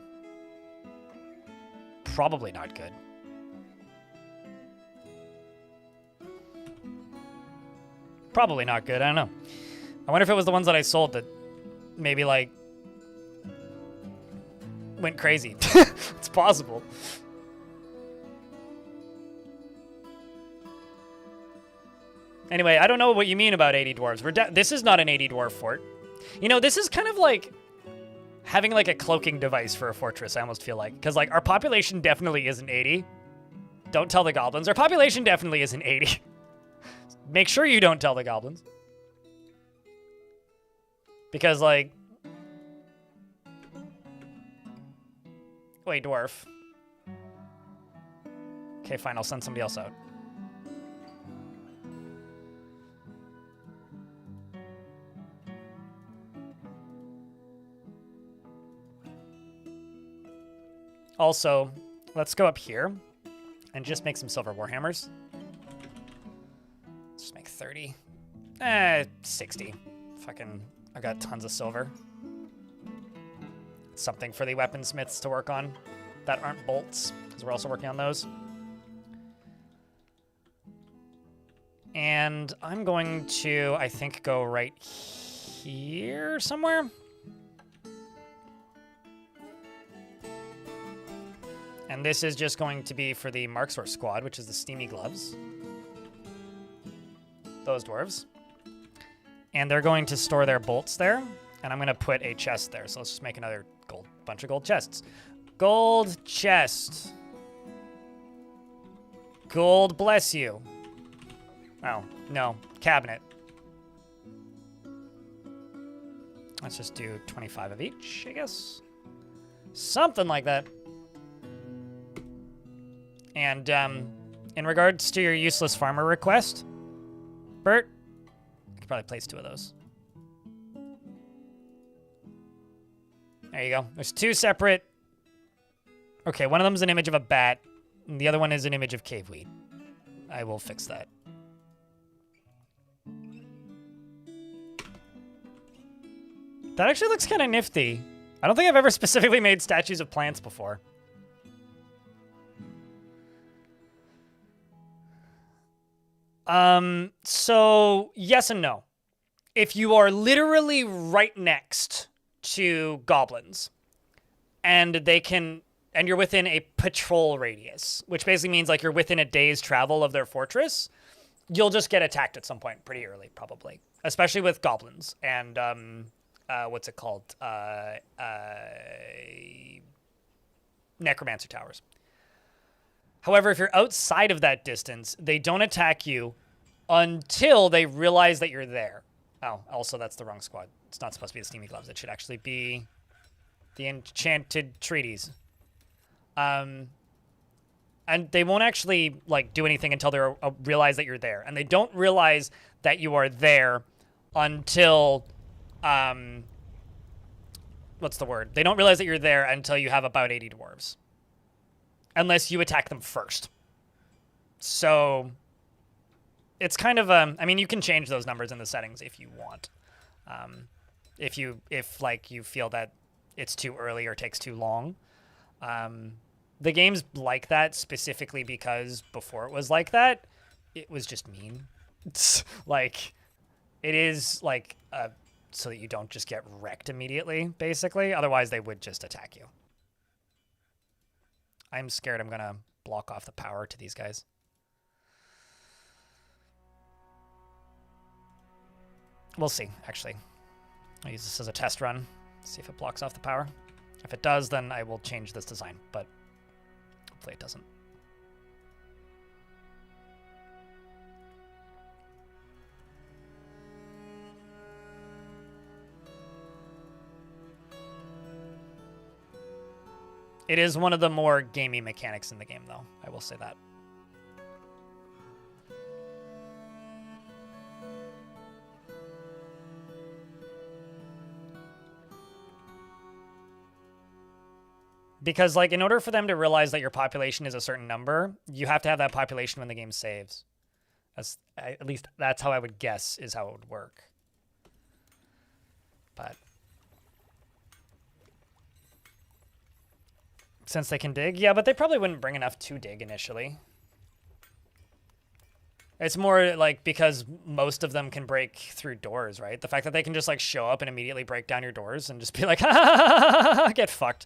probably not good. Probably not good, I don't know. I wonder if it was the ones that I sold that maybe, like, went crazy. It's possible. Anyway, I don't know what you mean about 80 dwarves. This is not an 80 dwarf fort. You know, this is kind of like having like a cloaking device for a fortress, I almost feel like. Because like our population definitely isn't 80. Don't tell the goblins. Our population definitely isn't 80. Make sure you don't tell the goblins. Because like... Wait, dwarf. Okay, fine, I'll send somebody else out. Also, let's go up here and just make some silver warhammers. Let's just make 30. 60. Fucking, I got tons of silver. Something for the weaponsmiths to work on that aren't bolts, because we're also working on those. And I'm going to, I think, go right here somewhere. And this is just going to be for the Marksword squad, which is the Steamy Gloves. Those dwarves. And they're going to store their bolts there. And I'm going to put a chest there. So let's just make another bunch of gold chests. Gold chest. Gold bless you. Oh, no. Cabinet. Let's just do 25 of each, I guess. Something like that. And in regards to your useless farmer request, Bert, I could probably place 2 of those. There you go. There's 2 separate... Okay, one of them is an image of a bat, and the other one is an image of caveweed. I will fix that. That actually looks kind of nifty. I don't think I've ever specifically made statues of plants before. So yes and no. if you are literally right next to goblins and you're within a patrol radius, which basically means like you're within a day's travel of their fortress, you'll just get attacked at some point pretty early, probably, especially with goblins and what's it called? Necromancer towers. However, if you're outside of that distance, they don't attack you until they realize that you're there. Oh, also that's the wrong squad. It's not supposed to be the Steamy Gloves. It should actually be the Enchanted Treaties. And they won't actually like do anything until they realize that you're there. And they don't realize that you are there until what's the word? They don't realize that you're there until you have about 80 dwarves. Unless you attack them first. So it's kind of I mean, you can change those numbers in the settings if you want. If like you feel that it's too early or takes too long. The game's like that specifically because before it was like that, it was just mean. It's like it is like so that you don't just get wrecked immediately, basically. Otherwise, they would just attack you. I'm scared I'm gonna block off the power to these guys. We'll see, actually. I'll use this as a test run, see if it blocks off the power. If it does, then I will change this design, but hopefully it doesn't. It is one of the more gamey mechanics in the game, though. I will say that. Because, like, in order for them to realize that your population is a certain number, you have to have that population when the game saves. At least that's how I would guess is how it would work. But since they can dig, yeah, but they probably wouldn't bring enough to dig initially. It's more like because most of them can break through doors, right? The fact that they can just like show up and immediately break down your doors and just be like, get fucked,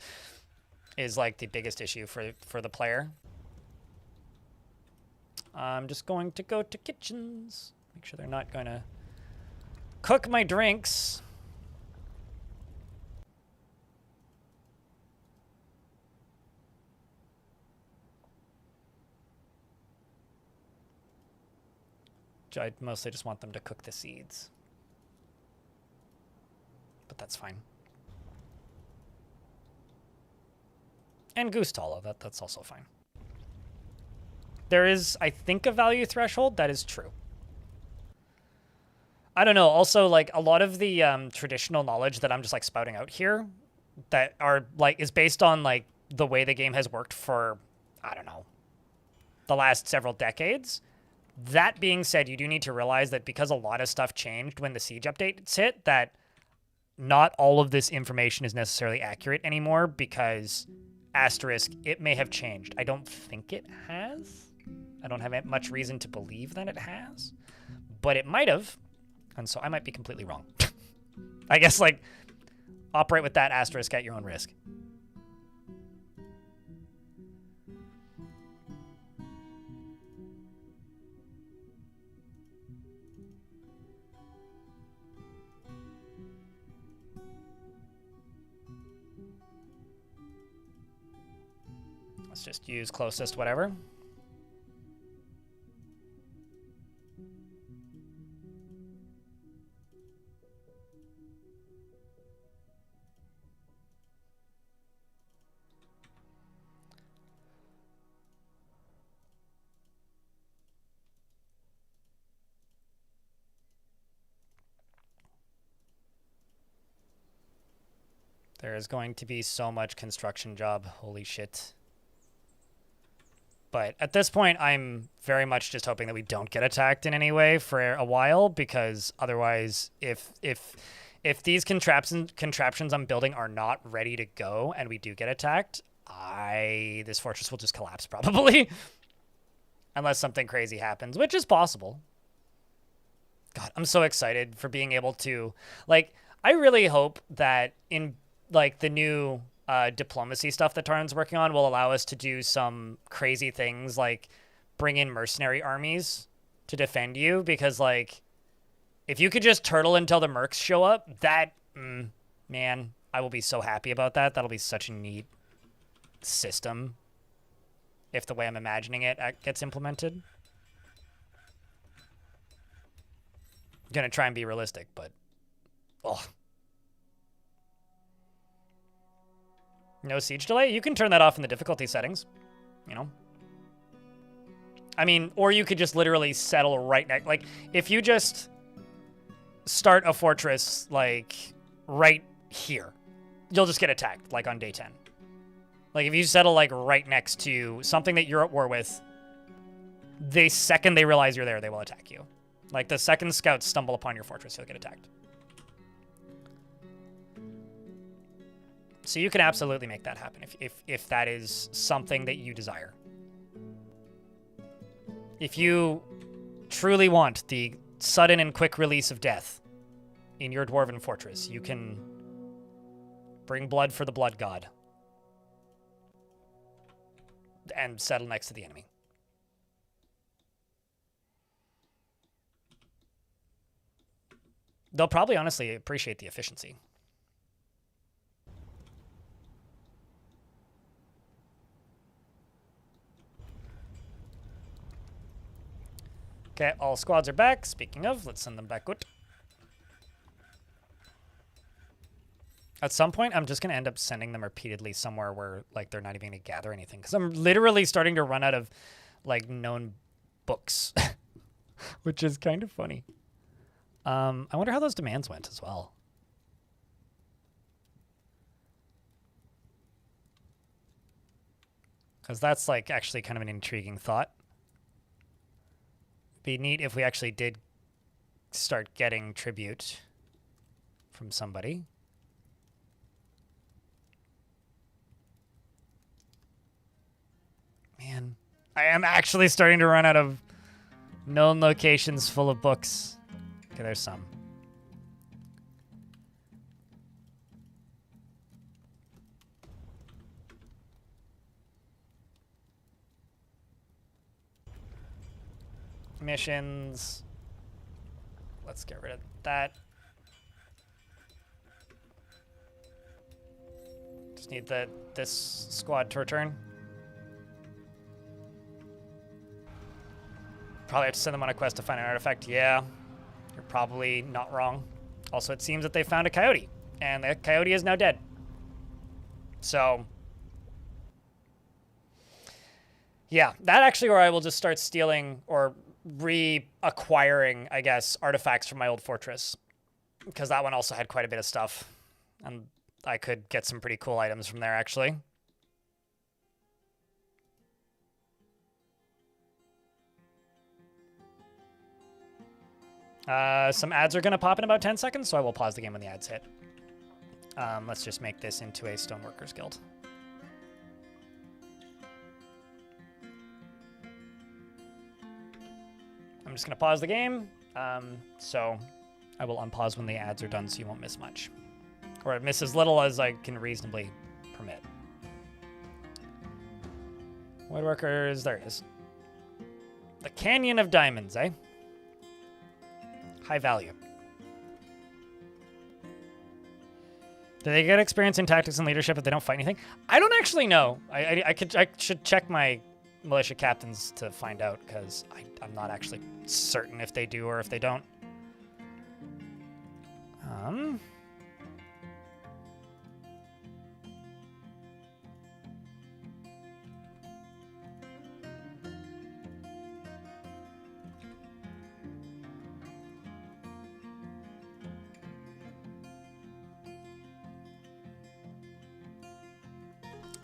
is like the biggest issue for the player. I'm just going to go to kitchens. Make sure they're not going to cook my drinks. I mostly just want them to cook the seeds. But that's fine. And goose tallow, that's also fine. There is, I think, a value threshold. That is true. I don't know. Also, like, a lot of the traditional knowledge that I'm just, like, spouting out here that are, like, is based on, like, the way the game has worked for, I don't know, the last several decades. That being said, you do need to realize that because a lot of stuff changed when the Siege updates hit, that not all of this information is necessarily accurate anymore because, asterisk, it may have changed. I don't think it has. I don't have much reason to believe that it has, but it might have, and so I might be completely wrong. I guess, like, operate with that asterisk at your own risk. Let's just use closest whatever. There is going to be so much construction job. Holy shit. But at this point, I'm very much just hoping that we don't get attacked in any way for a while, because otherwise, if these contraptions I'm building are not ready to go and we do get attacked, this fortress will just collapse probably. Unless something crazy happens, which is possible. God, God, I'm so excited for being able to, like, I really hope that in, like, the new diplomacy stuff that Tarn's working on will allow us to do some crazy things, like bring in mercenary armies to defend you, because, like, if you could just turtle until the mercs show up, that, man, I will be so happy about that. That'll be such a neat system if the way I'm imagining it gets implemented. Gonna try and be realistic, but oh, no siege delay. You can turn that off in the difficulty settings, you know. I mean, or you could just literally settle right next. Like, if you just start a fortress like right here, you'll just get attacked like on day 10. Like, if you settle like right next to something that you're at war with, the second they realize you're there, they will attack you. Like, the second scouts stumble upon your fortress, you'll get attacked. So you can absolutely make that happen if that is something that you desire. If you truly want the sudden and quick release of death in your dwarven fortress, you can bring blood for the blood god and settle next to the enemy. They'll probably honestly appreciate the efficiency. Okay, all squads are back. Speaking of, let's send them back out. At some point, I'm just going to end up sending them repeatedly somewhere where, like, they're not even going to gather anything. Because I'm literally starting to run out of, like, known books. Which is kind of funny. I wonder how those demands went as well. Because that's, like, actually kind of an intriguing thought. Be neat if we actually did start getting tribute from somebody. Man, I am actually starting to run out of known locations full of books. Okay, there's some. Missions. Let's get rid of that. Just need this squad to return. Probably have to send them on a quest to find an artifact. Yeah, you're probably not wrong. Also, it seems that they found a coyote, and the coyote is now dead. So, yeah, that actually where I will just start stealing or reacquiring, I guess, artifacts from my old fortress. Because that one also had quite a bit of stuff. And I could get some pretty cool items from there, actually. Some ads are going to pop in about 10 seconds, so I will pause the game when the ads hit. Let's just make this into a Stoneworkers Guild. I'm just going to pause the game, so I will unpause when the ads are done so you won't miss much. Or miss as little as I can reasonably permit. Woodworkers, there it is. The Canyon of Diamonds, eh? High value. Do they get experience in tactics and leadership if they don't fight anything? I don't actually know. I should check my militia captains to find out, because I'm not actually certain if they do or if they don't.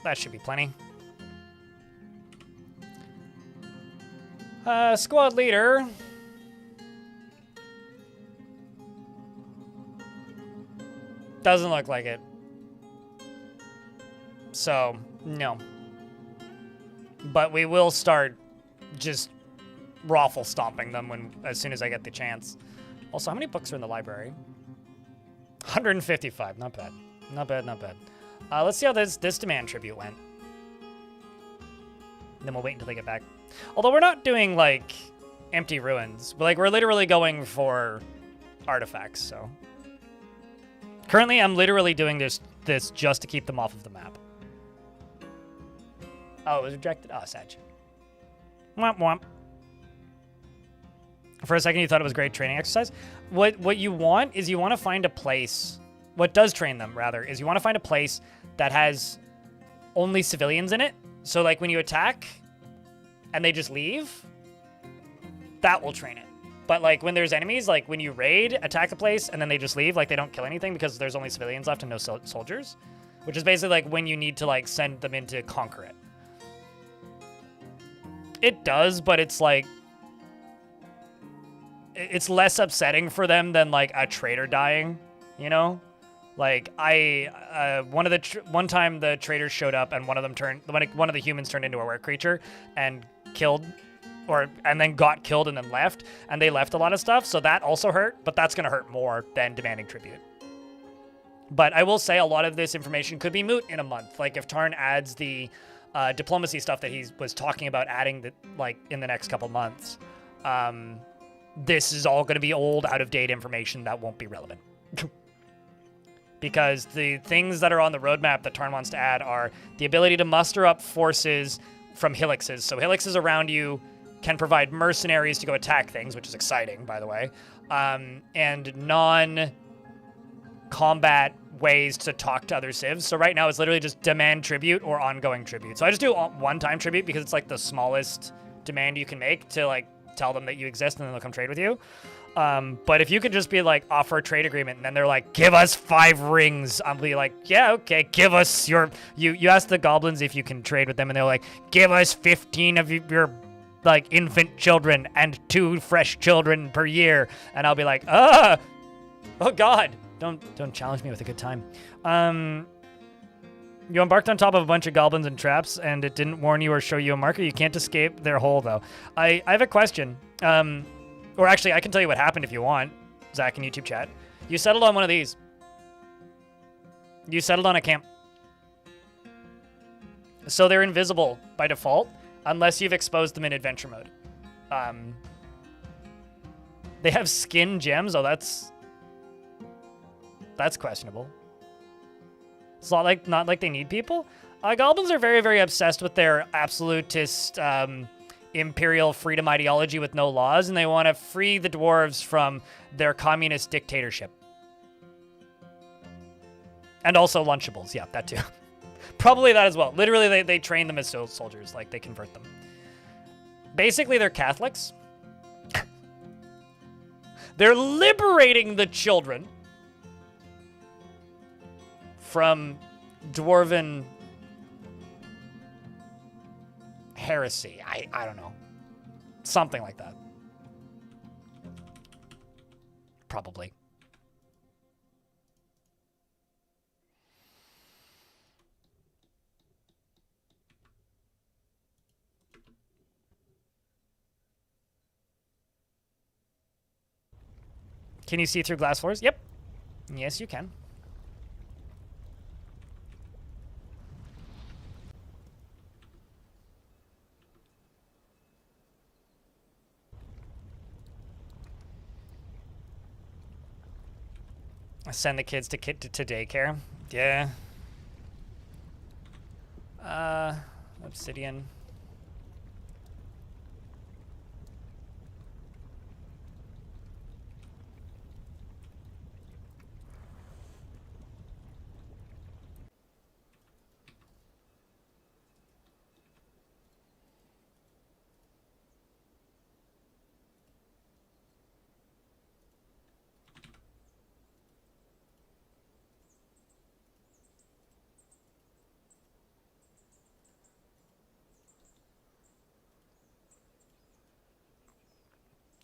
That should be plenty. Squad leader. Doesn't look like it. So, no. But we will start just raffle stomping them as soon as I get the chance. Also, how many books are in the library? 155. Not bad. Not bad, not bad. Let's see how this demand tribute went. Then we'll wait until they get back. Although we're not doing, like, empty ruins. But, like, we're literally going for artifacts, so. Currently, I'm literally doing this just to keep them off of the map. Oh, it was rejected? Oh, Sag. Womp womp. For a second, you thought it was great training exercise. What you want is you want to find a place. What does train them, rather, is you want to find a place that has only civilians in it. So, like, when you attack and they just leave, that will train it. But, like, when there's enemies, like, when you raid, attack the place, and then they just leave, like, they don't kill anything because there's only civilians left and no soldiers. Which is basically, like, when you need to, like, send them in to conquer it. It does, but it's, like, it's less upsetting for them than, like, a trader dying, you know? Like, one time the traders showed up and one of the humans turned into a were creature and killed, and then got killed and then left, and they left a lot of stuff, so that also hurt, but that's gonna hurt more than demanding tribute. But I will say a lot of this information could be moot in a month. Like, if Tarn adds the diplomacy stuff that he was talking about adding, in the next couple months, this is all gonna be old, out-of-date information that won't be relevant. Because the things that are on the roadmap that Tarn wants to add are the ability to muster up forces from hillixes. So hillixes around you can provide mercenaries to go attack things, which is exciting, by the way, and non-combat ways to talk to other civs. So right now it's literally just demand tribute or ongoing tribute. So I just do one-time tribute because it's like the smallest demand you can make to like tell them that you exist and then they'll come trade with you. But if you could just be like, offer a trade agreement, and then they're like, give us 5 rings, I'll be like, yeah, okay, give us you ask the goblins if you can trade with them, and they're like, give us 15 of your, like, infant children and 2 fresh children per year. And I'll be like, oh God, don't challenge me with a good time. You embarked on top of a bunch of goblins and traps, and it didn't warn you or show you a marker. You can't escape their hole, though. I have a question. Or actually, I can tell you what happened if you want, Zach in YouTube chat. You settled on one of these. You settled on a camp. So they're invisible by default, unless you've exposed them in adventure mode. They have skin gems. Oh, that's questionable. It's not like they need people. Goblins are very, very obsessed with their absolutist imperial freedom ideology with no laws, and they want to free the dwarves from their communist dictatorship. And also Lunchables. Yeah, that too. Probably that as well. Literally, they train them as soldiers. Like, they convert them. Basically, they're Catholics. They're liberating the children from dwarven heresy. I don't know. Something like that. Probably. Can you see through glass floors? Yep. Yes, you can. Send the kids to daycare. Yeah. Obsidian.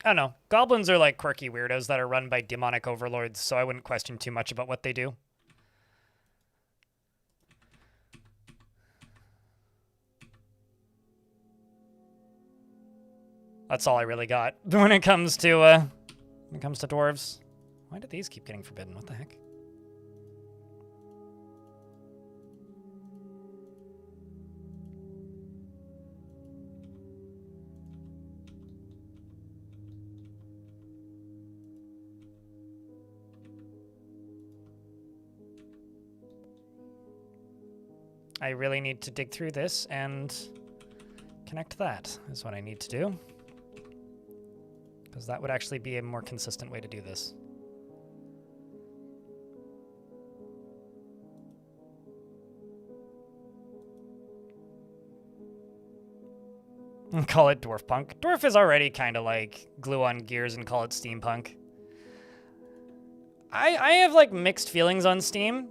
I don't know. Goblins are like quirky weirdos that are run by demonic overlords, so I wouldn't question too much about what they do. That's all I really got when it comes to when it comes to dwarves. Why did these keep getting forbidden? What the heck? I really need to dig through this and connect that is what I need to do. Because that would actually be a more consistent way to do this. Call it dwarf punk. Dwarf is already kind of like glue on gears and call it steampunk. I have like mixed feelings on Steam.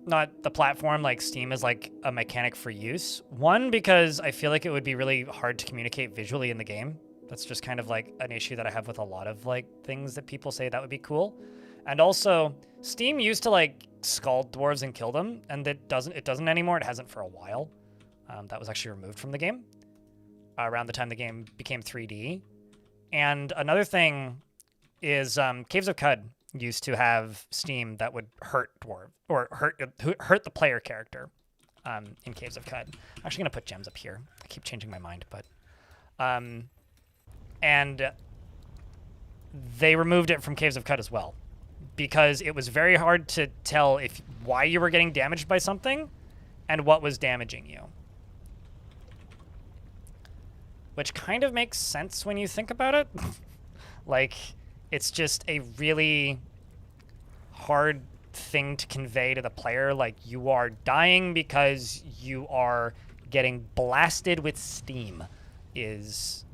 Not the platform, like Steam is like a mechanic for use. One, because I feel like it would be really hard to communicate visually in the game. That's just kind of like an issue that I have with a lot of like things that people say that would be cool. And also, Steam used to like scald dwarves and kill them, and it doesn't anymore. It hasn't for a while. That was actually removed from the game around the time the game became 3D. And another thing is Caves of Cud used to have Steam that would hurt dwarf or hurt the player character in Caves of Cud. I'm actually gonna put gems up here. I keep changing my mind, but and they removed it from Caves of Cud as well because it was very hard to tell why you were getting damaged by something and what was damaging you. Which kind of makes sense when you think about it. Like, it's just a really hard thing to convey to the player. Like, you are dying because you are getting blasted with steam is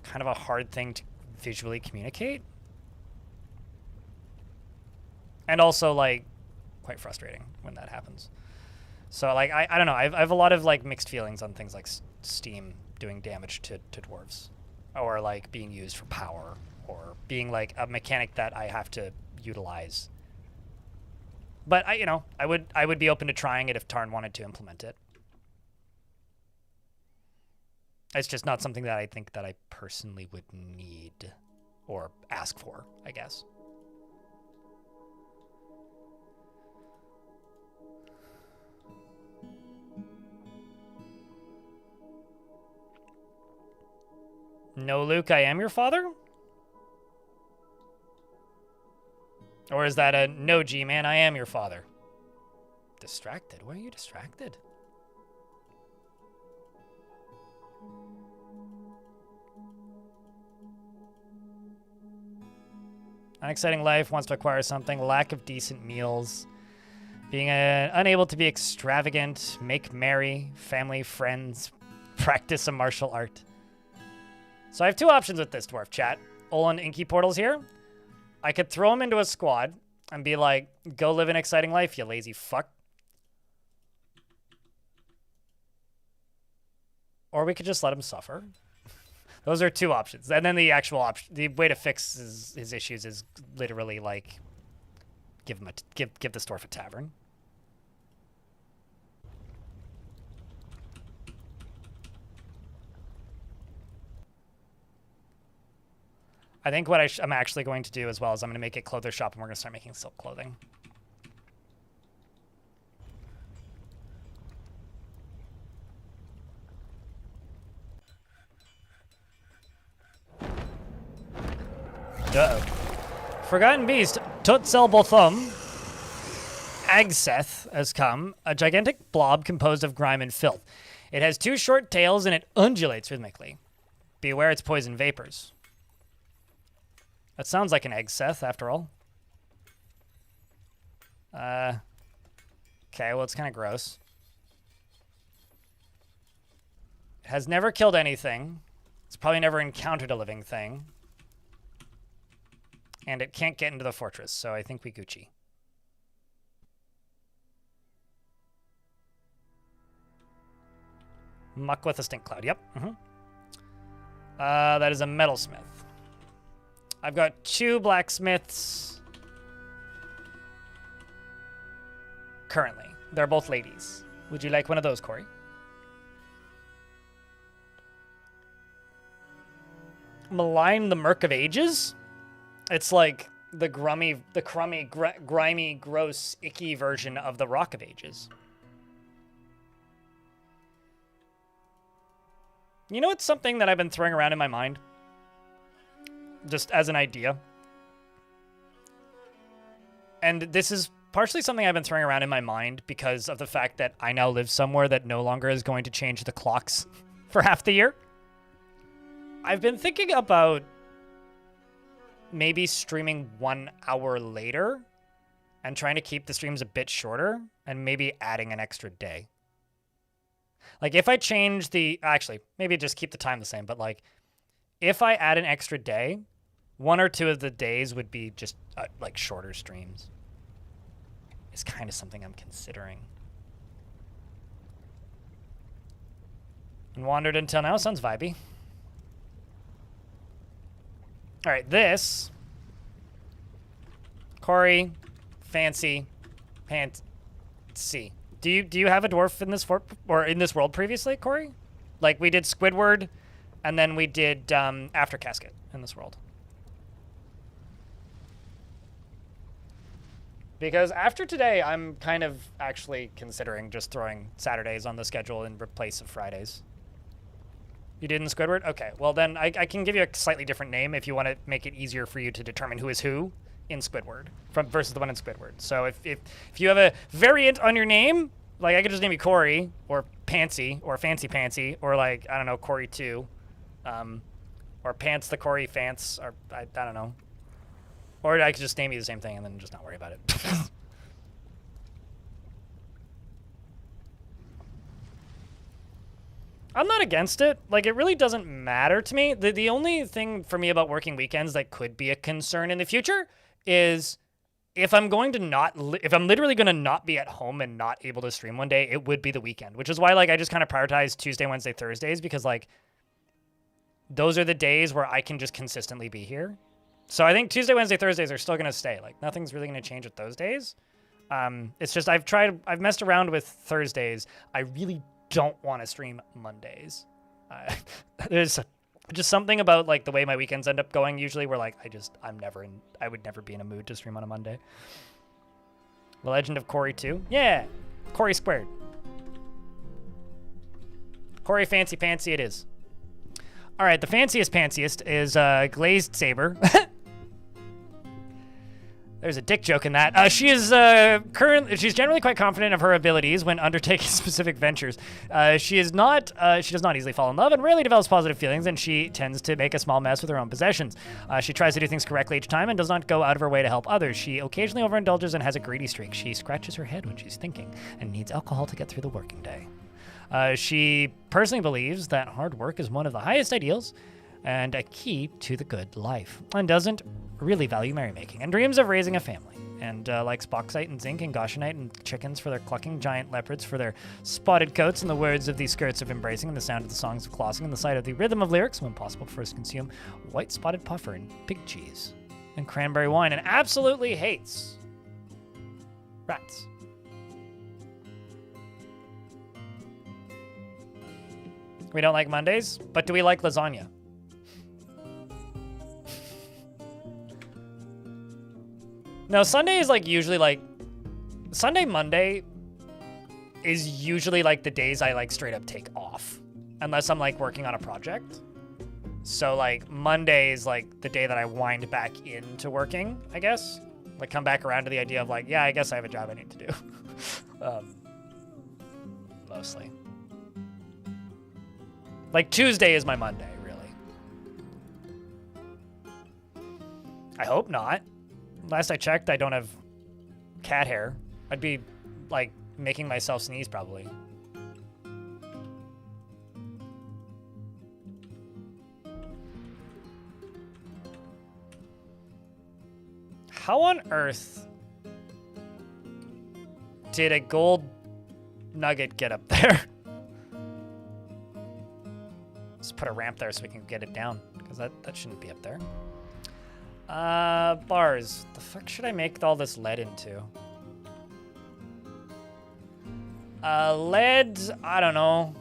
kind of a hard thing to visually communicate. And also, like, quite frustrating when that happens. So, like, I don't know. I have a lot of, like, mixed feelings on things like Steam doing damage to dwarves. Or, like, being used for power. Or being, like, a mechanic that I have to utilize. But, I would be open to trying it if Tarn wanted to implement it. It's just not something that I think that I personally would need or ask for, I guess. No, Luke, I am your father? Or is that a no, G-Man, I am your father? Distracted? Why are you distracted? Unexciting life, wants to acquire something, lack of decent meals, being unable to be extravagant, make merry, family, friends, practice a martial art. So I have two options with this dwarf, chat. Olin Inky Portal's here. I could throw him into a squad and be like, go live an exciting life, you lazy fuck. Or we could just let him suffer. Those are two options. And then the actual option, the way to fix his issues is literally like, give this dwarf a tavern. I think what I'm actually going to do as well is I'm going to make a clothes shop and we're going to start making silk clothing. Uh-oh. Forgotten Beast, Tutzel Bothum, Agseth has come, a gigantic blob composed of grime and filth. It has two short tails and it undulates rhythmically. Beware its poison vapors. That sounds like an Agseth, after all. Okay, well, it's kind of gross. It has never killed anything. It's probably never encountered a living thing. And it can't get into the fortress, so I think we Gucci. Muck with a stink cloud, yep. That is a metalsmith. I've got two blacksmiths. Currently. They're both ladies. Would you like one of those, Corey? Malign the Murk of Ages? It's like the crummy, grimy, gross, icky version of the Rock of Ages. You know, it's something that I've been throwing around in my mind, just as an idea. And this is partially something I've been throwing around in my mind because of the fact that I now live somewhere that no longer is going to change the clocks for half the year. I've been thinking about maybe streaming 1 hour later and trying to keep the streams a bit shorter and maybe adding an extra day. Like if I change actually, maybe just keep the time the same, but like if I add an extra day, 1 or 2 of the days would be just like shorter streams. It's kind of something I'm considering. And wandered until now sounds vibey. All right, this Corey, fancy, fancy. Do you have a dwarf in this or in this world previously, Corey? Like we did Squidward, and then we did After Casket in this world. Because after today, I'm kind of actually considering just throwing Saturdays on the schedule in place of Fridays. You did in Squidward? Okay, well then I can give you a slightly different name if you want to make it easier for you to determine who is who in Squidward versus the one in Squidward. So if you have a variant on your name, like I could just name you Corey or Pantsy or Fancy Pantsy or like, I don't know, Corey 2, or Pants the Corey Fance, or I don't know. Or I could just name you the same thing and then just not worry about it. I'm not against it. Like, it really doesn't matter to me. The only thing for me about working weekends that could be a concern in the future is if I'm going to if I'm literally going to not be at home and not able to stream one day, it would be the weekend, which is why, like, I just kind of prioritize Tuesday, Wednesday, Thursdays, because, like, those are the days where I can just consistently be here. So I think Tuesday, Wednesday, Thursdays are still going to stay. Like, nothing's really going to change with those days. It's just I've messed around with Thursdays. I really don't want to stream Mondays. There's just something about like the way my weekends end up going usually where like I would never be in a mood to stream on a Monday. The Legend of Corey 2. Yeah, Corey squared. Corey Fancy Pantsy it is. All right, the fanciest is Glazed Saber. There's a dick joke in that. She's generally quite confident of her abilities when undertaking specific ventures. She does not easily fall in love and rarely develops positive feelings, and she tends to make a small mess with her own possessions. She tries to do things correctly each time and does not go out of her way to help others. She occasionally overindulges and has a greedy streak. She scratches her head when she's thinking and needs alcohol to get through the working day. She personally believes that hard work is one of the highest ideals and a key to the good life, and doesn't really value merrymaking, and dreams of raising a family, and likes bauxite and zinc and goshenite and chickens for their clucking, giant leopards for their spotted coats, and the words of these skirts of embracing, and the sound of the songs of clossing, and the sight of the rhythm of lyrics, when possible, prefers to consume white spotted puffer and pig cheese and cranberry wine, and absolutely hates rats. We don't like Mondays, but do we like lasagna? No, Sunday is like usually like Monday is usually like the days I like straight up take off unless I'm like working on a project. So like Monday is like the day that I wind back into working, I guess. Like come back around to the idea of like, yeah, I guess I have a job I need to do. Mostly. Like Tuesday is my Monday, really. I hope not. Last I checked, I don't have cat hair. I'd be, like, making myself sneeze, probably. How on earth did a gold nugget get up there? Let's put a ramp there so we can get it down, because that shouldn't be up there. Bars. The fuck should I make all this lead into? Lead, I don't know.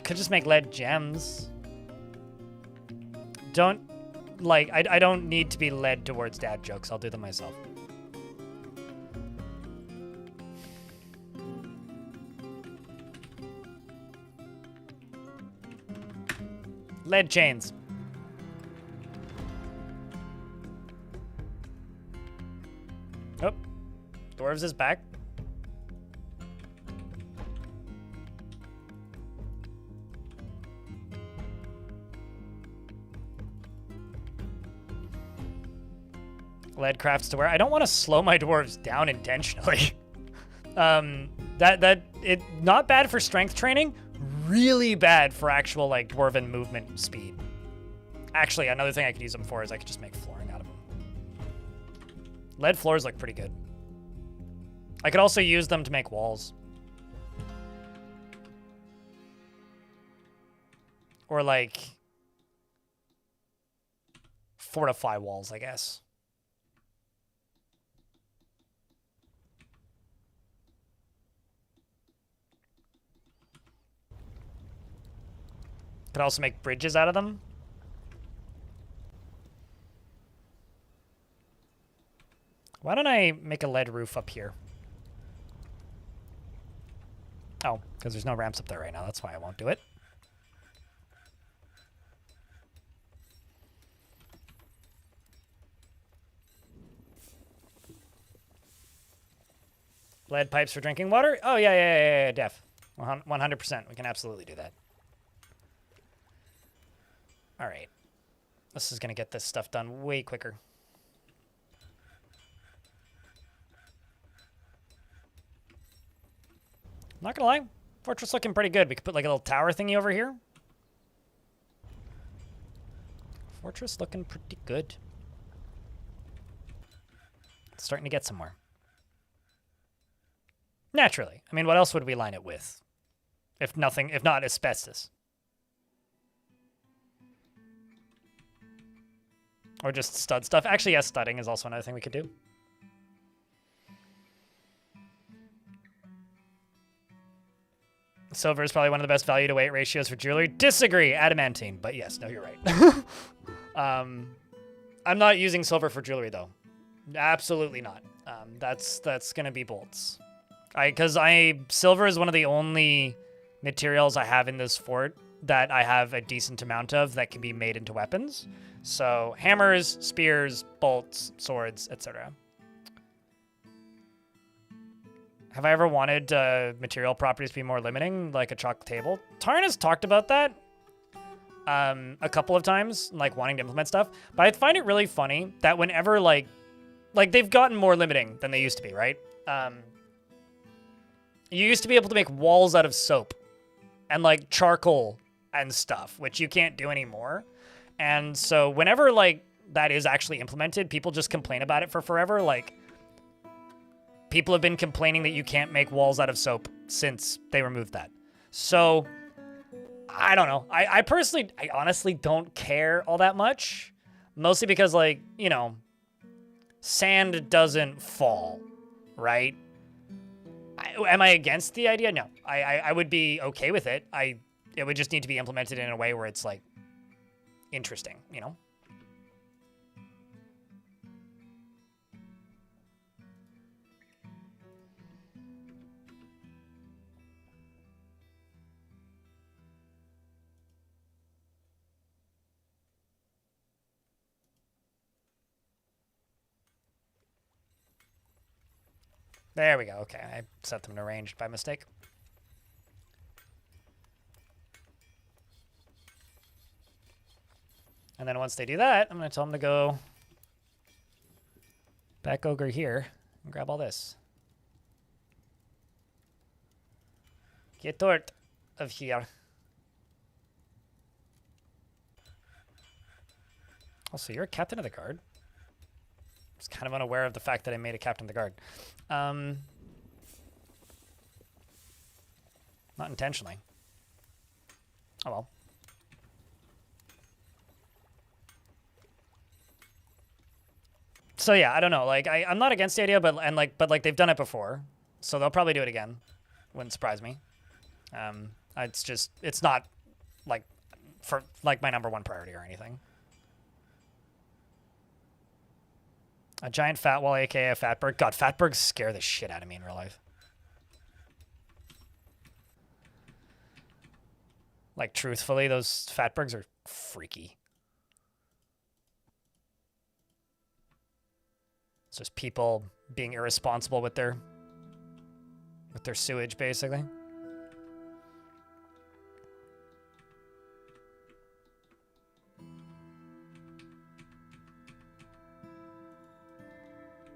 Could just make lead gems. Don't, like, I don't need to be led towards dad jokes. I'll do them myself. Lead chains. Oh, Dwarves is back. Lead crafts to where I don't want to slow my dwarves down intentionally. It not bad for strength training, really bad for actual like dwarven movement speed. Actually, another thing I could use them for is I could just make flooring out of them. Lead floors look pretty good. I could also use them to make walls. Or like fortify walls, I guess. Could also make bridges out of them. Why don't I make a lead roof up here? Oh, because there's no ramps up there right now. That's why I won't do it. Lead pipes for drinking water? Oh, yeah, def. 100%. We can absolutely do that. All right. This is going to get this stuff done way quicker. Not going to lie. Fortress looking pretty good. We could put like a little tower thingy over here. Fortress looking pretty good. It's starting to get somewhere. Naturally. I mean, what else would we line it with? If not asbestos. Or just stud stuff. Actually, yes, studding is also another thing we could do. Silver is probably one of the best value to weight ratios for jewelry. Disagree, adamantine. But yes, no, you're right. I'm not using silver for jewelry though. Absolutely not. That's gonna be bolts. Because silver is one of the only materials I have in this fort that I have a decent amount of that can be made into weapons. So hammers, spears, bolts, swords, etc. Have I ever wanted material properties to be more limiting, like a chalk table? Tarn has talked about that a couple of times, like wanting to implement stuff. But I find it really funny that whenever like they've gotten more limiting than they used to be, right? You used to be able to make walls out of soap and like charcoal and stuff, which you can't do anymore. And so whenever like that is actually implemented, people just complain about it for forever. Like people have been complaining that you can't make walls out of soap since they removed that. So I don't know. I honestly don't care all that much, mostly because like, you know, sand doesn't fall, right? Am I against the idea? No, I would be okay with it. It would just need to be implemented in a way where it's like interesting, you know? There we go. Okay, I set them to ranged by mistake. And then once they do that, I'm going to tell them to go back over here and grab all this. Get out of here. Also, you're a captain of the guard. I was kind of unaware of the fact that I made a captain of the guard. Not intentionally. Oh well. So yeah, I don't know. Like I'm not against the idea, but they've done it before, so they'll probably do it again. Wouldn't surprise me. It's not like for like my #1 priority or anything. A giant fat wall, aka a fatberg. God, fatbergs scare the shit out of me in real life. Like, truthfully, those fatbergs are freaky. It's just people being irresponsible with their sewage, basically.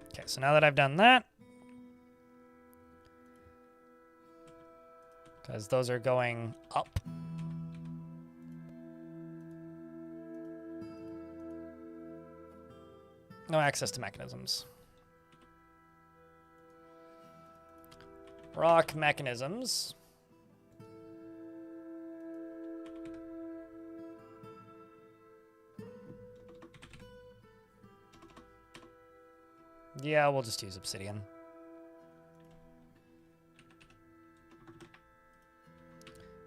Okay, so now that I've done that, because those are going up. No access to mechanisms. Rock mechanisms. Yeah, we'll just use obsidian.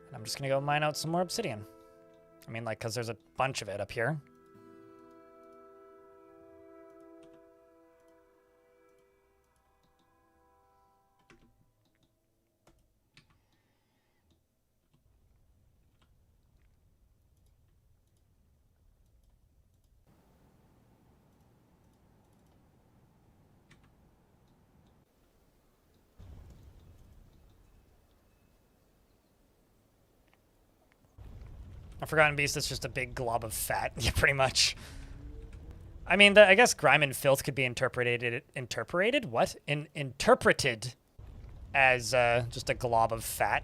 And I'm just gonna go mine out some more obsidian. I mean, like, because there's a bunch of it up here. A Forgotten Beast is just a big glob of fat, yeah, pretty much. I mean, I guess grime and filth could be interpreted as just a glob of fat.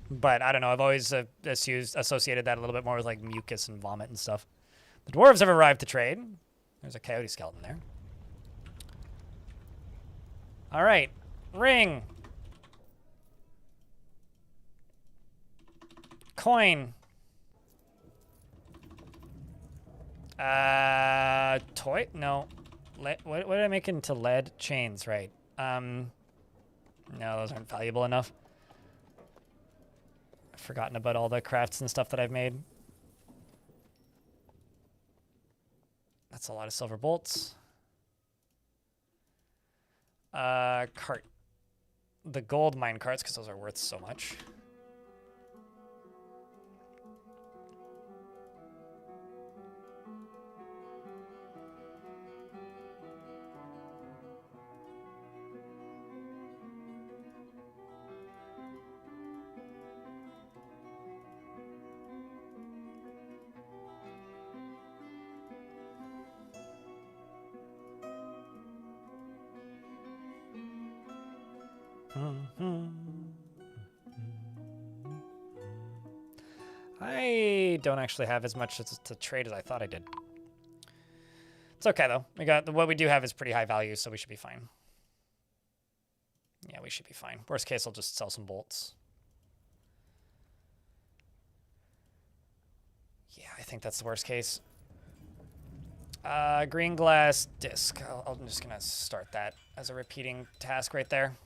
But I don't know, I've always associated that a little bit more with like mucus and vomit and stuff. The dwarves have arrived to trade. There's a coyote skeleton there. All right, ring. Coin. Toy? No. What did I make into lead? Chains, right. No, those aren't valuable enough. I've forgotten about all the crafts and stuff that I've made. That's a lot of silver bolts. Cart. The gold mine carts, because those are worth so much. I don't actually have as much to trade as I thought I did. It's okay though. What we do have is pretty high value, so we should be fine. Yeah, we should be fine. Worst case, I'll just sell some bolts. Yeah, I think that's the worst case. Green glass disc. I'm just gonna start that as a repeating task right there.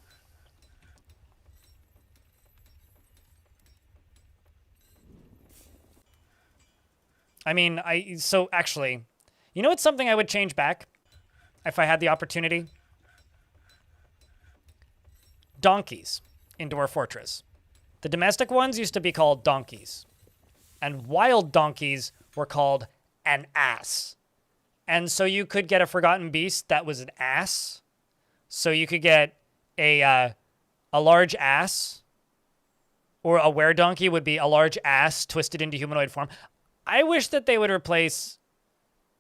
I mean, so actually, you know what's something I would change back if I had the opportunity? Donkeys in Dwarf Fortress. The domestic ones used to be called donkeys, and wild donkeys were called an ass. And so you could get a Forgotten Beast that was an ass. So you could get a large ass, or a were-donkey would be a large ass twisted into humanoid form. I wish that they would replace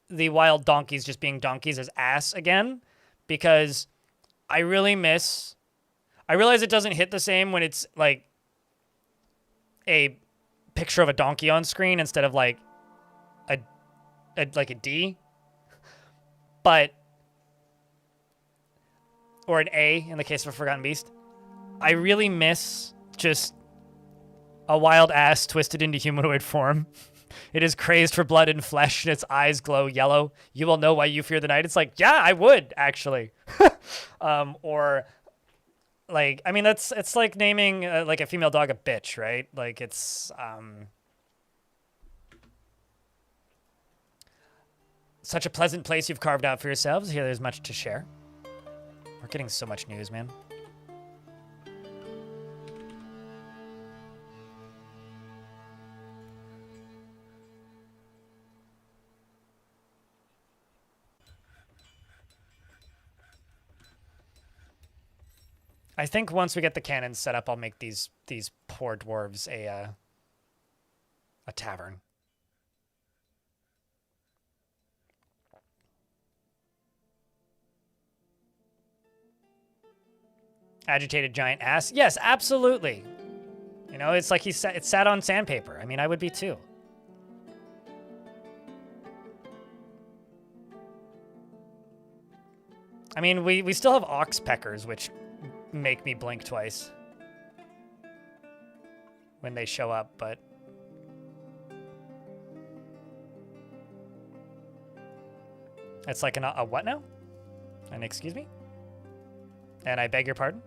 the wild donkeys just being donkeys as ass again, because I really miss... I realize it doesn't hit the same when it's like a picture of a donkey on screen instead of like a D, but or an A in the case of a Forgotten Beast. I really miss just a wild ass twisted into humanoid form. It is crazed for blood and flesh, and its eyes glow yellow. You will know why you fear the night. It's like, yeah, I would, actually. Or Like, I mean, it's like naming like a female dog a bitch, right? Like, it's such a pleasant place you've carved out for yourselves. Here, there's much to share. We're getting so much news, man. I think once we get the cannons set up, I'll make these poor dwarves a tavern. Agitated giant ass. Yes, absolutely. You know, it's like it sat on sandpaper. I mean, I would be too. I mean, we still have ox peckers, which make me blink twice when they show up, but it's like a what now? An excuse me? And I beg your pardon?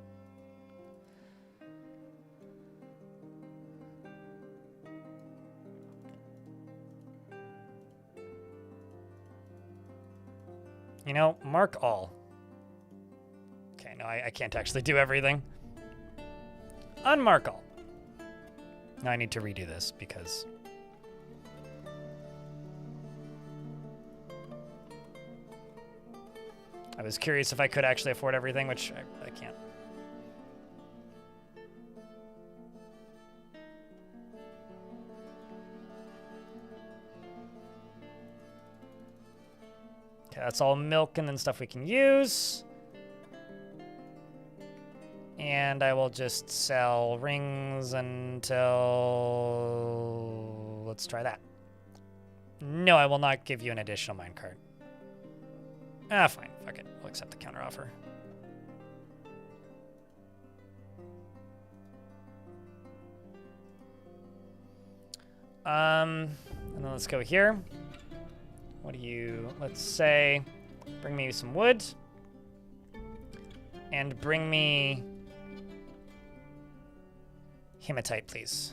You know, mark all. Okay, no, I can't actually do everything. Unmark all. Now I need to redo this because... I was curious if I could actually afford everything, which I can't. Okay, that's all milk and then stuff we can use. And I will just sell rings until... Let's try that. No, I will not give you an additional minecart. Ah, fine. Fuck it. We'll accept the counteroffer. And then let's go here. What do you... Let's say... Bring me some wood. And bring me... hematite, please.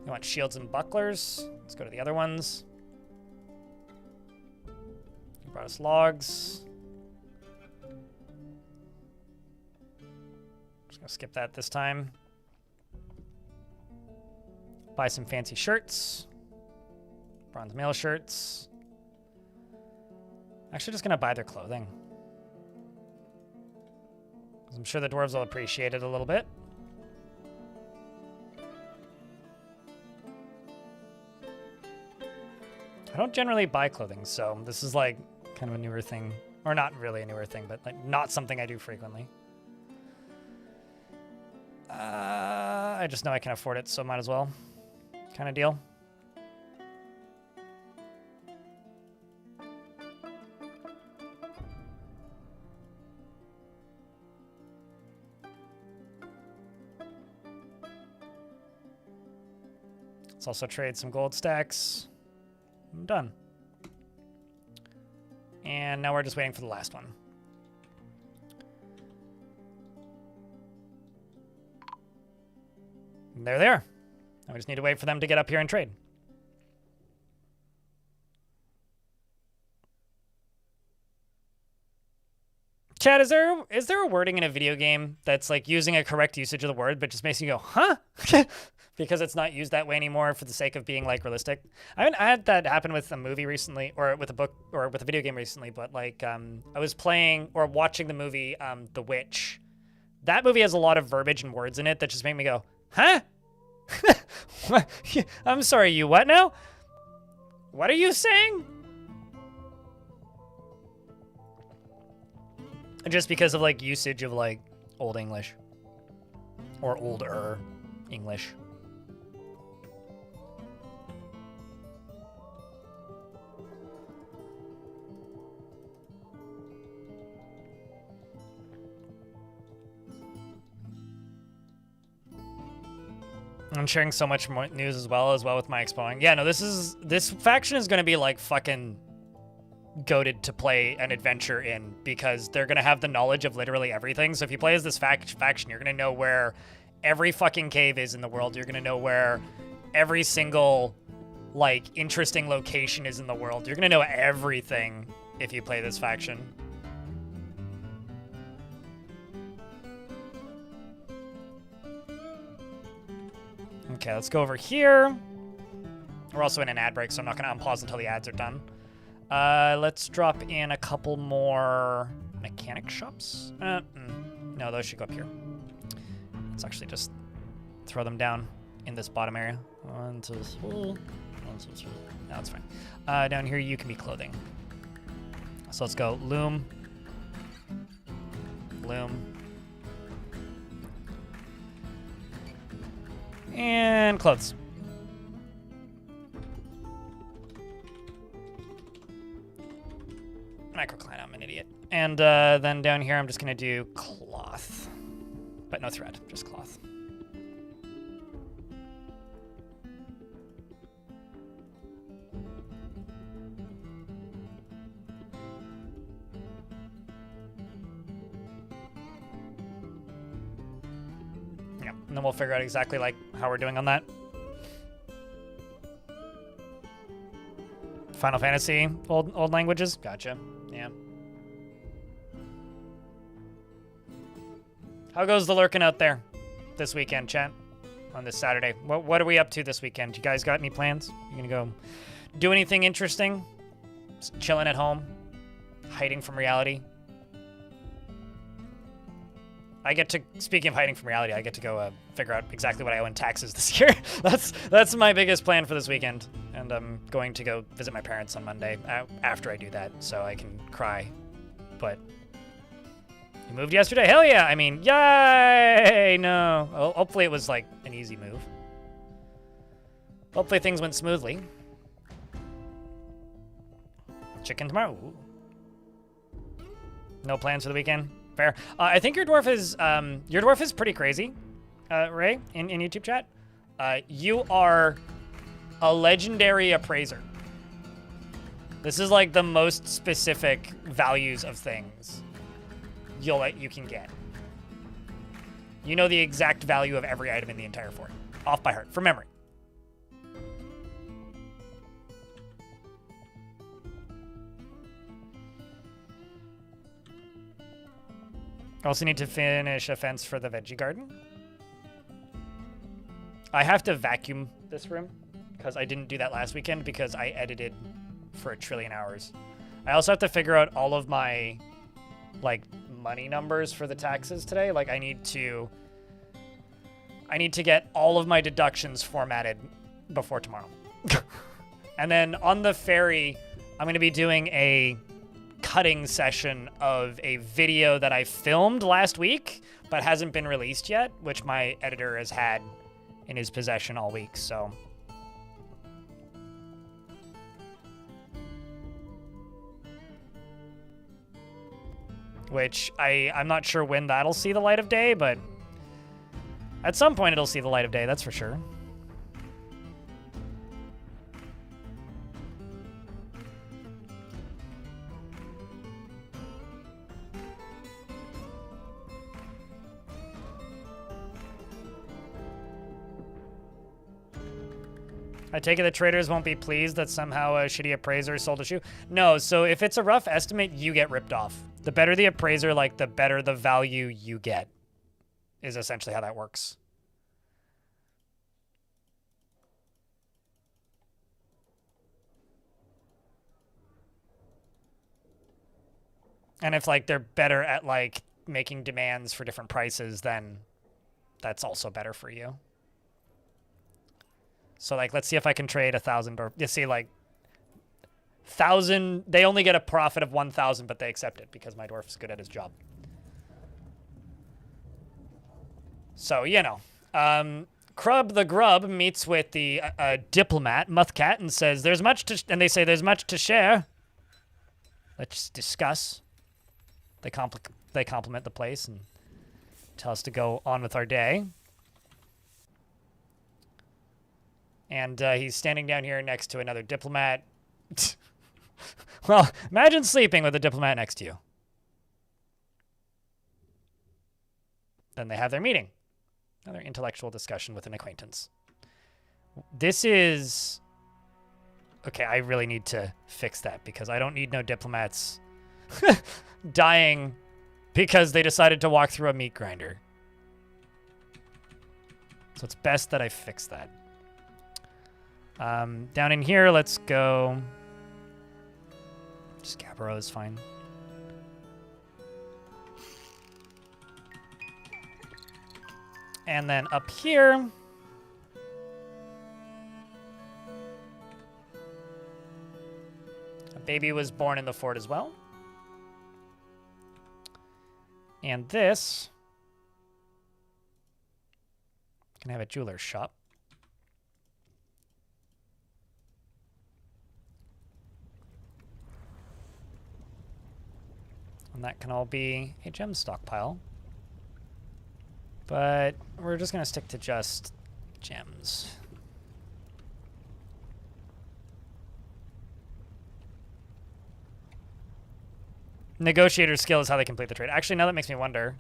You want shields and bucklers? Let's go to the other ones. You brought us logs. Just gonna skip that this time. Buy some fancy shirts. Bronze mail shirts. Actually, just gonna buy their clothing. I'm sure the dwarves will appreciate it a little bit. I don't generally buy clothing, so this is like kind of a newer thing. Or not really a newer thing, but like not something I do frequently. I just know I can afford it, so might as well. Kind of deal. Let's also trade some gold stacks. I'm done. And now we're just waiting for the last one. And they're there. Now we just need to wait for them to get up here and trade. Chad, is there a wording in a video game that's like using a correct usage of the word but just makes you go, huh? Because it's not used that way anymore for the sake of being like realistic. I had that happen with a movie recently, or with a book, or with a video game recently, but like I was playing or watching the movie The Witch. That movie has a lot of verbiage and words in it that just make me go, huh? What? I'm sorry, you what now? What are you saying? Just because of like usage of like Old English or older English. I'm sharing so much more news as well with my expoing. Yeah, no, this faction is going to be like fucking goated to play an adventure in, because they're going to have the knowledge of literally everything. So if you play as this faction, you're going to know where every fucking cave is in the world. You're going to know where every single, like, interesting location is in the world. You're going to know everything if you play this faction. Okay, let's go over here. We're also in an ad break, so I'm not going to unpause until the ads are done. Let's drop in a couple more mechanic shops. No, those should go up here. Let's actually just throw them down in this bottom area. 1, 2, 3. 1, 2, 3. No, that's fine. Down here, you can be clothing. So let's go loom. Loom. And clothes. Microcline, I'm an idiot. And then down here, I'm just going to do cloth. But no thread, just cloth. Yeah, and then we'll figure out exactly like how we're doing on that. Final Fantasy, old languages? Gotcha. Yeah. How goes the lurking out there this weekend, chat? On this Saturday. What are we up to this weekend? You guys got any plans? You gonna go do anything interesting? Just chilling at home? Hiding from reality? Speaking of hiding from reality, I get to go figure out exactly what I owe in taxes this year. That's my biggest plan for this weekend. And I'm going to go visit my parents on Monday after I do that, so I can cry. But you moved yesterday? Hell yeah! I mean, yay! No. Well, hopefully it was like an easy move. Hopefully things went smoothly. Chicken tomorrow? Ooh. No plans for the weekend? Fair. I think your dwarf is pretty crazy, Ray, in YouTube chat. You are a legendary appraiser. This is like the most specific values of things you can get. You know the exact value of every item in the entire fort, off by heart, from memory. I also need to finish a fence for the veggie garden. I have to vacuum this room because I didn't do that last weekend because I edited for 1 trillion hours. I also have to figure out all of my, like, money numbers for the taxes today. Like, I need to get all of my deductions formatted before tomorrow. And then on the ferry, I'm going to be doing a cutting session of a video that I filmed last week but hasn't been released yet, which my editor has had in his possession all week, so which I'm not sure when that'll see the light of day, but at some point it'll see the light of day, that's for sure. I take it the traders won't be pleased that somehow a shitty appraiser sold a shoe? No, so if it's a rough estimate, you get ripped off. The better the appraiser, like, the better the value you get, is essentially how that works. And if, like, they're better at, like, making demands for different prices, then that's also better for you. So, like, let's see if I can trade 1,000, or you see, like, 1,000. They only get a profit of 1,000, but they accept it because my dwarf's good at his job. So, you know, Crub the Grub meets with the diplomat Muthcat and says, "There's much to," and they say, "There's much to share. Let's discuss." They compliment the place and tell us to go on with our day. And he's standing down here next to another diplomat. Well, imagine sleeping with a diplomat next to you. Then they have their meeting. Another intellectual discussion with an acquaintance. This is... Okay, I really need to fix that because I don't need no diplomats dying because they decided to walk through a meat grinder. So it's best that I fix that. Down in here, let's go... Scabro is fine. And then up here... a baby was born in the fort as well. And this... can have a jeweler's shop. And that can all be a gem stockpile. But we're just going to stick to just gems. Negotiator skill is how they complete the trade. Actually, now that makes me wonder.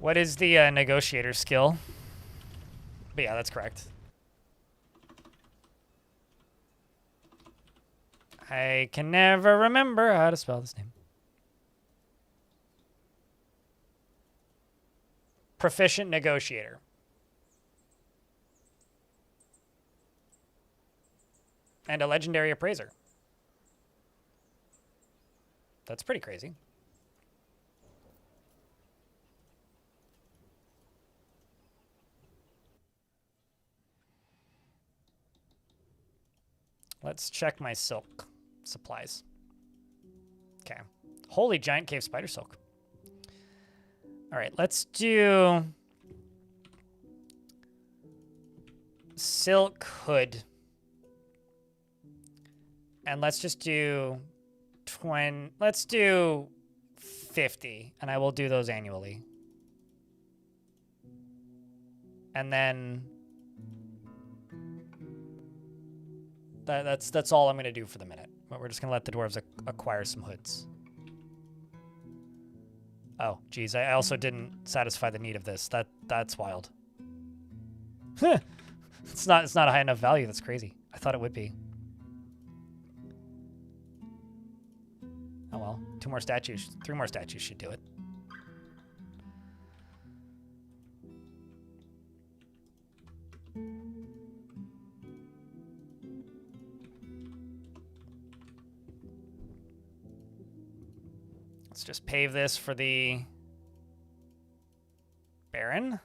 What is the negotiator skill? But yeah, that's correct. I can never remember how to spell this name. Proficient negotiator. And a legendary appraiser. That's pretty crazy. Let's check my silk supplies. Okay. Holy giant cave spider silk. All right, let's do silk hood. And let's just do 20. Let's do 50, and I will do those annually. And then that's all I'm going to do for the minute. But we're just going to let the dwarves acquire some hoods. Oh, geez, I also didn't satisfy the need of this. That's wild. It's not a high enough value. That's crazy. I thought it would be. Oh well, 2 more statues, 3 more statues should do it. Let's just pave this for the Baron.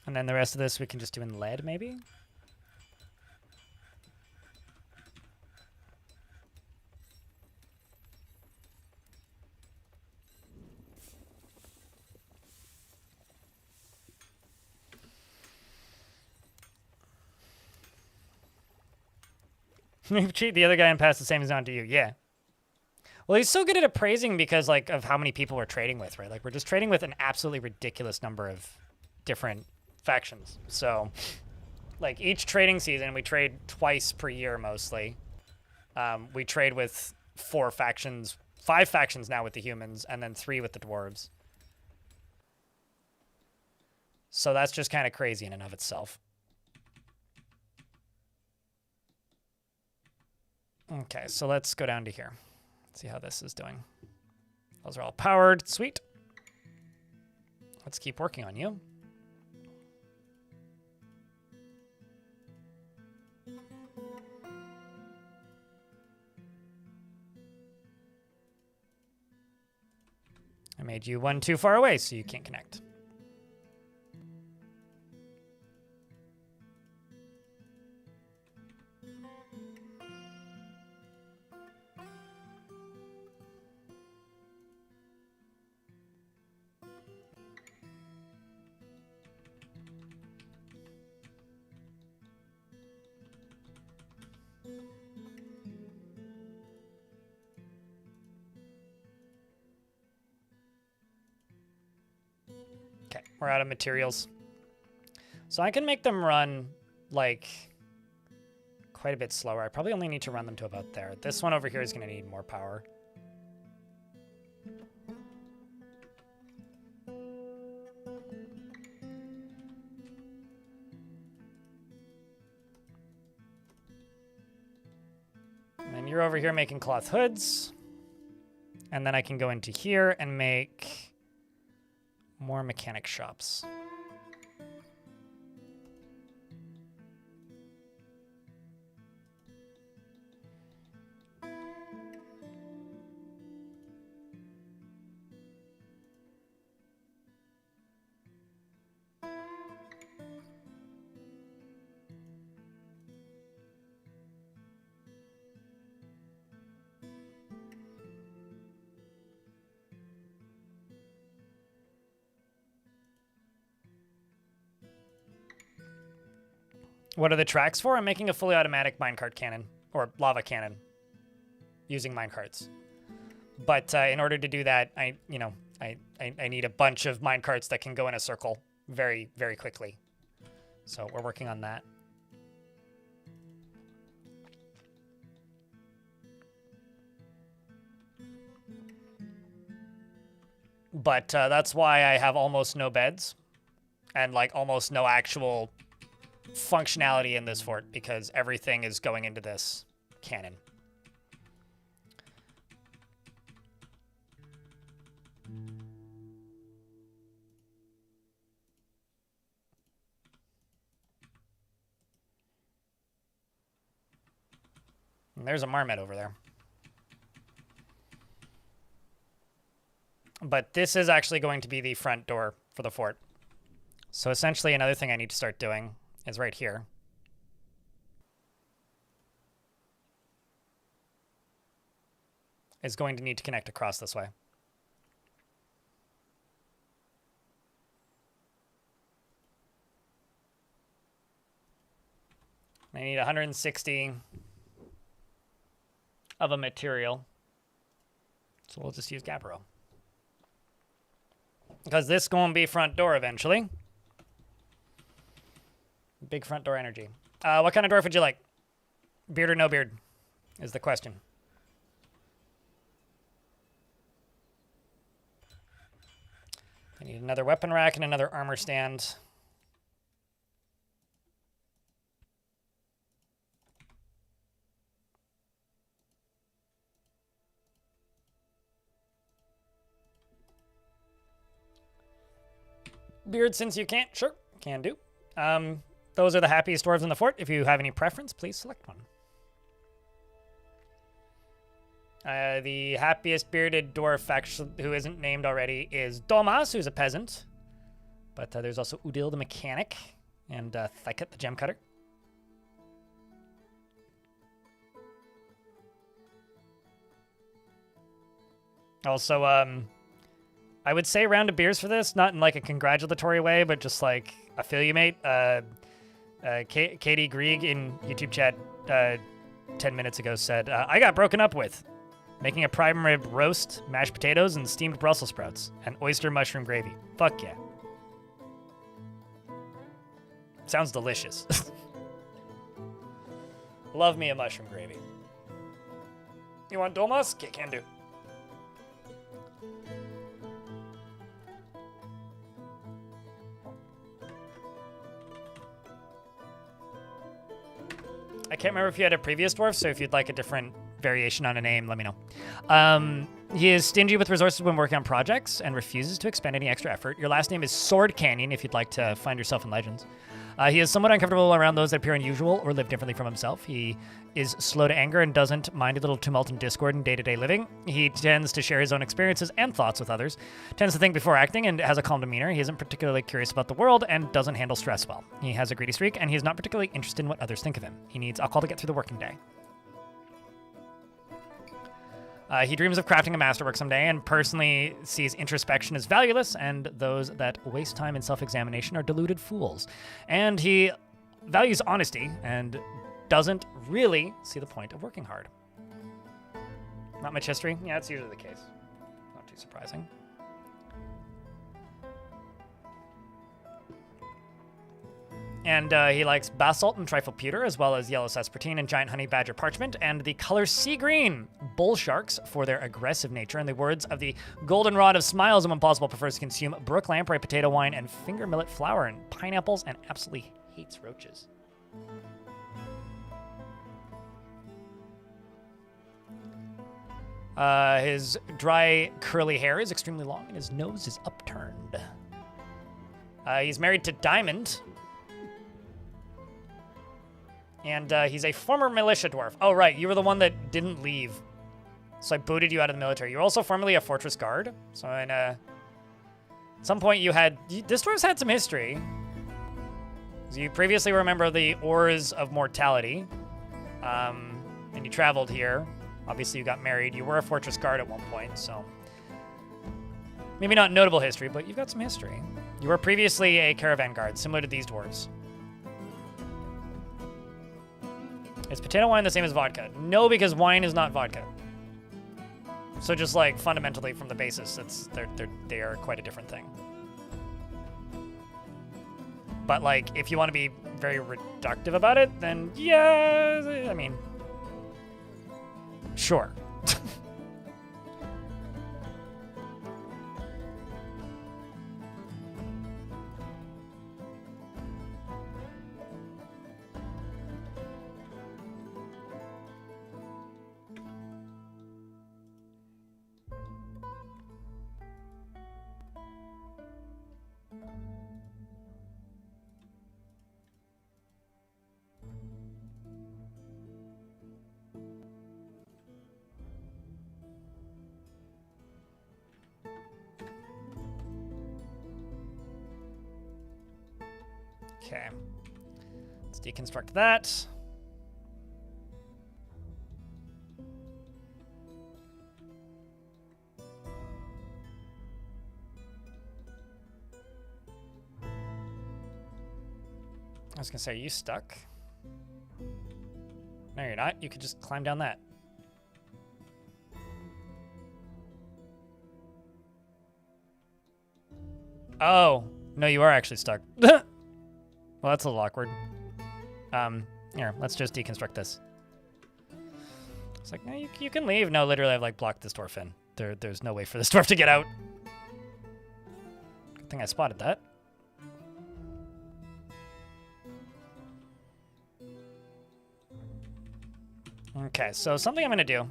And then the rest of this we can just do in lead, maybe? You cheat the other guy and pass the same as on to you. Yeah. Well, he's so good at appraising because, like, of how many people we're trading with, right? Like, we're just trading with an absolutely ridiculous number of different factions. So, like, each trading season, we trade twice per year mostly. We trade with 4 factions, 5 factions now with the humans, and then 3 with the dwarves. So that's just kind of crazy in and of itself. Okay, so let's go down to here. See how this is doing. Those are all powered. Sweet. Let's keep working on you. I made you 1 too far away, so you can't connect. We're out of materials. So I can make them run, like, quite a bit slower. I probably only need to run them to about there. This one over here is going to need more power. And you're over here making cloth hoods. And then I can go into here and make more mechanic shops. What are the tracks for? I'm making a fully automatic minecart cannon, or lava cannon, using minecarts. But in order to do that, I need a bunch of minecarts that can go in a circle very, very quickly. So we're working on that. But that's why I have almost no beds and like almost no actual functionality in this fort, because everything is going into this cannon. And there's a marmot over there. But this is actually going to be the front door for the fort. So essentially another thing I need to start doing is right here. Is going to need to connect across this way. I need 160 of a material. So we'll just use Gabbro. Because this is going to be front door eventually. Big front door energy. What kind of dwarf would you like? Beard or no beard is the question. I need another weapon rack and another armor stand. Beard, since you can't, sure, can do. Those are the happiest dwarves in the fort. If you have any preference, please select one. The happiest bearded dwarf, actually, who isn't named already, is Domas, who's a peasant. But there's also Udil the mechanic and Thiket the gem cutter. Also, I would say round of beers for this, not in like a congratulatory way, but just like I feel you, mate. Katie Grieg in YouTube chat 10 minutes ago said, I got broken up with. Making a prime rib roast, mashed potatoes, and steamed Brussels sprouts, and oyster mushroom gravy. Fuck yeah. Sounds delicious. Love me a mushroom gravy. You want Dolmas? Okay, can do. I can't remember if you had a previous dwarf, so if you'd like a different variation on a name, let me know. He is stingy with resources when working on projects and refuses to expend any extra effort. Your last name is Sword Canyon, if you'd like to find yourself in Legends. He is somewhat uncomfortable around those that appear unusual or live differently from himself. He is slow to anger and doesn't mind a little tumult and discord in day-to-day living. He tends to share his own experiences and thoughts with others, tends to think before acting, and has a calm demeanor. He isn't particularly curious about the world and doesn't handle stress well. He has a greedy streak, and he is not particularly interested in what others think of him. He needs alcohol to get through the working day. He dreams of crafting a masterwork someday and personally sees introspection as valueless, and those that waste time in self-examination are deluded fools. And he values honesty and doesn't really see the point of working hard. Not much history? Yeah, it's usually the case. Not too surprising. And he likes basalt and trifle pewter, as well as yellow sespertine and giant honey badger parchment, and the color sea green. Bull sharks for their aggressive nature. In the words of the goldenrod of smiles, and when possible prefers to consume brook lamprey, potato wine, and finger millet flour, and pineapples, and absolutely hates roaches. His dry, curly hair is extremely long, and his nose is upturned. He's married to Diamond. And he's a former militia dwarf. Oh, right. You were the one that didn't leave. So I booted you out of the military. You're also formerly a fortress guard. So at some point you had... This dwarf's had some history. So you previously were a member of the Oars of Mortality. And you traveled here. Obviously, you got married. You were a fortress guard at one point, so... Maybe not notable history, but you've got some history. You were previously a caravan guard, similar to these dwarves. Is potato wine the same as vodka? No, because wine is not vodka. So just like fundamentally from the basis, they are quite a different thing. But like, if you want to be very reductive about it, then yeah, I mean, sure. Okay, let's deconstruct that. I was gonna say, are you stuck? No, you're not. You could just climb down that. Oh, no, you are actually stuck. Well, that's a little awkward. Here, let's just deconstruct this. It's like, no, you can leave. No, literally, I've like blocked this dwarf in. There's no way for this dwarf to get out. Good thing I spotted that. Okay, so something I'm gonna do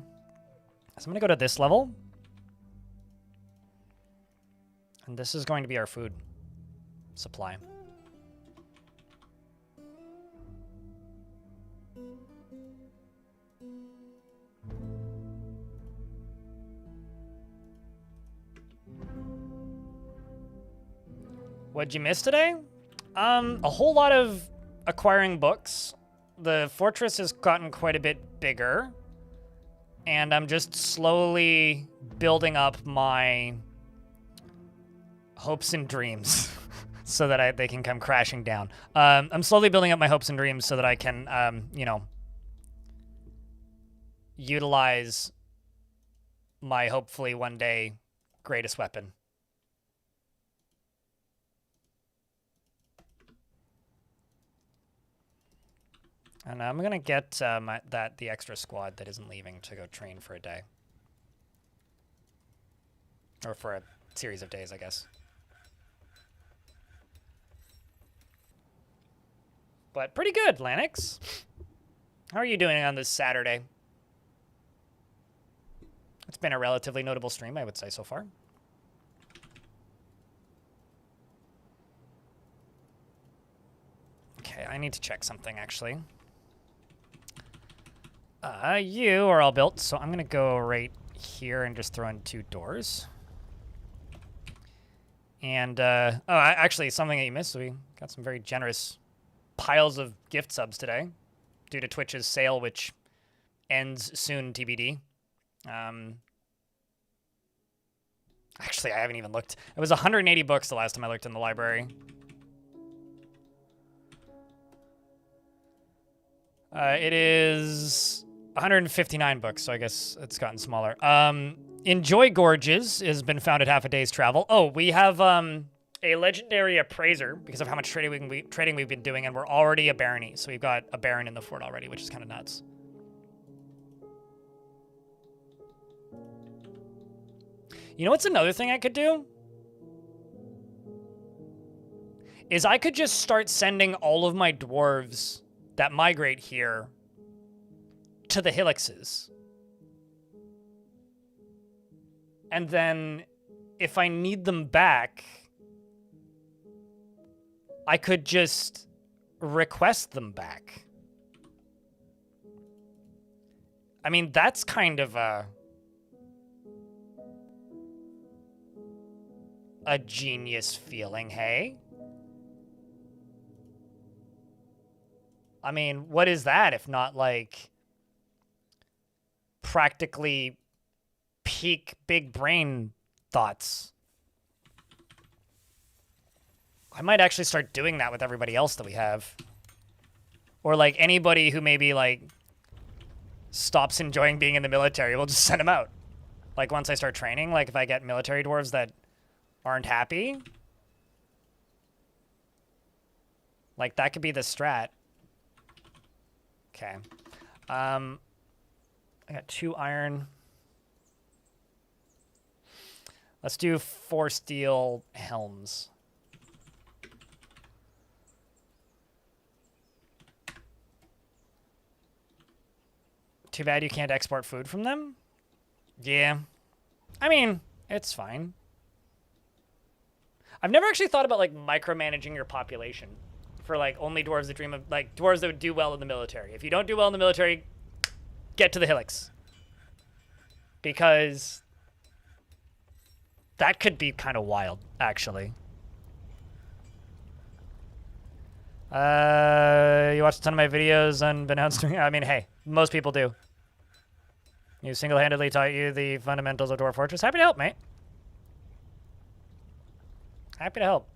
is I'm gonna go to this level. And this is going to be our food supply. What'd you miss today? A whole lot of acquiring books. The fortress has gotten quite a bit bigger. And I'm just slowly building up my hopes and dreams so that they can come crashing down. I'm slowly building up my hopes and dreams so that I can, you know, utilize my hopefully one day greatest weapon. And I'm gonna get the extra squad that isn't leaving to go train for a day. Or for a series of days, I guess. But pretty good, Lanix. How are you doing on this Saturday? It's been a relatively notable stream, I would say, so far. Okay, I need to check something, actually. You are all built, so I'm gonna go right here and just throw in 2 doors. And, actually, something that you missed, we got some very generous piles of gift subs today due to Twitch's sale, which ends soon, TBD. Actually, I haven't even looked. It was 180 books the last time I looked in the library. It is 159 books, so I guess it's gotten smaller. Enjoy Gorges has been found at half a day's travel. Oh, we have a legendary appraiser because of how much trading we've been doing, and we're already a barony. So we've got a baron in the fort already, which is kind of nuts. You know what's another thing I could do? Is I could just start sending all of my dwarves that migrate here to the Helixes. And then if I need them back, I could just request them back. I mean, that's kind of a genius feeling, hey? I mean, what is that if not, like, practically peak big brain thoughts? I might actually start doing that with everybody else that we have. Or, like, anybody who maybe, like, stops enjoying being in the military, we'll just send them out. Like, once I start training, like, if I get military dwarves that aren't happy, like, that could be the strat. Okay. I got 2 iron. Let's do 4 steel helms. Too bad you can't export food from them? Yeah. I mean, it's fine. I've never actually thought about, like, micromanaging your population for, like, only dwarves that dream of, like, dwarves that would do well in the military. If you don't do well in the military, get to the Helix. Because that could be kind of wild, actually. You watched a ton of my videos unbeknownst to me. I mean, hey, most people do. You single-handedly taught you the fundamentals of Dwarf Fortress. Happy to help, mate. Happy to help.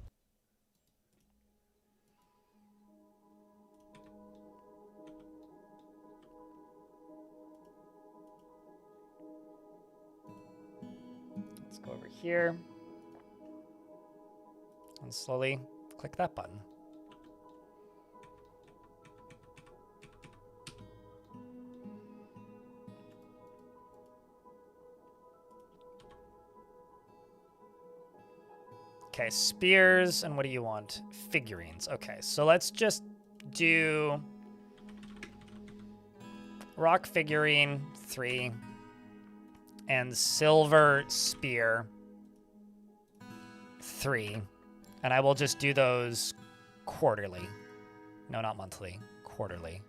Let's go over here. And slowly click that button. Okay, spears, and what do you want? Figurines. Okay, so let's just do rock figurine 3 and silver spear 3. And I will just do those quarterly. No, not monthly. Quarterly.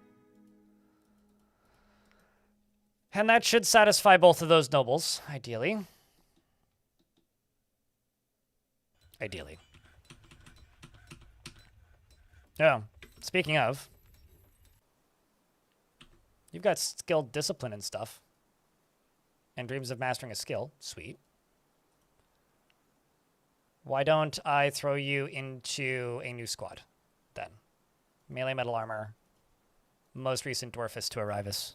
And that should satisfy both of those nobles, ideally. Ideally. Oh, speaking of, you've got skilled discipline and stuff. And dreams of mastering a skill. Sweet. Why don't I throw you into a new squad, then? Melee metal armor. Most recent dwarfist to Arrivus.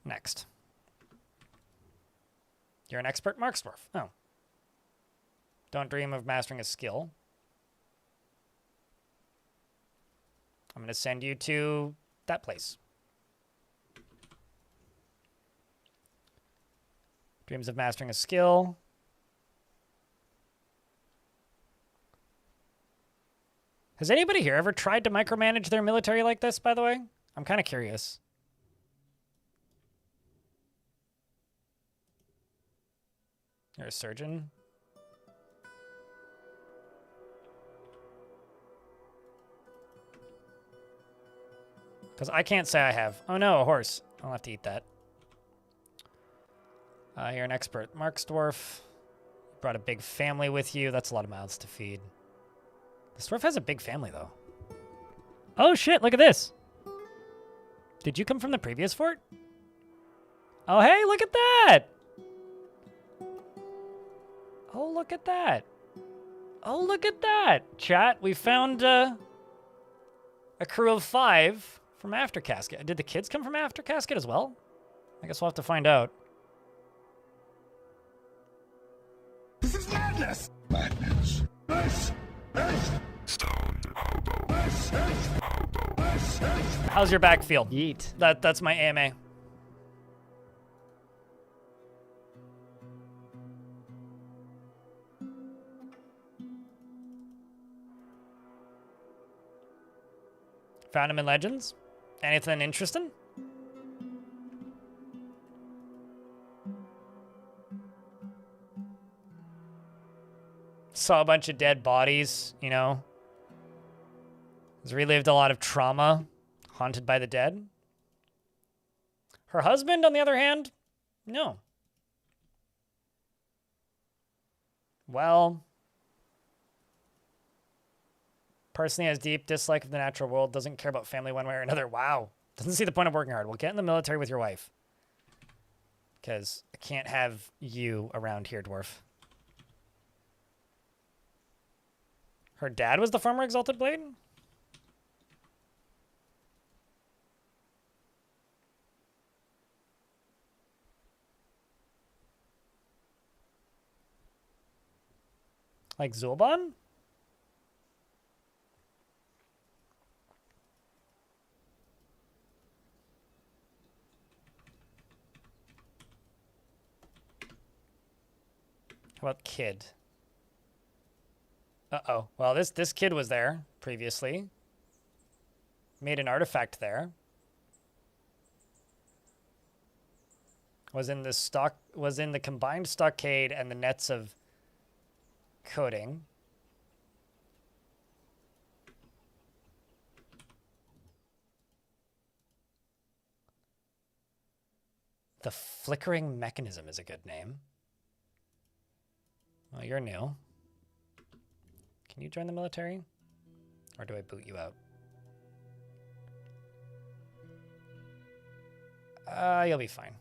Next. You're an expert marksdwarf. Oh. Don't dream of mastering a skill. I'm going to send you to that place. Dreams of mastering a skill. Has anybody here ever tried to micromanage their military like this, by the way? I'm kind of curious. You're a surgeon? Because I can't say I have. Oh no, a horse. I'll have to eat that. You're an expert marksdwarf. Brought a big family with you. That's a lot of mouths to feed. This dwarf has a big family, though. Oh shit, look at this. Did you come from the previous fort? Oh hey, look at that! Oh, look at that. Oh, look at that. Chat, we found a crew of 5 from Aftercasket. Did the kids come from Aftercasket as well? I guess we'll have to find out. This is madness! Madness. How's your back feel? Yeet. That's my AMA. Found him in Legends. Anything interesting? Saw a bunch of dead bodies, you know. Has relived a lot of trauma. Haunted by the dead. Her husband, on the other hand, no. Well, personally has deep dislike of the natural world, doesn't care about family one way or another. Wow. Doesn't see the point of working hard. Well, get in the military with your wife. Because I can't have you around here, dwarf. Her dad was the former Exalted Blade? Like Zulban? How about kid? Uh-oh. Well, this kid was there previously. Made an artifact there. Was in the combined stockade and the nets of coding. The Flickering Mechanism is a good name. Well, you're new. Can you join the military? Or do I boot you out? You'll be fine.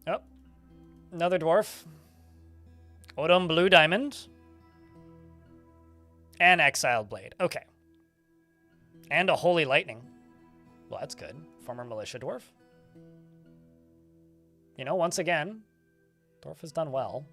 Oh, another dwarf. Odom Blue Diamond. And Exiled Blade. Okay. And a Holy Lightning. Well, that's good. Former Militia Dwarf. You know, once again, Dwarf has done well.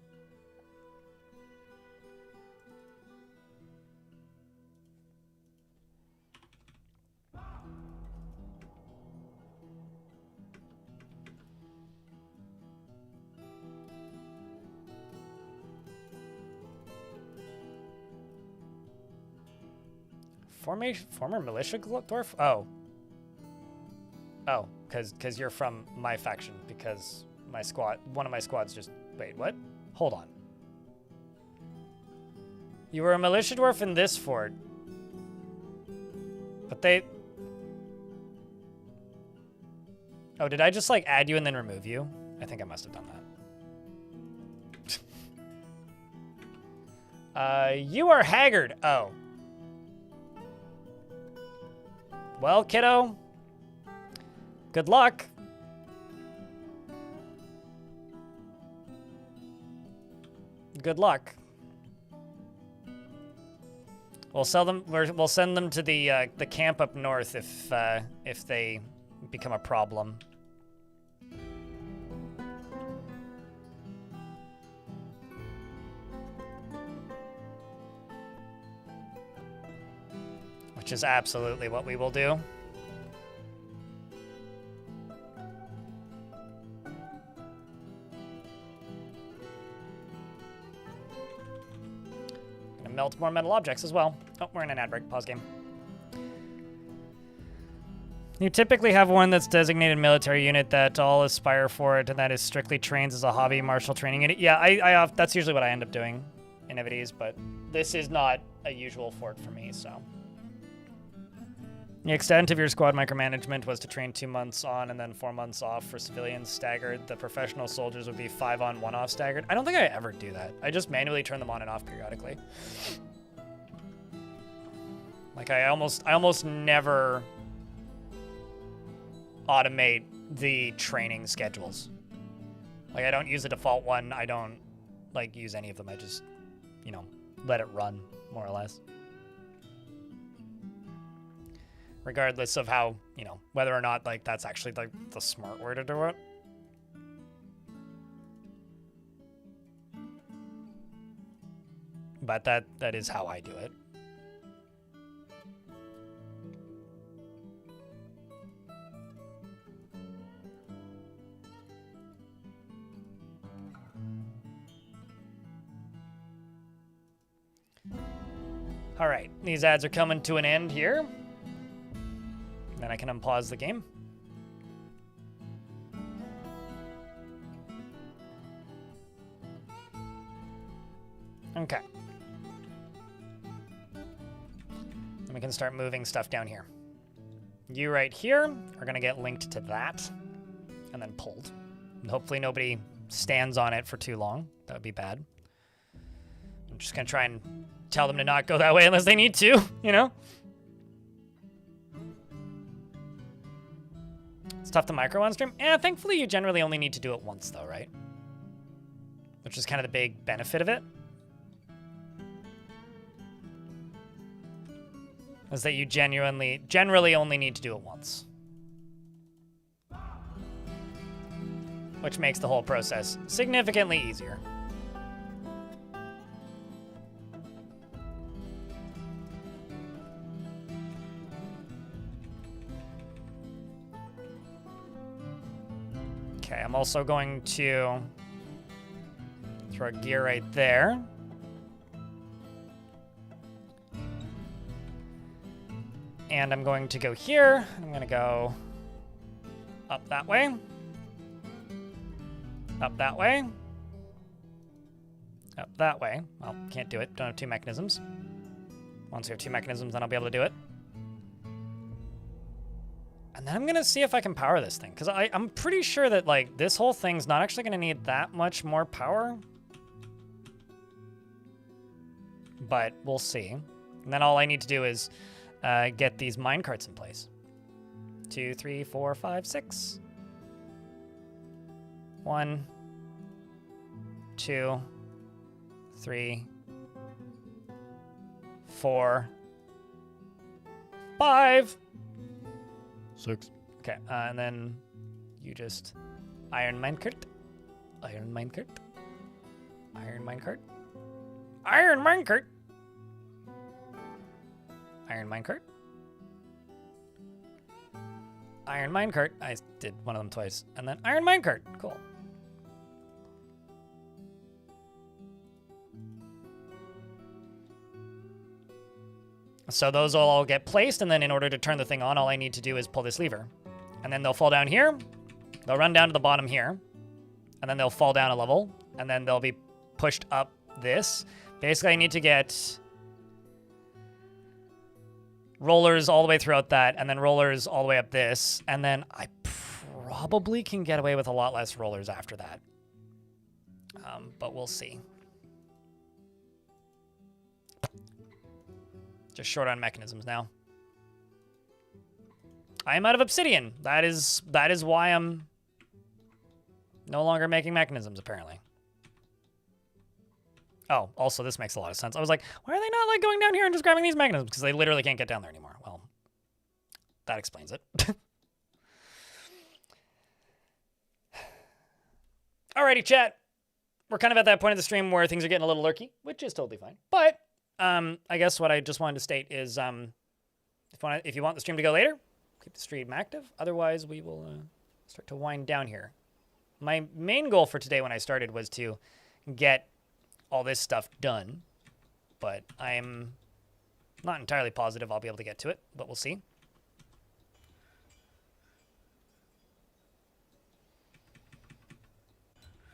Former Militia Dwarf? Oh. Oh, because you're from my faction, because my squad, one of my squads just, wait, what? Hold on. You were a Militia Dwarf in this fort. But they... Oh, did I just, like, add you and then remove you? I think I must have done that. You are Haggard. Oh. Well, kiddo. Good luck. Good luck. We'll sell them. We'll send them to the camp up north if they become a problem. Which is absolutely what we will do. Melt more metal objects as well. Oh, we're in an ad break. Pause game. You typically have one that's designated military unit that all aspire for it, and that is strictly trained as a hobby martial training unit. Yeah, that's usually what I end up doing in Evities, but this is not a usual fort for me, so. The extent of your squad micromanagement was to train 2 months on and then 4 months off for civilians staggered. The professional soldiers would be 5 on, 1 off staggered. I don't think I ever do that. I just manually turn them on and off periodically. Like I almost never automate the training schedules. Like I don't use a default one. I don't like use any of them. I just, you know, let it run more or less. Regardless of how, you know, whether or not, like, that's actually, like, the smart way to do it. But that is how I do it. All right, these ads are coming to an end here. Then I can unpause the game. Okay. And we can start moving stuff down here. You right here are gonna get linked to that and then pulled. And hopefully nobody stands on it for too long. That would be bad. I'm just gonna try and tell them to not go that way unless they need to, you know? It's tough to micro on stream. Yeah, thankfully you generally only need to do it once though, right? Which is kind of the big benefit of it. Is that you generally only need to do it once. Which makes the whole process significantly easier. Okay, I'm also going to throw a gear right there. And I'm going to go here. I'm going to go up that way. Up that way. Up that way. Well, can't do it. Don't have two mechanisms. Once we have two mechanisms, then I'll be able to do it. And then I'm going to see if I can power this thing. Because I'm pretty sure that, like, this whole thing's not actually going to need that much more power. But we'll see. And then all I need to do is get these minecarts in place. 2, 3, 4, 5, 6. 1, 2, 3, 4, 5, 6. Okay, and then you just iron minecart, iron minecart, iron minecart, iron minecart, iron minecart, iron minecart. I did one of them twice, and then iron minecart. Cool. So those will all get placed, and then in order to turn the thing on, all I need to do is pull this lever. And then they'll fall down here, they'll run down to the bottom here, and then they'll fall down a level, and then they'll be pushed up this. Basically, I need to get rollers all the way throughout that, and then rollers all the way up this, and then I probably can get away with a lot less rollers after that. But we'll see. Just short on mechanisms now. I am out of obsidian. That is why I'm no longer making mechanisms, apparently. Oh, also this makes a lot of sense. I was like, why are they not like going down here and just grabbing these mechanisms? Because they literally can't get down there anymore. Well, that explains it. Alrighty, chat. We're kind of at that point of the stream where things are getting a little lurky, which is totally fine. But I guess what I just wanted to state is if you want the stream to go later, keep the stream active. Otherwise, we will start to wind down here. My main goal for today when I started was to get all this stuff done, but I'm not entirely positive I'll be able to get to it, but we'll see.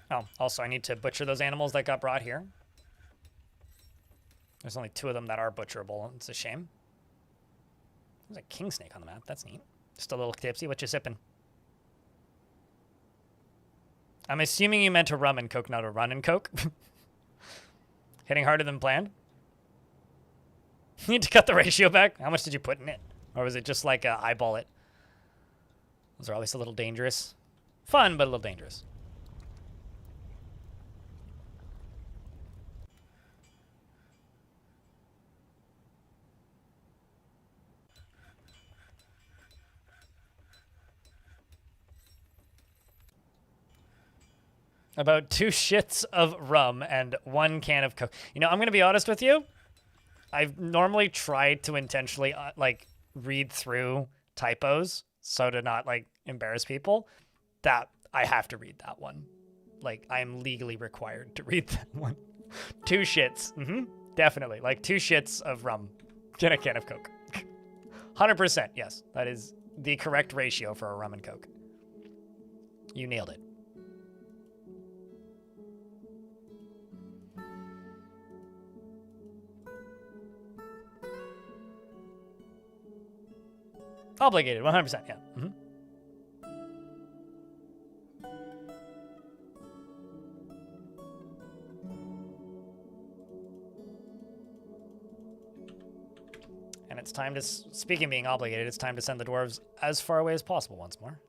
Oh, also I need to butcher those animals that got brought here. There's only 2 of them that are butcherable. It's a shame. There's a king snake on the map. That's neat. Just a little tipsy. What you sipping? I'm assuming you meant a rum and coke, not a run and coke. Hitting harder than planned. You need to cut the ratio back. How much did you put in it? Or was it just like eyeball it? Those are always a little dangerous. Fun, but a little dangerous. About 2 shits of rum and 1 can of Coke. You know, I'm going to be honest with you. I've normally tried to intentionally, like, read through typos so to not, like, embarrass people. That, I have to read that one. Like, I am legally required to read that one. 2 shits. Definitely. Like, 2 shits of rum and a can of Coke. 100%, yes. That is the correct ratio for a rum and Coke. You nailed it. Obligated, 100%, yeah. And it's time to, speaking of being obligated, it's time to send the dwarves as far away as possible once more.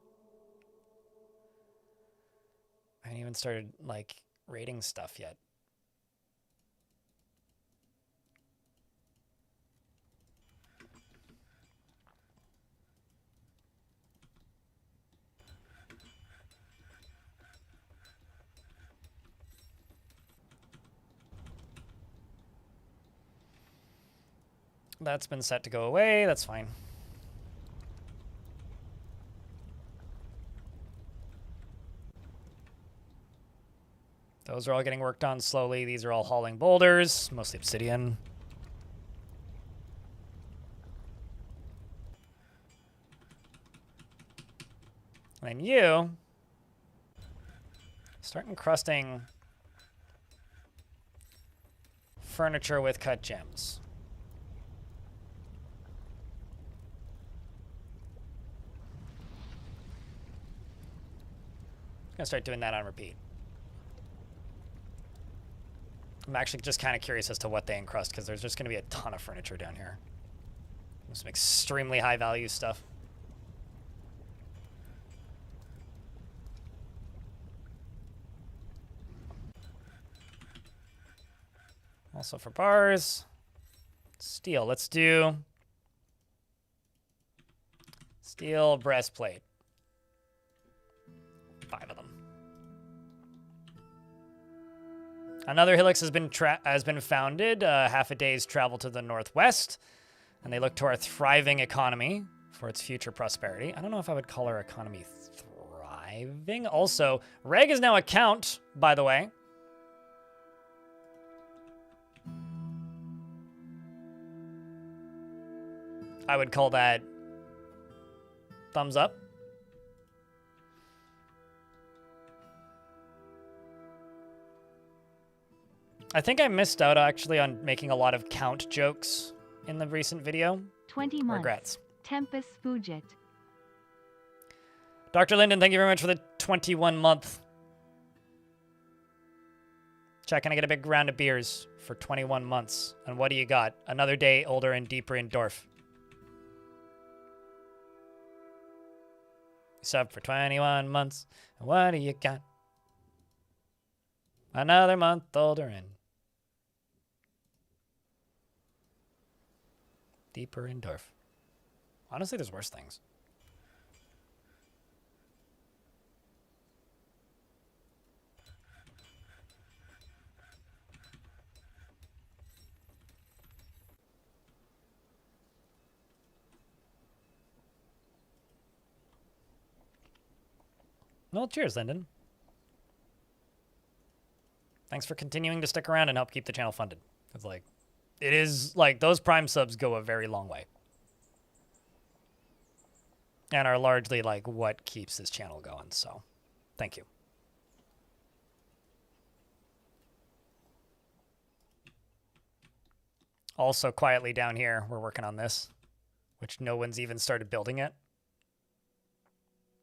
I haven't even started, like, raiding stuff yet. That's been set to go away. That's fine. Those are all getting worked on slowly. These are all hauling boulders, mostly obsidian. And then you start encrusting furniture with cut gems. I'm gonna start doing that on repeat. I'm actually just kind of curious as to what they encrust, because there's just going to be a ton of furniture down here. Some extremely high value stuff. Also for bars, steel. Let's do steel breastplate. 5 of them. Another hillock has been founded, half a day's travel to the northwest, and they look to our thriving economy for its future prosperity. I don't know if I would call our economy thriving. Also, Reg is now a count, by the way. I would call that thumbs up. I think I missed out actually on making a lot of count jokes in the recent video. 20 months. Regrets. Tempest Fugit. Dr. Linden, thank you very much for the 21-month. Chat, can I get a big round of beers for 21 months? And what do you got? Another day older and deeper in Dorf. Sub for 21 months. And what do you got? Another month older and deeper in Dorf. Honestly, there's worse things. Well, cheers, Lyndon. Thanks for continuing to stick around and help keep the channel funded. It's like, it is, like, those Prime subs go a very long way. And are largely, like, what keeps this channel going, so thank you. Also, quietly down here, we're working on this, which no one's even started building yet.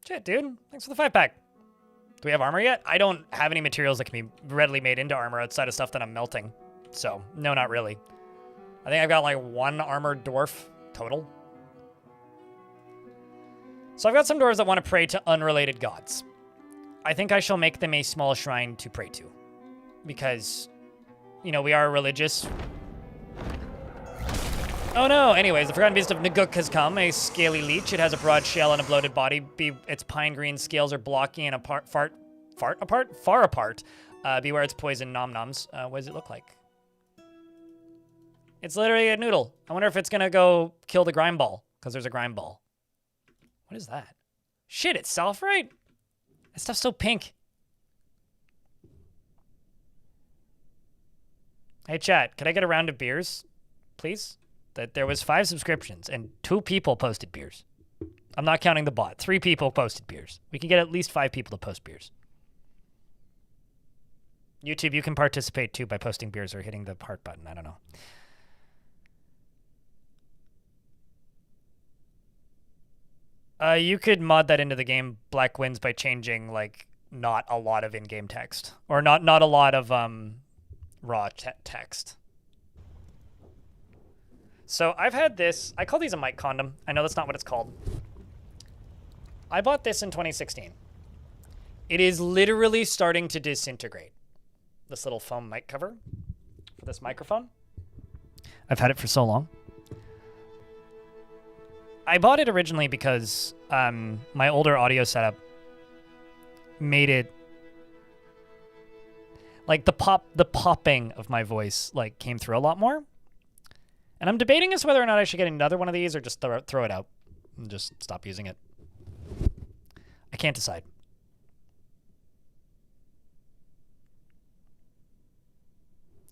Shit, dude. Thanks for the 5-pack. Do we have armor yet? I don't have any materials that can be readily made into armor outside of stuff that I'm melting. So, no, not really. I think I've got, like, 1 armored dwarf total. So I've got some dwarves that want to pray to unrelated gods. I think I shall make them a small shrine to pray to. Because, you know, we are religious. Oh no! Anyways, the Forgotten Beast of Naguk has come, a scaly leech. It has a broad shell and a bloated body. Its pine green scales are blocky and a far apart. Beware its poison nom noms. What does it look like? It's literally a noodle. I wonder if it's gonna go kill the grime ball, because there's a grime ball. What is that? Shit, it's self-right? That stuff's so pink. Hey, chat, could I get a round of beers, please? That there was 5 subscriptions, and 2 people posted beers. I'm not counting the bot. 3 people posted beers. We can get at least 5 people to post beers. YouTube, you can participate, too, by posting beers or hitting the heart button. I don't know. You could mod that into the game, Black Wins, by changing, like, not a lot of in-game text. Or not a lot of raw text. So I've had this. I call these a mic condom. I know that's not what it's called. I bought this in 2016. It is literally starting to disintegrate. This little foam mic cover for this microphone. I've had it for so long. I bought it originally because my older audio setup made it like the popping of my voice like came through a lot more. And I'm debating as whether or not I should get another one of these or just throw it out and just stop using it. I can't decide.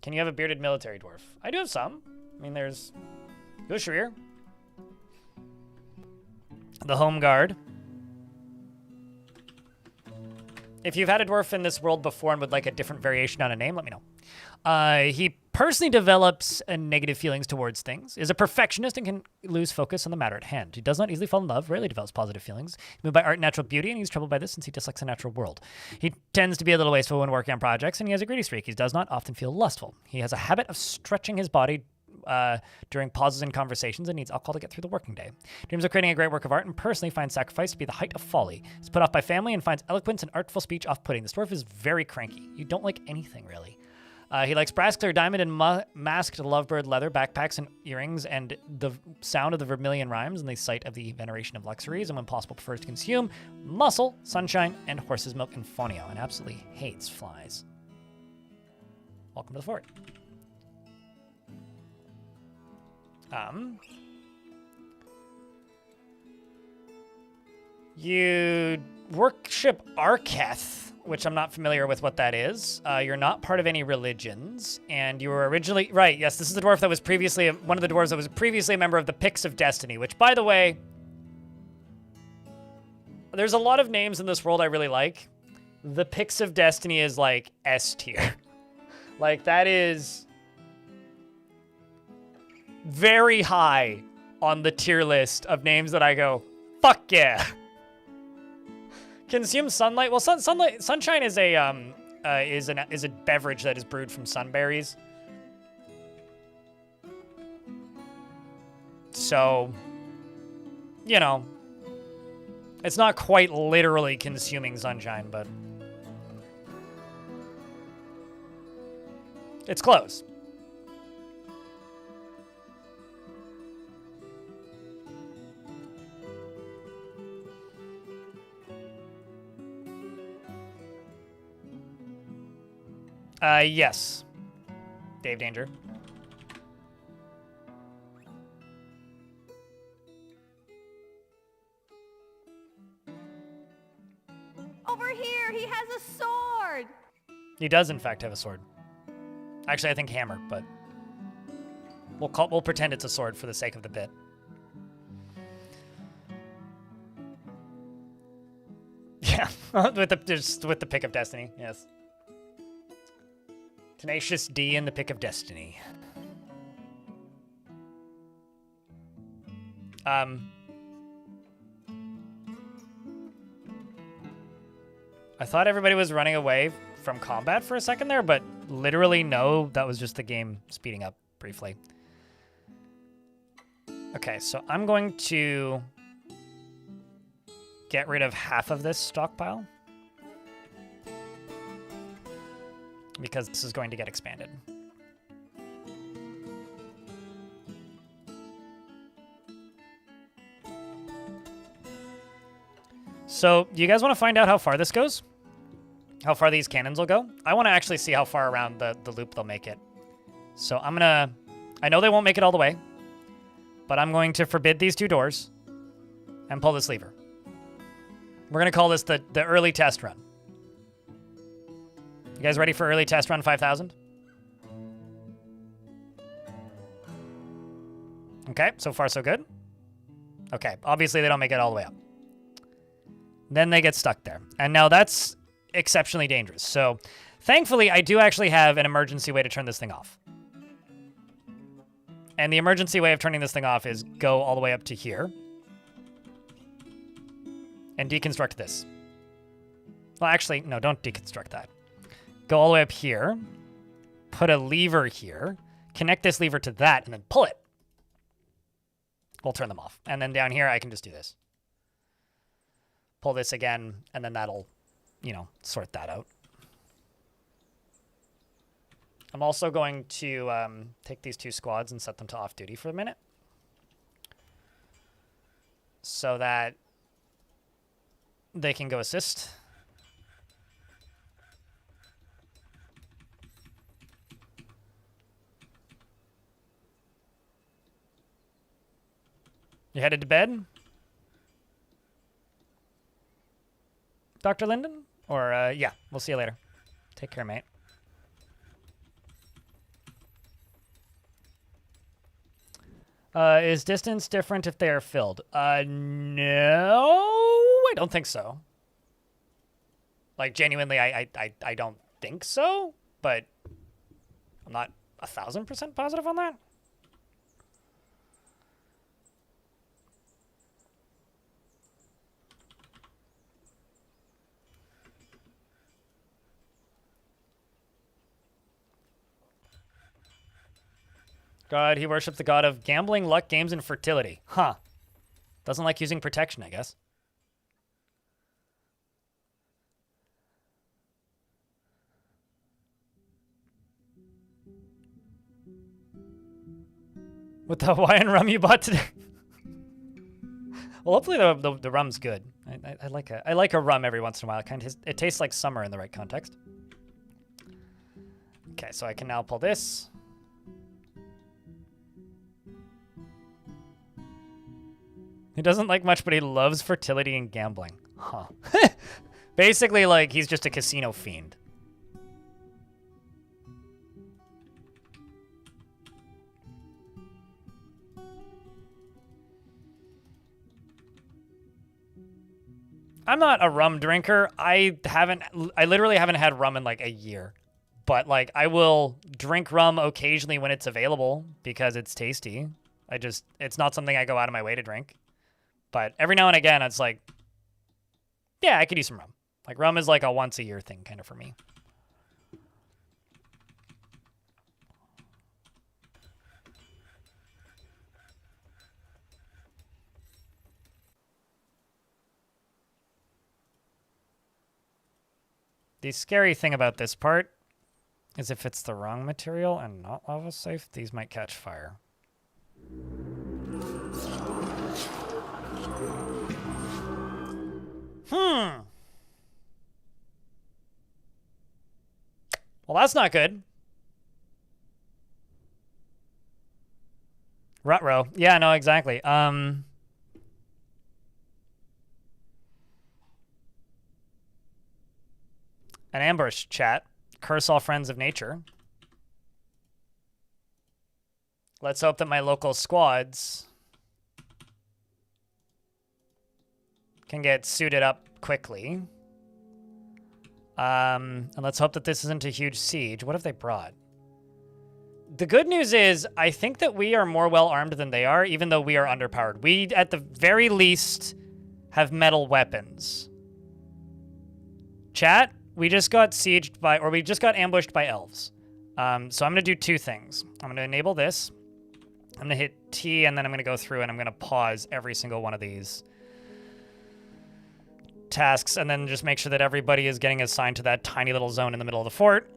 Can you have a bearded military dwarf? I do have some. I mean, there's Gushrir, the Home Guard. If you've had a dwarf in this world before and would like a different variation on a name, let me know. He personally develops negative feelings towards things, is a perfectionist, and can lose focus on the matter at hand. He does not easily fall in love, rarely develops positive feelings. He's moved by art and natural beauty, and he's troubled by this since he dislikes the natural world. He tends to be a little wasteful when working on projects, and he has a greedy streak. He does not often feel lustful. He has a habit of stretching his body during pauses in conversations and needs alcohol to get through the working day. Dreams of creating a great work of art and personally finds sacrifice to be the height of folly. He's put off by family and finds eloquence and artful speech off-putting. This dwarf is very cranky. You don't like anything, really. He likes brass, clear diamond, and masked lovebird leather, backpacks, and earrings, and the sound of the vermilion rhymes and the sight of the veneration of luxuries, and when possible prefers to consume muscle, sunshine, and horse's milk and fonio, and absolutely hates flies. Welcome to the fort. You worship Arketh, which I'm not familiar with what that is. You're not part of any religions, and you were originally... Right, yes, this is the dwarf that was previously... one of the dwarves that was previously a member of the Picks of Destiny, which, by the way... There's a lot of names in this world I really like. The Picks of Destiny is, like, S tier. Like, that is... very high on the tier list of names that I go, fuck yeah. Consume sunlight. Well, sunshine is a beverage that is brewed from sunberries. So, you know, it's not quite literally consuming sunshine, but it's close. Yes. Dave Danger. Over here, he has a sword. He does, in fact, have a sword. Actually, I think hammer, but we'll pretend it's a sword for the sake of the bit. Yeah, with the Pick of Destiny, yes. Tenacious D in the Pick of Destiny. I thought everybody was running away from combat for a second there, but literally no, that was just the game speeding up briefly. Okay, so I'm going to get rid of half of this stockpile, because this is going to get expanded. So, do you guys want to find out how far this goes? how far these cannons will go. I want to actually see how far around the loop they'll make it. So I'm gonna, I know they won't make it all the way, but I'm going to forbid these 2 doors and pull this lever. We're gonna call this the early test run. You guys ready for early test run 5000? Okay, so far so good. Okay, obviously they don't make it all the way up. Then they get stuck there. And now that's exceptionally dangerous. So thankfully, I do actually have an emergency way to turn this thing off. And the emergency way of turning this thing off is go all the way up to here and deconstruct this. Well, actually, no, don't deconstruct that. Go all the way up here, put a lever here, connect this lever to that, and then pull it. We'll turn them off. And then down here, I can just do this. Pull this again, and then that'll, you know, sort that out. I'm also going to take these 2 squads and set them to off-duty for a minute. So that they can go assist. You headed to bed? Dr. Linden? Or, yeah, we'll see you later. Take care, mate. Is distance different if they are filled? No, I don't think so. Like, genuinely, I don't think so, but I'm not 1000% positive on that. God, he worships the god of gambling, luck, games, and fertility. Huh. Doesn't like using protection, I guess. With the Hawaiian rum you bought today? Well, hopefully the rum's good. I like a rum every once in a while. It tastes like summer in the right context. Okay, so I can now pull this. He doesn't like much, but he loves fertility and gambling. Huh. Basically, like, he's just a casino fiend. I'm not a rum drinker. I literally haven't had rum in like a year. But like, I will drink rum occasionally when it's available because it's tasty. It's not something I go out of my way to drink. But every now and again, it's like, yeah, I could use some rum. Like, rum is like a once a year thing kind of for me. The scary thing about this part is if it's the wrong material and not lava safe, these might catch fire. Well, that's not good. Ruh-roh. Yeah, no, exactly. An ambush, chat. Curse all friends of nature. Let's hope that my local squads can get suited up quickly. And let's hope that this isn't a huge siege. What have they brought? The good news is, I think that we are more well-armed than they are, even though we are underpowered. We, at the very least, have metal weapons. Chat, we just got sieged by, or we just got ambushed by elves. So I'm going to do 2 things. I'm going to enable this. I'm going to hit T, and then I'm going to go through, and I'm going to pause every single one of these tasks, and then just make sure that everybody is getting assigned to that tiny little zone in the middle of the fort.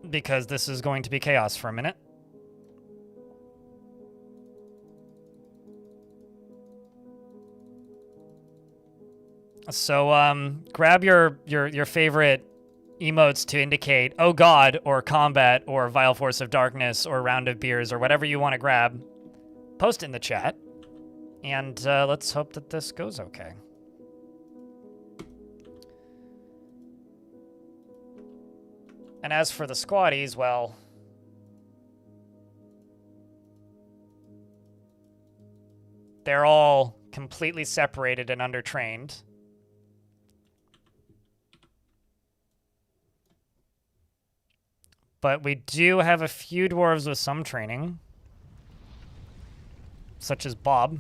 Because this is going to be chaos for a minute. So grab your favorite emotes to indicate oh god or combat or vile force of darkness or round of beers or whatever you want to grab. Post it in the chat, and let's hope that this goes okay. And as for the squatties, well, they're all completely separated and undertrained. But we do have a few dwarves with some training, such as Bob.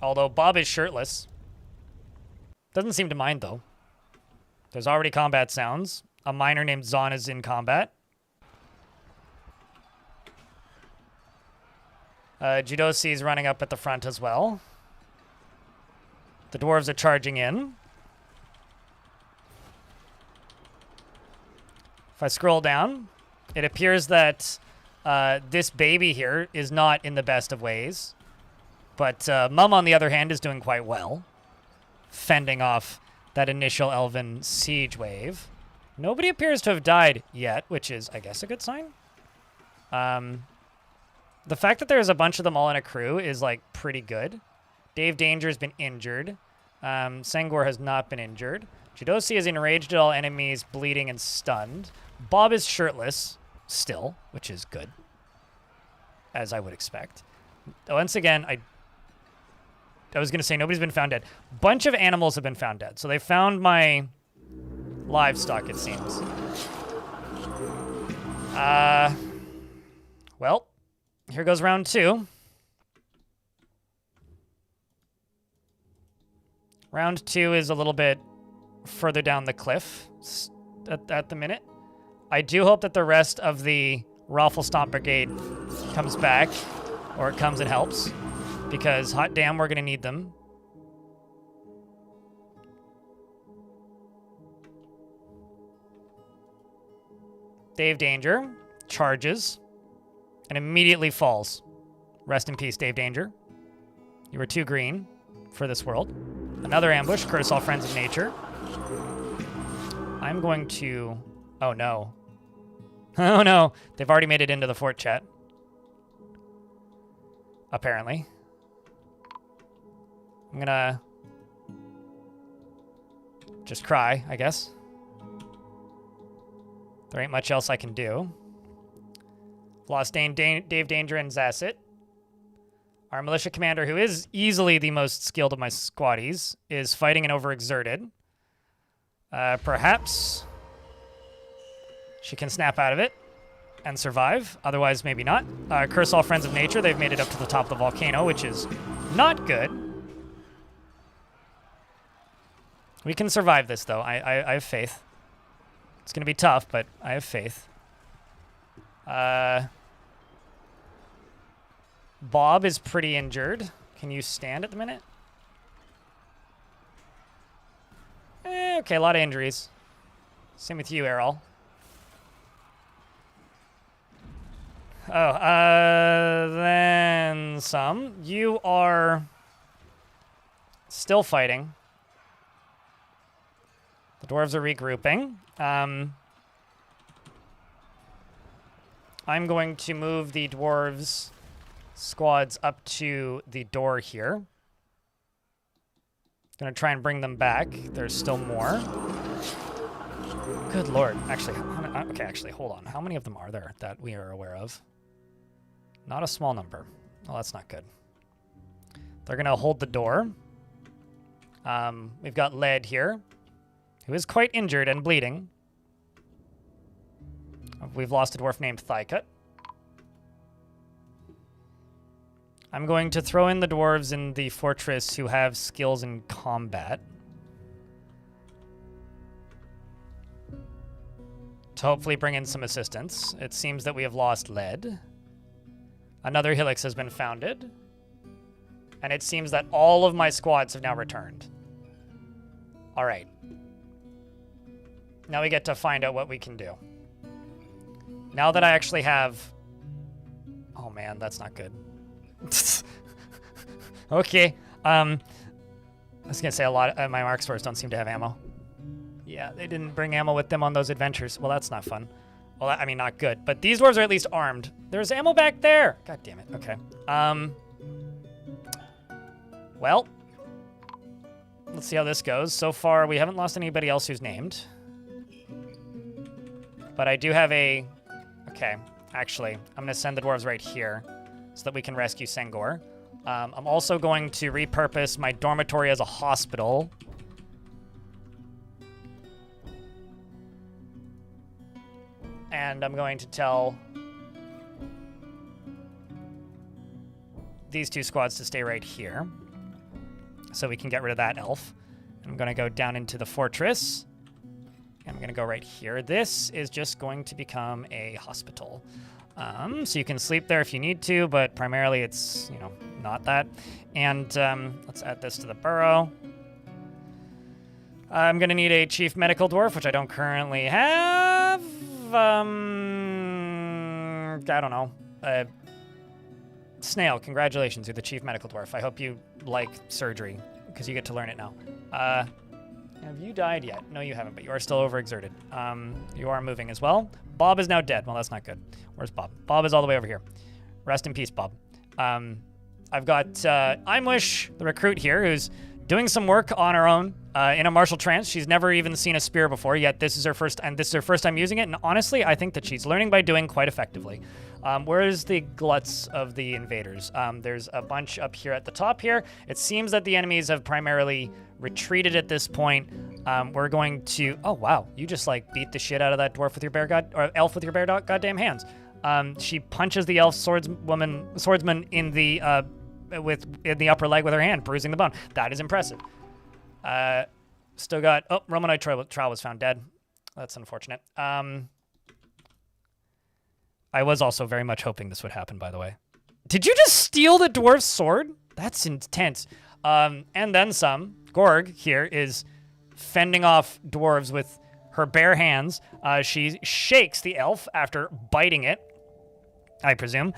Although Bob is shirtless. Doesn't seem to mind, though. There's already combat sounds. A miner named Zon is in combat. Judosi is running up at the front as well. The dwarves are charging in. If I scroll down, it appears that this baby here is not in the best of ways. But Mum, on the other hand, is doing quite well, fending off that initial elven siege wave. Nobody appears to have died yet, which is, I guess, a good sign. The fact that there's a bunch of them all in a crew is, like, pretty good. Dave Danger's been injured. Sengor has not been injured. Judosi is enraged at all enemies, bleeding and stunned. Bob is shirtless, still, which is good, as I would expect. Once again, I was going to say nobody's been found dead. Bunch of animals have been found dead. So they found my livestock, it seems. Well, here goes round 2. Round 2 is a little bit further down the cliff at the minute. I do hope that the rest of the Raffle Stomp Brigade comes back, or it comes and helps, because hot damn, we're going to need them. Dave Danger charges and immediately falls. Rest in peace, Dave Danger. You were too green for this world. Another ambush, curse all friends of nature. I'm going to... Oh, no. Oh, no. They've already made it into the fort chat. Apparently. I'm gonna... just cry, I guess. There ain't much else I can do. Lost Dave Danger and Zasset. Our militia commander, who is easily the most skilled of my squatties, is fighting and overexerted. Perhaps she can snap out of it and survive. Otherwise, maybe not. Curse all friends of nature. They've made it up to the top of the volcano, which is not good. We can survive this, though. I have faith. It's going to be tough, but I have faith. Bob is pretty injured. Can you stand at the minute? Okay, a lot of injuries. Same with you, Errol. Oh, then some. You are still fighting. The dwarves are regrouping. I'm going to move the dwarves' squads up to the door here. Gonna try and bring them back. There's still more. Good lord. Actually, okay, actually, hold on. How many of them are there that we are aware of? Not a small number. Well, that's not good. They're gonna hold the door. We've got Led here, who is quite injured and bleeding. We've lost a dwarf named Thighcut. I'm going to throw in the dwarves in the fortress who have skills in combat, to hopefully bring in some assistance. It seems that we have lost Led. Another Helix has been founded. And it seems that all of my squads have now returned. All right. Now we get to find out what we can do. Now that I actually have... Oh man, that's not good. Okay. I was gonna say a lot of my mark stores don't seem to have ammo. Yeah, they didn't bring ammo with them on those adventures. Well, that's not fun. Well, I mean, not good. But these dwarves are at least armed. There's ammo back there. God damn it. Okay. Well, let's see how this goes. So far, we haven't lost anybody else who's named. But I do have a... Okay, actually, I'm going to send the dwarves right here so that we can rescue Sengor. I'm also going to repurpose my dormitory as a hospital. And I'm going to tell these two squads to stay right here so we can get rid of that elf. I'm going to go down into the fortress. I'm going to go right here. This is just going to become a hospital. So you can sleep there if you need to, but primarily it's, you know, not that. And let's add this to the burrow. I'm going to need a chief medical dwarf, which I don't currently have. I don't know. Snail, congratulations, you're the chief medical dwarf. I hope you like surgery, because you get to learn it now. Have you died yet? No, you haven't, but you are still overexerted. You are moving as well. Bob is now dead. Well, that's not good. Where's Bob? Bob is all the way over here. Rest in peace, Bob. I've got Imwish, the recruit here, who's doing some work on her own in a martial trance. She's never even seen a spear before, yet this is her first time using it, and honestly, I think that she's learning by doing quite effectively. Where's the gluts of the invaders? There's a bunch up here at the top here. It seems that the enemies have primarily retreated at this point. We're going to... Oh, wow. You just, like, beat the shit out of that dwarf with your or elf with your goddamn hands. She punches the elf swordsman in the in the upper leg with her hand, bruising the bone. That is impressive. Still got... Oh, Romanite trial was found dead. That's unfortunate. I was also very much hoping this would happen, by the way. Did you just steal the dwarf's sword? That's intense. And then some. Gorg here is fending off dwarves with her bare hands. She shakes the elf after biting it, I presume.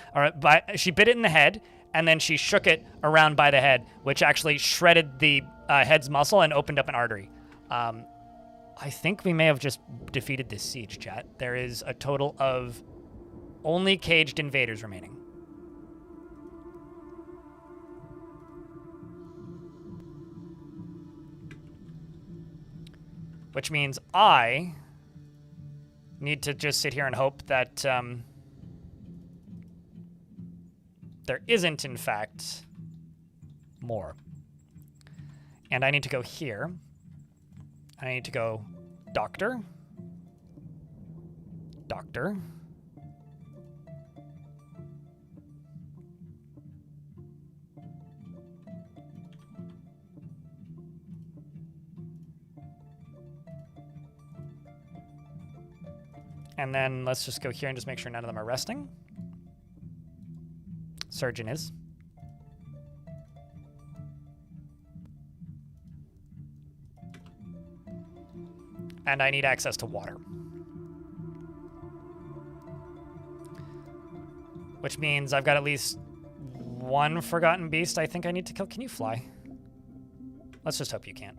She bit it in the head, and then she shook it around by the head, which actually shredded the head's muscle and opened up an artery. I think we may have just defeated this siege, chat. There is a total of only caged invaders remaining. Which means I need to just sit here and hope that there isn't, in fact, more. And I need to go here. I need to go doctor. Doctor. And then let's just go here and just make sure none of them are resting. Surgeon is. And I need access to water. Which means I've got at least one forgotten beast I think I need to kill. Can you fly? Let's just hope you can.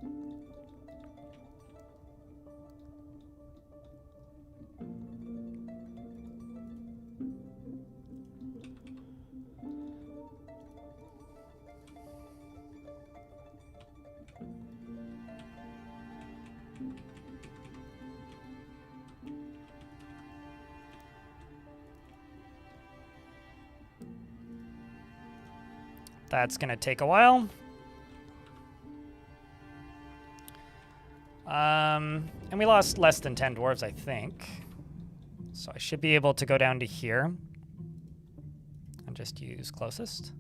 That's going to take a while. And we lost less than 10 dwarves, I think. So I should be able to go down to here and just use closest.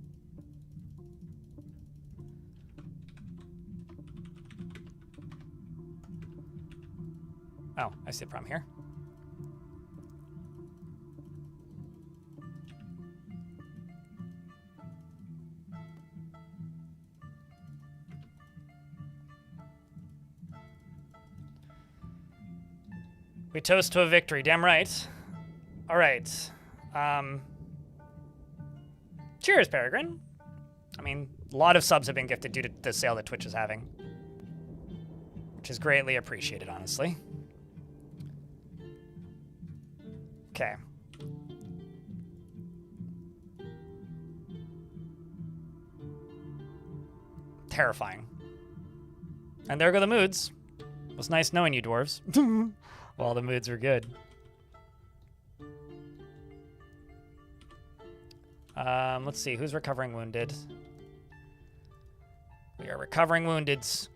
Oh, I see the problem here. We toast to a victory, damn right. All right. Cheers, Peregrine. I mean, A lot of subs have been gifted due to the sale that Twitch is having, which is greatly appreciated, honestly. Okay. Terrifying. And there go the moods. It was nice knowing you, dwarves. Well, the moods were good. Let's see, who's recovering wounded? We are recovering woundeds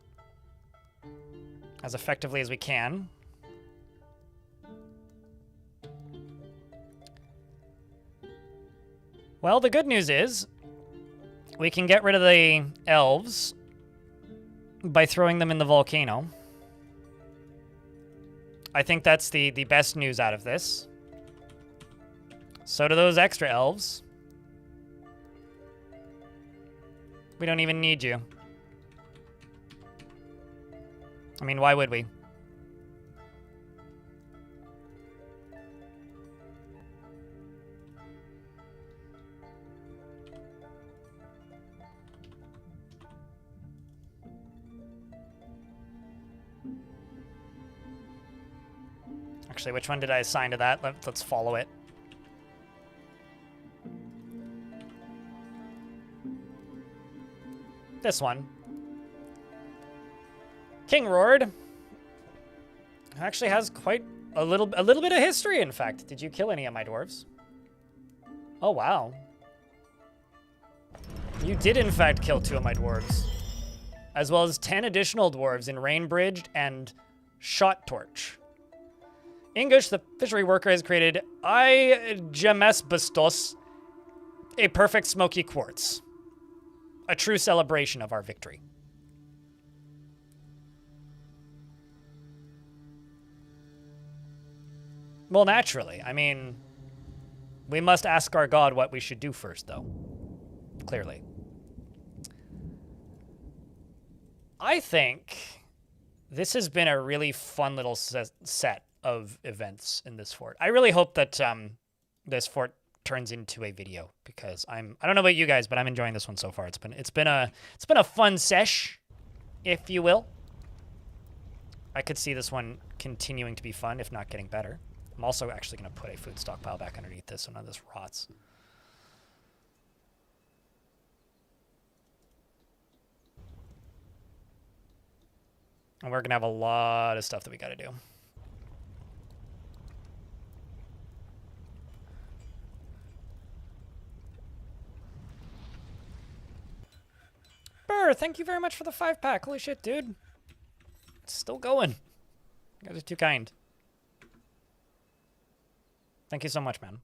as effectively as we can. Well, the good news is we can get rid of the elves by throwing them in the volcano. I think that's the best news out of this. So do those extra elves. We don't even need you. I mean, why would we? Actually, which one did I assign to that? Let's follow it. This one. King Roard actually has quite a little bit of history, in fact. Did you kill any of my dwarves? Oh, wow. You did, in fact, kill 2 of my dwarves, as well as 10 additional dwarves in Rainbridge and Shot Torch. English, the fishery worker, has created I Gemes Bastos, a perfect smoky quartz. A true celebration of our victory. Well, naturally. I mean, we must ask our god what we should do first, though. Clearly. I think this has been a really fun little set of events in this fort. I really hope that this fort turns into a video, because I don't know about you guys, but I'm enjoying this one so far. It's been a fun sesh, if you will. I could see this one continuing to be fun, if not getting better. I'm also actually going to put a food stockpile back underneath this so none of this rots. And we're going to have a lot of stuff that we got to do. Burr, thank you very much for the 5-pack. Holy shit, dude. It's still going. You guys are too kind. Thank you so much, man.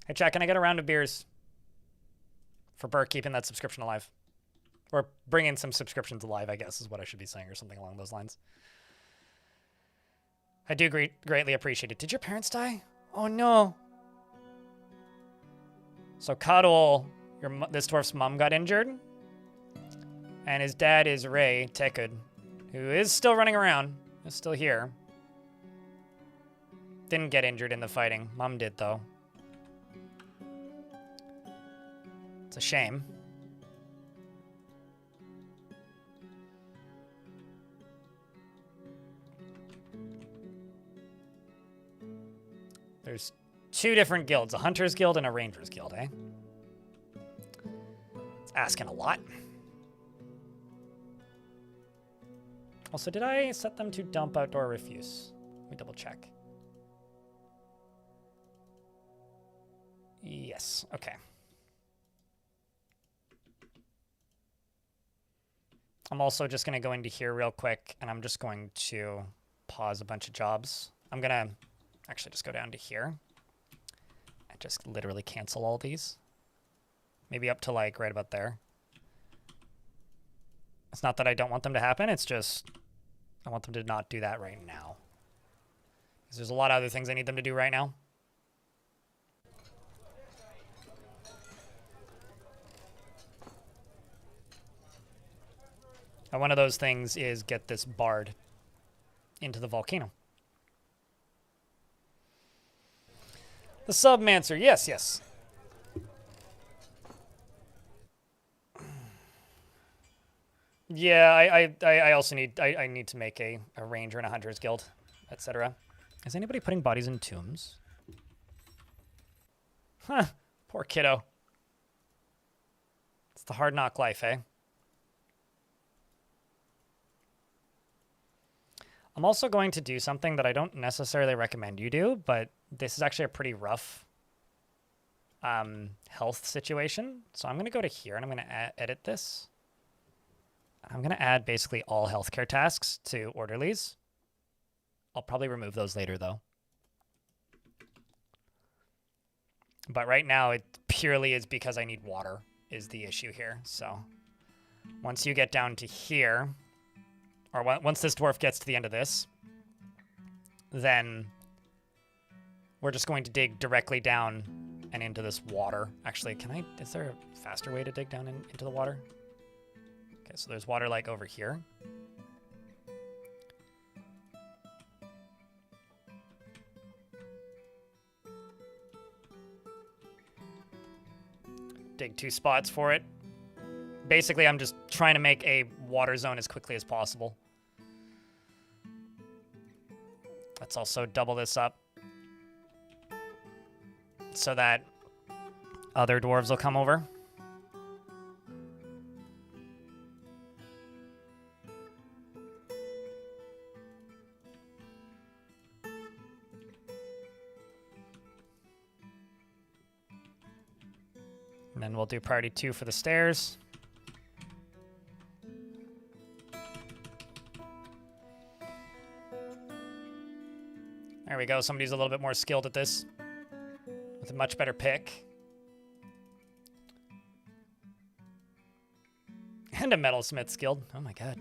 Hey, chat, can I get a round of beers for Burr keeping that subscription alive? Or bringing some subscriptions alive, I guess, is what I should be saying, or something along those lines. I do greatly appreciate it. Did your parents die? Oh, no. So, Cuddle, this dwarf's mom got injured. And his dad is Ray Tekud, who is still running around. Is still here. Didn't get injured in the fighting. Mom did, though. It's a shame. There's 2 different guilds, a Hunter's Guild and a Ranger's Guild, eh? It's asking a lot. Also, did I set them to dump outdoor refuse? Let me double check. Yes, okay. I'm also just going to go into here real quick, and I'm just going to pause a bunch of jobs. I'm going to actually just go down to here and just literally cancel all these. Maybe up to like right about there. It's not that I don't want them to happen, it's just I want them to not do that right now. Because there's a lot of other things I need them to do right now. And one of those things is get this bard into the volcano. The Submancer, yes, yes. Yeah, I also need I need to make a ranger and a hunter's guild, etc. Is anybody putting bodies in tombs? Huh. Poor kiddo. It's the hard knock life, eh? I'm also going to do something that I don't necessarily recommend you do, but this is actually a pretty rough health situation. So I'm going to go to here and I'm going to edit this. I'm going to add basically all healthcare tasks to orderlies. I'll probably remove those later, though. But right now, it purely is because I need water is the issue here. So once you get down to here, or once this dwarf gets to the end of this, then we're just going to dig directly down and into this water. Actually, is there a faster way to dig down into the water? Okay, so there's water like over here. Dig 2 spots for it. Basically, I'm just trying to make a water zone as quickly as possible. Let's also double this up so that other dwarves will come over. And then we'll do priority 2 for the stairs. There we go. Somebody's a little bit more skilled at this with a much better pick. And a metalsmith skilled. Oh my god.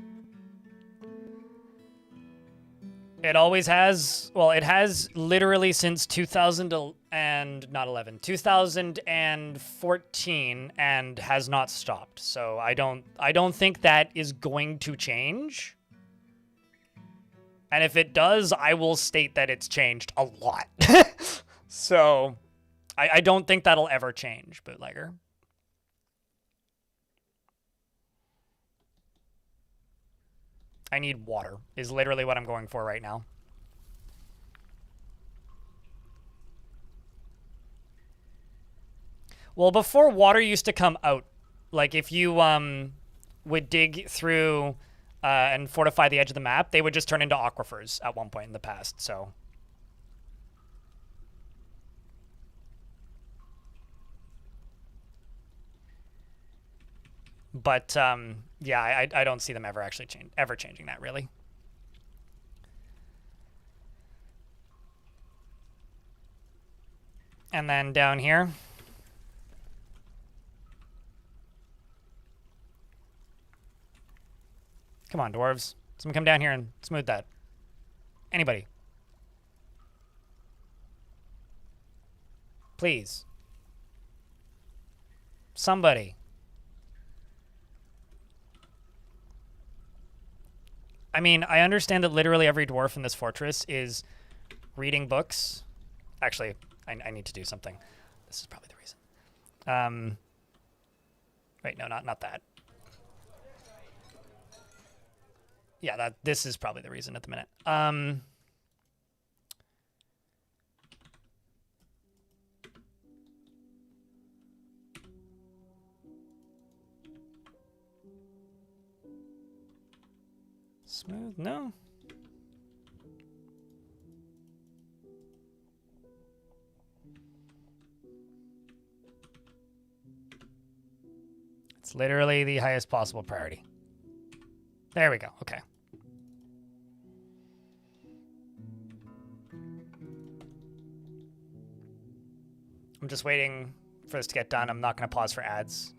It always has, well, it has literally since 2014 and has not stopped. So I don't think that is going to change. And if it does, I will state that it's changed a lot. So I don't think that'll ever change, bootlegger. I need water, is literally what I'm going for right now. Well, before, water used to come out. Like, if you would dig through and fortify the edge of the map, they would just turn into aquifers at one point in the past, so... But, yeah, I don't see them ever actually changing that, really. And then down here. Come on, dwarves. Someone come down here and smooth that. Anybody. Please. Somebody. I mean, I understand that literally every dwarf in this fortress is reading books. Actually, I need to do something. This is probably the reason. Wait, no, not that. Yeah, this is probably the reason at the minute. Smooth? No. It's literally the highest possible priority. There we go. Okay. I'm just waiting for this to get done. I'm not going to pause for ads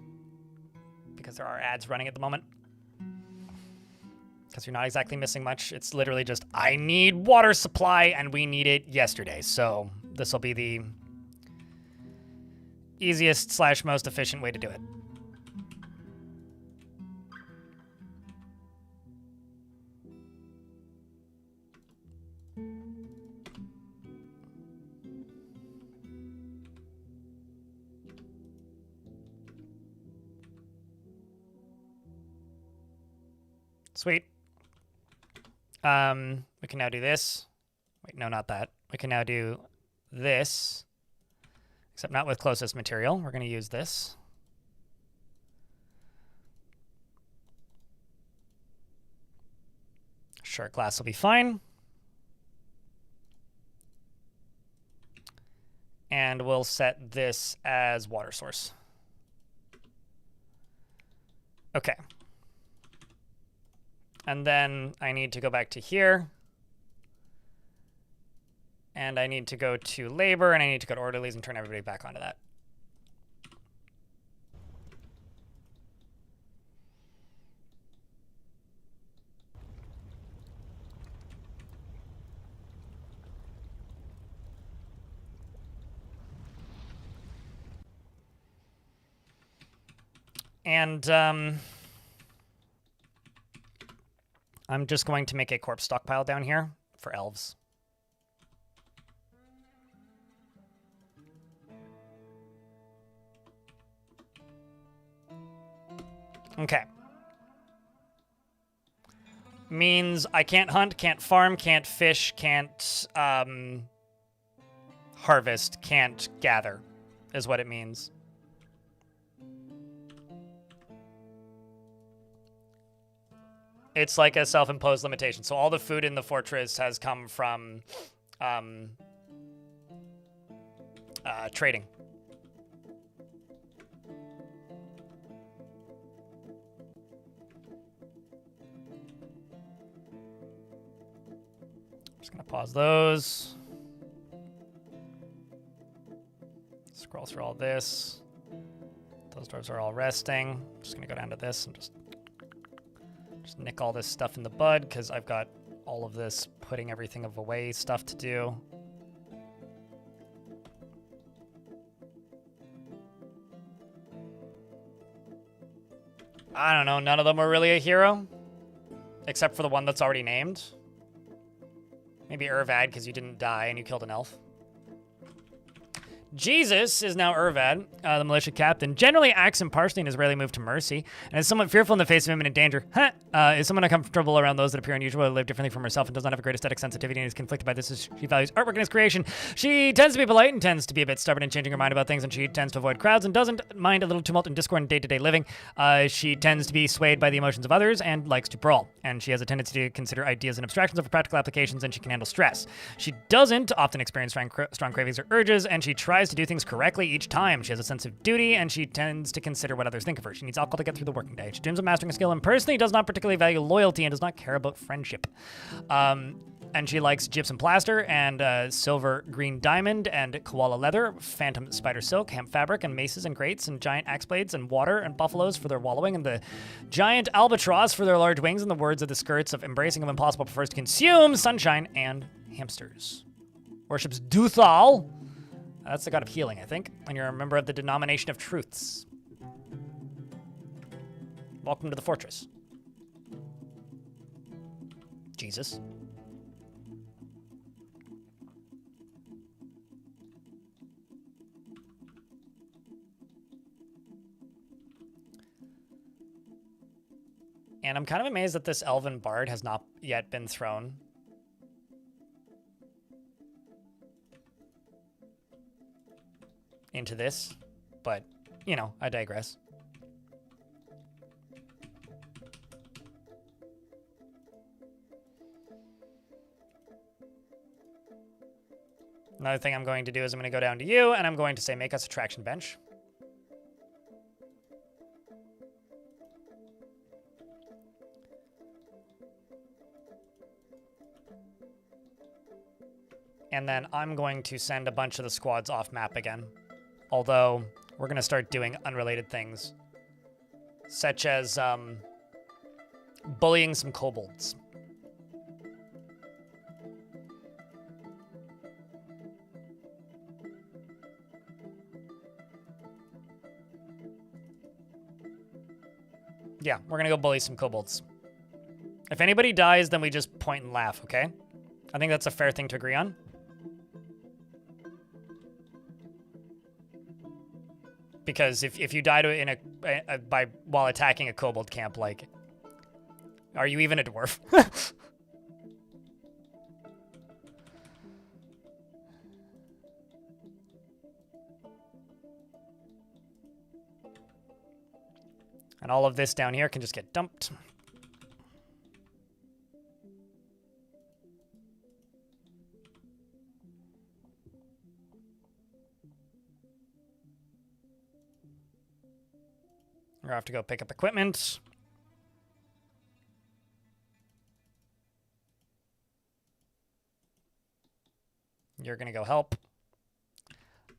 because there are ads running at the moment. Because you're not exactly missing much. It's literally just, I need water supply, and we need it yesterday. So this will be the easiest / most efficient way to do it. Sweet. We can now do this. Wait, no, not that. We can now do this, except not with closest material. We're going to use this. Sure, glass will be fine. And we'll set this as water source. Okay. And then I need to go back to here. And I need to go to labor, and I need to go to orderlies and turn everybody back onto that. And I'm just going to make a corpse stockpile down here for elves. Okay. Means I can't hunt, can't farm, can't fish, can't harvest, can't gather, is what it means. It's like a self-imposed limitation. So all the food in the fortress has come from trading. Just gonna pause those. Scroll through all this. Those dwarves are all resting. Just gonna go down to this and just nick all this stuff in the bud, because I've got all of this putting everything away stuff to do. I don't know, none of them were really a hero, except for the one that's already named. Maybe Urvad, because you didn't die and you killed an elf. Jesus is now Urvad, the militia captain. Generally acts impartially and is rarely moved to mercy, and is somewhat fearful in the face of imminent danger. Is somewhat uncomfortable around those that appear unusual or live differently from herself, and does not have a great aesthetic sensitivity and is conflicted by this as she values artwork in its creation. She tends to be polite and tends to be a bit stubborn in changing her mind about things, and she tends to avoid crowds and doesn't mind a little tumult and discord in day-to-day living. She tends to be swayed by the emotions of others and likes to brawl, and she has a tendency to consider ideas and abstractions over practical applications, and she can handle stress. She doesn't often experience strong cravings or urges, and she tries to do things correctly each time. She has a sense of duty, and she tends to consider what others think of her. She needs alcohol to get through the working day. She dreams of mastering a skill and personally does not particularly value loyalty and does not care about friendship. And she likes gypsum plaster and silver green diamond and koala leather, phantom spider silk, hemp fabric, and maces and grates and giant axe blades and water and buffaloes for their wallowing and the giant albatross for their large wings and the words of the skirts of embracing of impossible prefers to consume sunshine and hamsters. Worships Duthal. That's the god of healing, I think. And you're a member of the denomination of truths. Welcome to the fortress. Jesus. And I'm kind of amazed that this elven bard has not yet been thrown. Into this, but, you know, I digress. Another thing I'm going to do is I'm going to go down to you, and I'm going to say, make us a traction bench. And then I'm going to send a bunch of the squads off map again. Although, we're going to start doing unrelated things. Such as, bullying some kobolds. Yeah, we're going to go bully some kobolds. If anybody dies, then we just point and laugh, okay? I think that's a fair thing to agree on. Because if you die to while attacking a kobold camp, like, Are you even a dwarf? And all of this down here can just get dumped. We're off to go pick up equipment. You're going to go help.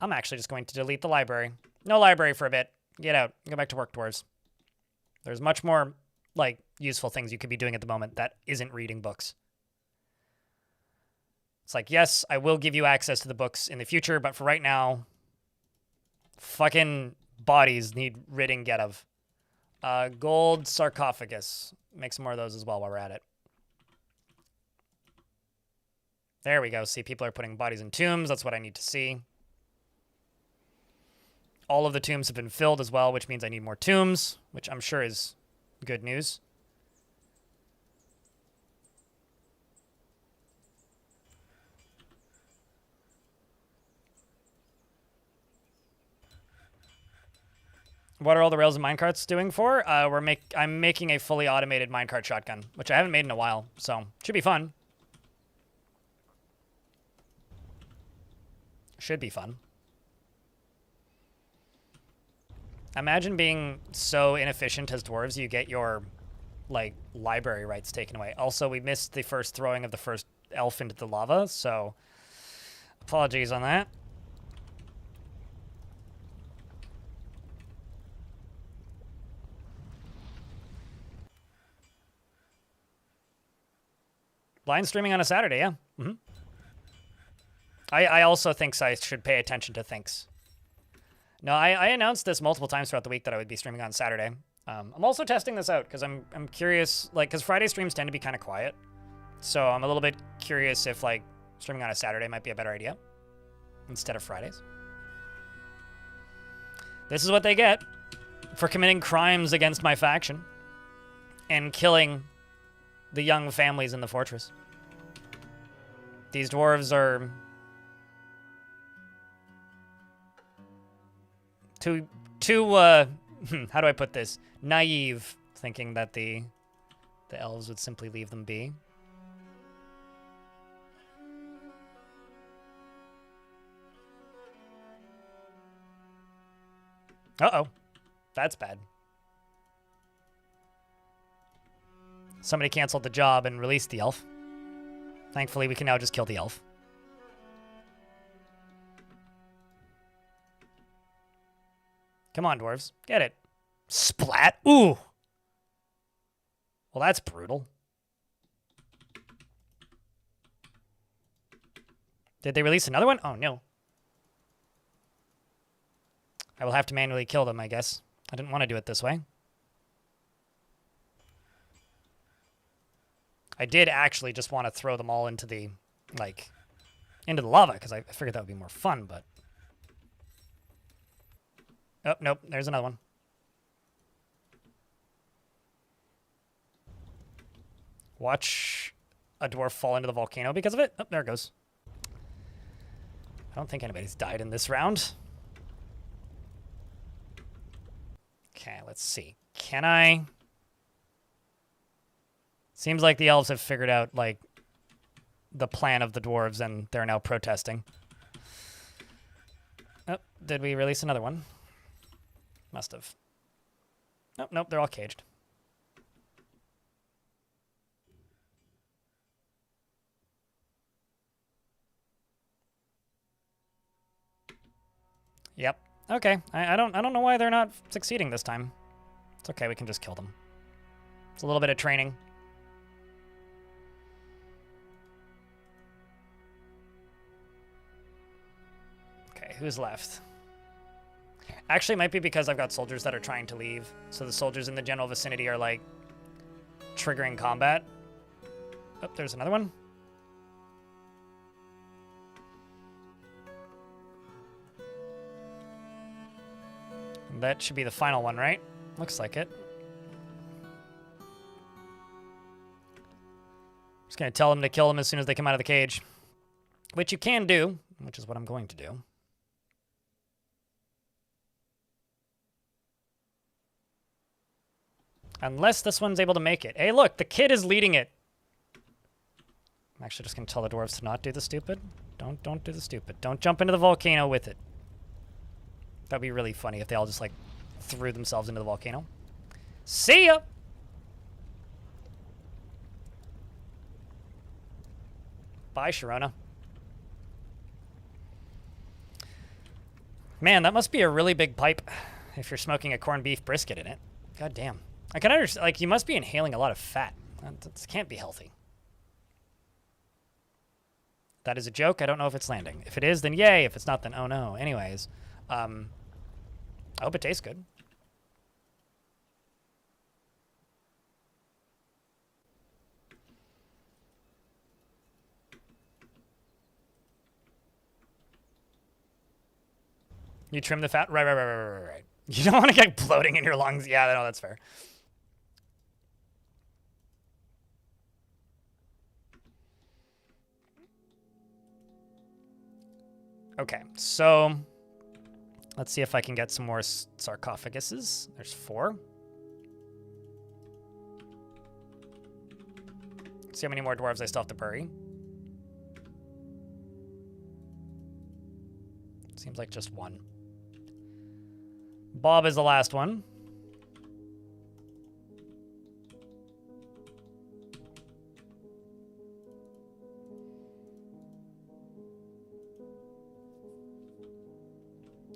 I'm actually just going to delete the library. No library for a bit. Get out. Go back to work, dwarves. There's much more, like, useful things you could be doing at the moment that isn't reading books. It's like, yes, I will give you access to the books in the future, but for right now, fucking bodies need ridding get of. Gold sarcophagus. Make some more of those as well while we're at it. There we go. See, people are putting bodies in tombs. That's what I need to see. All of the tombs have been filled as well, which means I need more tombs, which I'm sure is good news. What are all the rails and minecarts doing for? I'm making a fully automated minecart shotgun, which I haven't made in a while, so should be fun. Should be fun. Imagine being so inefficient as dwarves, you get your, like, library rights taken away. Also, we missed the first throwing of the first elf into the lava, so apologies on that. Blind streaming on a Saturday, yeah. Mm-hmm. I also think I should pay attention to things. No, I announced this multiple times throughout the week that I would be streaming on Saturday. I'm also testing this out because I'm curious, like, because Friday streams tend to be kind of quiet. So I'm a little bit curious if, like, streaming on a Saturday might be a better idea instead of Fridays. This is what they get for committing crimes against my faction and killing the young families in the fortress. These dwarves are too how do I put this? Naive, thinking that the elves would simply leave them be. Uh-oh. That's bad. Somebody canceled the job and released the elf. Thankfully, we can now just kill the elf. Come on, dwarves. Get it. Splat. Ooh. Well, that's brutal. Did they release another one? Oh, no. I will have to manually kill them, I guess. I didn't want to do it this way. I did actually just want to throw them all into the, like, into the lava, because I figured that would be more fun, but... Oh, nope, there's another one. Watch a dwarf fall into the volcano because of it. Oh, there it goes. I don't think anybody's died in this round. Okay, let's see. Can I... Seems like the elves have figured out, like, the plan of the dwarves, and they're now protesting. Oh, did we release another one? Must have. Nope, nope, they're all caged. Yep. Okay. I don't know why they're not succeeding this time. It's okay, we can just kill them. It's a little bit of training. Okay, who's left? Actually, it might be because I've got soldiers that are trying to leave. So the soldiers in the general vicinity are, like, triggering combat. Oh, there's another one. And that should be the final one, right? Looks like it. gonna tell them to kill them as soon as they come out of the cage. Which you can do, which is what I'm going to do. Unless this one's able to make it. Hey, look, the kid is leading it. I'm actually just gonna tell the dwarves to not do the stupid. Don't do the stupid. Don't jump into the volcano with it. That'd be really funny if they all just, like, threw themselves into the volcano. See ya! Bye, Sharona. Man, that must be a really big pipe if you're smoking a corned beef brisket in it. God damn. I can understand, like, you must be inhaling a lot of fat. That can't be healthy. That is a joke. I don't know if it's landing. If it is, then yay. If it's not, then oh no. Anyways, I hope it tastes good. You trim the fat? Right. You don't want to get bloating in your lungs. Yeah, no, that's fair. Okay, so let's see if I can get some more sarcophaguses. There's 4. See how many more dwarves I still have to bury. Seems like just 1. Bob is the last one.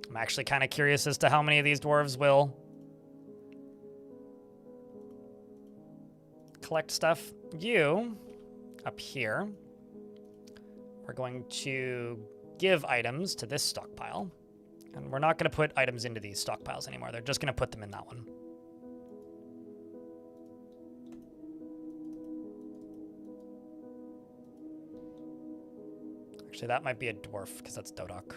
I'm actually kind of curious as to how many of these dwarves will collect stuff. You, up here, we're going to give items to this stockpile. And we're not going to put items into these stockpiles anymore. They're just going to put them in that one. Actually, that might be a dwarf, because that's Dodok.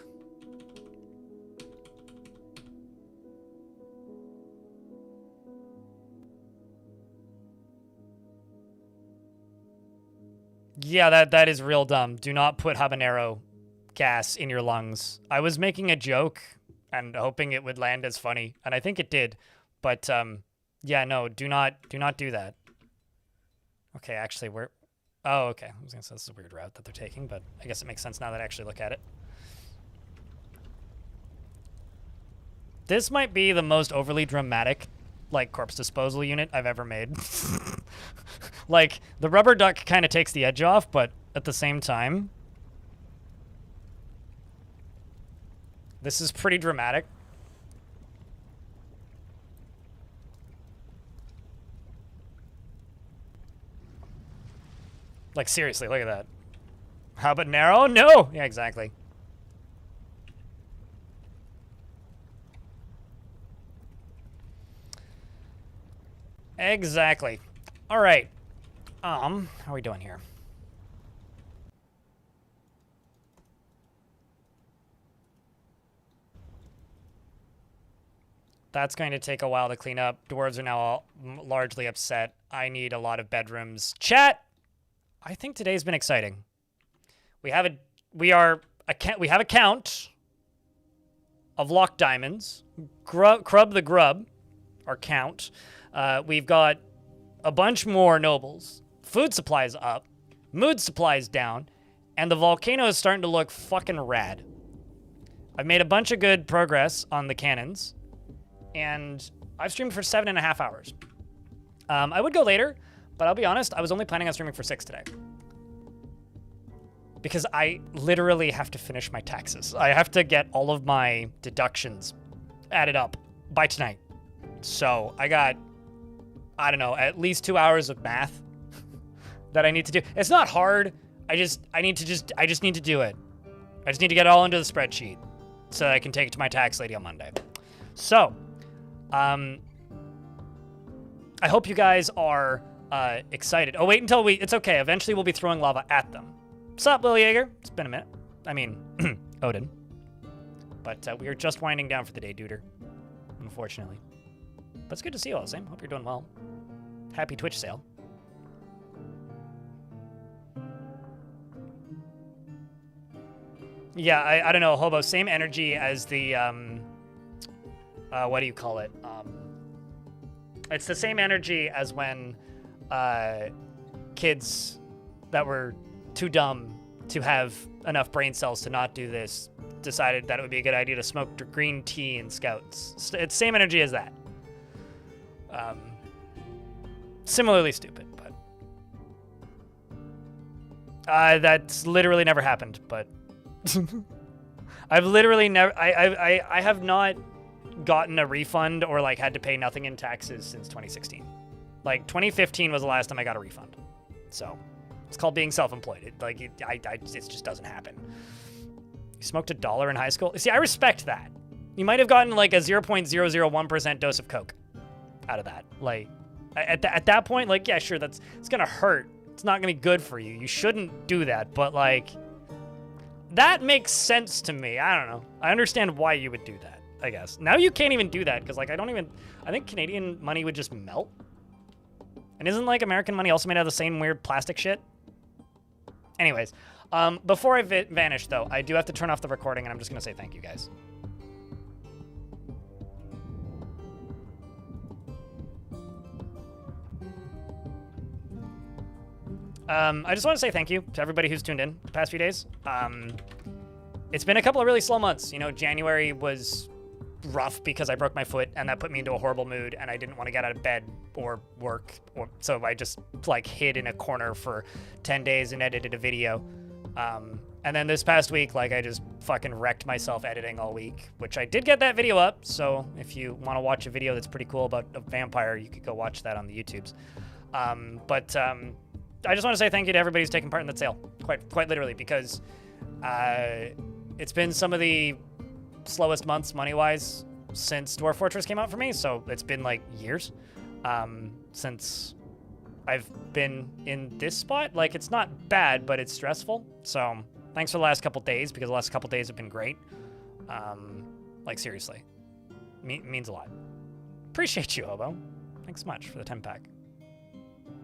Yeah, that is real dumb. Do not put habanero gas in your lungs. I was making a joke and hoping it would land as funny, and I think it did. But yeah, no, do not do that. Okay, actually, we're... Oh, okay. I was gonna say this is a weird route that they're taking, but I guess it makes sense now that I actually look at it. This might be the most overly dramatic, like, corpse disposal unit I've ever made. Like, the rubber duck kind of takes the edge off, but at the same time, this is pretty dramatic. Like, seriously, look at that. How about narrow? No! Yeah, exactly. Exactly. All right. How are we doing here? That's going to take a while to clean up. Dwarves are now all largely upset. I need a lot of bedrooms. Chat! I think today's been exciting. We have a count of locked diamonds. Crub the grub, or count. We've got a bunch more nobles. Food supply's up. Mood supply's down. And the volcano is starting to look fucking rad. I've made a bunch of good progress on the cannons. And I've streamed for 7.5 hours. I would go later, but I'll be honest, I was only planning on streaming for 6 today. Because I literally have to finish my taxes. I have to get all of my deductions added up by tonight. So I got, I don't know, at least 2 hours of math that I need to do. It's not hard. I just need to do it. I just need to get it all into the spreadsheet so that I can take it to my tax lady on Monday. So, I hope you guys are excited. Oh, wait until it's okay. Eventually we'll be throwing lava at them. Sup, Lil Jaeger? It's been a minute. I mean, Odin. But we are just winding down for the day, duder. Unfortunately. But it's good to see you all the same. Hope you're doing well. Happy Twitch sale. Yeah, I don't know, Hobo. Same energy as the what do you call it? It's the same energy as when kids that were too dumb to have enough brain cells to not do this decided that it would be a good idea to smoke green tea in Scouts. It's same energy as that. Similarly stupid, but that's literally never happened. But I've literally never. I have not gotten a refund or like had to pay nothing in taxes since 2016. Like 2015 was the last time I got a refund. So it's called being self-employed. It just doesn't happen. You smoked $1 in high school? See, I respect that. You might have gotten like a 0.001% dose of coke out of that. Like at that point, like, yeah, sure, it's gonna hurt. It's not gonna be good for you. You shouldn't do that, but like that makes sense to me. I don't know. I understand why you would do that, I guess. Now you can't even do that because like I think Canadian money would just melt. And isn't like American money also made out of the same weird plastic shit? Anyways, before I vanish though, I do have to turn off the recording and I'm just gonna say thank you guys. I just want to say thank you to everybody who's tuned in the past few days. It's been a couple of really slow months. You know, January was rough because I broke my foot and that put me into a horrible mood and I didn't want to get out of bed or work. So I just like hid in a corner for 10 days and edited a video. And then this past week, like I just fucking wrecked myself editing all week, which I did get that video up. So if you want to watch a video that's pretty cool about a vampire, you could go watch that on the YouTubes. I just want to say thank you to everybody who's taken part in that sale, quite literally, because it's been some of the slowest months money-wise since Dwarf Fortress came out for me, so it's been like years since I've been in this spot. Like, it's not bad, but it's stressful, so thanks for the last couple days, because the last couple days have been great. Like, seriously. Means a lot. Appreciate you, Hobo. Thanks so much for the 10-pack.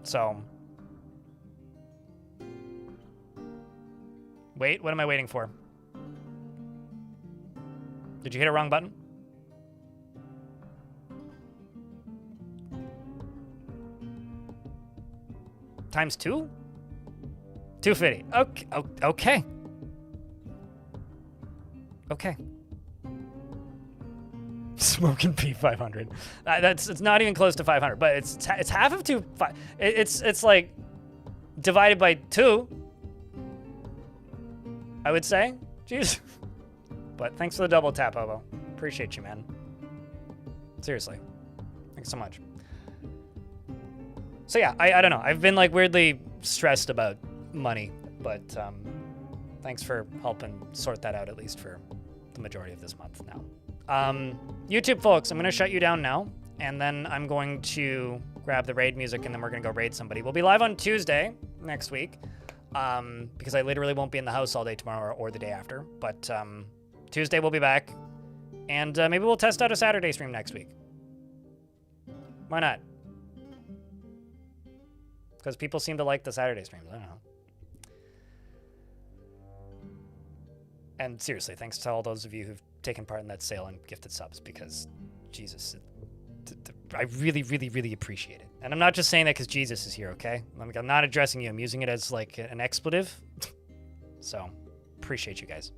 So... Wait, what am I waiting for? Did you hit a wrong button? Times 2? 250. Okay. Okay. Smoking P500. It's not even close to 500, but it's half of 2. It's like divided by 2. I would say. Jeez. But thanks for the double tap, Hobo. Appreciate you, man. Seriously. Thanks so much. So yeah, I don't know. I've been like weirdly stressed about money, but thanks for helping sort that out at least for the majority of this month now. YouTube folks, I'm going to shut you down now, and then I'm going to grab the raid music, and then we're going to go raid somebody. We'll be live on Tuesday next week. Because I literally won't be in the house all day tomorrow or the day after. But Tuesday we'll be back. And maybe we'll test out a Saturday stream next week. Why not? Because people seem to like the Saturday streams. I don't know. And seriously, thanks to all those of you who've taken part in that sale and gifted subs. Because, Jesus, I really, really, really appreciate it. And I'm not just saying that because Jesus is here, okay? I'm not addressing you. I'm using it as like an expletive. So, appreciate you guys.